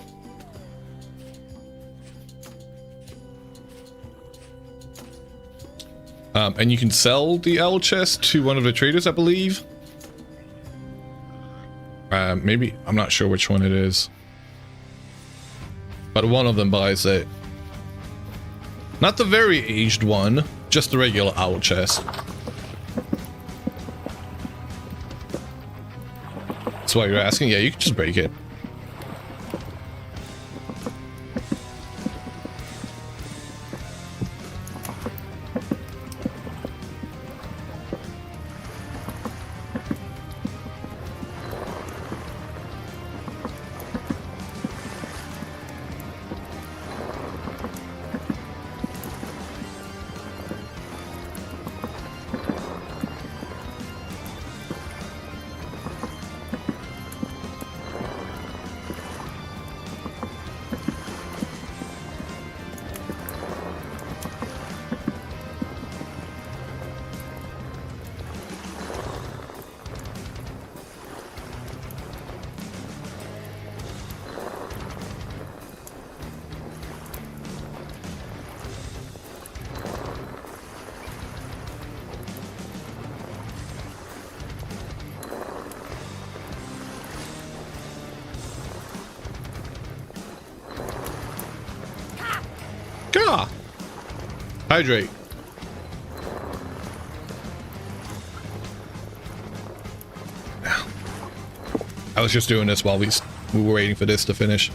And you can sell the owl chest to one of the traders, I believe. Maybe, I'm not sure which one it is. But one of them buys it. Not the very aged one, just the regular owl chest. That's why you're asking? Yeah, you can just break it. Gah! Hydrate. I was just doing this while we were waiting for this to finish.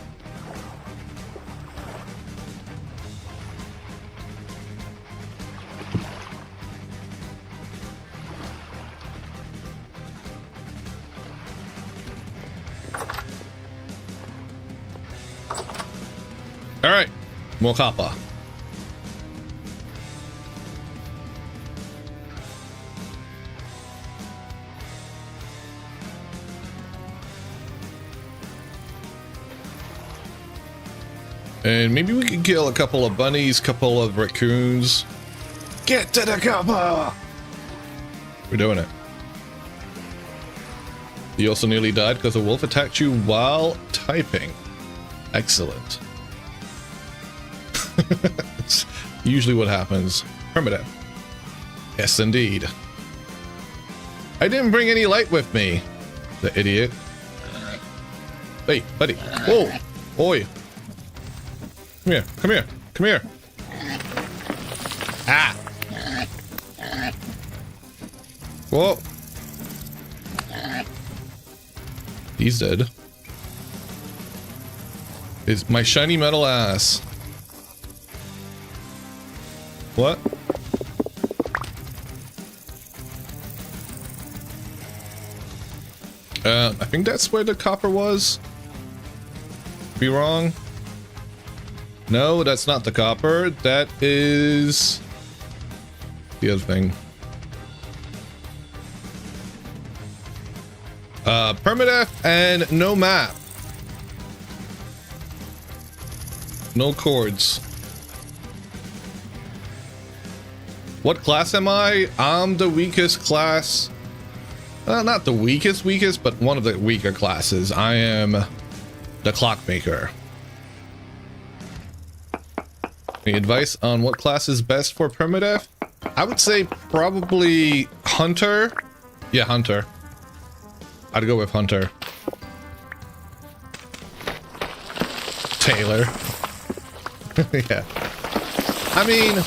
All right, more copper. And maybe we could kill a couple of bunnies, couple of raccoons. Get to the copper! We're doing it. You also nearly died because a wolf attacked you while typing. Excellent. It's usually what happens. Permadeath. Yes, indeed. I didn't bring any light with me. The idiot. Hey, buddy. Whoa. Oi. Come here. Come here. Come here. Ah. Whoa. He's dead. Is my shiny metal ass. What? I think that's where the copper was. Be wrong. No, that's not the copper. That is the other thing. Permadeath and no map. No chords. What class am I? I'm the weakest class. Not the weakest, but one of the weaker classes. I am the clockmaker. Any advice on what class is best for permadeath? I would say probably hunter. Yeah, hunter. I'd go with hunter. Taylor. Yeah. I mean,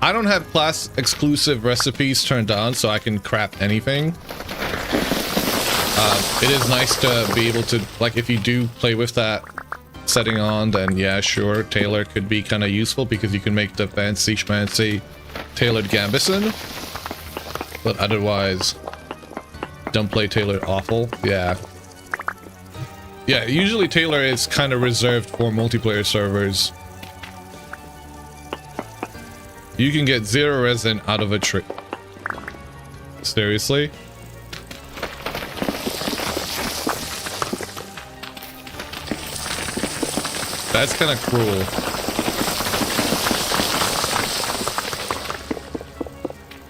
I don't have class exclusive recipes turned on, so I can craft anything. It is nice to be able to, like, if you do play with that setting on, then yeah, sure, Taylor could be kind of useful because you can make the fancy schmancy tailored Gambison. But otherwise, don't play Taylor awful. Yeah. Yeah, usually Taylor is kind of reserved for multiplayer servers. You can get 0 resin out of a tree. Seriously? That's kind of cruel.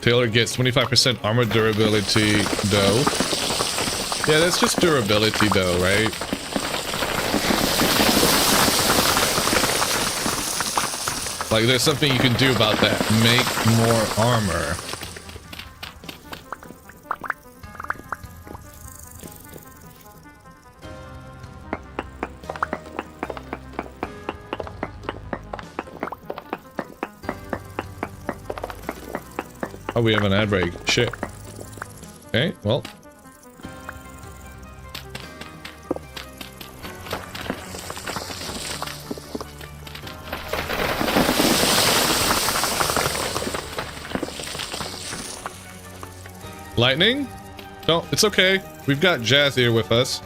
Taylor gets 25% armor durability, though. Yeah, that's just durability, though, right? Like, there's something you can do about that. Make more armor. Oh, we have an ad break. Shit. Okay, well. Lightning? No, it's okay. We've got Jazz here with us.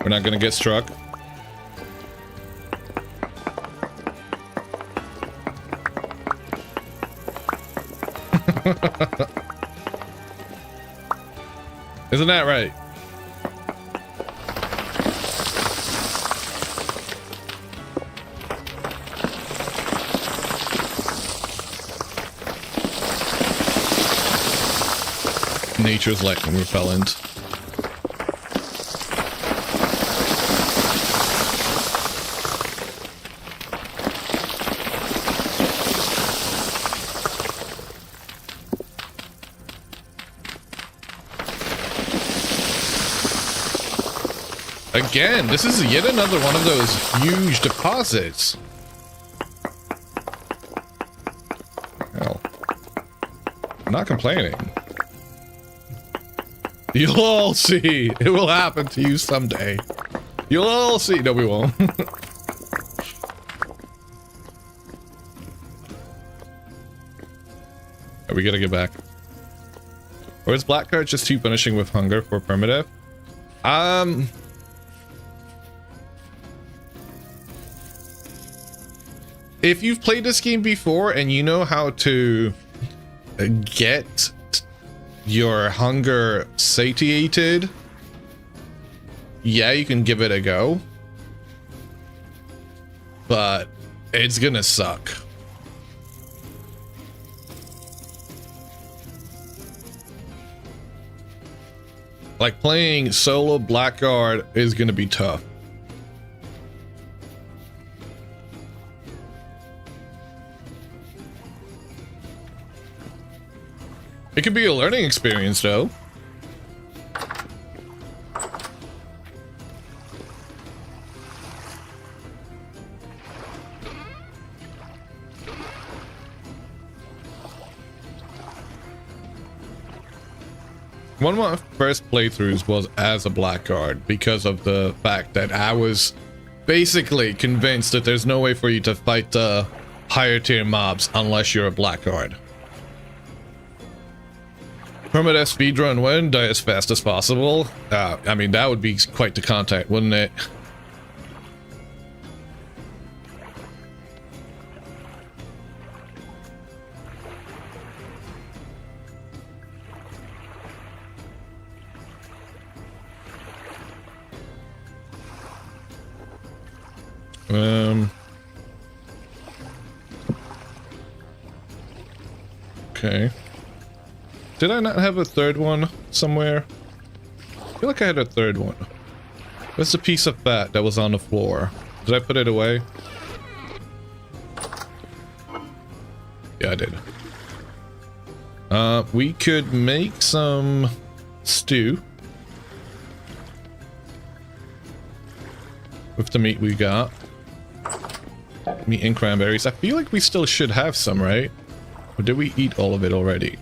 We're not gonna get struck. Isn't that right? Nature's lightning repellent. Again, this is yet another one of those huge deposits. Hell, I'm not complaining. You'll all see. It will happen to you someday. You'll all see. No, we won't. We gotta get back. Or is Blackguard just too punishing with hunger for permadeath? if you've played this game before and you know how to get your hunger satiated, yeah, you can give it a go. But it's gonna suck. Like, playing solo Blackguard is gonna be tough. It could be a learning experience, though. One of my first playthroughs was as a Blackguard because of the fact that I was basically convinced that there's no way for you to fight the higher tier mobs unless you're a Blackguard. Permadeath speedrun when? Die as fast as possible? I mean, that would be quite the content, wouldn't it? Okay. Did I not have a third one somewhere? I feel like I had a third one. Where's the piece of fat that was on the floor? Did I put it away? Yeah, I did. We could make some stew with the meat we got. Meat and cranberries. I feel like we still should have some, right? Or did we eat all of it already?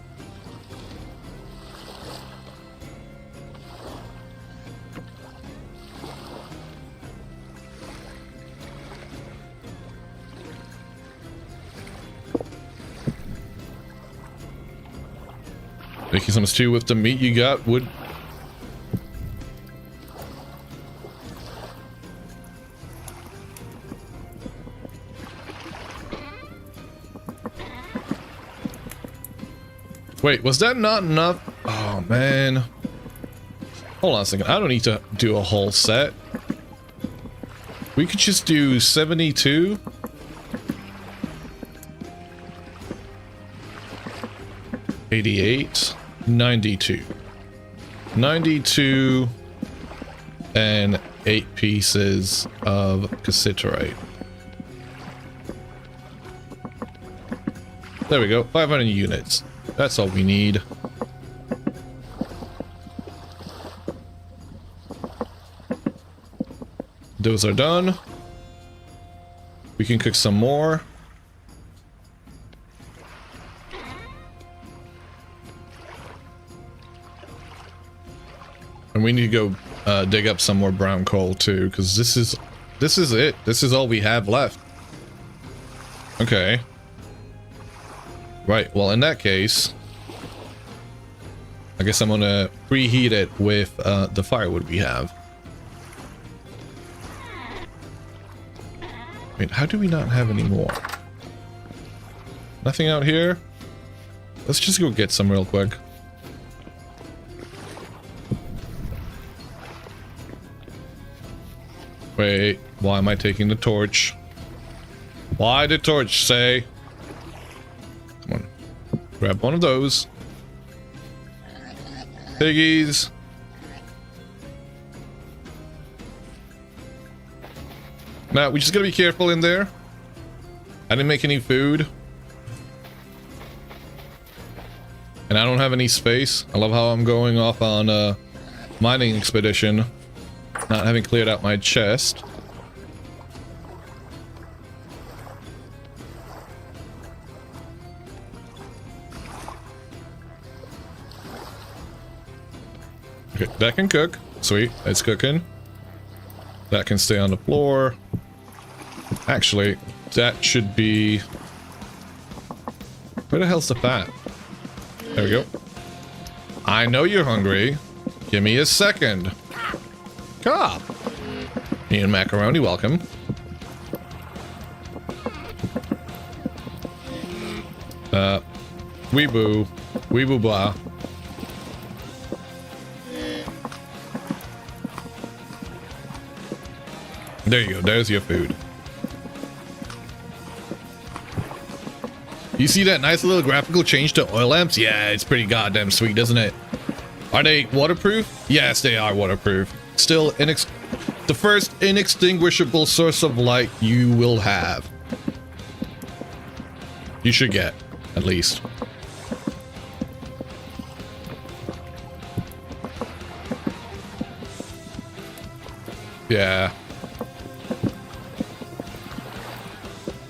Making some stew with the meat you got would... Wait, was that not enough? Oh, man. Hold on a second. I don't need to do a whole set. We could just do 72. $88. 92. 92 and 8 pieces of cassiterite. There we go. 500 units. That's all we need. Those are done. We can cook some more. And we need to go dig up some more brown coal too, because this is it. This is all we have left. Okay. Right, well, in that case, I guess I'm gonna preheat it with the firewood we have. Wait, how do we not have any more? Nothing out here? Let's just go get some real quick. Wait, why am I taking the torch? Why the torch, say? Come on. Grab one of those. Piggies. Now, we just gotta be careful in there. I didn't make any food. And I don't have any space. I love how I'm going off on a mining expedition. Not having cleared out my chest. Okay, that can cook. Sweet, it's cooking. That can stay on the floor. Actually, that should be... Where the hell's the fat? There we go. I know you're hungry. Give me a second. Cop. Me and macaroni, welcome. Weeboo. Weeboo blah. There you go. There's your food. You see that nice little graphical change to oil lamps? Yeah, it's pretty goddamn sweet, isn't it? Are they waterproof? Yes, they are waterproof. Still, the first inextinguishable source of light you will have. You should get, at least. Yeah.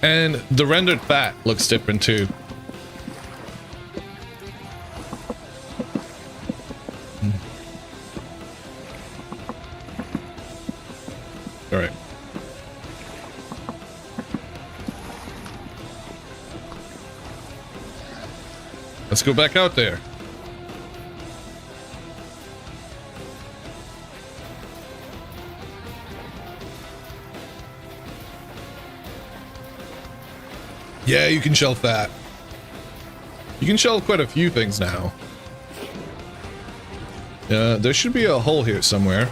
And the rendered fat looks different too. All right. Let's go back out there. Yeah, you can shelf that. You can shelf quite a few things now. There should be a hole here somewhere.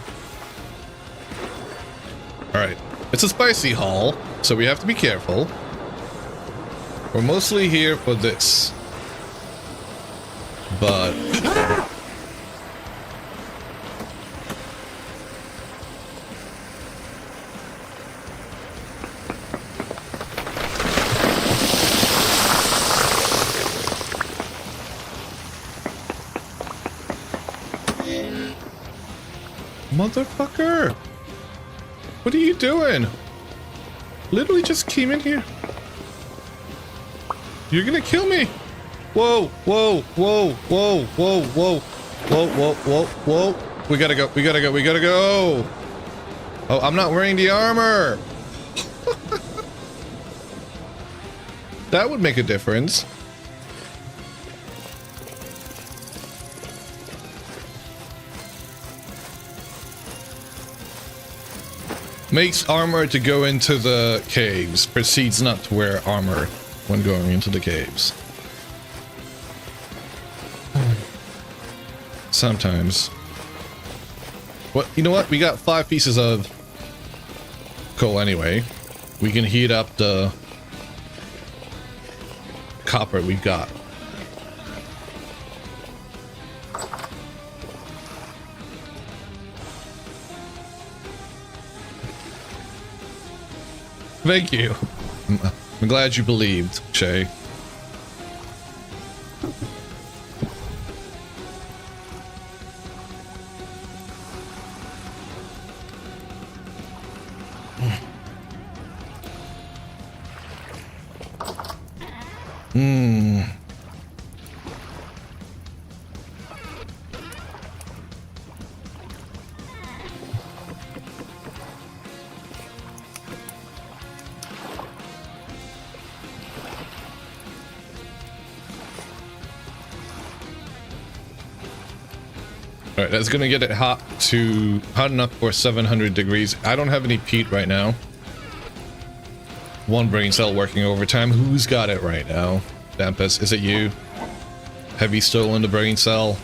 Alright. It's a spicy haul, so we have to be careful. We're mostly here for this. But... Motherfucker! What are you doing? Literally just came in here. You're gonna kill me! Whoa, whoa, whoa, whoa, whoa, whoa, whoa, whoa, whoa, whoa. We gotta go, we gotta go, we gotta go! Oh, I'm not wearing the armor! That would make a difference. Makes armor to go into the caves. Proceeds not to wear armor when going into the caves. Sometimes. What? You know what? We got 5 pieces of coal anyway. We can heat up the copper we've got. Thank you. I'm glad you believed, Shay. Alright, that's gonna get it hot enough for 700 degrees. I don't have any peat right now. One brain cell working overtime. Who's got it right now? Dampus, is it you? Have you stolen the brain cell?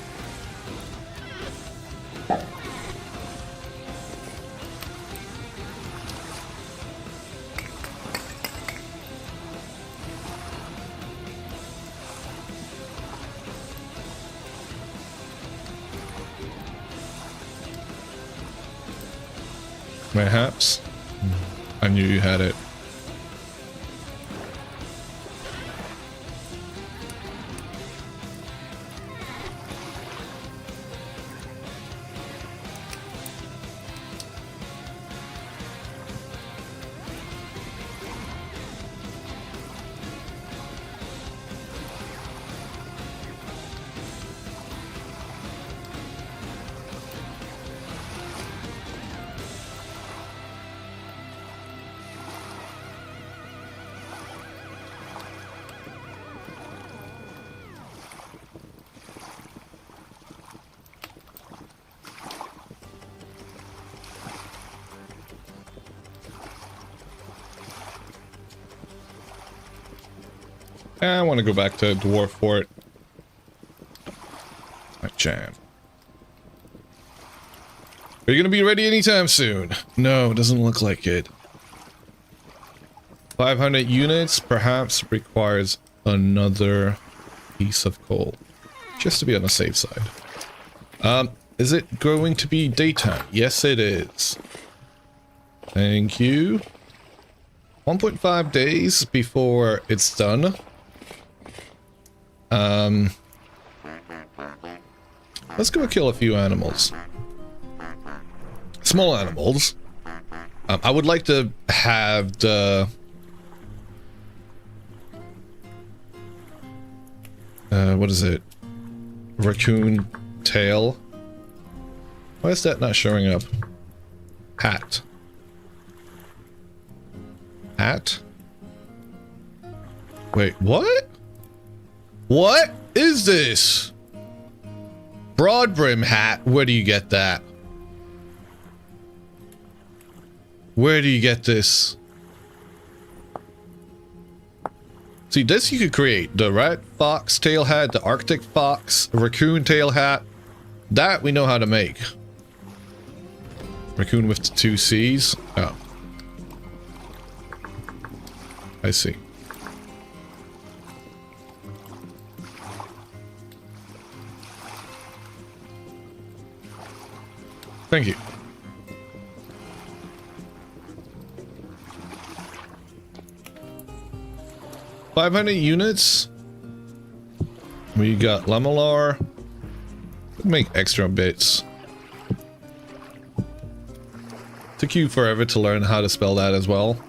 Perhaps. I knew you had it. I want to go back to Dwarf Fort. My jam. Are you going to be ready anytime soon? No, it doesn't look like it. 500 units perhaps requires another piece of coal. Just to be on the safe side. Is it going to be daytime? Yes, it is. Thank you. 1.5 days before it's done. Let's go kill a few animals. Small animals. I would like to have the... what is it? Raccoon tail. Why is that not showing up? Hat. Hat? Wait, what? What is this? Broad brim hat. Where do you get that? Where do you get this? See, this you could create. The red fox tail hat, the Arctic fox, raccoon tail hat. That we know how to make. Raccoon with the 2 C's. Oh. I see. Thank you. $500 units. We got Lamellar. Make extra bits. Took you forever to learn how to spell that as well.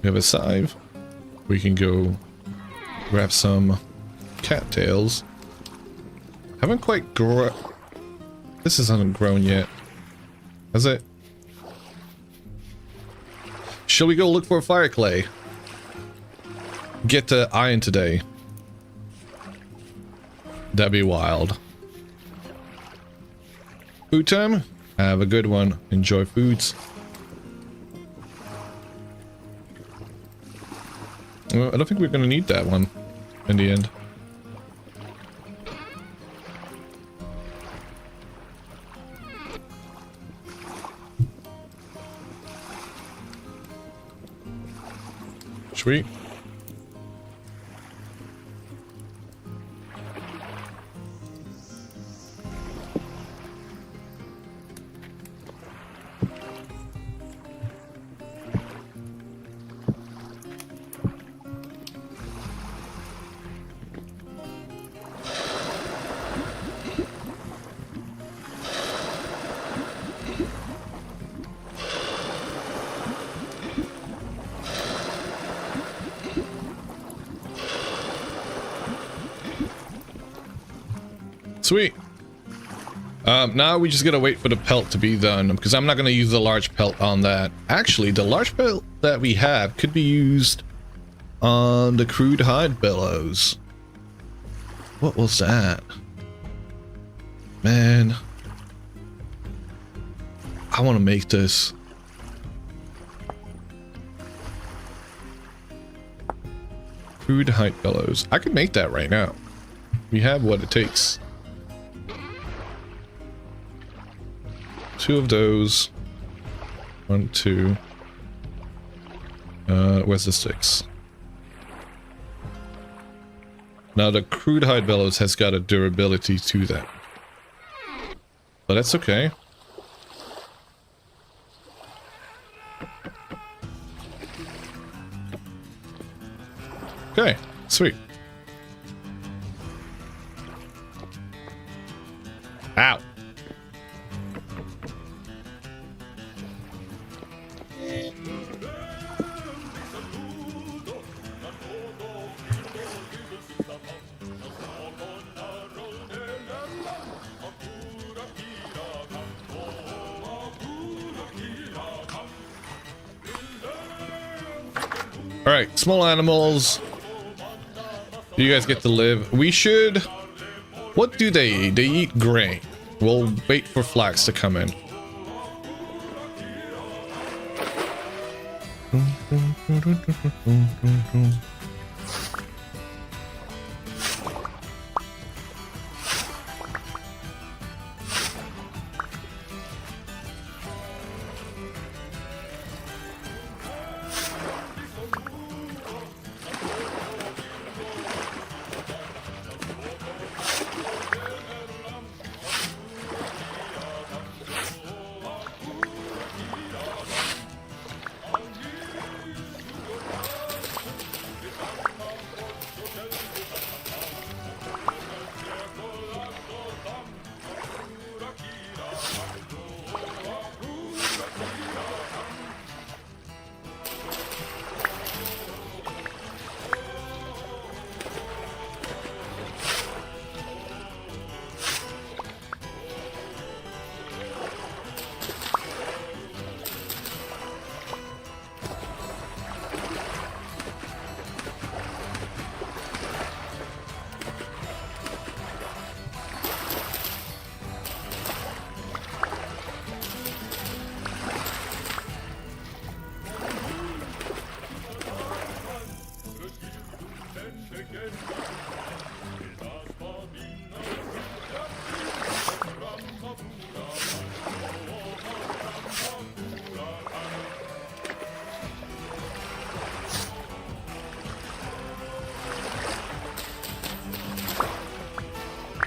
We have a scythe. We can go grab some cattails. Haven't quite grown. This hasn't grown yet. Has it? Shall we go look for fire clay? Get to iron today. That'd be wild. Food time? Have a good one. Enjoy foods. Well, I don't think we're gonna need that one in the end. Sweet. Sweet. Now we just gotta wait for the pelt to be done, because I'm not gonna use the large pelt on that. Actually, the large pelt that we have could be used on the crude hide bellows. What was that? Man. I want to make this. Crude hide bellows. I could make that right now. We have what it takes. 2 of those. 1, 2. Where's the sticks? Now the crude hide bellows has got a durability to that. But that's okay. Okay, sweet. Ow. Alright, small animals. You guys get to live. We should... What do they eat? They eat grain. We'll wait for flax to come in.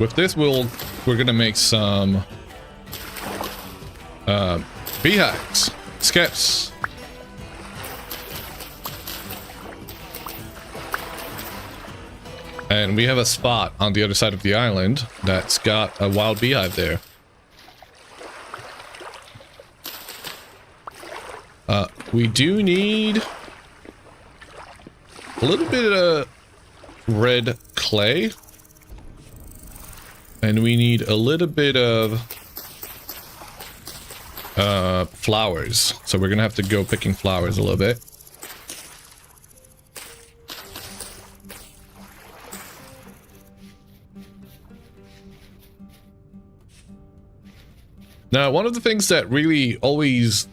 With this, we're gonna make some beehives, skips. And we have a spot on the other side of the island that's got a wild beehive there. We do need a little bit of red clay. And we need a little bit of flowers. So we're gonna have to go picking flowers a little bit. Now, one of the things that really always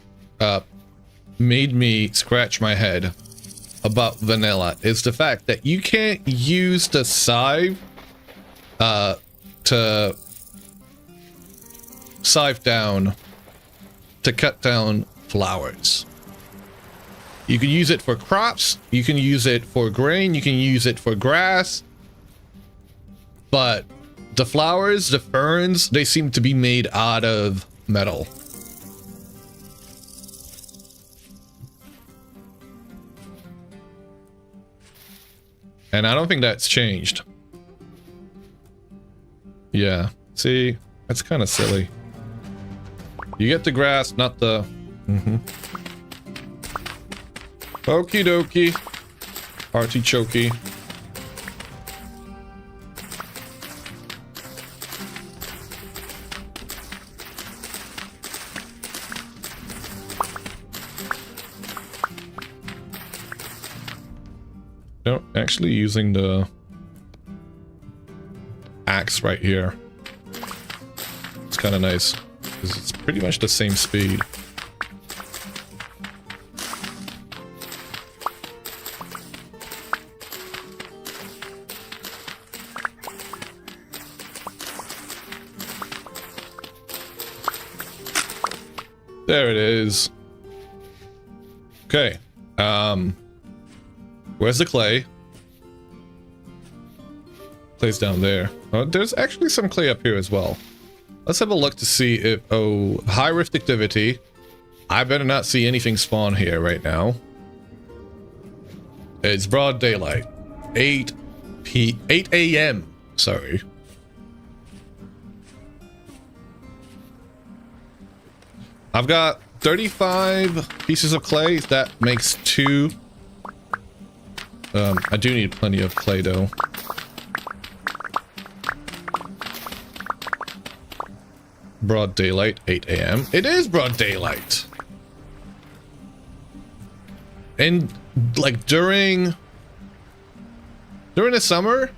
made me scratch my head about vanilla is the fact that you can't use the scythe to scythe down to cut down flowers. You can use it for crops, you can use it for grain, you can use it for grass, but the flowers, the ferns, they seem to be made out of metal. And I don't think that's changed. Yeah, see, that's kind of silly. You get the grass, not the... Okie dokie. Artichoke. No, actually using the axe right here. It's kind of nice, because it's pretty much the same speed. There it is. Okay. Where's the clay? Clay's down there. There's actually some clay up here as well. Let's have a look to see if... Oh, high rift activity. I better not see anything spawn here right now. It's broad daylight. 8 a.m. Sorry. I've got 35 pieces of clay. That makes 2. I do need plenty of clay though. Broad daylight, 8 a.m. It is broad daylight. And like during the summer,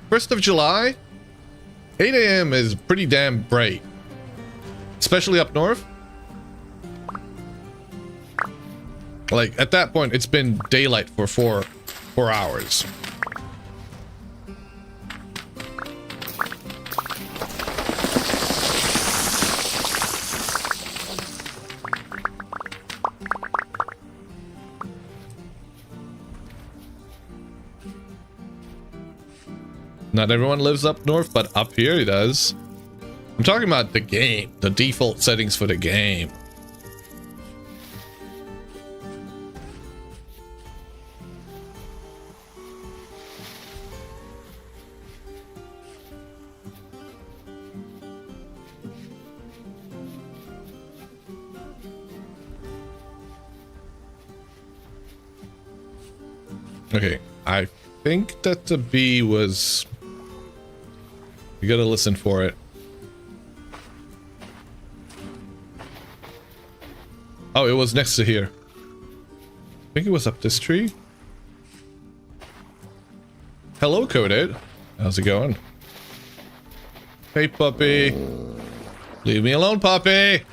1st of July, 8 a.m. is pretty damn bright. especially up north. Like, at that point, it's been daylight for four hours. Not everyone lives up north, but up here he does. I'm talking about the game, the default settings for the game. Okay, I think that the bee was... You gotta listen for it. Oh, it was next to here. I think it was up this tree. Hello, Coded. How's it going? Hey, puppy. Leave me alone, puppy.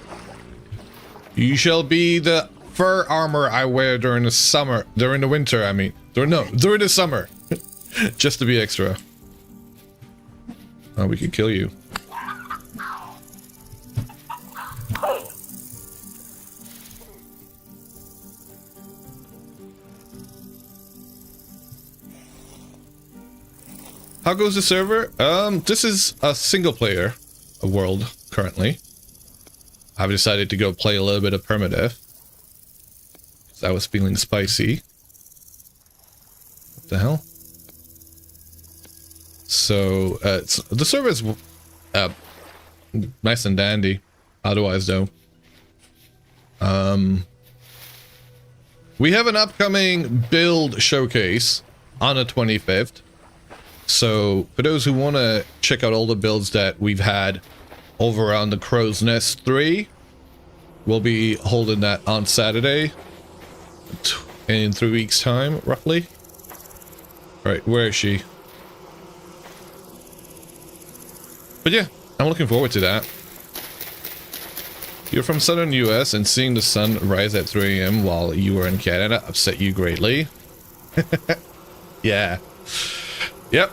You shall be the fur armor I wear during the summer. During the winter, I mean. During the summer. Just to be extra. Oh, we could kill you. How goes the server? This is a single player world currently. I've decided to go play a little bit of Permadeath. I was feeling spicy. What the hell? So, the server is nice and dandy. Otherwise, though. We have an upcoming build showcase on the 25th. So, for those who want to check out all the builds that we've had over on the Crow's Nest 3, we'll be holding that on Saturday in 3 weeks' time, roughly. Alright, where is she? But yeah, I'm looking forward to that. You're from southern US and seeing the sun rise at 3 AM while you were in Canada upset you greatly. Yeah. Yep.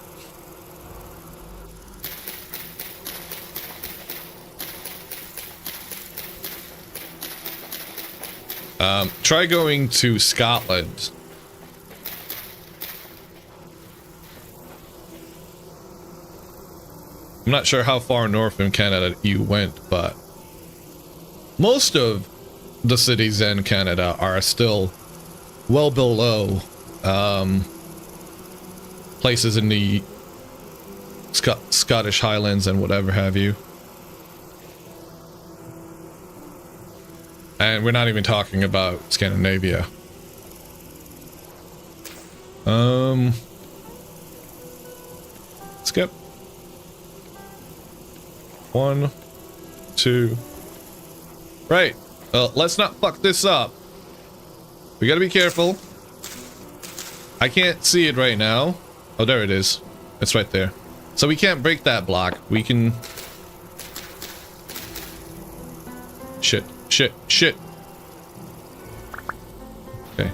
Try going to Scotland. I'm not sure how far north in Canada you went, but most of the cities in Canada are still well below places in the Scottish Highlands and whatever have you. And we're not even talking about Scandinavia. Skip. 1, 2. Right. Let's not fuck this up. We gotta be careful. I can't see it right now. Oh, there it is. It's right there. So we can't break that block. We can... Shit. Shit. Shit. Okay.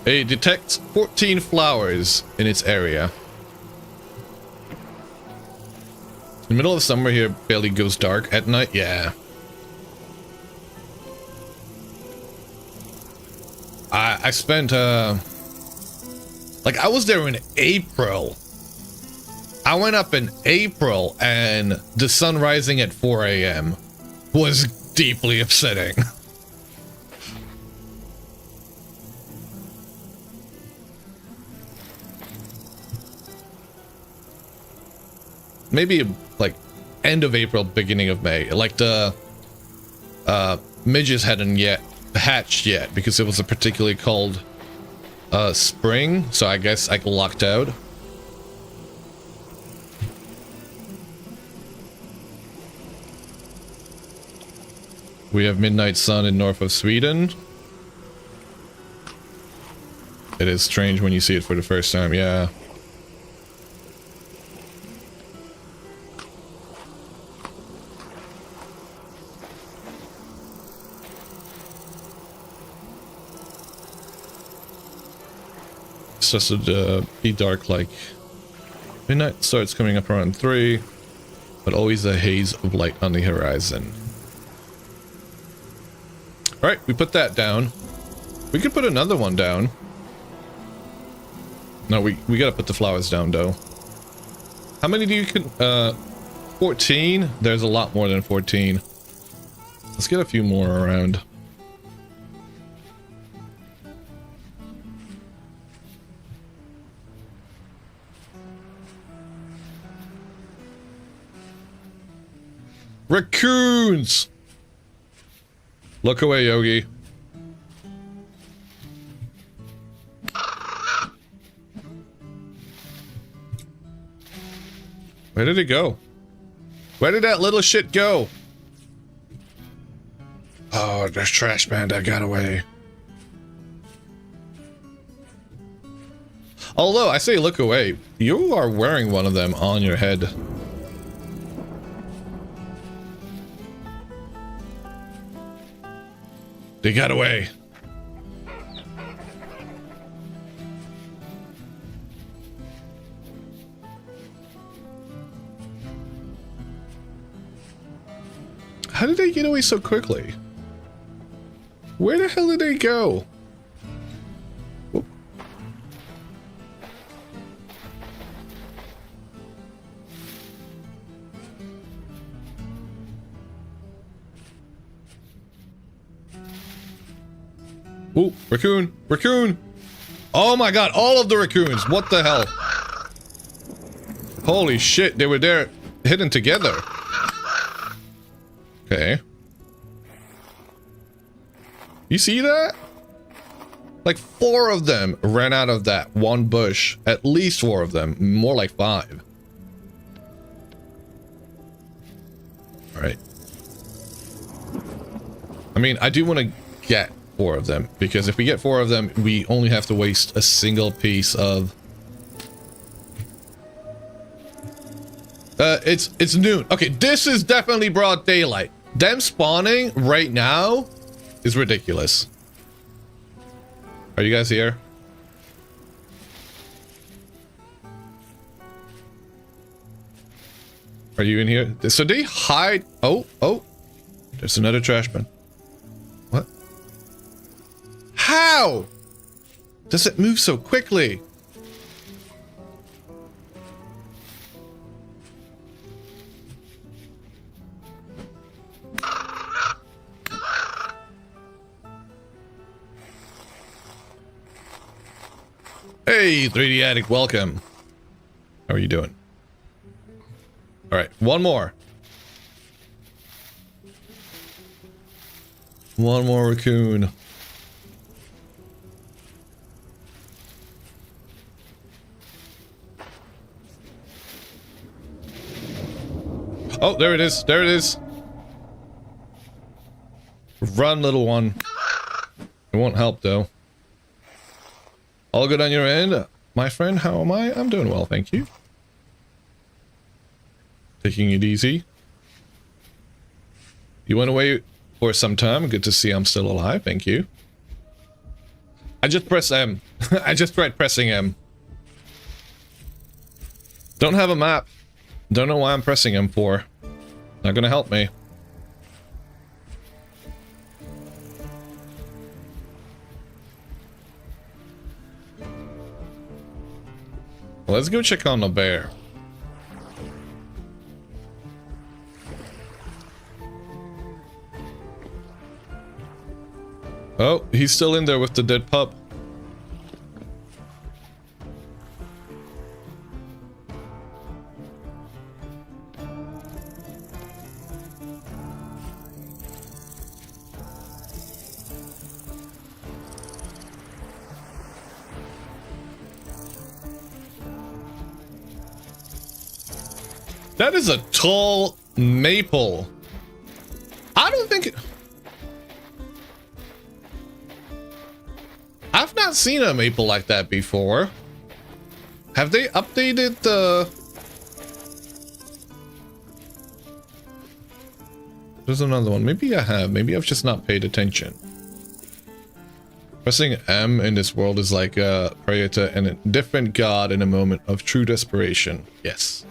It detects 14 flowers in its area. In the middle of summer here, barely goes dark at night. Yeah. I spent, like, I was there in April. I went up in April, and the sun rising at 4 AM was deeply upsetting. Maybe, like, end of April, beginning of May. Like, the midges hadn't yet hatched yet, because it was a particularly cold spring, so I guess I lucked out. We have midnight sun in north of Sweden. It is strange when you see it for the first time, yeah. starts to be dark like midnight starts coming up around 3, but always a haze of light on the horizon. All right, we put that down. We could put another one down. No, we gotta put the flowers down though. How many do you can 14? There's a lot more than 14. Let's get a few more around. Raccoons! Look away, Yogi. Where did it go? Where did that little shit go? Oh, there's trash man that got away. Although, I say look away. You are wearing one of them on your head. They got away. How did they get away so quickly? Where the hell did they go? Whoop. Ooh, raccoon! Raccoon! Oh my god, all of the raccoons! What the hell? Holy shit, they were there hidden together. Okay. You see that? Like 4 of them ran out of that one bush. At least 4 of them. More like 5. Alright. I mean, I do want to get 4 of them. Because if we get 4 of them, we only have to waste a single piece of... It's noon. Okay, this is definitely broad daylight. Them spawning right now is ridiculous. Are you guys here? Are you in here? So they hide. Oh, there's another trash bin. What? How does it move so quickly? Hey, 3D Addict, welcome. How are you doing? Alright, one more. One more raccoon. Oh, there it is. There it is. Run, little one. It won't help, though. All good on your end? My friend, how am I? I'm doing well, thank you. Taking it easy. You went away for some time. Good to see I'm still alive, thank you. I just pressed M. I just tried pressing M. Don't have a map. Don't know why I'm pressing M for. Not gonna help me. Let's go check on the bear. Oh, he's still in there with the dead pup. That is a tall maple. I don't think it... I've not seen a maple like that before. Have they updated the... There's another one. Maybe I have. Maybe I've just not paid attention. Pressing M in this world is like a prayer to a different god in a moment of true desperation. Yes.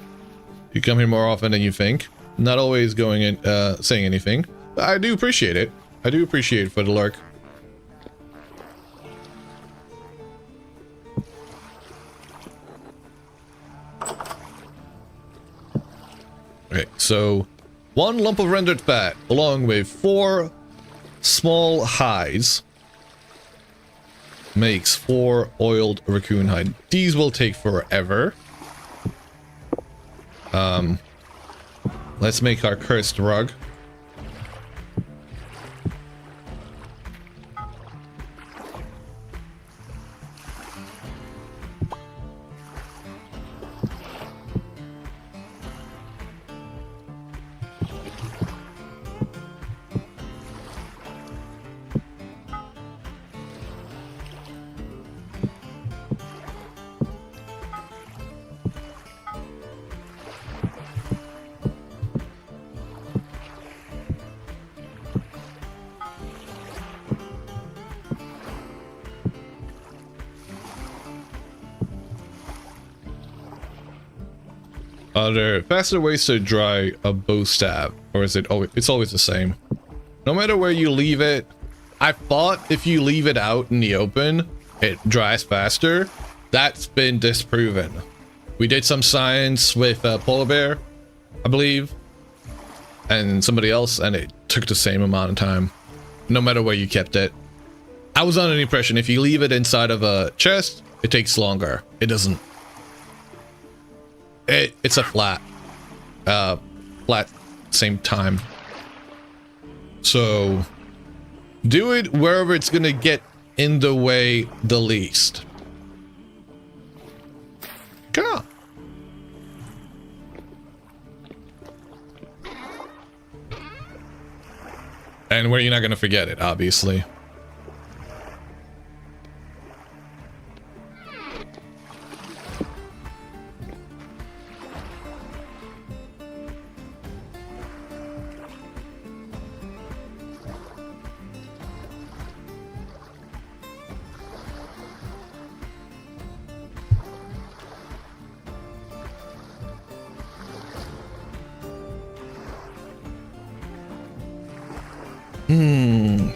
You come here more often than you think. Not always going in, saying anything. But I do appreciate it. I do appreciate it for the lurk. Okay, so 1 lump of rendered fat along with 4 small hides makes 4 oiled raccoon hide. These will take forever. Let's make our cursed rug. Are there faster ways to dry a bow stab, or is it always, it's always the same? No matter where you leave it, I thought if you leave it out in the open, it dries faster. That's been disproven. We did some science with Polar Bear, I believe, and somebody else, and it took the same amount of time, no matter where you kept it. I was under the impression if you leave it inside of a chest, it takes longer. It doesn't. It's a flat same time. So do it wherever it's gonna get in the way the least. Come on. And where you're not gonna forget it, obviously.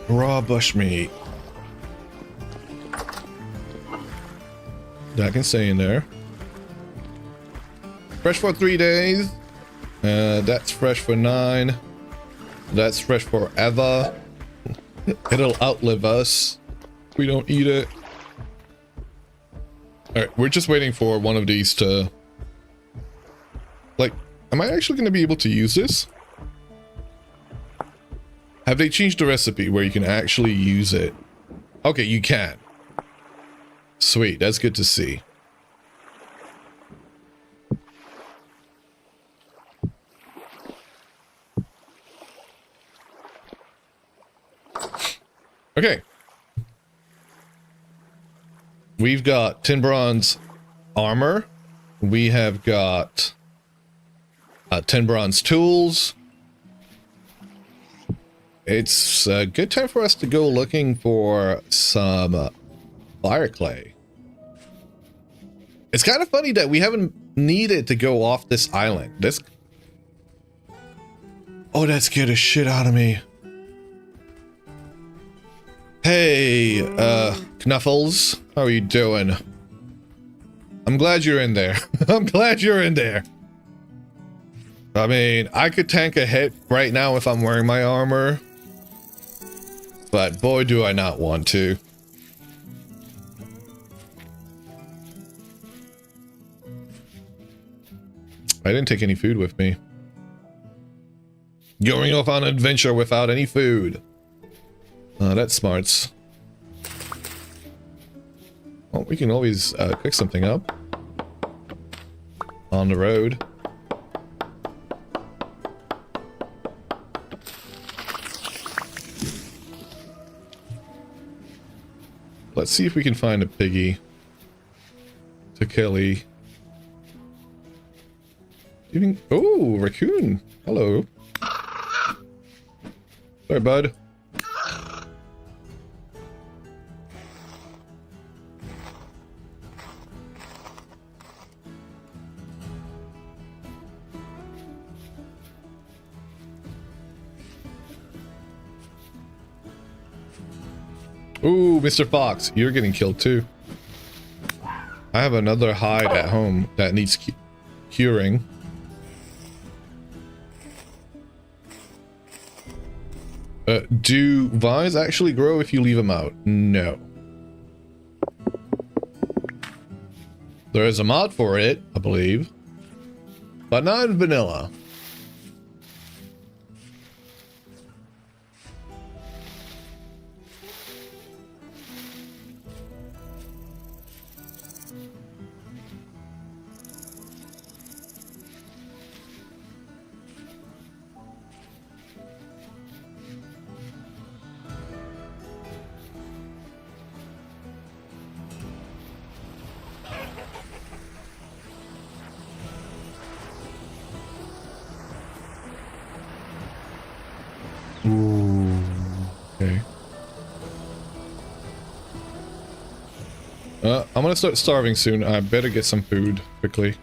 Raw bushmeat. That can stay in there. Fresh for 3 days. That's fresh for 9. That's fresh forever. It'll outlive us. We don't eat it. Alright, we're just waiting for one of these to... Like, am I actually going to be able to use this? Have they changed the recipe where you can actually use it? Okay, you can. Sweet, that's good to see. Okay. We've got tin bronze armor. We have got tin bronze tools. It's a good time for us to go looking for some fire clay. It's kind of funny that we haven't needed to go off this island. This... Oh, that scared the shit out of me. Hey, Knuffles, how are you doing? I'm glad you're in there. I'm glad you're in there. I mean, I could tank a hit right now if I'm wearing my armor. But boy, do I not want to. I didn't take any food with me. Going off on an adventure without any food. That's smarts. Well, we can always cook something up. On the road. Let's see if we can find a piggy to Kelly. Oh, raccoon. Hello. Sorry, bud. Ooh, Mr. Fox, you're getting killed too. I have another hide at home that needs curing. Do vines actually grow if you leave them out? No. There is a mod for it, I believe. But not in vanilla. Ooh, okay. I'm gonna start starving soon. I better get some food quickly.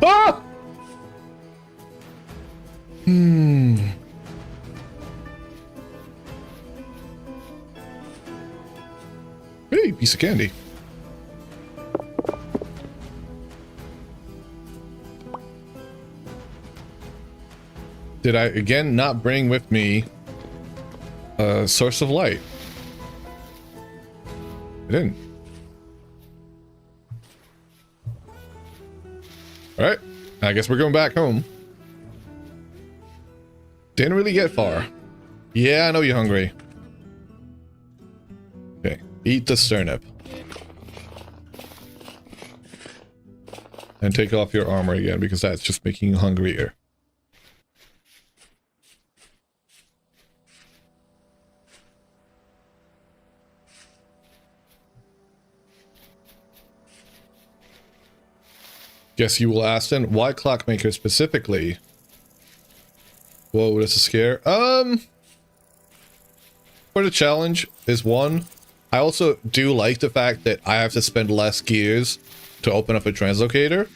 Ah! Hey, piece of candy. Did I again not bring with me a source of light? I didn't. Alright, I guess we're going back home. Didn't really get far. Yeah, I know you're hungry. Okay, eat the sternip. And take off your armor again, because that's just making you hungrier. Guess you will ask then, why Clockmaker specifically? Whoa, that's a scare. For the challenge is one. I also do like the fact that I have to spend less gears to open up a translocator.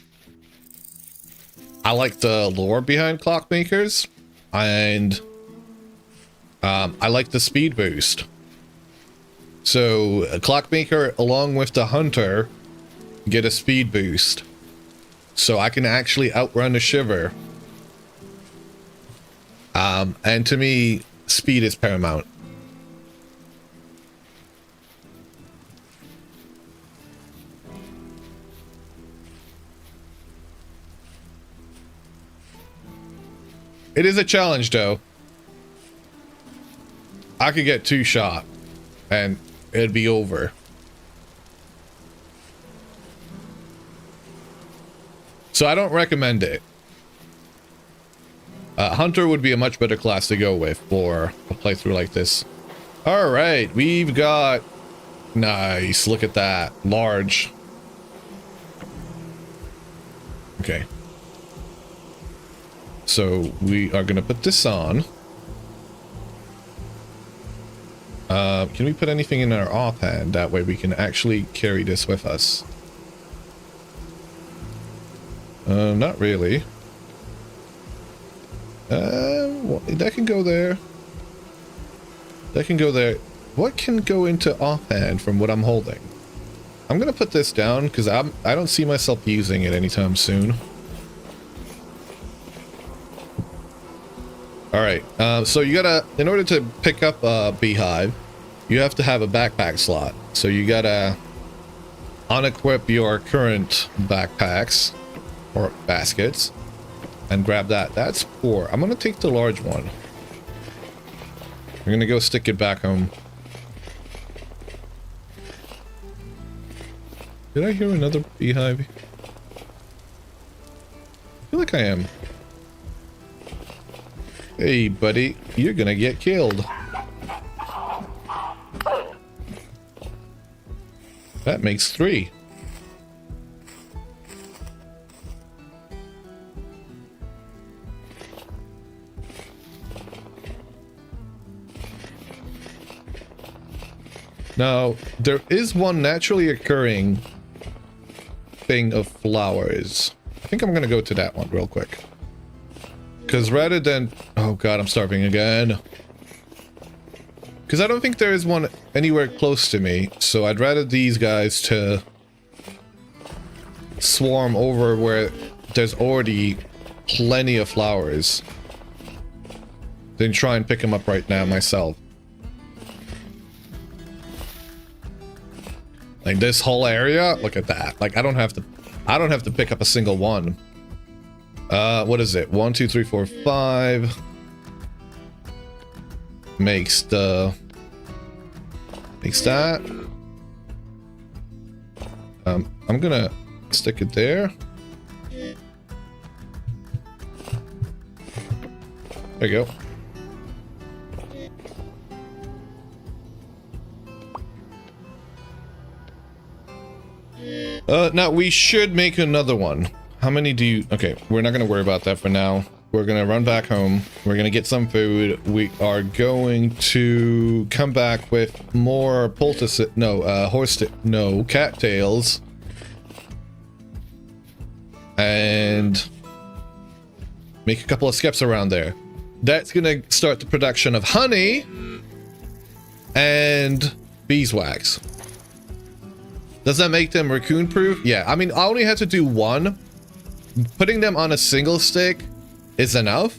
I like the lore behind Clockmakers, and I like the speed boost. So a Clockmaker along with the Hunter get a speed boost. So I can actually outrun the Shiver. And to me, speed is paramount. It is a challenge, though. I could get 2 shot, and it'd be over. So I don't recommend it. Hunter would be a much better class to go with for a playthrough like this. Alright, we've got... Nice, look at that. Large. Okay. So we are going to put this on. Can we put anything in our offhand? That way we can actually carry this with us. Not really. Well, that can go there. That can go there. What can go into offhand from what I'm holding? I'm gonna put this down because I don't see myself using it anytime soon. Alright, so you gotta, in order to pick up a beehive, you have to have a backpack slot. So you gotta unequip your current backpacks or baskets and grab that. That's 4. I'm gonna take the large one. I'm gonna go stick it back home. Did I hear another beehive? I feel like I am. Hey, buddy, you're gonna get killed. That makes 3. Now, there is one naturally occurring thing of flowers. I think I'm gonna go to that one real quick. Because rather than... Oh god, I'm starving again. Because I don't think there is one anywhere close to me. So I'd rather these guys to swarm over where there's already plenty of flowers than try and pick them up right now myself. Like this whole area, look at that. Like I don't have to pick up a single one. What is it? 1, 2, 3, 4, 5. Makes that. I'm gonna stick it there. There you go. Now we should make another one. How many do you... Okay, we're not going to worry about that for now. We're going to run back home. We're going to get some food. We are going to come back with more poultice... No, no, cattails. And make a couple of skips around there. That's going to start the production of honey and beeswax. Does that make them raccoon proof? Yeah, I mean, I only had to do one. Putting them on a single stick is enough.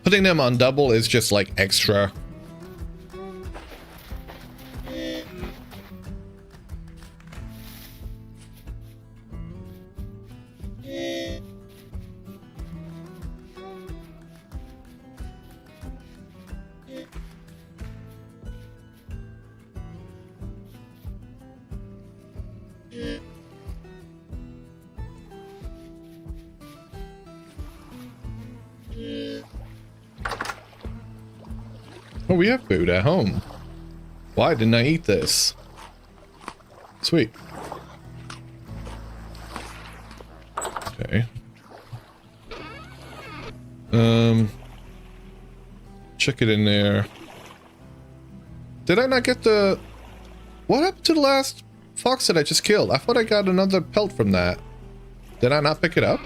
Putting them on double is just like extra. Oh, we have food at home. Why didn't I eat this? Sweet. Okay. Check it in there. Did I not get the... What happened to the last fox that I just killed? I thought I got another pelt from that. Did I not pick it up?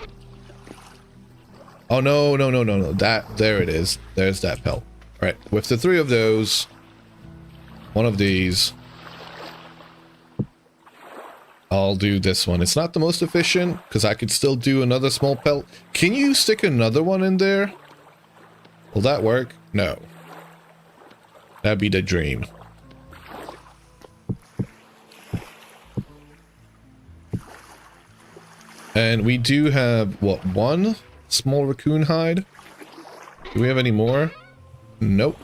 Oh, no. There it is. There's that pelt. Alright, with the 3 of those, one of these, I'll do this one. It's not the most efficient, because I could still do another small pelt. Can you stick another one in there? Will that work? No. That'd be the dream. And we do have, what, 1 small raccoon hide? Do we have any more? Nope.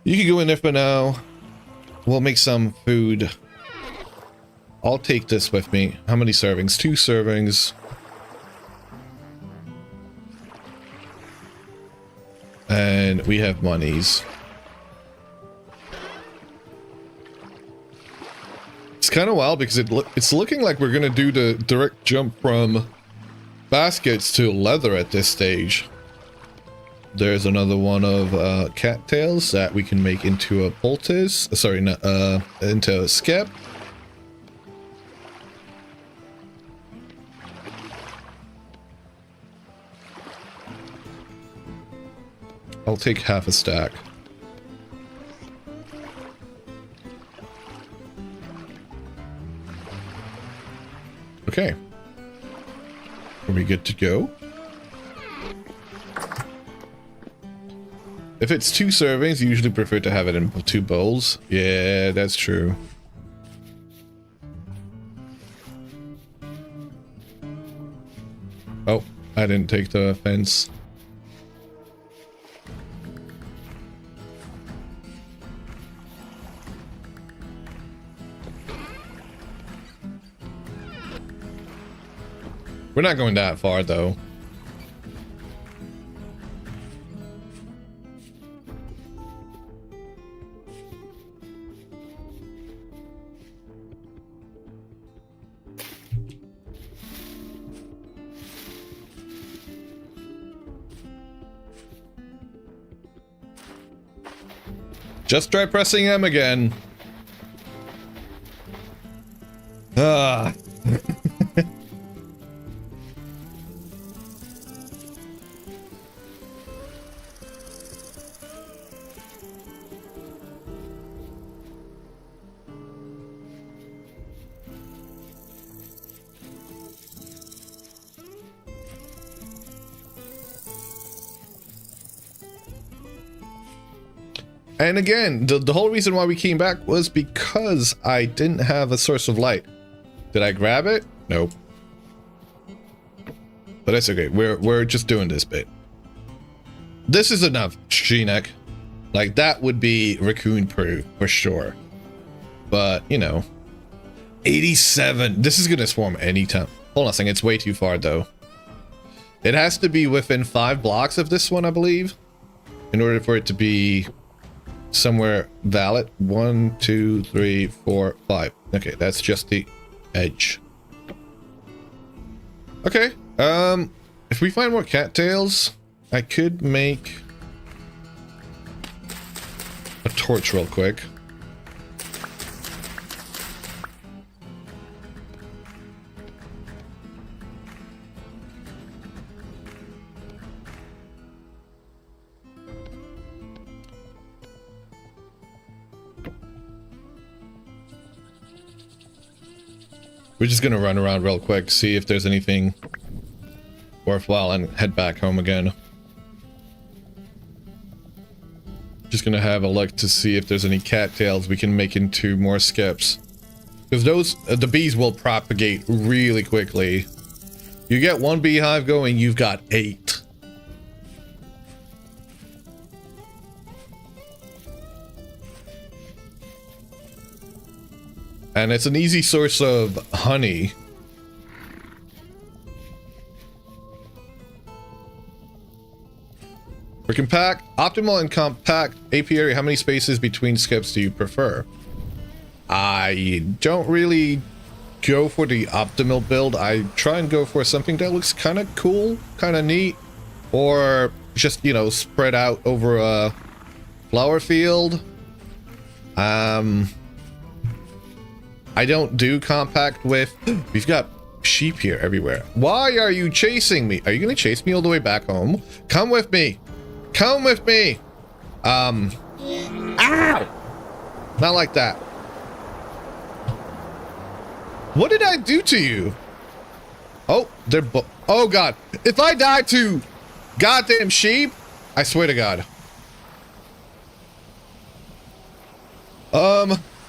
You can go in there for now. We'll make some food. I'll take this with me. How many servings? 2 servings. And we have monies. It's kind of wild because it's looking like we're gonna do the direct jump from baskets to leather at this stage. There's another one of cattails that we can make into a poultice. Sorry, not, into a skep. I'll take half a stack. Okay. Are we good to go? If it's 2 servings, you usually prefer to have it in 2 bowls. Yeah, that's true. Oh, I didn't take the fence. We're not going that far, though. Just try pressing M again. Ah. And again, the whole reason why we came back was because I didn't have a source of light. Did I grab it? Nope. But that's okay. We're just doing this bit. This is enough, Sheenek. Like, that would be raccoon proof for sure. But, you know. 87. This is gonna swarm anytime. Hold on a second. It's way too far, though. It has to be within 5 blocks of this one, I believe, in order for it to be somewhere valid. 1, 2, 3, 4, 5. Okay, that's just the edge. Okay, if we find more cattails, I could make a torch real quick. We're just gonna run around real quick, see if there's anything worthwhile, and head back home again. Just gonna have a look to see if there's any cattails we can make into more skips. Because those, the bees will propagate really quickly. You get 1 beehive going, you've got 8. And it's an easy source of honey. For compact, optimal and compact apiary, how many spaces between skips do you prefer? I don't really go for the optimal build. I try and go for something that looks kind of cool, kind of neat, or just, you know, spread out over a flower field. I don't do compact with... We've got sheep here everywhere. Why are you chasing me? Are you gonna chase me all the way back home? Come with me. Come with me. Ow! Not like that. What did I do to you? Oh, they're oh god. If I die to goddamn sheep, I swear to god.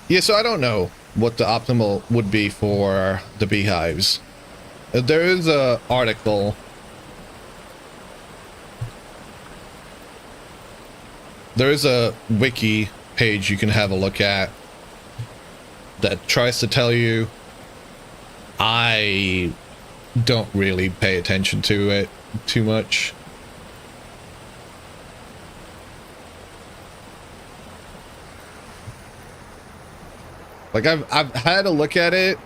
Yeah, so I don't know what the optimal would be for the beehives. There is a article. There is a wiki page you can have a look at that tries to tell you. I don't really pay attention to it too much. Like, I've had a look at it.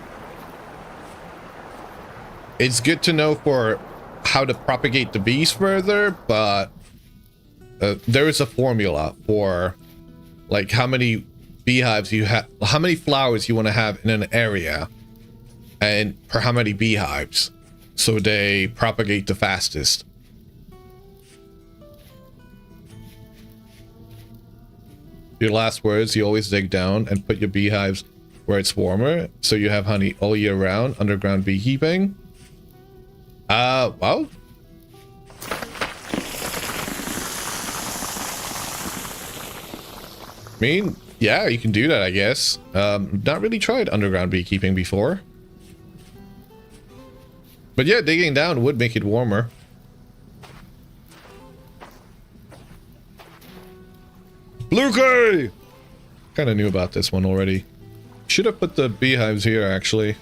It's good to know for how to propagate the bees further, but there is a formula for like how many beehives you have, how many flowers you want to have in an area, and for how many beehives, so they propagate the fastest. Your last words, you always dig down and put your beehives where it's warmer, so you have honey all year round. Underground beekeeping. Well. I mean, yeah, you can do that, I guess. Not really tried underground beekeeping before. But yeah, digging down would make it warmer. Blueberry! Kind of knew about this one already. Should have put the beehives here, actually.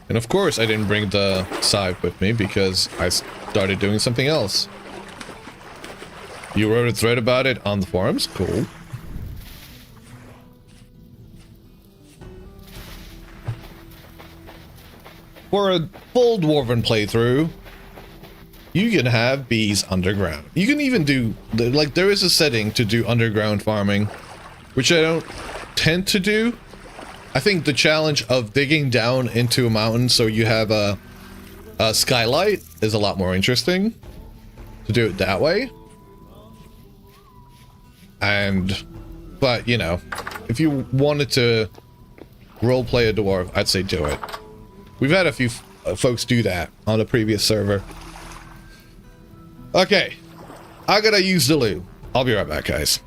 And of course, I didn't bring the scythe with me because I started doing something else. You wrote a thread about it on the forums? Cool. For a full Dwarven playthrough, You can have bees underground. You can even do, like, there is a setting to do underground farming, which I don't tend to do. I think the challenge of digging down into a mountain so you have a skylight is a lot more interesting to do it that way. But you know, if you wanted to roleplay a dwarf, I'd say do it. We've had a few folks do that on the previous server. Okay, I gotta use the loo. I'll be right back, guys.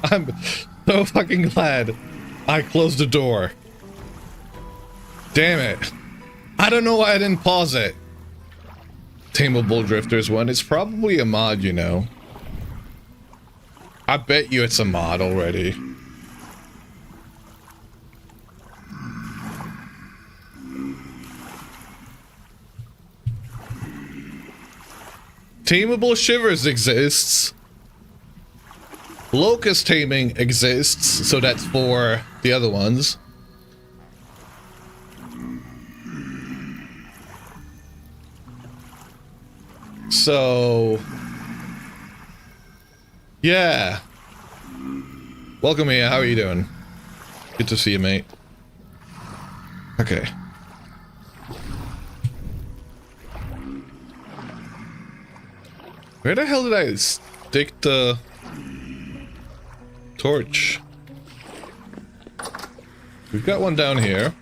I'm so fucking glad I closed the door. Damn it. I don't know why I didn't pause it. Tameable Drifters one. It's probably a mod, you know. I bet you it's a mod already. Tameable Shivers exists. Locust Taming exists, so that's for the other ones. So... yeah. Welcome here, how are you doing? Good to see you, mate. Okay. Where the hell did I stick the torch? We've got one down here.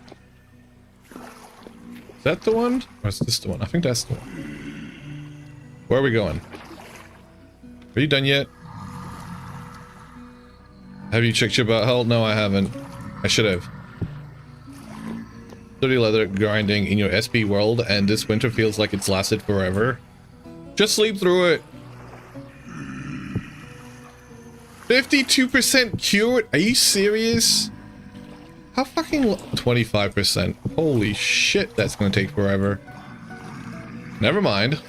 Is that the one? Or is this the one? I think that's the one. Where are we going? Are you done yet? Have you checked your butthole? No, I haven't. I should have. Dirty leather grinding in your SP world, and this winter feels like it's lasted forever. Just sleep through it. 52% cured? Are you serious? How fucking 25%? Holy shit, that's gonna take forever. Never mind.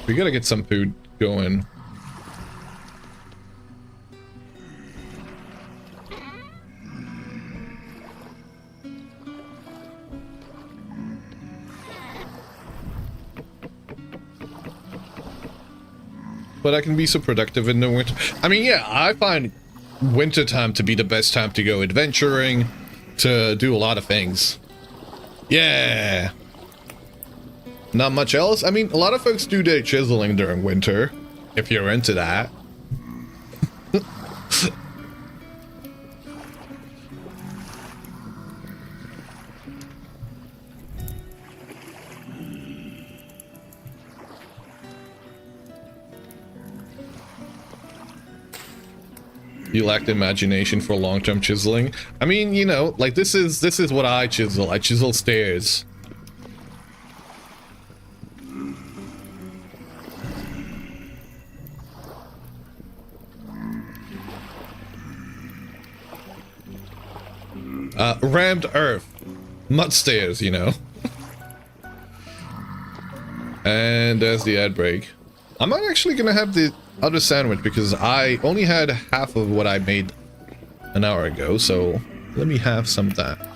We gotta get some food going. But I can be so productive in the winter. I mean, yeah, I find winter time to be the best time to go adventuring, to do a lot of things. Yeah. Not much else. I mean, a lot of folks do their chiseling during winter, if you're into that. You lacked imagination for long-term chiseling. I mean, you know, like this is what I chisel. I chisel stairs. Rammed earth. Mud stairs, you know. And there's the ad break. I'm not actually gonna have the other sandwich because I only had half of what I made an hour ago, so let me have some of that.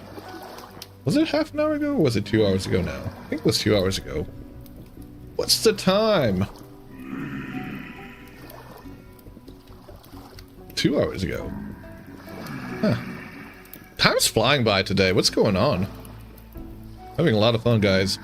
Was it half an hour ago or was it 2 hours ago now? I think it was 2 hours ago. What's the time? 2 hours ago. Huh. Time's flying by today. What's going on? Having a lot of fun, guys.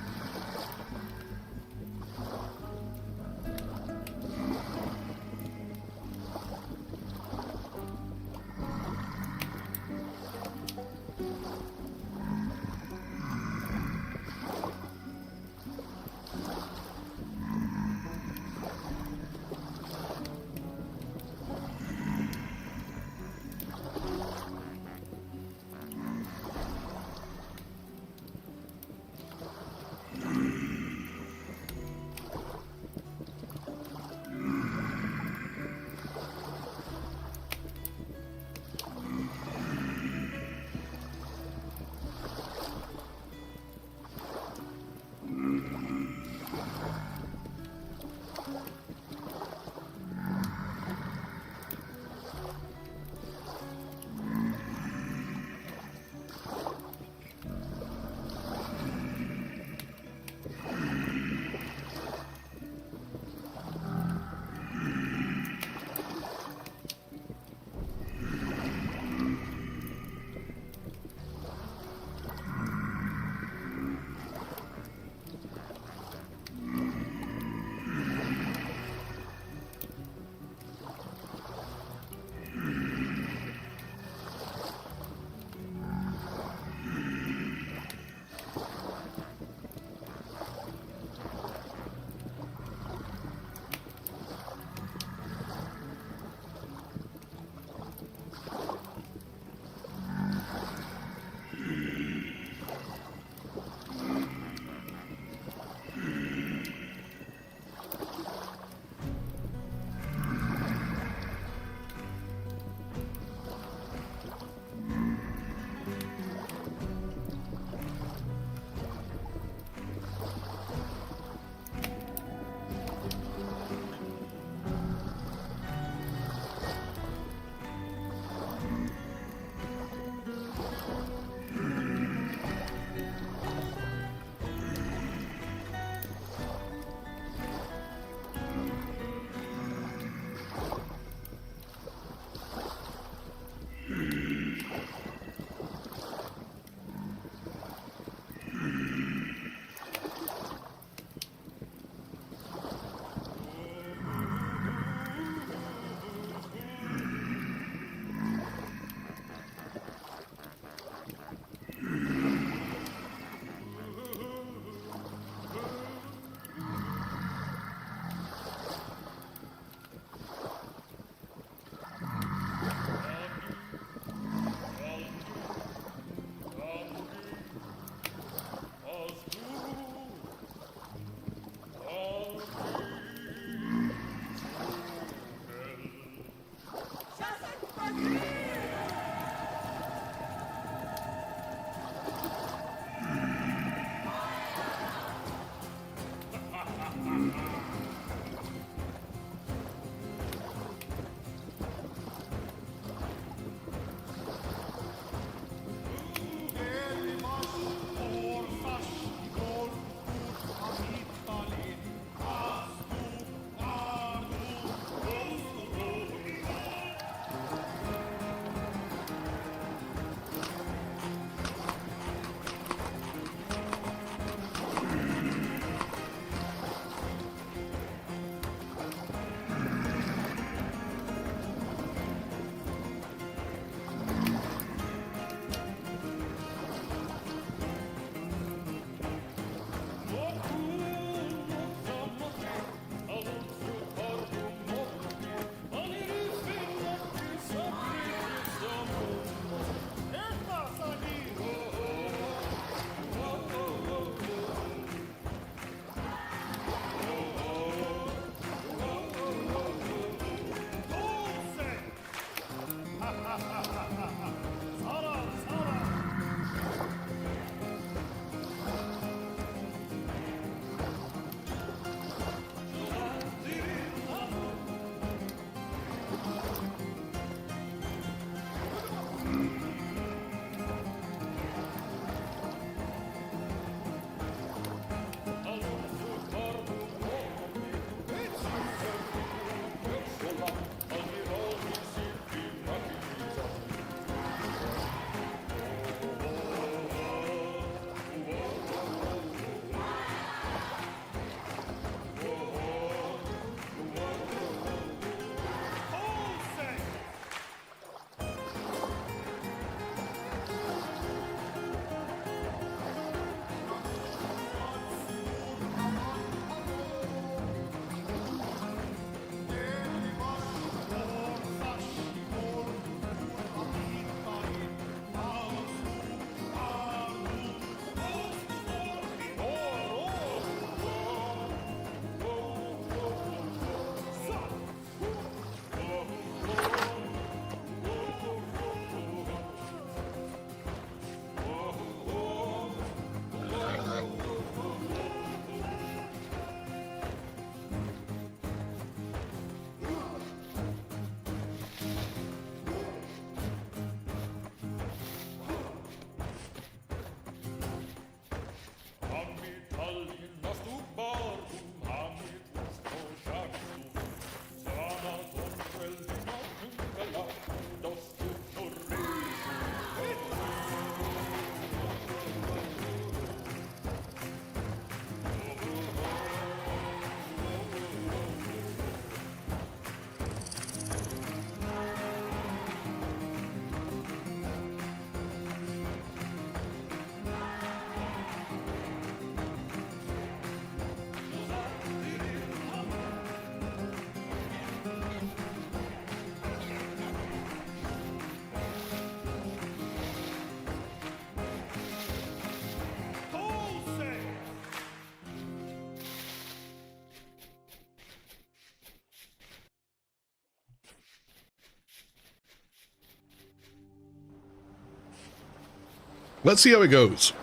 Let's see how it goes.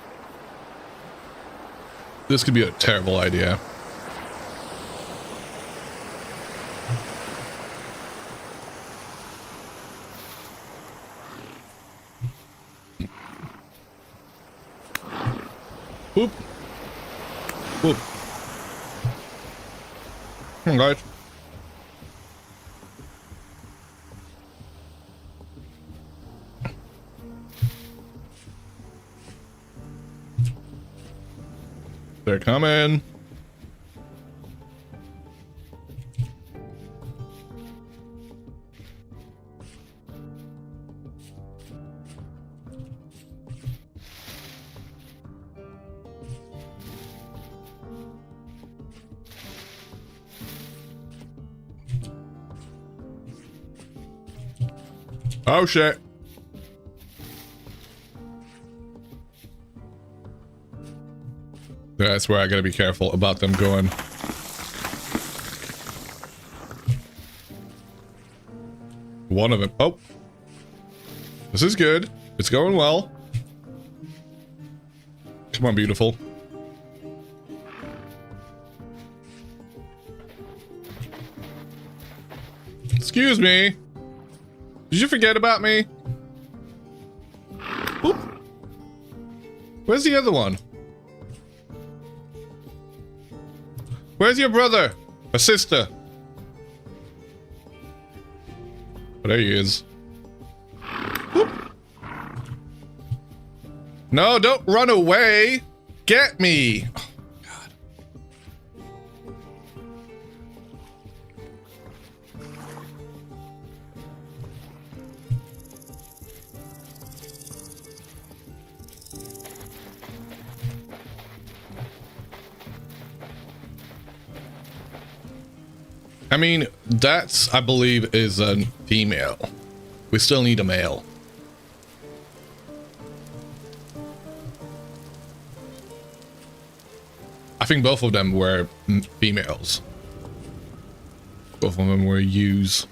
This could be a terrible idea. Whoop. Whoop. Come on, guys. They're coming. Oh shit. That's where I gotta be careful about them going. One of them. Oh. This is good. It's going well. Come on, beautiful. Excuse me. Did you forget about me? Oop. Where's the other one? Where's your brother? Or sister? Oh, there he is. Oop. No, don't run away. Get me. Oh, God. I mean, that's, I believe, is a female. We still need a male. I think both of them were females. Both of them were ewes.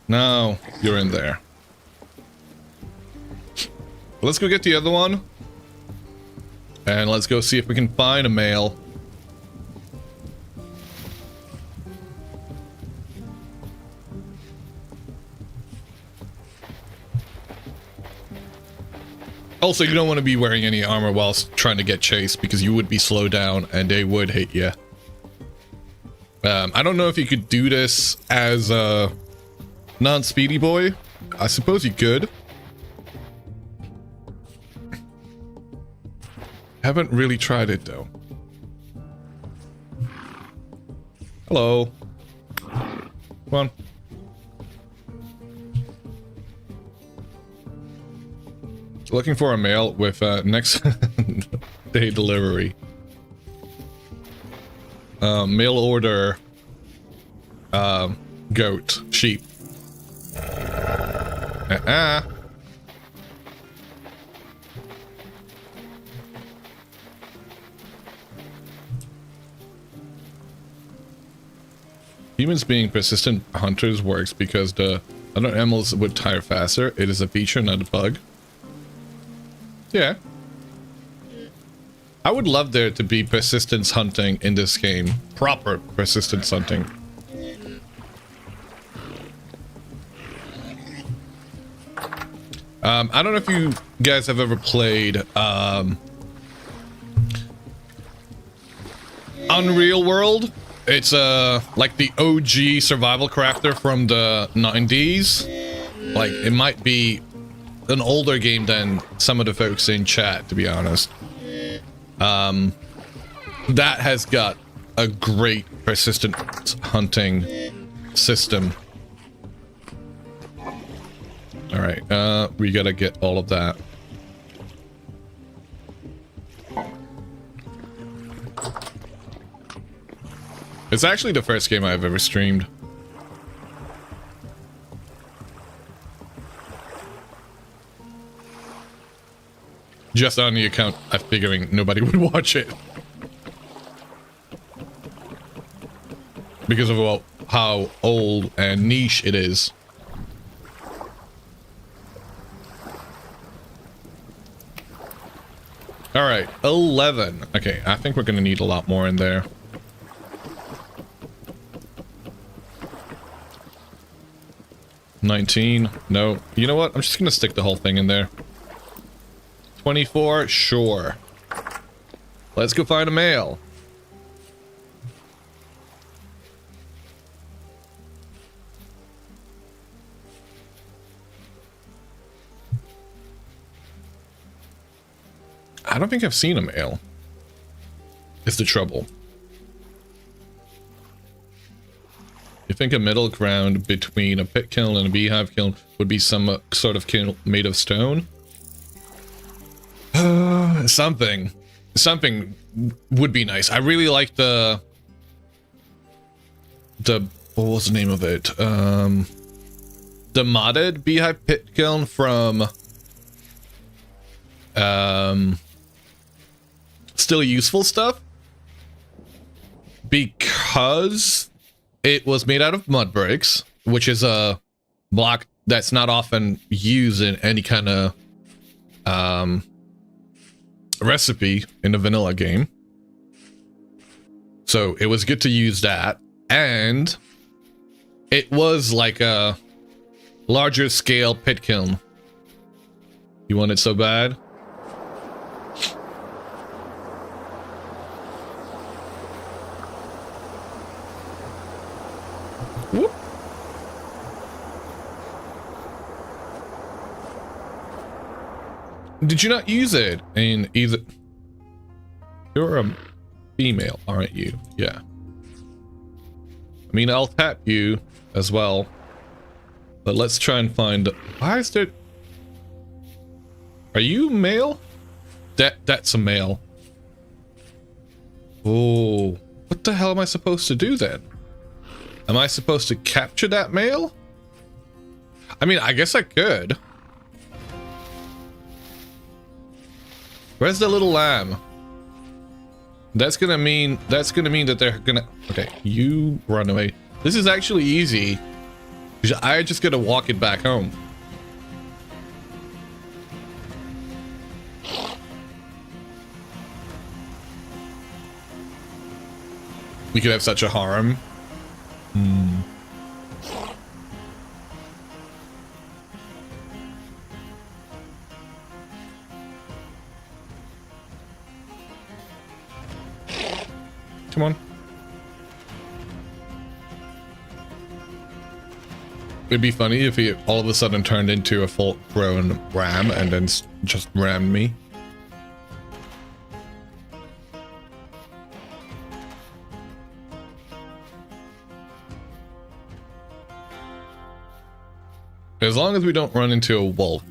No, you're in there. Let's go get the other one. And let's go see if we can find a male. Also, you don't want to be wearing any armor whilst trying to get chased because you would be slowed down and they would hit you. I don't know if you could do this as a non-speedy boy. I suppose you could. Haven't really tried it though. Hello. Come on. Looking for a male with next day delivery. Mail order. Goat, sheep. Humans being persistent hunters works because the other animals would tire faster. It is a feature, not a bug. Yeah. I would love there to be persistence hunting in this game. Proper persistence hunting. I don't know if you guys have ever played Unreal World. It's like the OG survival crafter from the 90s. Like, it might be an older game than some of the folks in chat, to be honest. That has got a great persistent hunting system. All right, we gotta get all of that. It's actually the first game I've ever streamed. Just on the account of figuring nobody would watch it. Because of how old and niche it is. All right, 11. Okay, I think we're gonna need a lot more in there. $19. No. You know what? I'm just gonna stick the whole thing in there. $24. Sure. Let's go find a male. I don't think I've seen a male. Is the trouble. You think a middle ground between a pit kiln and a beehive kiln would be some sort of kiln made of stone? Something would be nice. I really like the what was the name of it? The modded beehive pit kiln from Still Useful Stuff, because it was made out of mud bricks, which is a block that's not often used in any kind of recipe in a vanilla game. So it was good to use that, and it was like a larger scale pit kiln. You want it so bad? Whoop. Did you not use it in either? You're a female, aren't you? Yeah. I mean, I'll tap you as well, but let's try and find. Why is there? Are you male? That's a male. Oh, what the hell am I supposed to do then? Am I supposed to capture that male? I mean, I guess I could. Where's the little lamb? That's gonna mean that they're gonna. Okay, you run away. This is actually easy. I just gotta walk it back home. We could have such a harem. Come on. It'd be funny if he all of a sudden turned into a full-grown ram and then just rammed me. As long as we don't run into a wolf.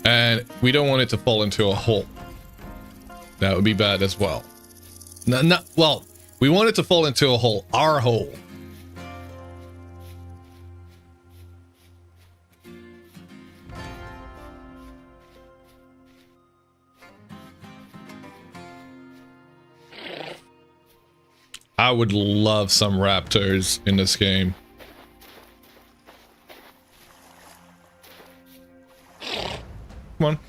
And we don't want it to fall into a hole. That would be bad as well. Well, we want it to fall into a hole. Our hole. I would love some raptors in this game. Come on.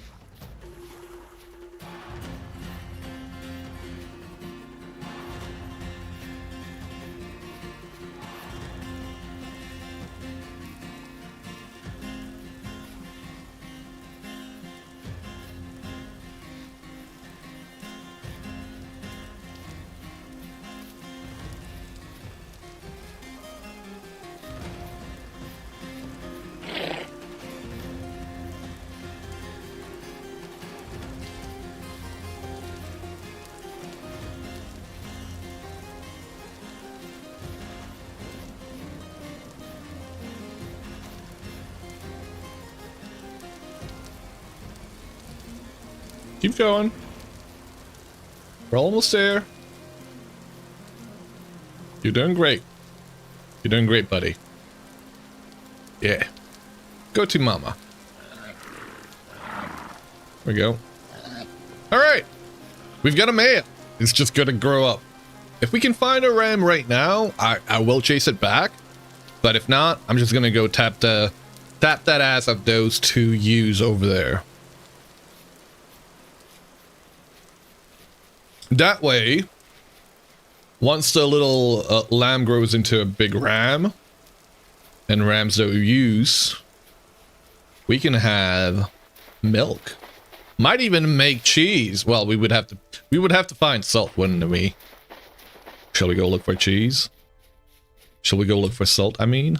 Keep going. We're almost there. You're doing great. You're doing great, buddy. Yeah. Go to mama. There we go. All right. We've got a male. It's just gonna grow up. If we can find a ram right now, I will chase it back. But if not, I'm just gonna go tap that ass of those two ewes over there. That way, once the little lamb grows into a big ram and rams those ewes, we can have milk. Might even make cheese. Well, we would have to find salt, wouldn't we? Shall we go look for cheese? Shall we go look for salt, I mean?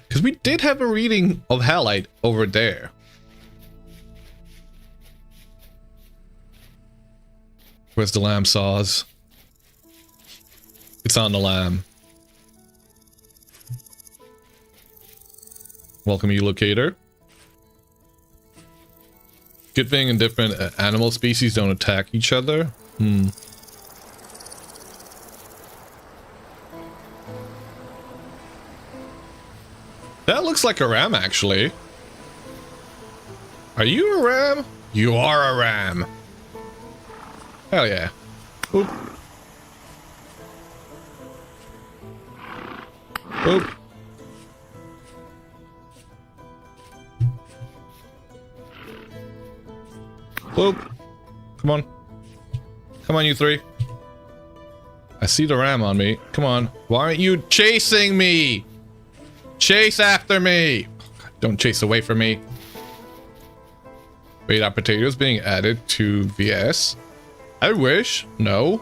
Because we did have a reading of halite over there. Where's the lamb saws? It's on the lamb. Welcome, you locator. Good thing in different animal species don't attack each other. That looks like a ram, actually. Are you a ram? You are a ram. Hell yeah. Oop. Oop. Oop. Come on. Come on, you three. I see the ram on me. Come on. Why aren't you chasing me? Chase after me. Don't chase away from me. Wait, are potatoes being added to VS? I wish. No.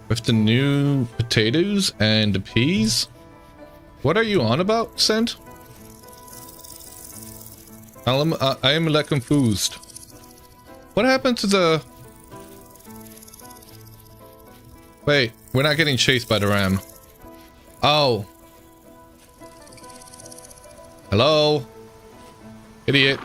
With the new potatoes and the peas? What are you on about, Sent? I am like confused. What happened to the... Wait, we're not getting chased by the ram. Oh. Hello? Idiot.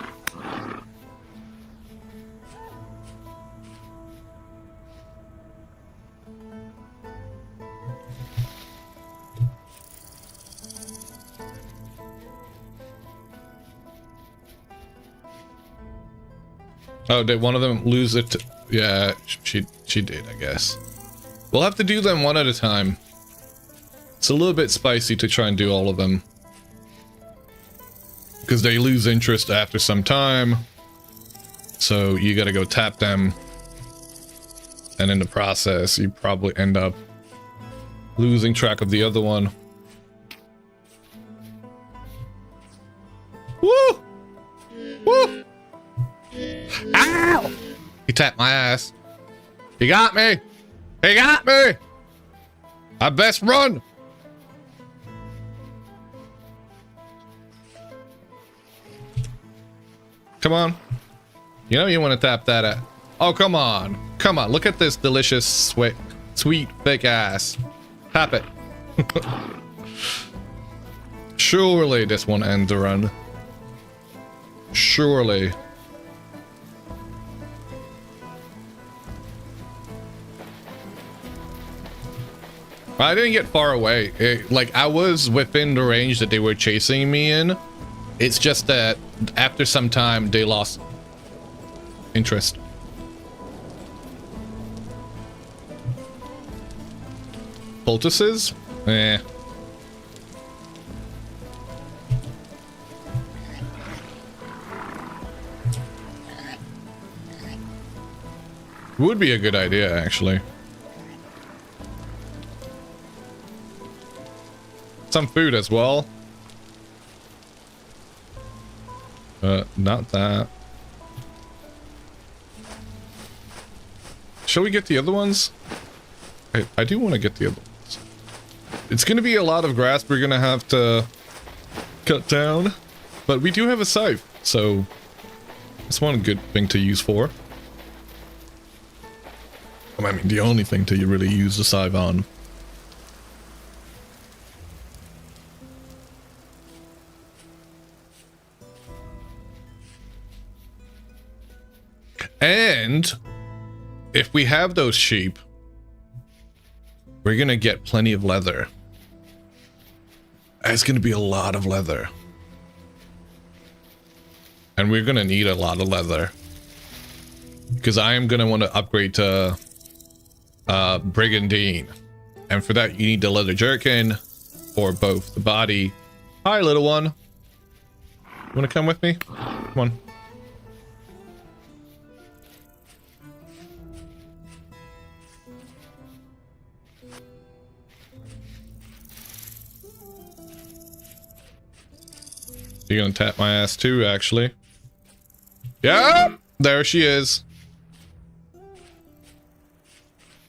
Oh, did one of them lose it? Yeah, she did, I guess. We'll have to do them one at a time. It's a little bit spicy to try and do all of them. Because they lose interest after some time. So you gotta go tap them. And in the process, you probably end up losing track of the other one. Woo! Woo! Ow! He tapped my ass. He got me! He got me! I best run! Come on. You know you want to tap that at. Oh, come on. Come on. Look at this delicious, sweet, fake ass. Tap it. Surely this one ends the run. Surely. I didn't get far away. Like, I was within the range that they were chasing me in. It's just that after some time, they lost interest. Poultices? Eh. Would be a good idea, actually. Some food as well. Not that. Shall we get the other ones? I do want to get the other ones. It's going to be a lot of grass we're going to have to cut down. But we do have a scythe, so that's one good thing to use for. I mean, the only thing to really use the scythe on. And if we have those sheep, we're gonna get plenty of leather. It's gonna be a lot of leather. And we're gonna need a lot of leather. Because I am gonna want to upgrade to Brigandine. And for that you need the leather jerkin for both the body. Hi little one. You wanna come with me? Come on. You're gonna tap my ass too, actually. Yeah, there she is.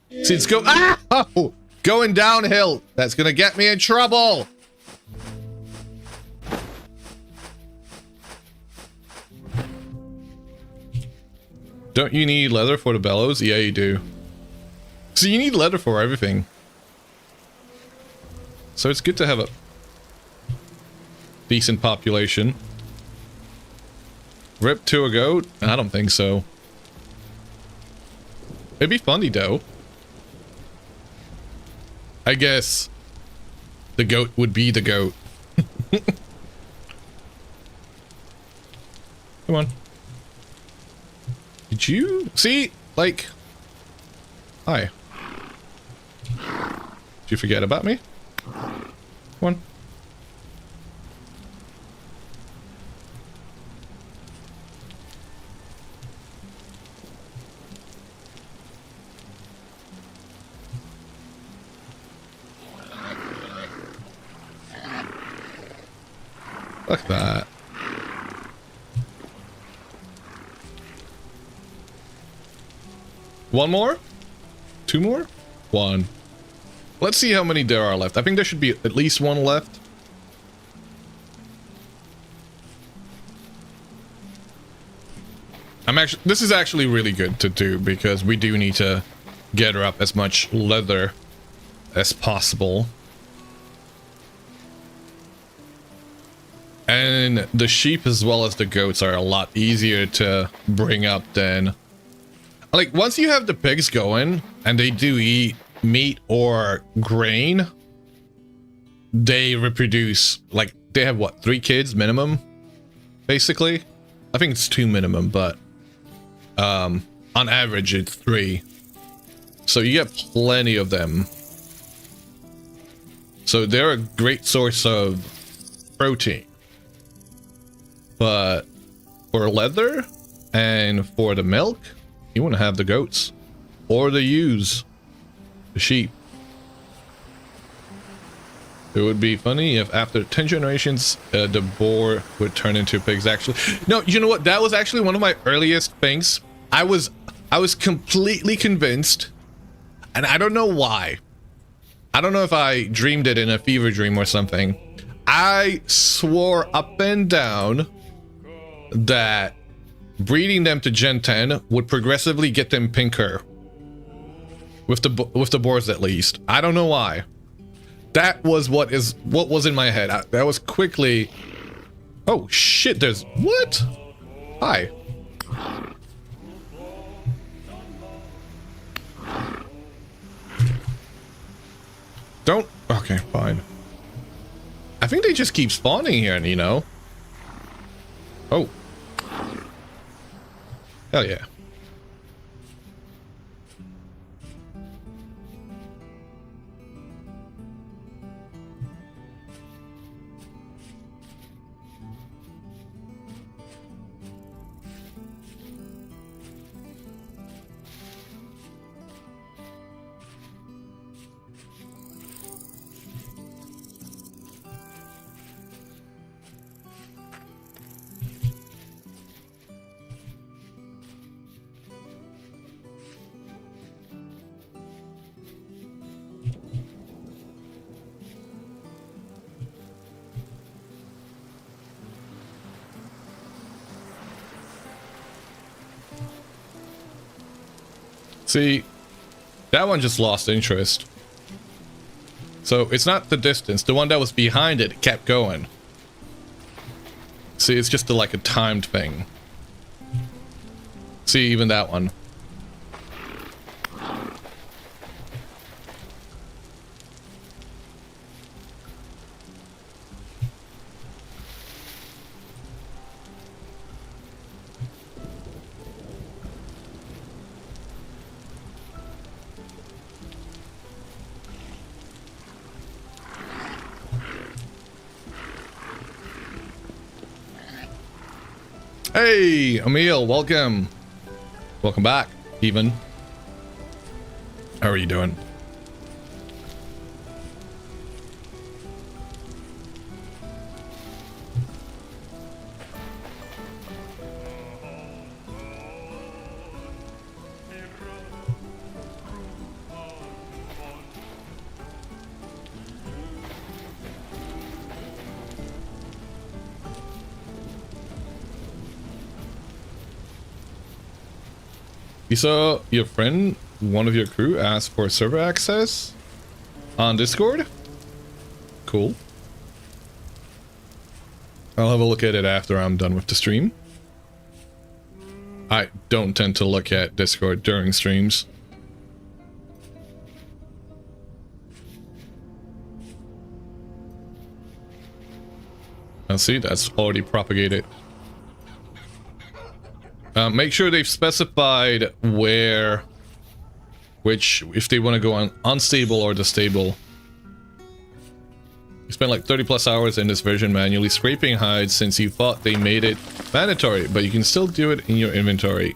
See, it's go. Ah! Going downhill. That's gonna get me in trouble. Don't you need leather for the bellows? Yeah, you do. So you need leather for everything. So it's good to have a decent population. Rip to a goat? I don't think so. It'd be funny though. I guess the goat would be the goat. Come on. Did you see? Like, hi. Did you forget about me? Come on. Look at that. One more? Two more? One. Let's see how many there are left. I think there should be at least one left. This is actually really good to do because we do need to gather up as much leather as possible. And the sheep as well as the goats are a lot easier to bring up than... Like, once you have the pigs going, and they do eat meat or grain, they reproduce, like, they have, what, 3 kids minimum? Basically? I think it's 2 minimum, but... on average, it's 3. So you get plenty of them. So they're a great source of protein. But for leather and for the milk, you want to have the goats or the ewes, the sheep. It would be funny if after 10 generations, the boar would turn into pigs. Actually, no, you know what? That was actually one of my earliest things. I was completely convinced, and I don't know why. I don't know if I dreamed it in a fever dream or something. I swore up and down that breeding them to Gen 10 would progressively get them pinker. With the boars at least. I don't know why. That was what was in my head. That was quickly... Oh shit, there's... What? Hi. Don't... Okay, fine. I think they just keep spawning here, you know? Oh. Hell yeah. See, that one just lost interest. So it's not the distance. The one that was behind it kept going. See, it's just like a timed thing. See, even that one. Hey, Emil, welcome. Welcome back, even. How are you doing? You saw your friend, one of your crew, ask for server access on Discord? Cool. I'll have a look at it after I'm done with the stream. I don't tend to look at Discord during streams. Now see, that's already propagated. Make sure they've specified if they want to go on unstable or the stable. You spent like 30 plus hours in this version manually scraping hides since you thought they made it mandatory, but you can still do it in your inventory.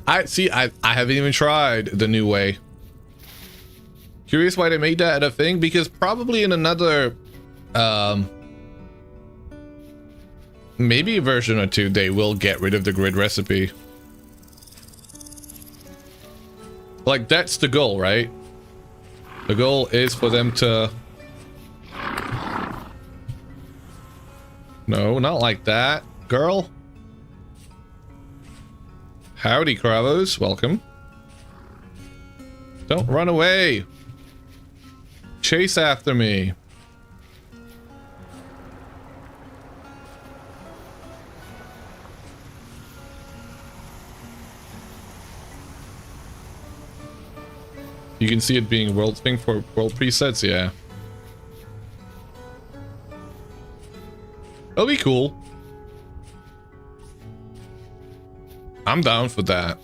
I haven't even tried the new way. Curious why they made that a thing? Because probably in another maybe a version or two, they will get rid of the grid recipe. Like, that's the goal, right? The goal is for them to... No, not like that, girl. Howdy, Kravos. Welcome. Don't run away. Chase after me. You can see it being world thing for world presets, yeah. That'll be cool. I'm down for that.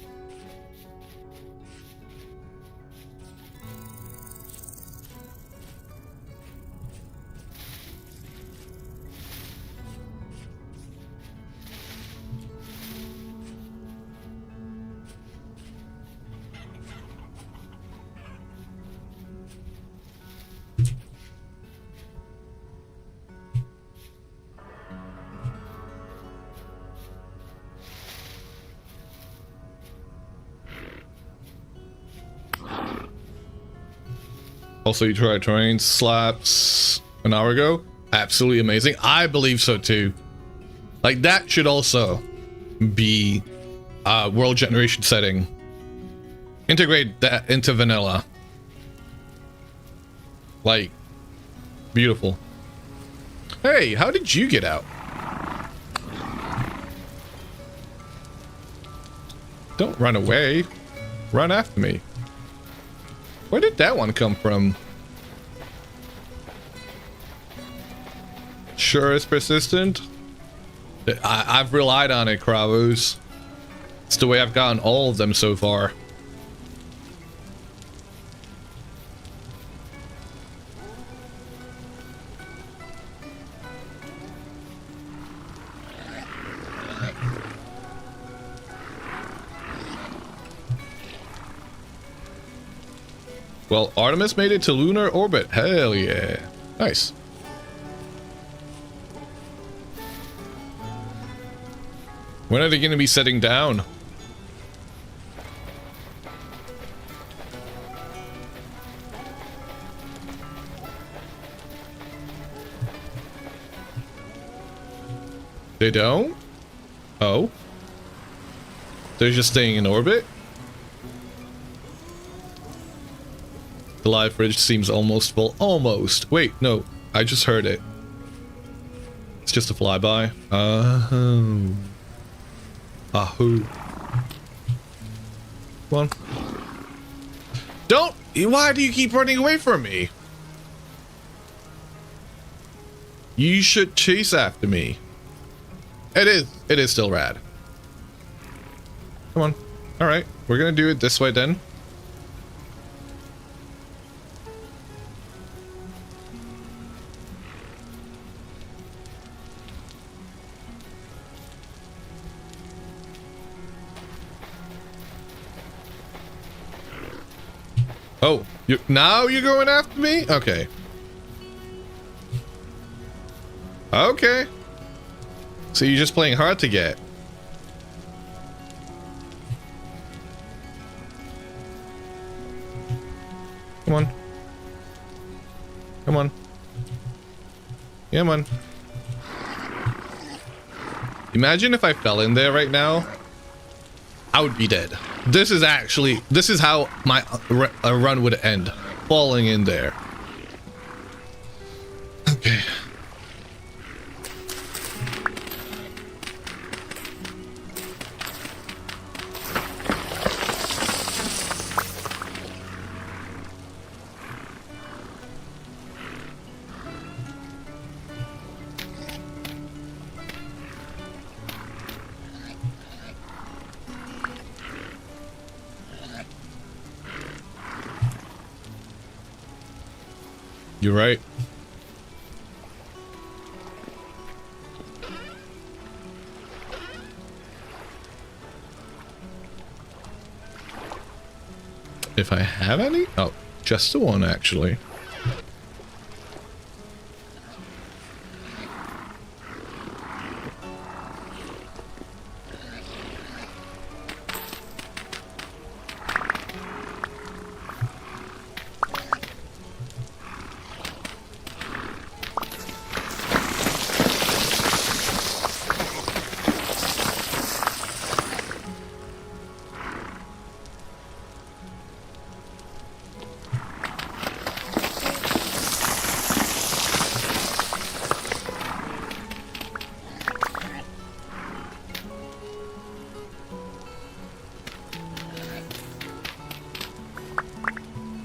Also, you tried terrain slaps an hour ago. Absolutely amazing. I believe so too. Like, that should also be a world generation setting. Integrate that into vanilla. Like, beautiful. Hey, how did you get out? Don't run away. Run after me. Where did that one come from? Sure is persistent. I've relied on it, Kravos. It's the way I've gotten all of them so far. Well, Artemis made it to lunar orbit. Hell yeah. Nice. When are they going to be setting down? They don't? Oh. They're just staying in orbit? The live fridge seems almost full. Almost. Wait, no. I just heard it. It's just a flyby. Oh. Ahoo. Come on. Don't! Why do you keep running away from me? You should chase after me. It is still rad. Come on. Alright, we're gonna do it this way then. Oh, now you're going after me? Okay. Okay. So you're just playing hard to get. Come on. Come on. Come on. Imagine if I fell in there right now. I would be dead. This is how my run would end. Falling in there. Okay. You're right. If I have any? Oh, just the one actually.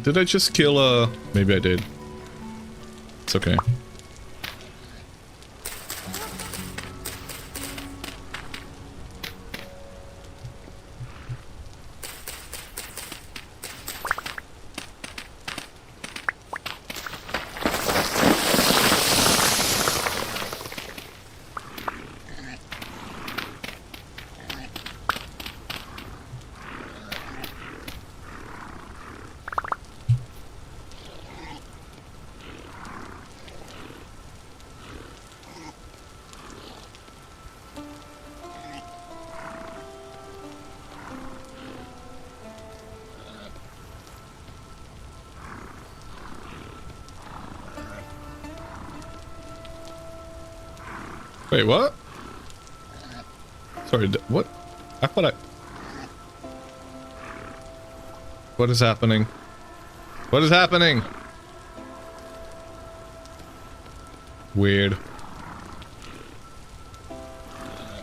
Did I just kill maybe I did. It's okay. Wait, what? Sorry, what? I thought I... What is happening? What is happening? Weird.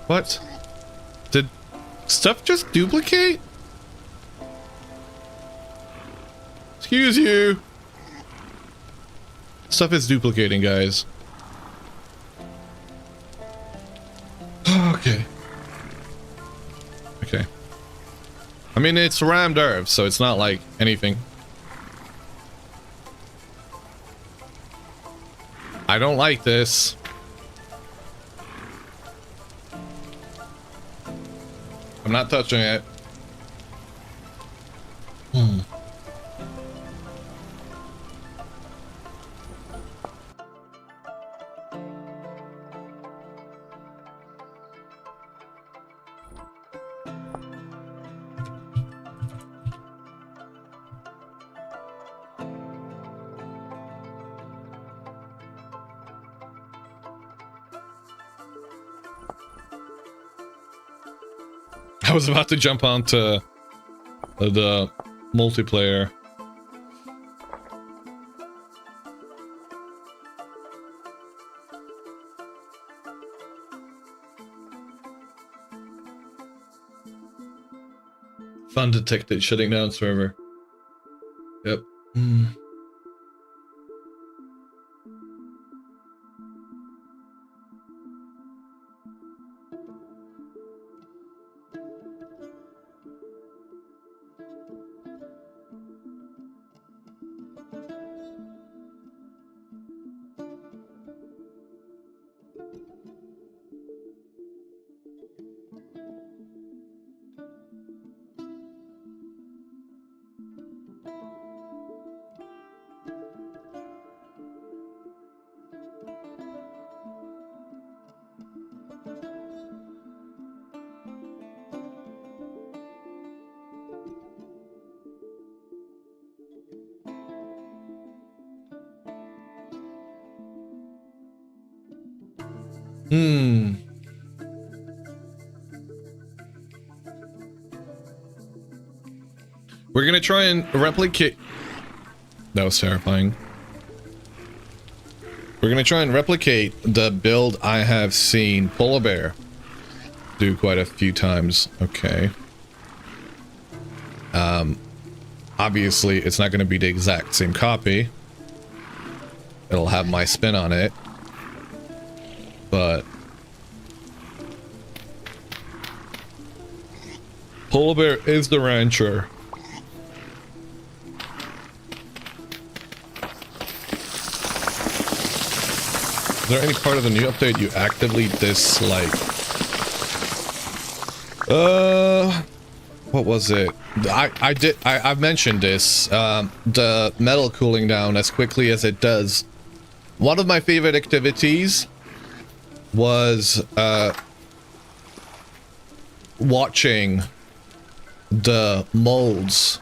What? Did stuff just duplicate? Excuse you. Stuff is duplicating, guys. Okay. Okay. I mean, it's rammed earth, so it's not like anything. I don't like this. I'm not touching it. I was about to jump onto the multiplayer. Fun detected shutting down server. Yep. Hmm. We're gonna try and replicate... That was terrifying. We're gonna try and replicate the build I have seen Polar Bear do quite a few times. Okay. Obviously, it's not gonna be the exact same copy. It'll have my spin on it. But... Polar Bear is the rancher. Is there any part of the new update you actively dislike? What was it? I've mentioned this. The metal cooling down as quickly as it does. One of my favorite activities was watching the molds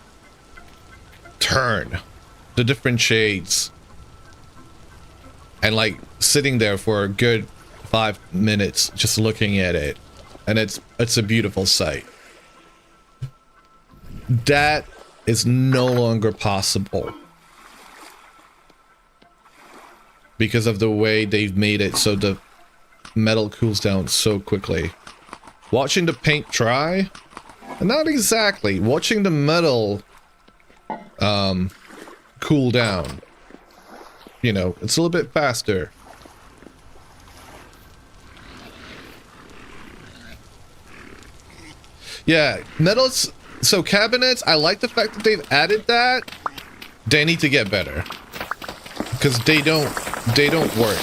turn, the different shades, and like sitting there for a good 5 minutes just looking at it, and it's a beautiful sight. That is no longer possible because of the way they've made it so the metal cools down so quickly. Watching the paint dry, not exactly. Watching the metal cool down, you know, it's a little bit faster. Yeah, metals. So cabinets, I like the fact that they've added that. They need to get better because they don't work.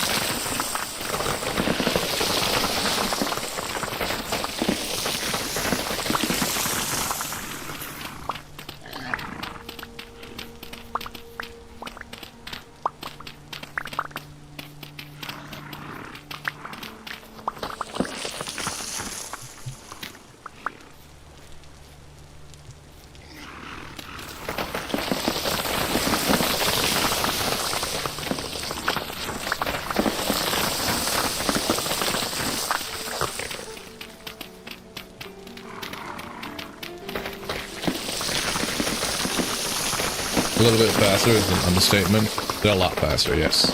A little bit faster is an understatement. They're a lot faster, yes.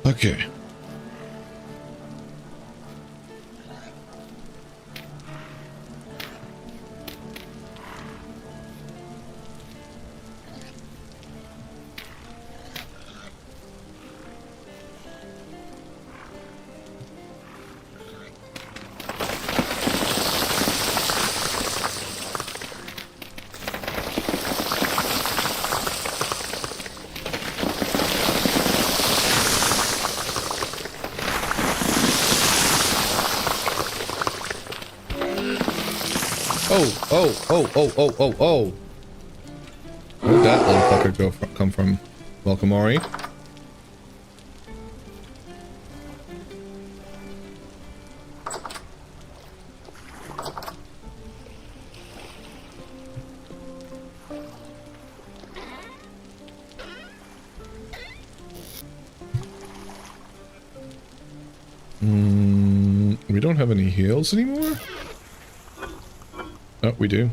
Okay. Oh. Where'd that motherfucker come from? Welcome, Ori. We don't have any heals anymore? Oh, we do.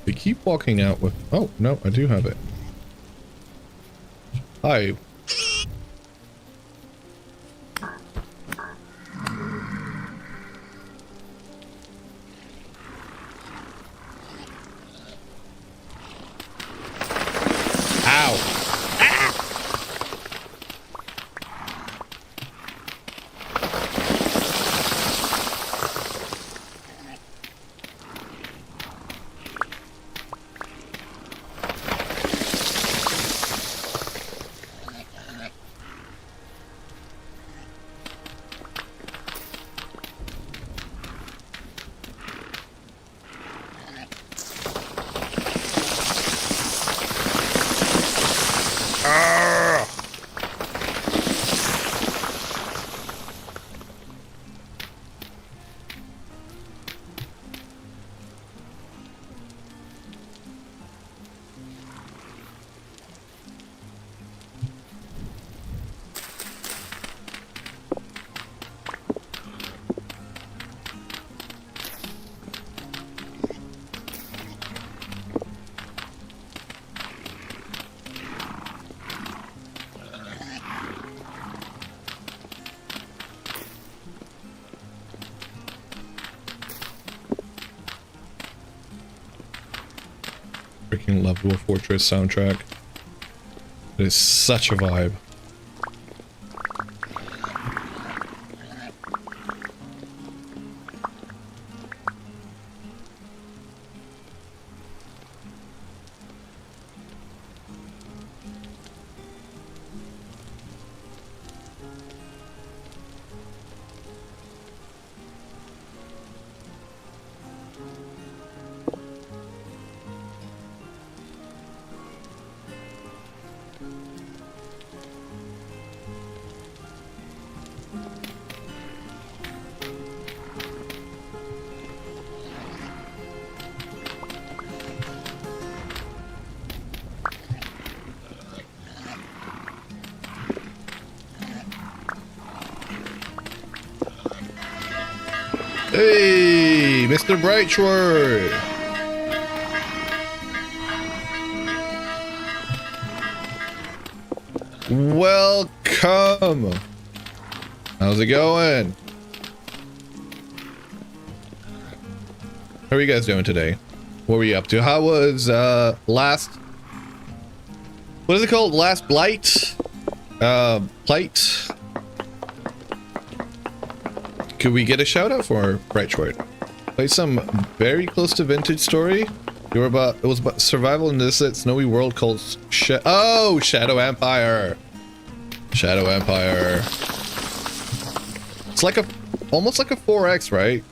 They keep walking out with... Oh, no, I do have it. Hi. Freaking love Dwarf Fortress soundtrack. It is such a vibe. Hey, Mr. Brightshore! Welcome! How's it going? How are you guys doing today? What were you up to? How was, last... What is it called? Last Blight? Plight? Could we get a shout out for Brightshort? Play some very close to vintage story. It was about survival in this snowy world called Shadow Empire. Shadow Empire. It's like almost like a 4X, right?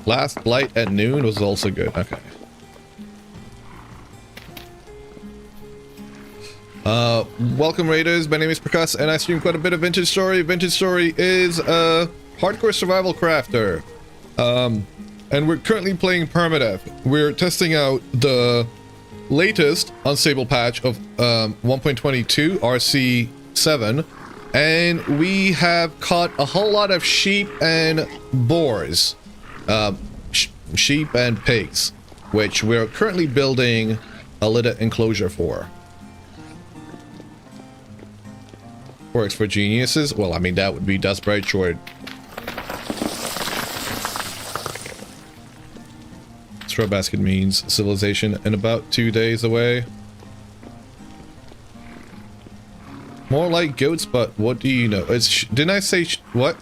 Last Light at noon was also good. Okay. Welcome Raiders, my name is Prakash and I stream quite a bit of Vintage Story. Vintage Story is a hardcore survival crafter. And we're currently playing Permadeath. We're testing out the latest unstable patch of 1.22 RC7, and we have caught a whole lot of sheep and boars. Sheep and pigs, which we're currently building a little enclosure for. 4X for geniuses? Well, I mean, that would be Dust Bright Short. Straw basket means civilization in about 2 days away. More like goats, but what do you know? It's didn't I say what?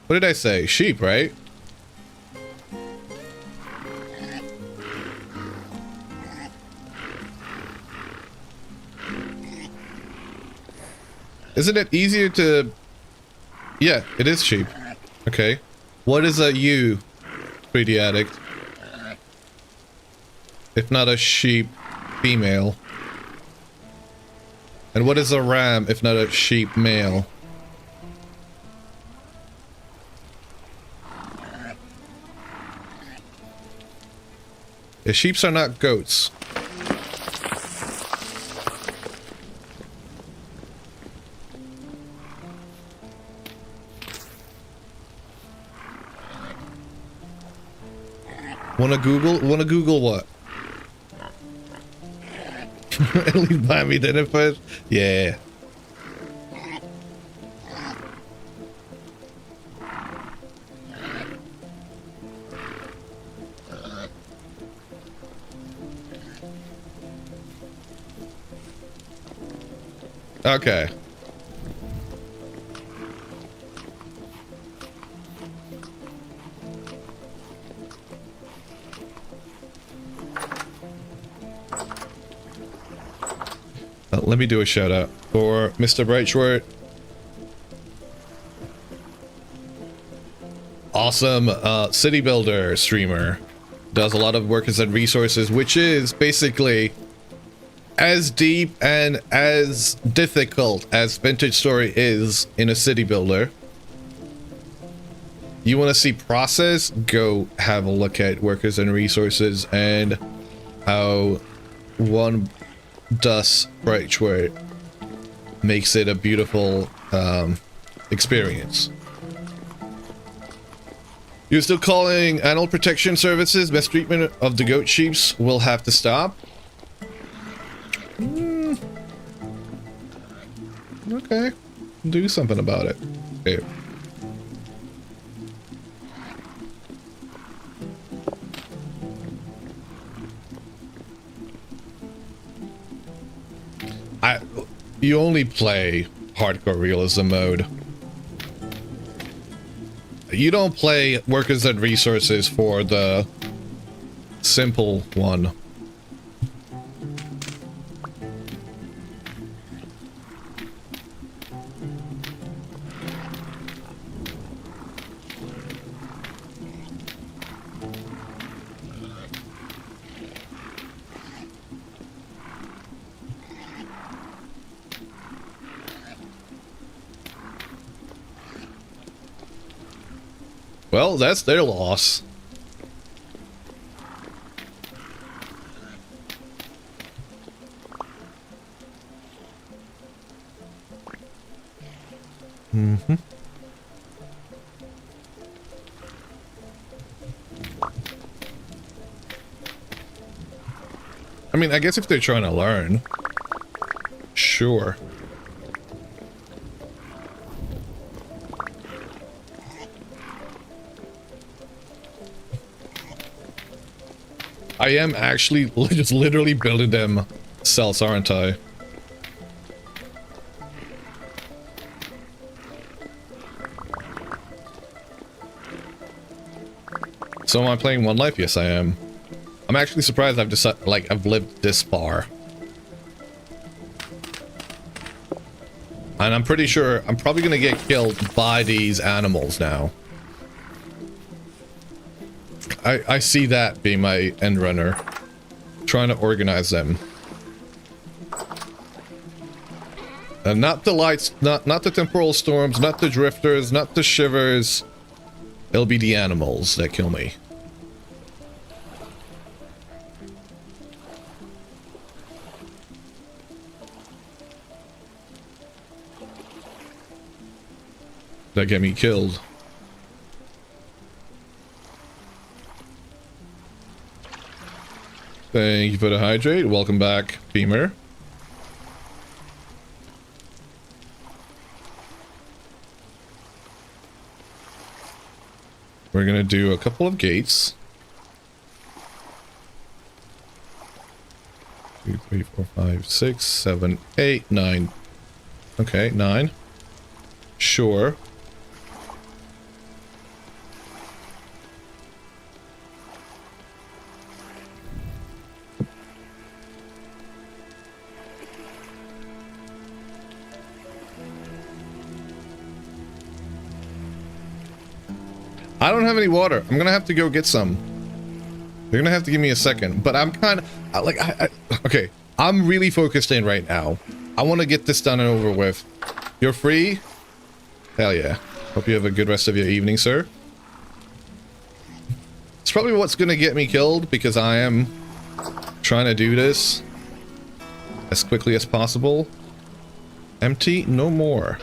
What did I say? Sheep, right? Isn't it easier to... Yeah, it is sheep. Okay. What is a ewe, 3D addict? If not a sheep female. And what is a ram if not a sheep male? The sheeps are not goats. Wanna Google? Wanna Google what? At least buy me dinner first? Yeah. Okay. Let me do a shout out for Mr. Brightshort. Awesome city builder streamer. Does a lot of workers and resources, which is basically as deep and as difficult as Vintage Story is in a city builder. You want to see process? Go have a look at workers and resources and how one Dust Brightshort makes it a beautiful experience. You're still calling animal protection services? Mistreatment of the goat sheeps will have to stop. Okay, do something about it. Okay. You only play hardcore realism mode. You don't play workers and resources for the simple one. Well, that's their loss. Mm-hmm. I mean, I guess if they're trying to learn, sure. I am actually just literally building them cells, aren't I? So am I playing One Life? Yes, I am. I'm actually surprised I've decided, like, I've lived this far. And I'm pretty sure I'm probably gonna get killed by these animals now. I see that being my end runner. Trying to organize them. And not the lights, not the temporal storms, not the drifters, not the shivers. It'll be the animals that kill me. That get me killed. Thank you for the hydrate. Welcome back, Beamer. We're gonna do a couple of gates. 2, 3, 4, 5, 6, 7, 8, 9. Okay, 9. Sure. I don't have any water. I'm gonna have to go get some. You're gonna have to give me a second. But I'm kind of like, okay. I'm really focused in right now. I want to get this done and over with. You're free? Hell yeah. Hope you have a good rest of your evening, sir. It's probably what's gonna get me killed because I am trying to do this as quickly as possible. Empty? No more.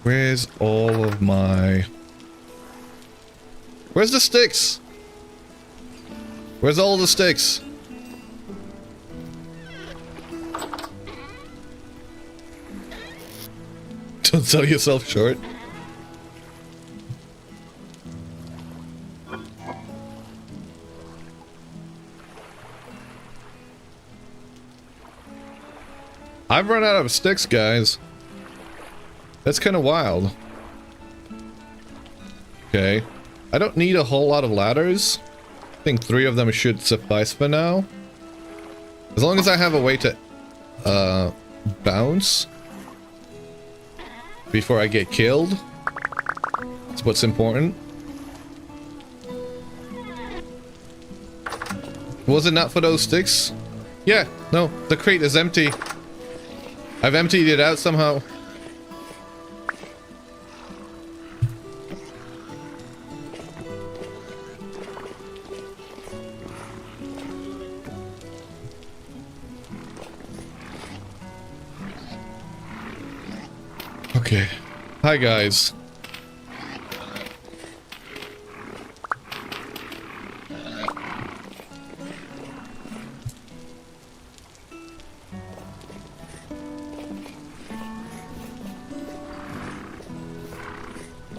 Where's all of my Where's the sticks? Where's all the sticks? Don't sell yourself short. I've run out of sticks, guys. That's kind of wild. Okay. I don't need a whole lot of ladders. I think 3 of them should suffice for now. As long as I have a way to bounce before I get killed. That's what's important. Was it not for those sticks? Yeah, no, the crate is empty. I've emptied it out somehow. Okay. Hi, guys.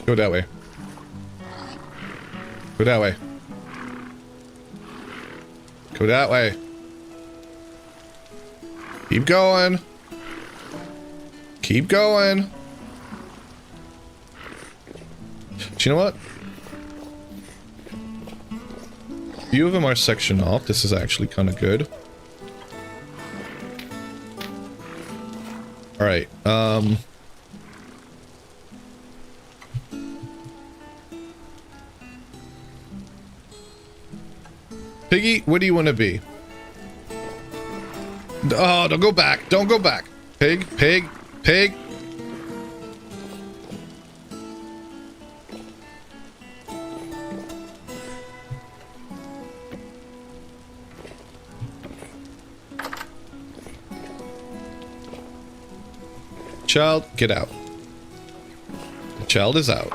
Go that way. Go that way. Go that way. Keep going. Keep going. Do you know what? A few of them are sectioned off. This is actually kind of good. Alright, Piggy, what do you want to be? Oh, don't go back. Don't go back. Pig, pig, pig. Child, get out. The child is out.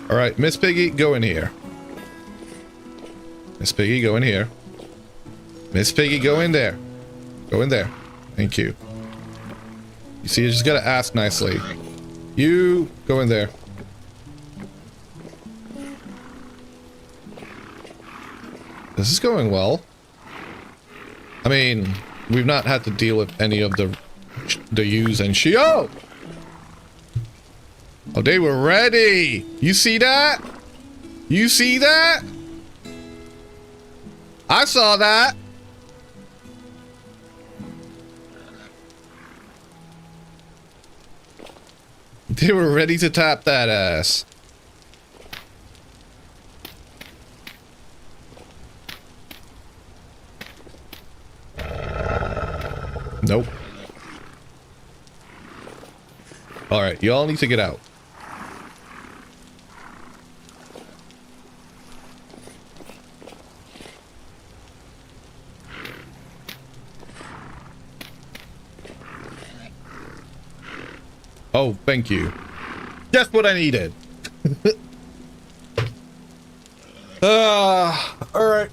Alright, Miss Piggy, go in here. Miss Piggy, go in here. Miss Piggy, go in there. Go in there. Thank you. You see, you just gotta ask nicely. You, go in there. This is going well. I mean, we've not had to deal with any of the ewes and she. Oh, they were ready. You see that? You see that? I saw that. They were ready to tap that ass. Nope. Alright, you all need to get out. Oh, thank you. Just what I needed. Alright.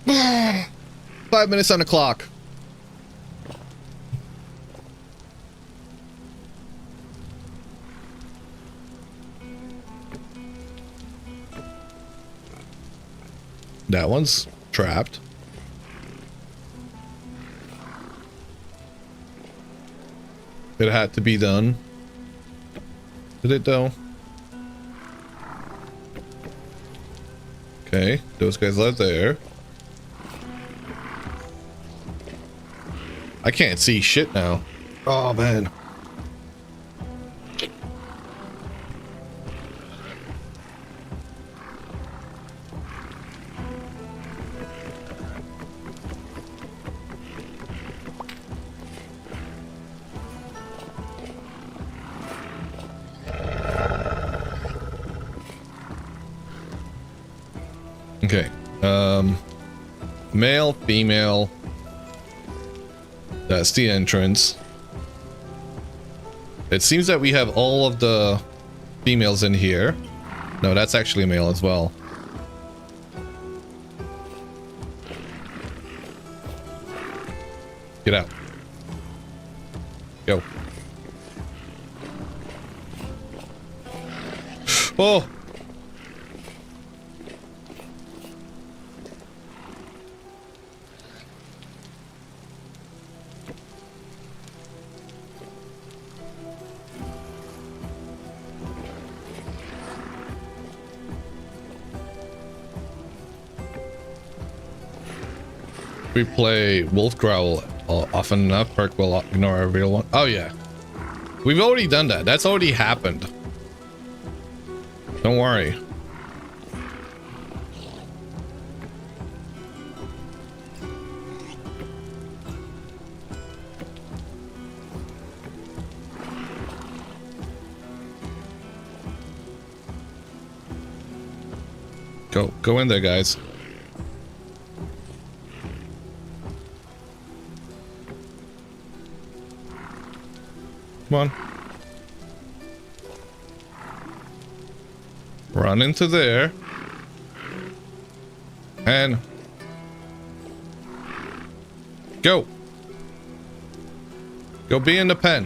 5 minutes on the clock. That one's trapped. It had to be done. Did it though? Okay, those guys left there. I can't see shit now. Oh man. Okay, male, female, that's the entrance. It seems that we have all of the females in here. No, that's actually a male as well. Get out. Go. Oh! We play Wolf Growl often enough, Perk will ignore our real one. Oh yeah. We've already done that. That's already happened. Don't worry. Go in there, guys. Come on. Run into there. And go. Go be in the pen.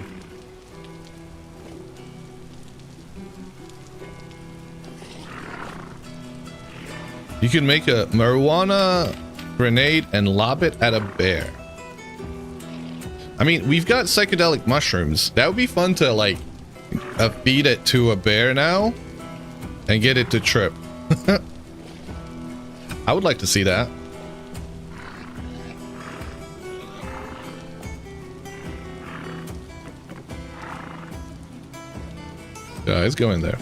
You can make a marijuana grenade and lob it at a bear. I mean, we've got psychedelic mushrooms. That would be fun to, like, feed it to a bear now and get it to trip. I would like to see that. Guys, go in there.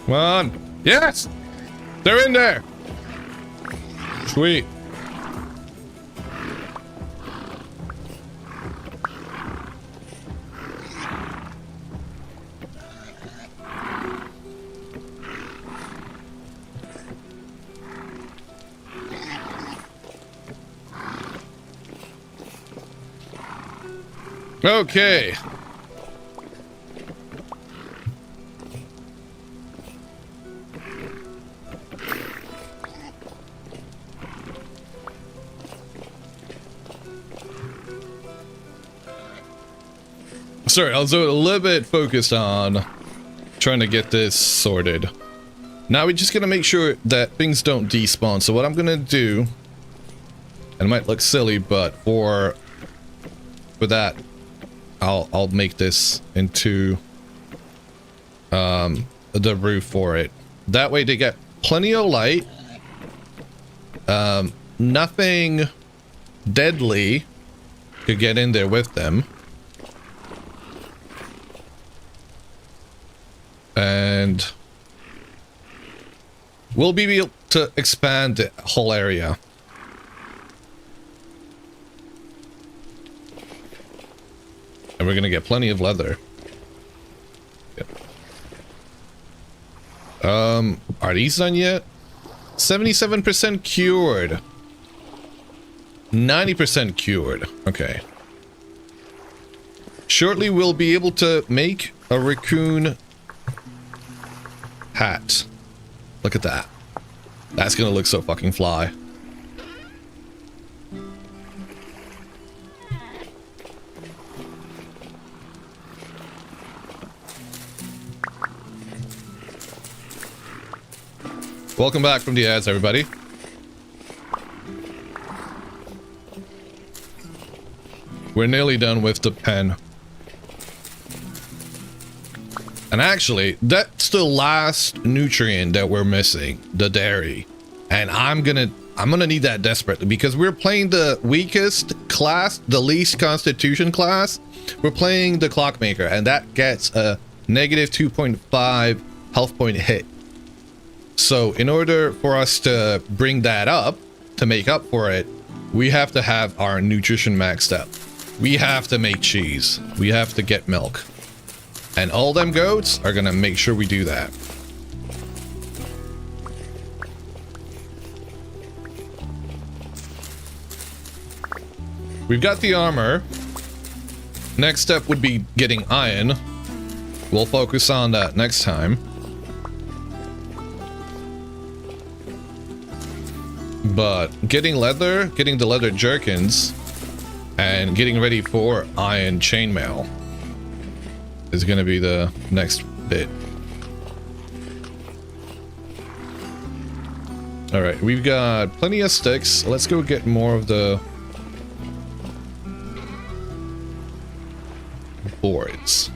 Come on. Yes! They're in there! Sweet. Okay. Sorry, I was a little bit focused on trying to get this sorted. Now we're just gonna make sure that things don't despawn. So what I'm gonna do, and it might look silly, but for that, I'll make this into the roof for it. That way they get plenty of light. Nothing deadly could get in there with them. And we'll be able to expand the whole area. And we're gonna get plenty of leather. Yep. Are these done yet? 77% cured. 90% cured. Okay. Shortly we'll be able to make a raccoon hat. Look at that. That's gonna look so fucking fly. Welcome back from the ads, everybody. We're nearly done with the pen. And actually, that's the last nutrient that we're missing, the dairy. And I'm gonna need that desperately because we're playing the weakest class, the least constitution class. We're playing the clockmaker, and that gets a negative 2.5 health point hit. So in order for us to bring that up, to make up for it, we have to have our nutrition maxed up. We have to make cheese. We have to get milk. And all them goats are gonna make sure we do that. we've got the armor. Next step would be getting iron. We'll focus on that next time. But getting leather, getting the leather jerkins, and getting ready for iron chainmail is going to be the next bit. Alright, we've got plenty of sticks. Let's go get more of the boards.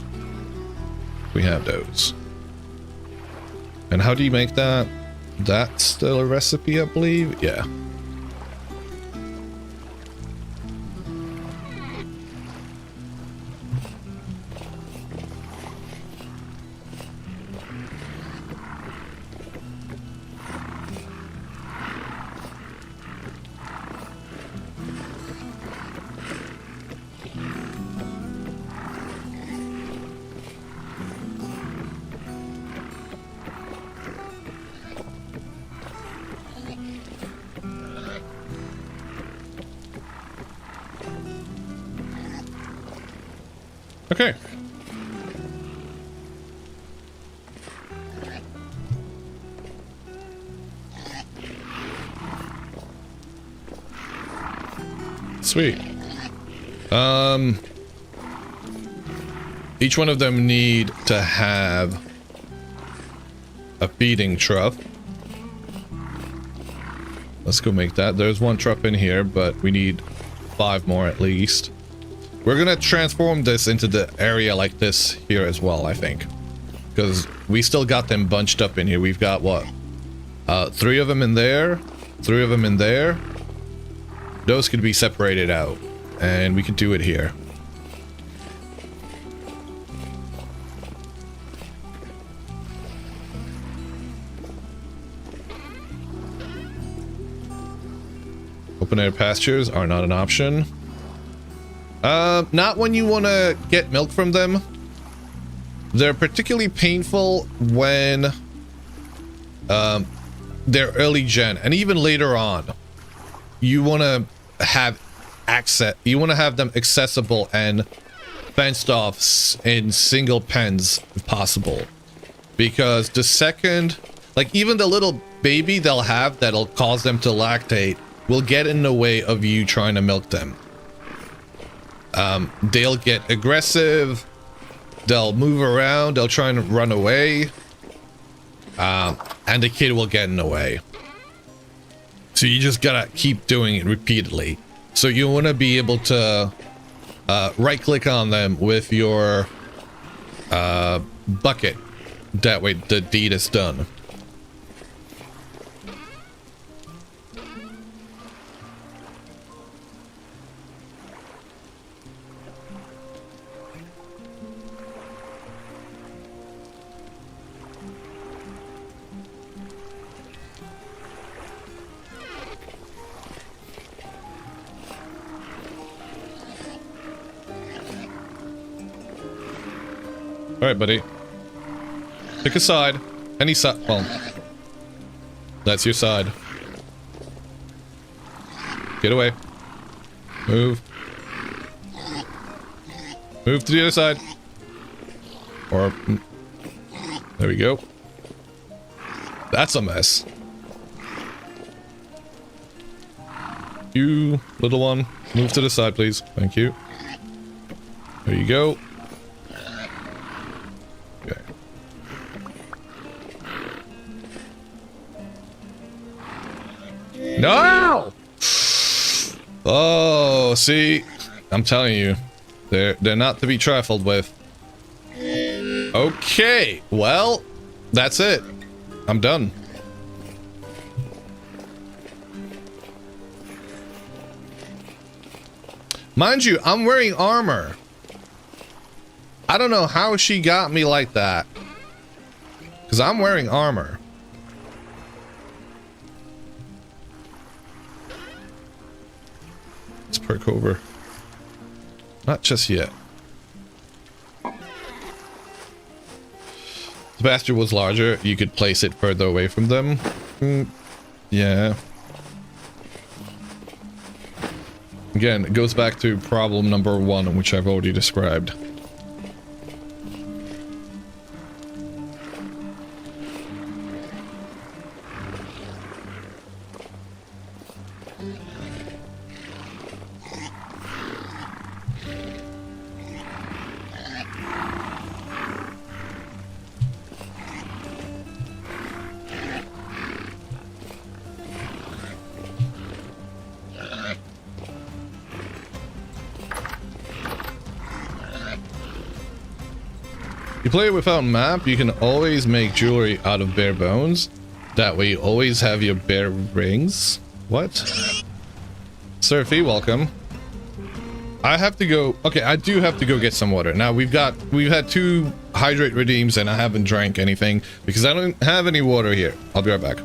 We have those. And how do you make that? That's still a recipe, I believe? Yeah. Okay. Sweet. Each one of them need to have a feeding trough. Let's go make that. There's one trough in here, but we need 5 more at least. We're gonna transform this into the area like this here as well, I think. Because we still got them bunched up in here. We've got, what? 3 of them in there. 3 of them in there. Those could be separated out. And we could do it here. Open air pastures are not an option. Not when you want to get milk from them. They're particularly painful when they're early gen, and even later on. You want to have access. You want to have them accessible and fenced off in single pens if possible, because the second, like, even the little baby they'll have that'll cause them to lactate will get in the way of you trying to milk them. They'll get aggressive, they'll move around, they'll try and run away, and the kid will get in the way. So you just gotta keep doing it repeatedly. So you want to be able to right click on them with your bucket. That way the deed is done. Alright, buddy. Pick a side. Any side. Well, that's your side. Get away. Move. Move to the other side. Or... there we go. That's a mess. You, little one, move to the side, please. Thank you. There you go. Okay. No! Oh, see? I'm telling you. They're not to be trifled with. Okay, well, that's it. I'm done. Mind you, I'm wearing armor. I don't know how she got me like that. Because I'm wearing armor. Let's perk over. Not just yet. The bastard was larger. You could place it further away from them. Yeah. Again, it goes back to problem number 1, which I've already described. You play it without map, you can always make jewelry out of bare bones. That way you always have your bare rings. What? Surfy, welcome. I have to go. Okay, I do have to go get some water. Now we've had 2 hydrate redeems and I haven't drank anything because I don't have any water here. I'll be right back.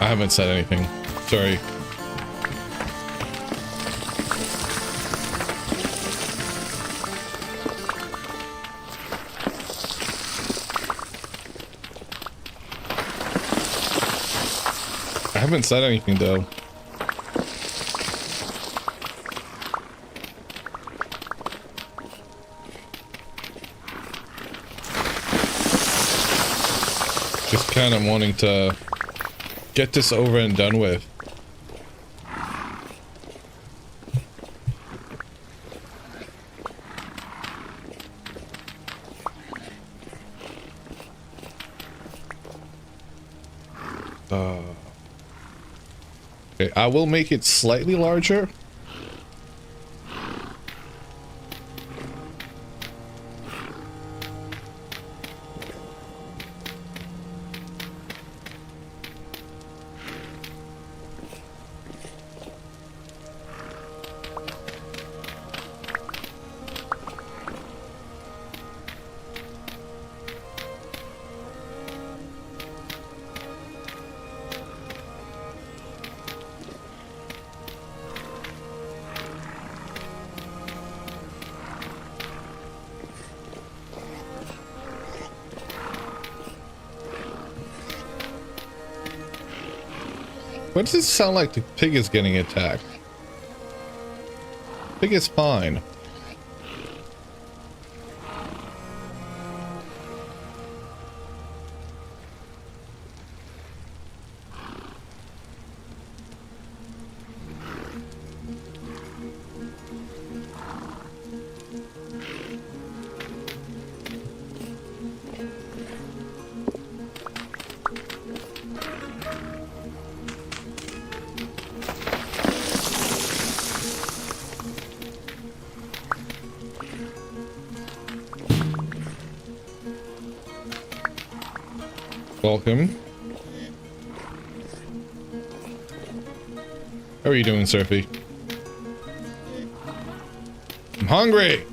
I haven't said anything. Sorry. I haven't said anything though. Just kind of wanting to get this over and done with. Okay, I will make it slightly larger. What does it sound like the pig is getting attacked? Pig is fine. Welcome. How are you doing, Surfy? I'm hungry!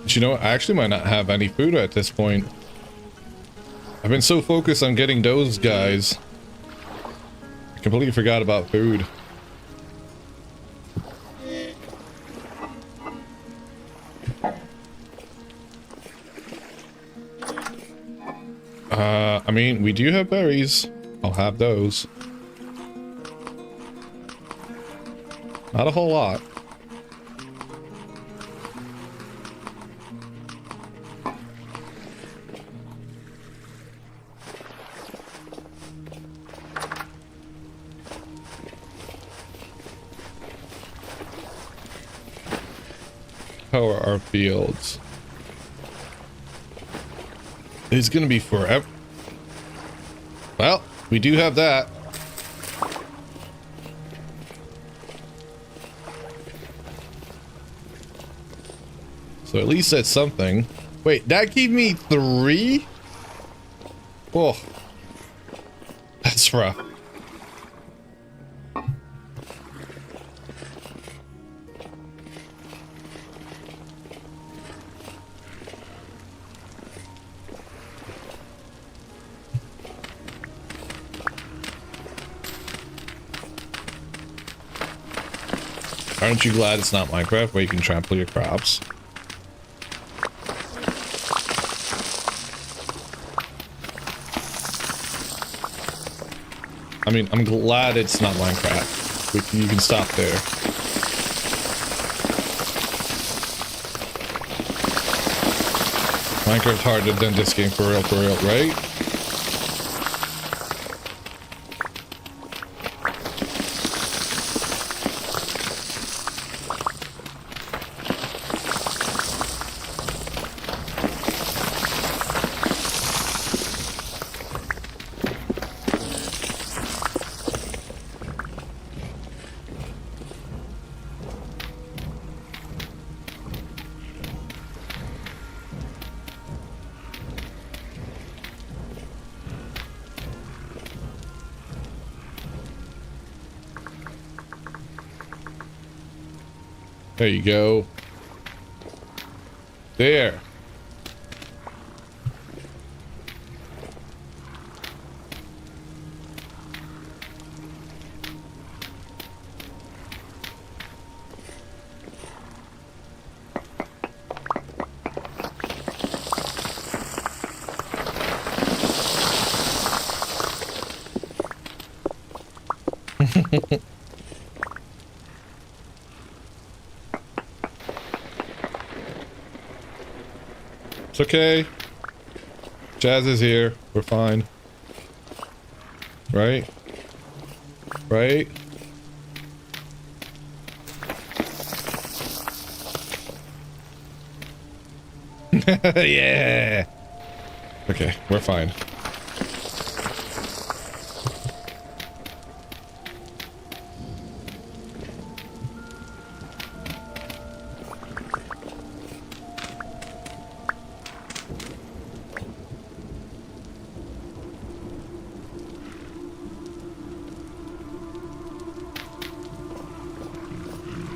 But you know what? I actually might not have any food at this point. I've been so focused on getting those guys. I completely forgot about food. I mean, we do have berries. I'll have those. Not a whole lot. How are our fields? It's gonna be forever. Well, we do have that. So at least that's something. Wait, that gave me 3? Oh, that's rough. Aren't you glad it's not Minecraft where you can trample your crops? I mean, I'm glad it's not Minecraft. You can stop there. Minecraft's harder than this game for real, right? There you go. There. It's okay. Jazz is here. We're fine. Right? Right? Yeah. Okay, we're fine.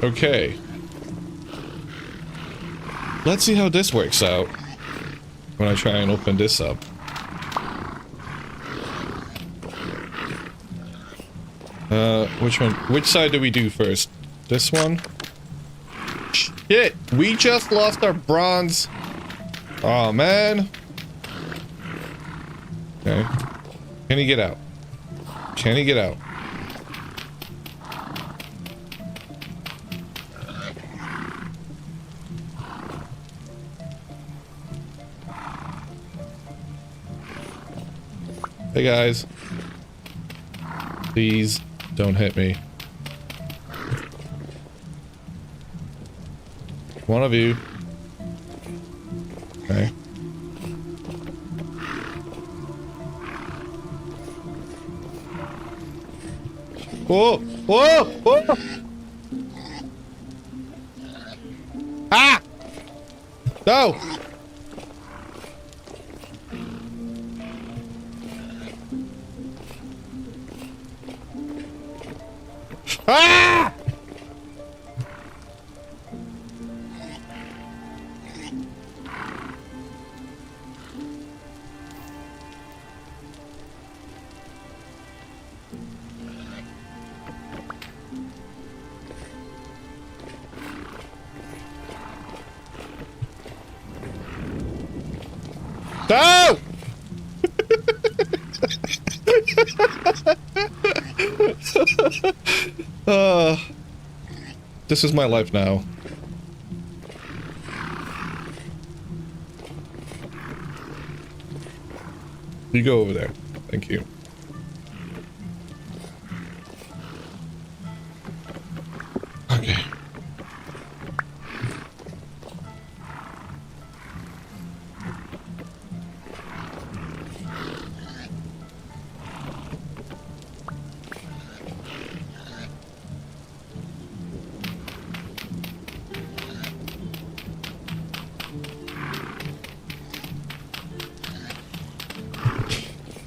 Okay. Let's see how this works out when I try and open this up. Which one? Which side do we do first? This one? Shit! We just lost our bronze. Oh man. Okay. Can he get out? Can he get out? Hey guys, please don't hit me. One of you. Okay. Whoa! Whoa! Whoa! Ah! No! Ah! No! uh, this is my life now. You go over there. Thank you. Okay.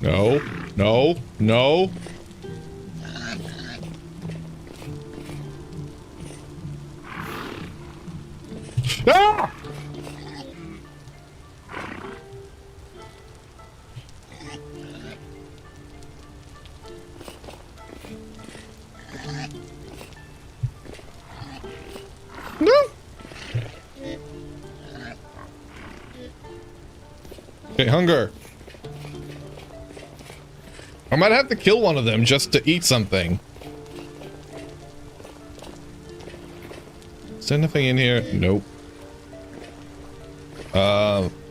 No, no, no. Ah! No. Okay, hunger. I might have to kill one of them just to eat something. Is there anything in here? Nope.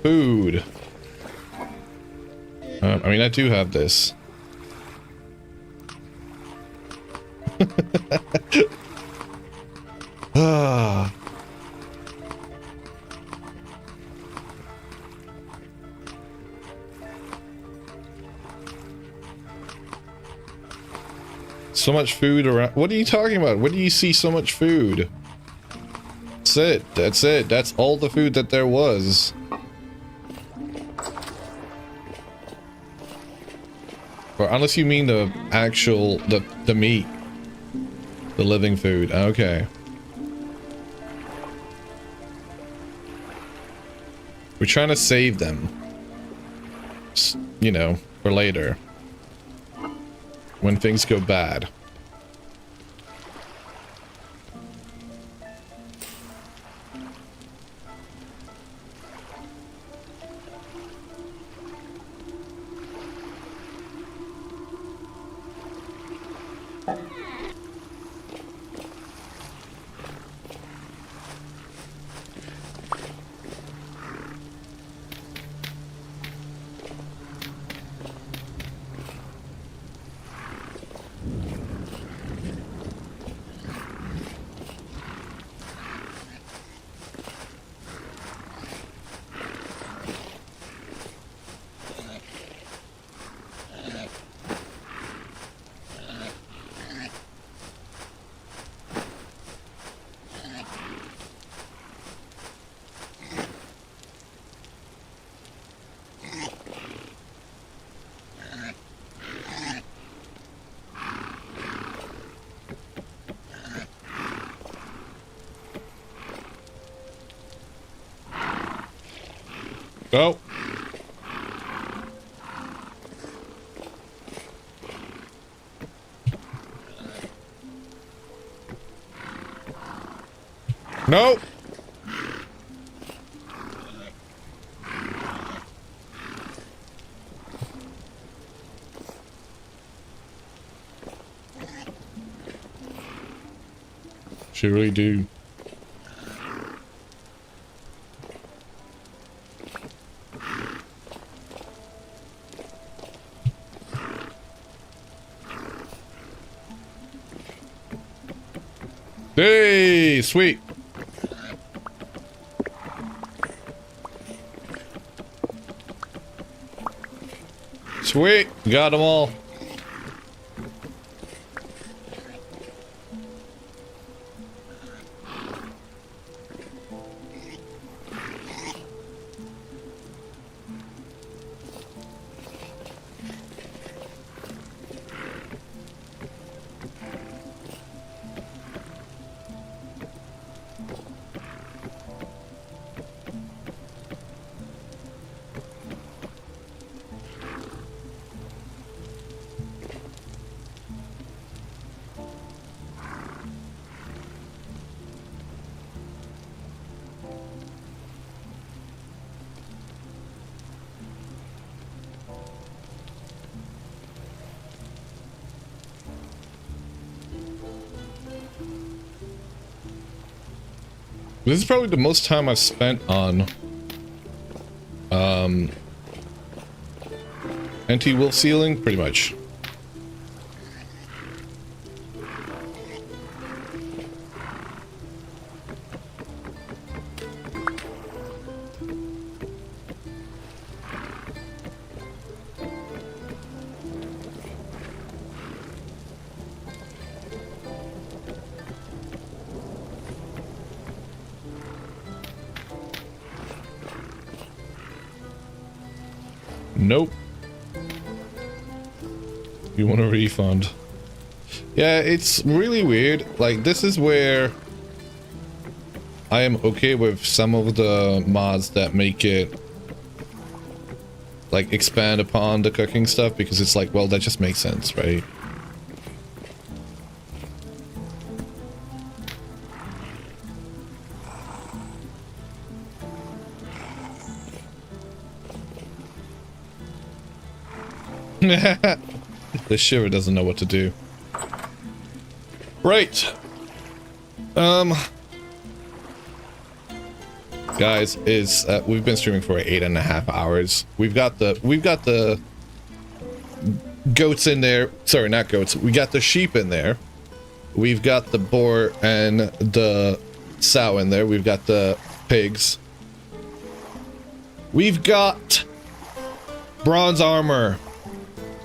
Food. I mean, I do have this. Ah. So much food around. What are you talking about? Where do you see so much food? That's it. That's it. That's all the food that there was. Or unless you mean the actual, the meat. The living food. Okay. We're trying to save them. You know, for later. When things go bad. Go. No. She really do. Hey, sweet. Sweet, got them all. This is probably the most time I've spent on anti-wolf sealing, pretty much. Nope. You want a refund? Yeah, it's really weird. Like, this is where I am okay with some of the mods that make it like expand upon the cooking stuff, because it's like, well, that just makes sense, right? The shiver doesn't know what to do. Right. Guys, is we've been streaming for 8.5 hours. We've got the goats in there. Sorry, not goats. We got the sheep in there. We've got the boar and the sow in there. We've got the pigs. We've got bronze armor.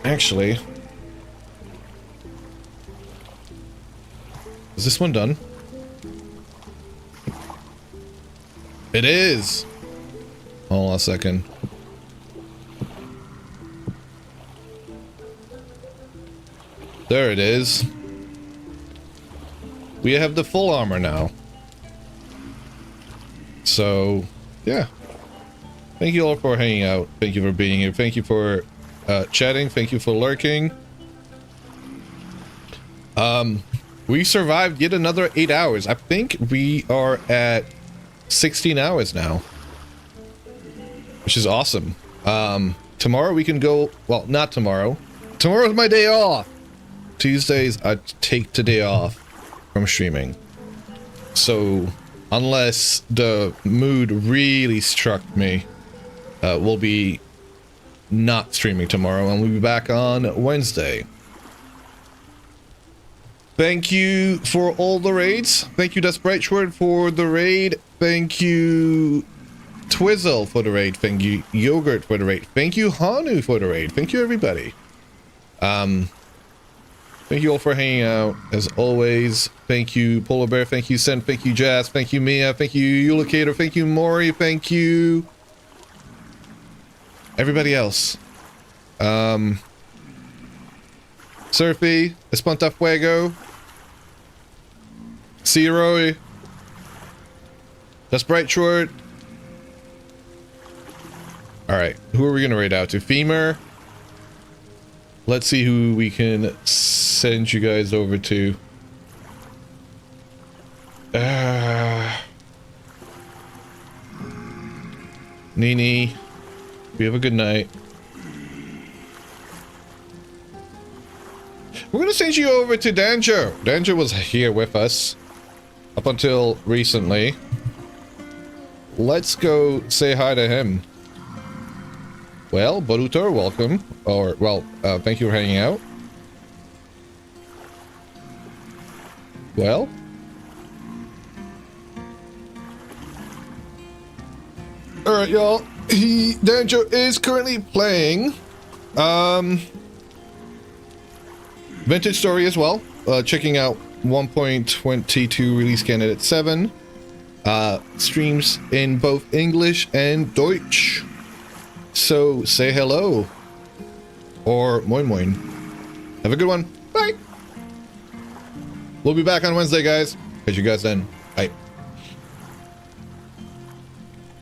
Actually, is this one done? It is. Hold on a second. There it is. We have the full armor now. So, yeah. Thank you all for hanging out. Thank you for being here. Thank you for chatting. Thank you for lurking. We survived yet another 8 hours. I think we are at 16 hours now, which is awesome. Tomorrow we can go, well, not tomorrow. Tomorrow's my day off. Tuesdays I take the day off from streaming. So unless the mood really struck me, we'll be not streaming tomorrow, and we'll be back on Wednesday. Thank you for all the raids. Thank you, Desperateshword, for the raid. Thank you, Twizzle, for the raid. Thank you, Yogurt, for the raid. Thank you, Hanu, for the raid. Thank you, everybody. Thank you all for hanging out, as always. Thank you, Polar Bear. Thank you, Sen. Thank you, Jazz. Thank you, Mia. Thank you, Eulicator. Thank you, Mori. Thank you, everybody else. Surfy, Espanta Fuego, Searoy, that's Brightshort. Alright, who are we gonna raid out to? Femur. Let's see who we can send you guys over to. Nini, we have a good night. We're gonna send you over to Danjo. Danjo was here with us up until recently. Let's go say hi to him. Well, Boruto, welcome. Or, well, thank you for hanging out. Well. Alright, y'all. Danjo is currently playing, Vintage Story as well. Checking out 1.22 release candidate 7. Streams in both English and Deutsch. So say hello. Or moin moin. Have a good one. Bye. We'll be back on Wednesday, guys. Catch you guys then.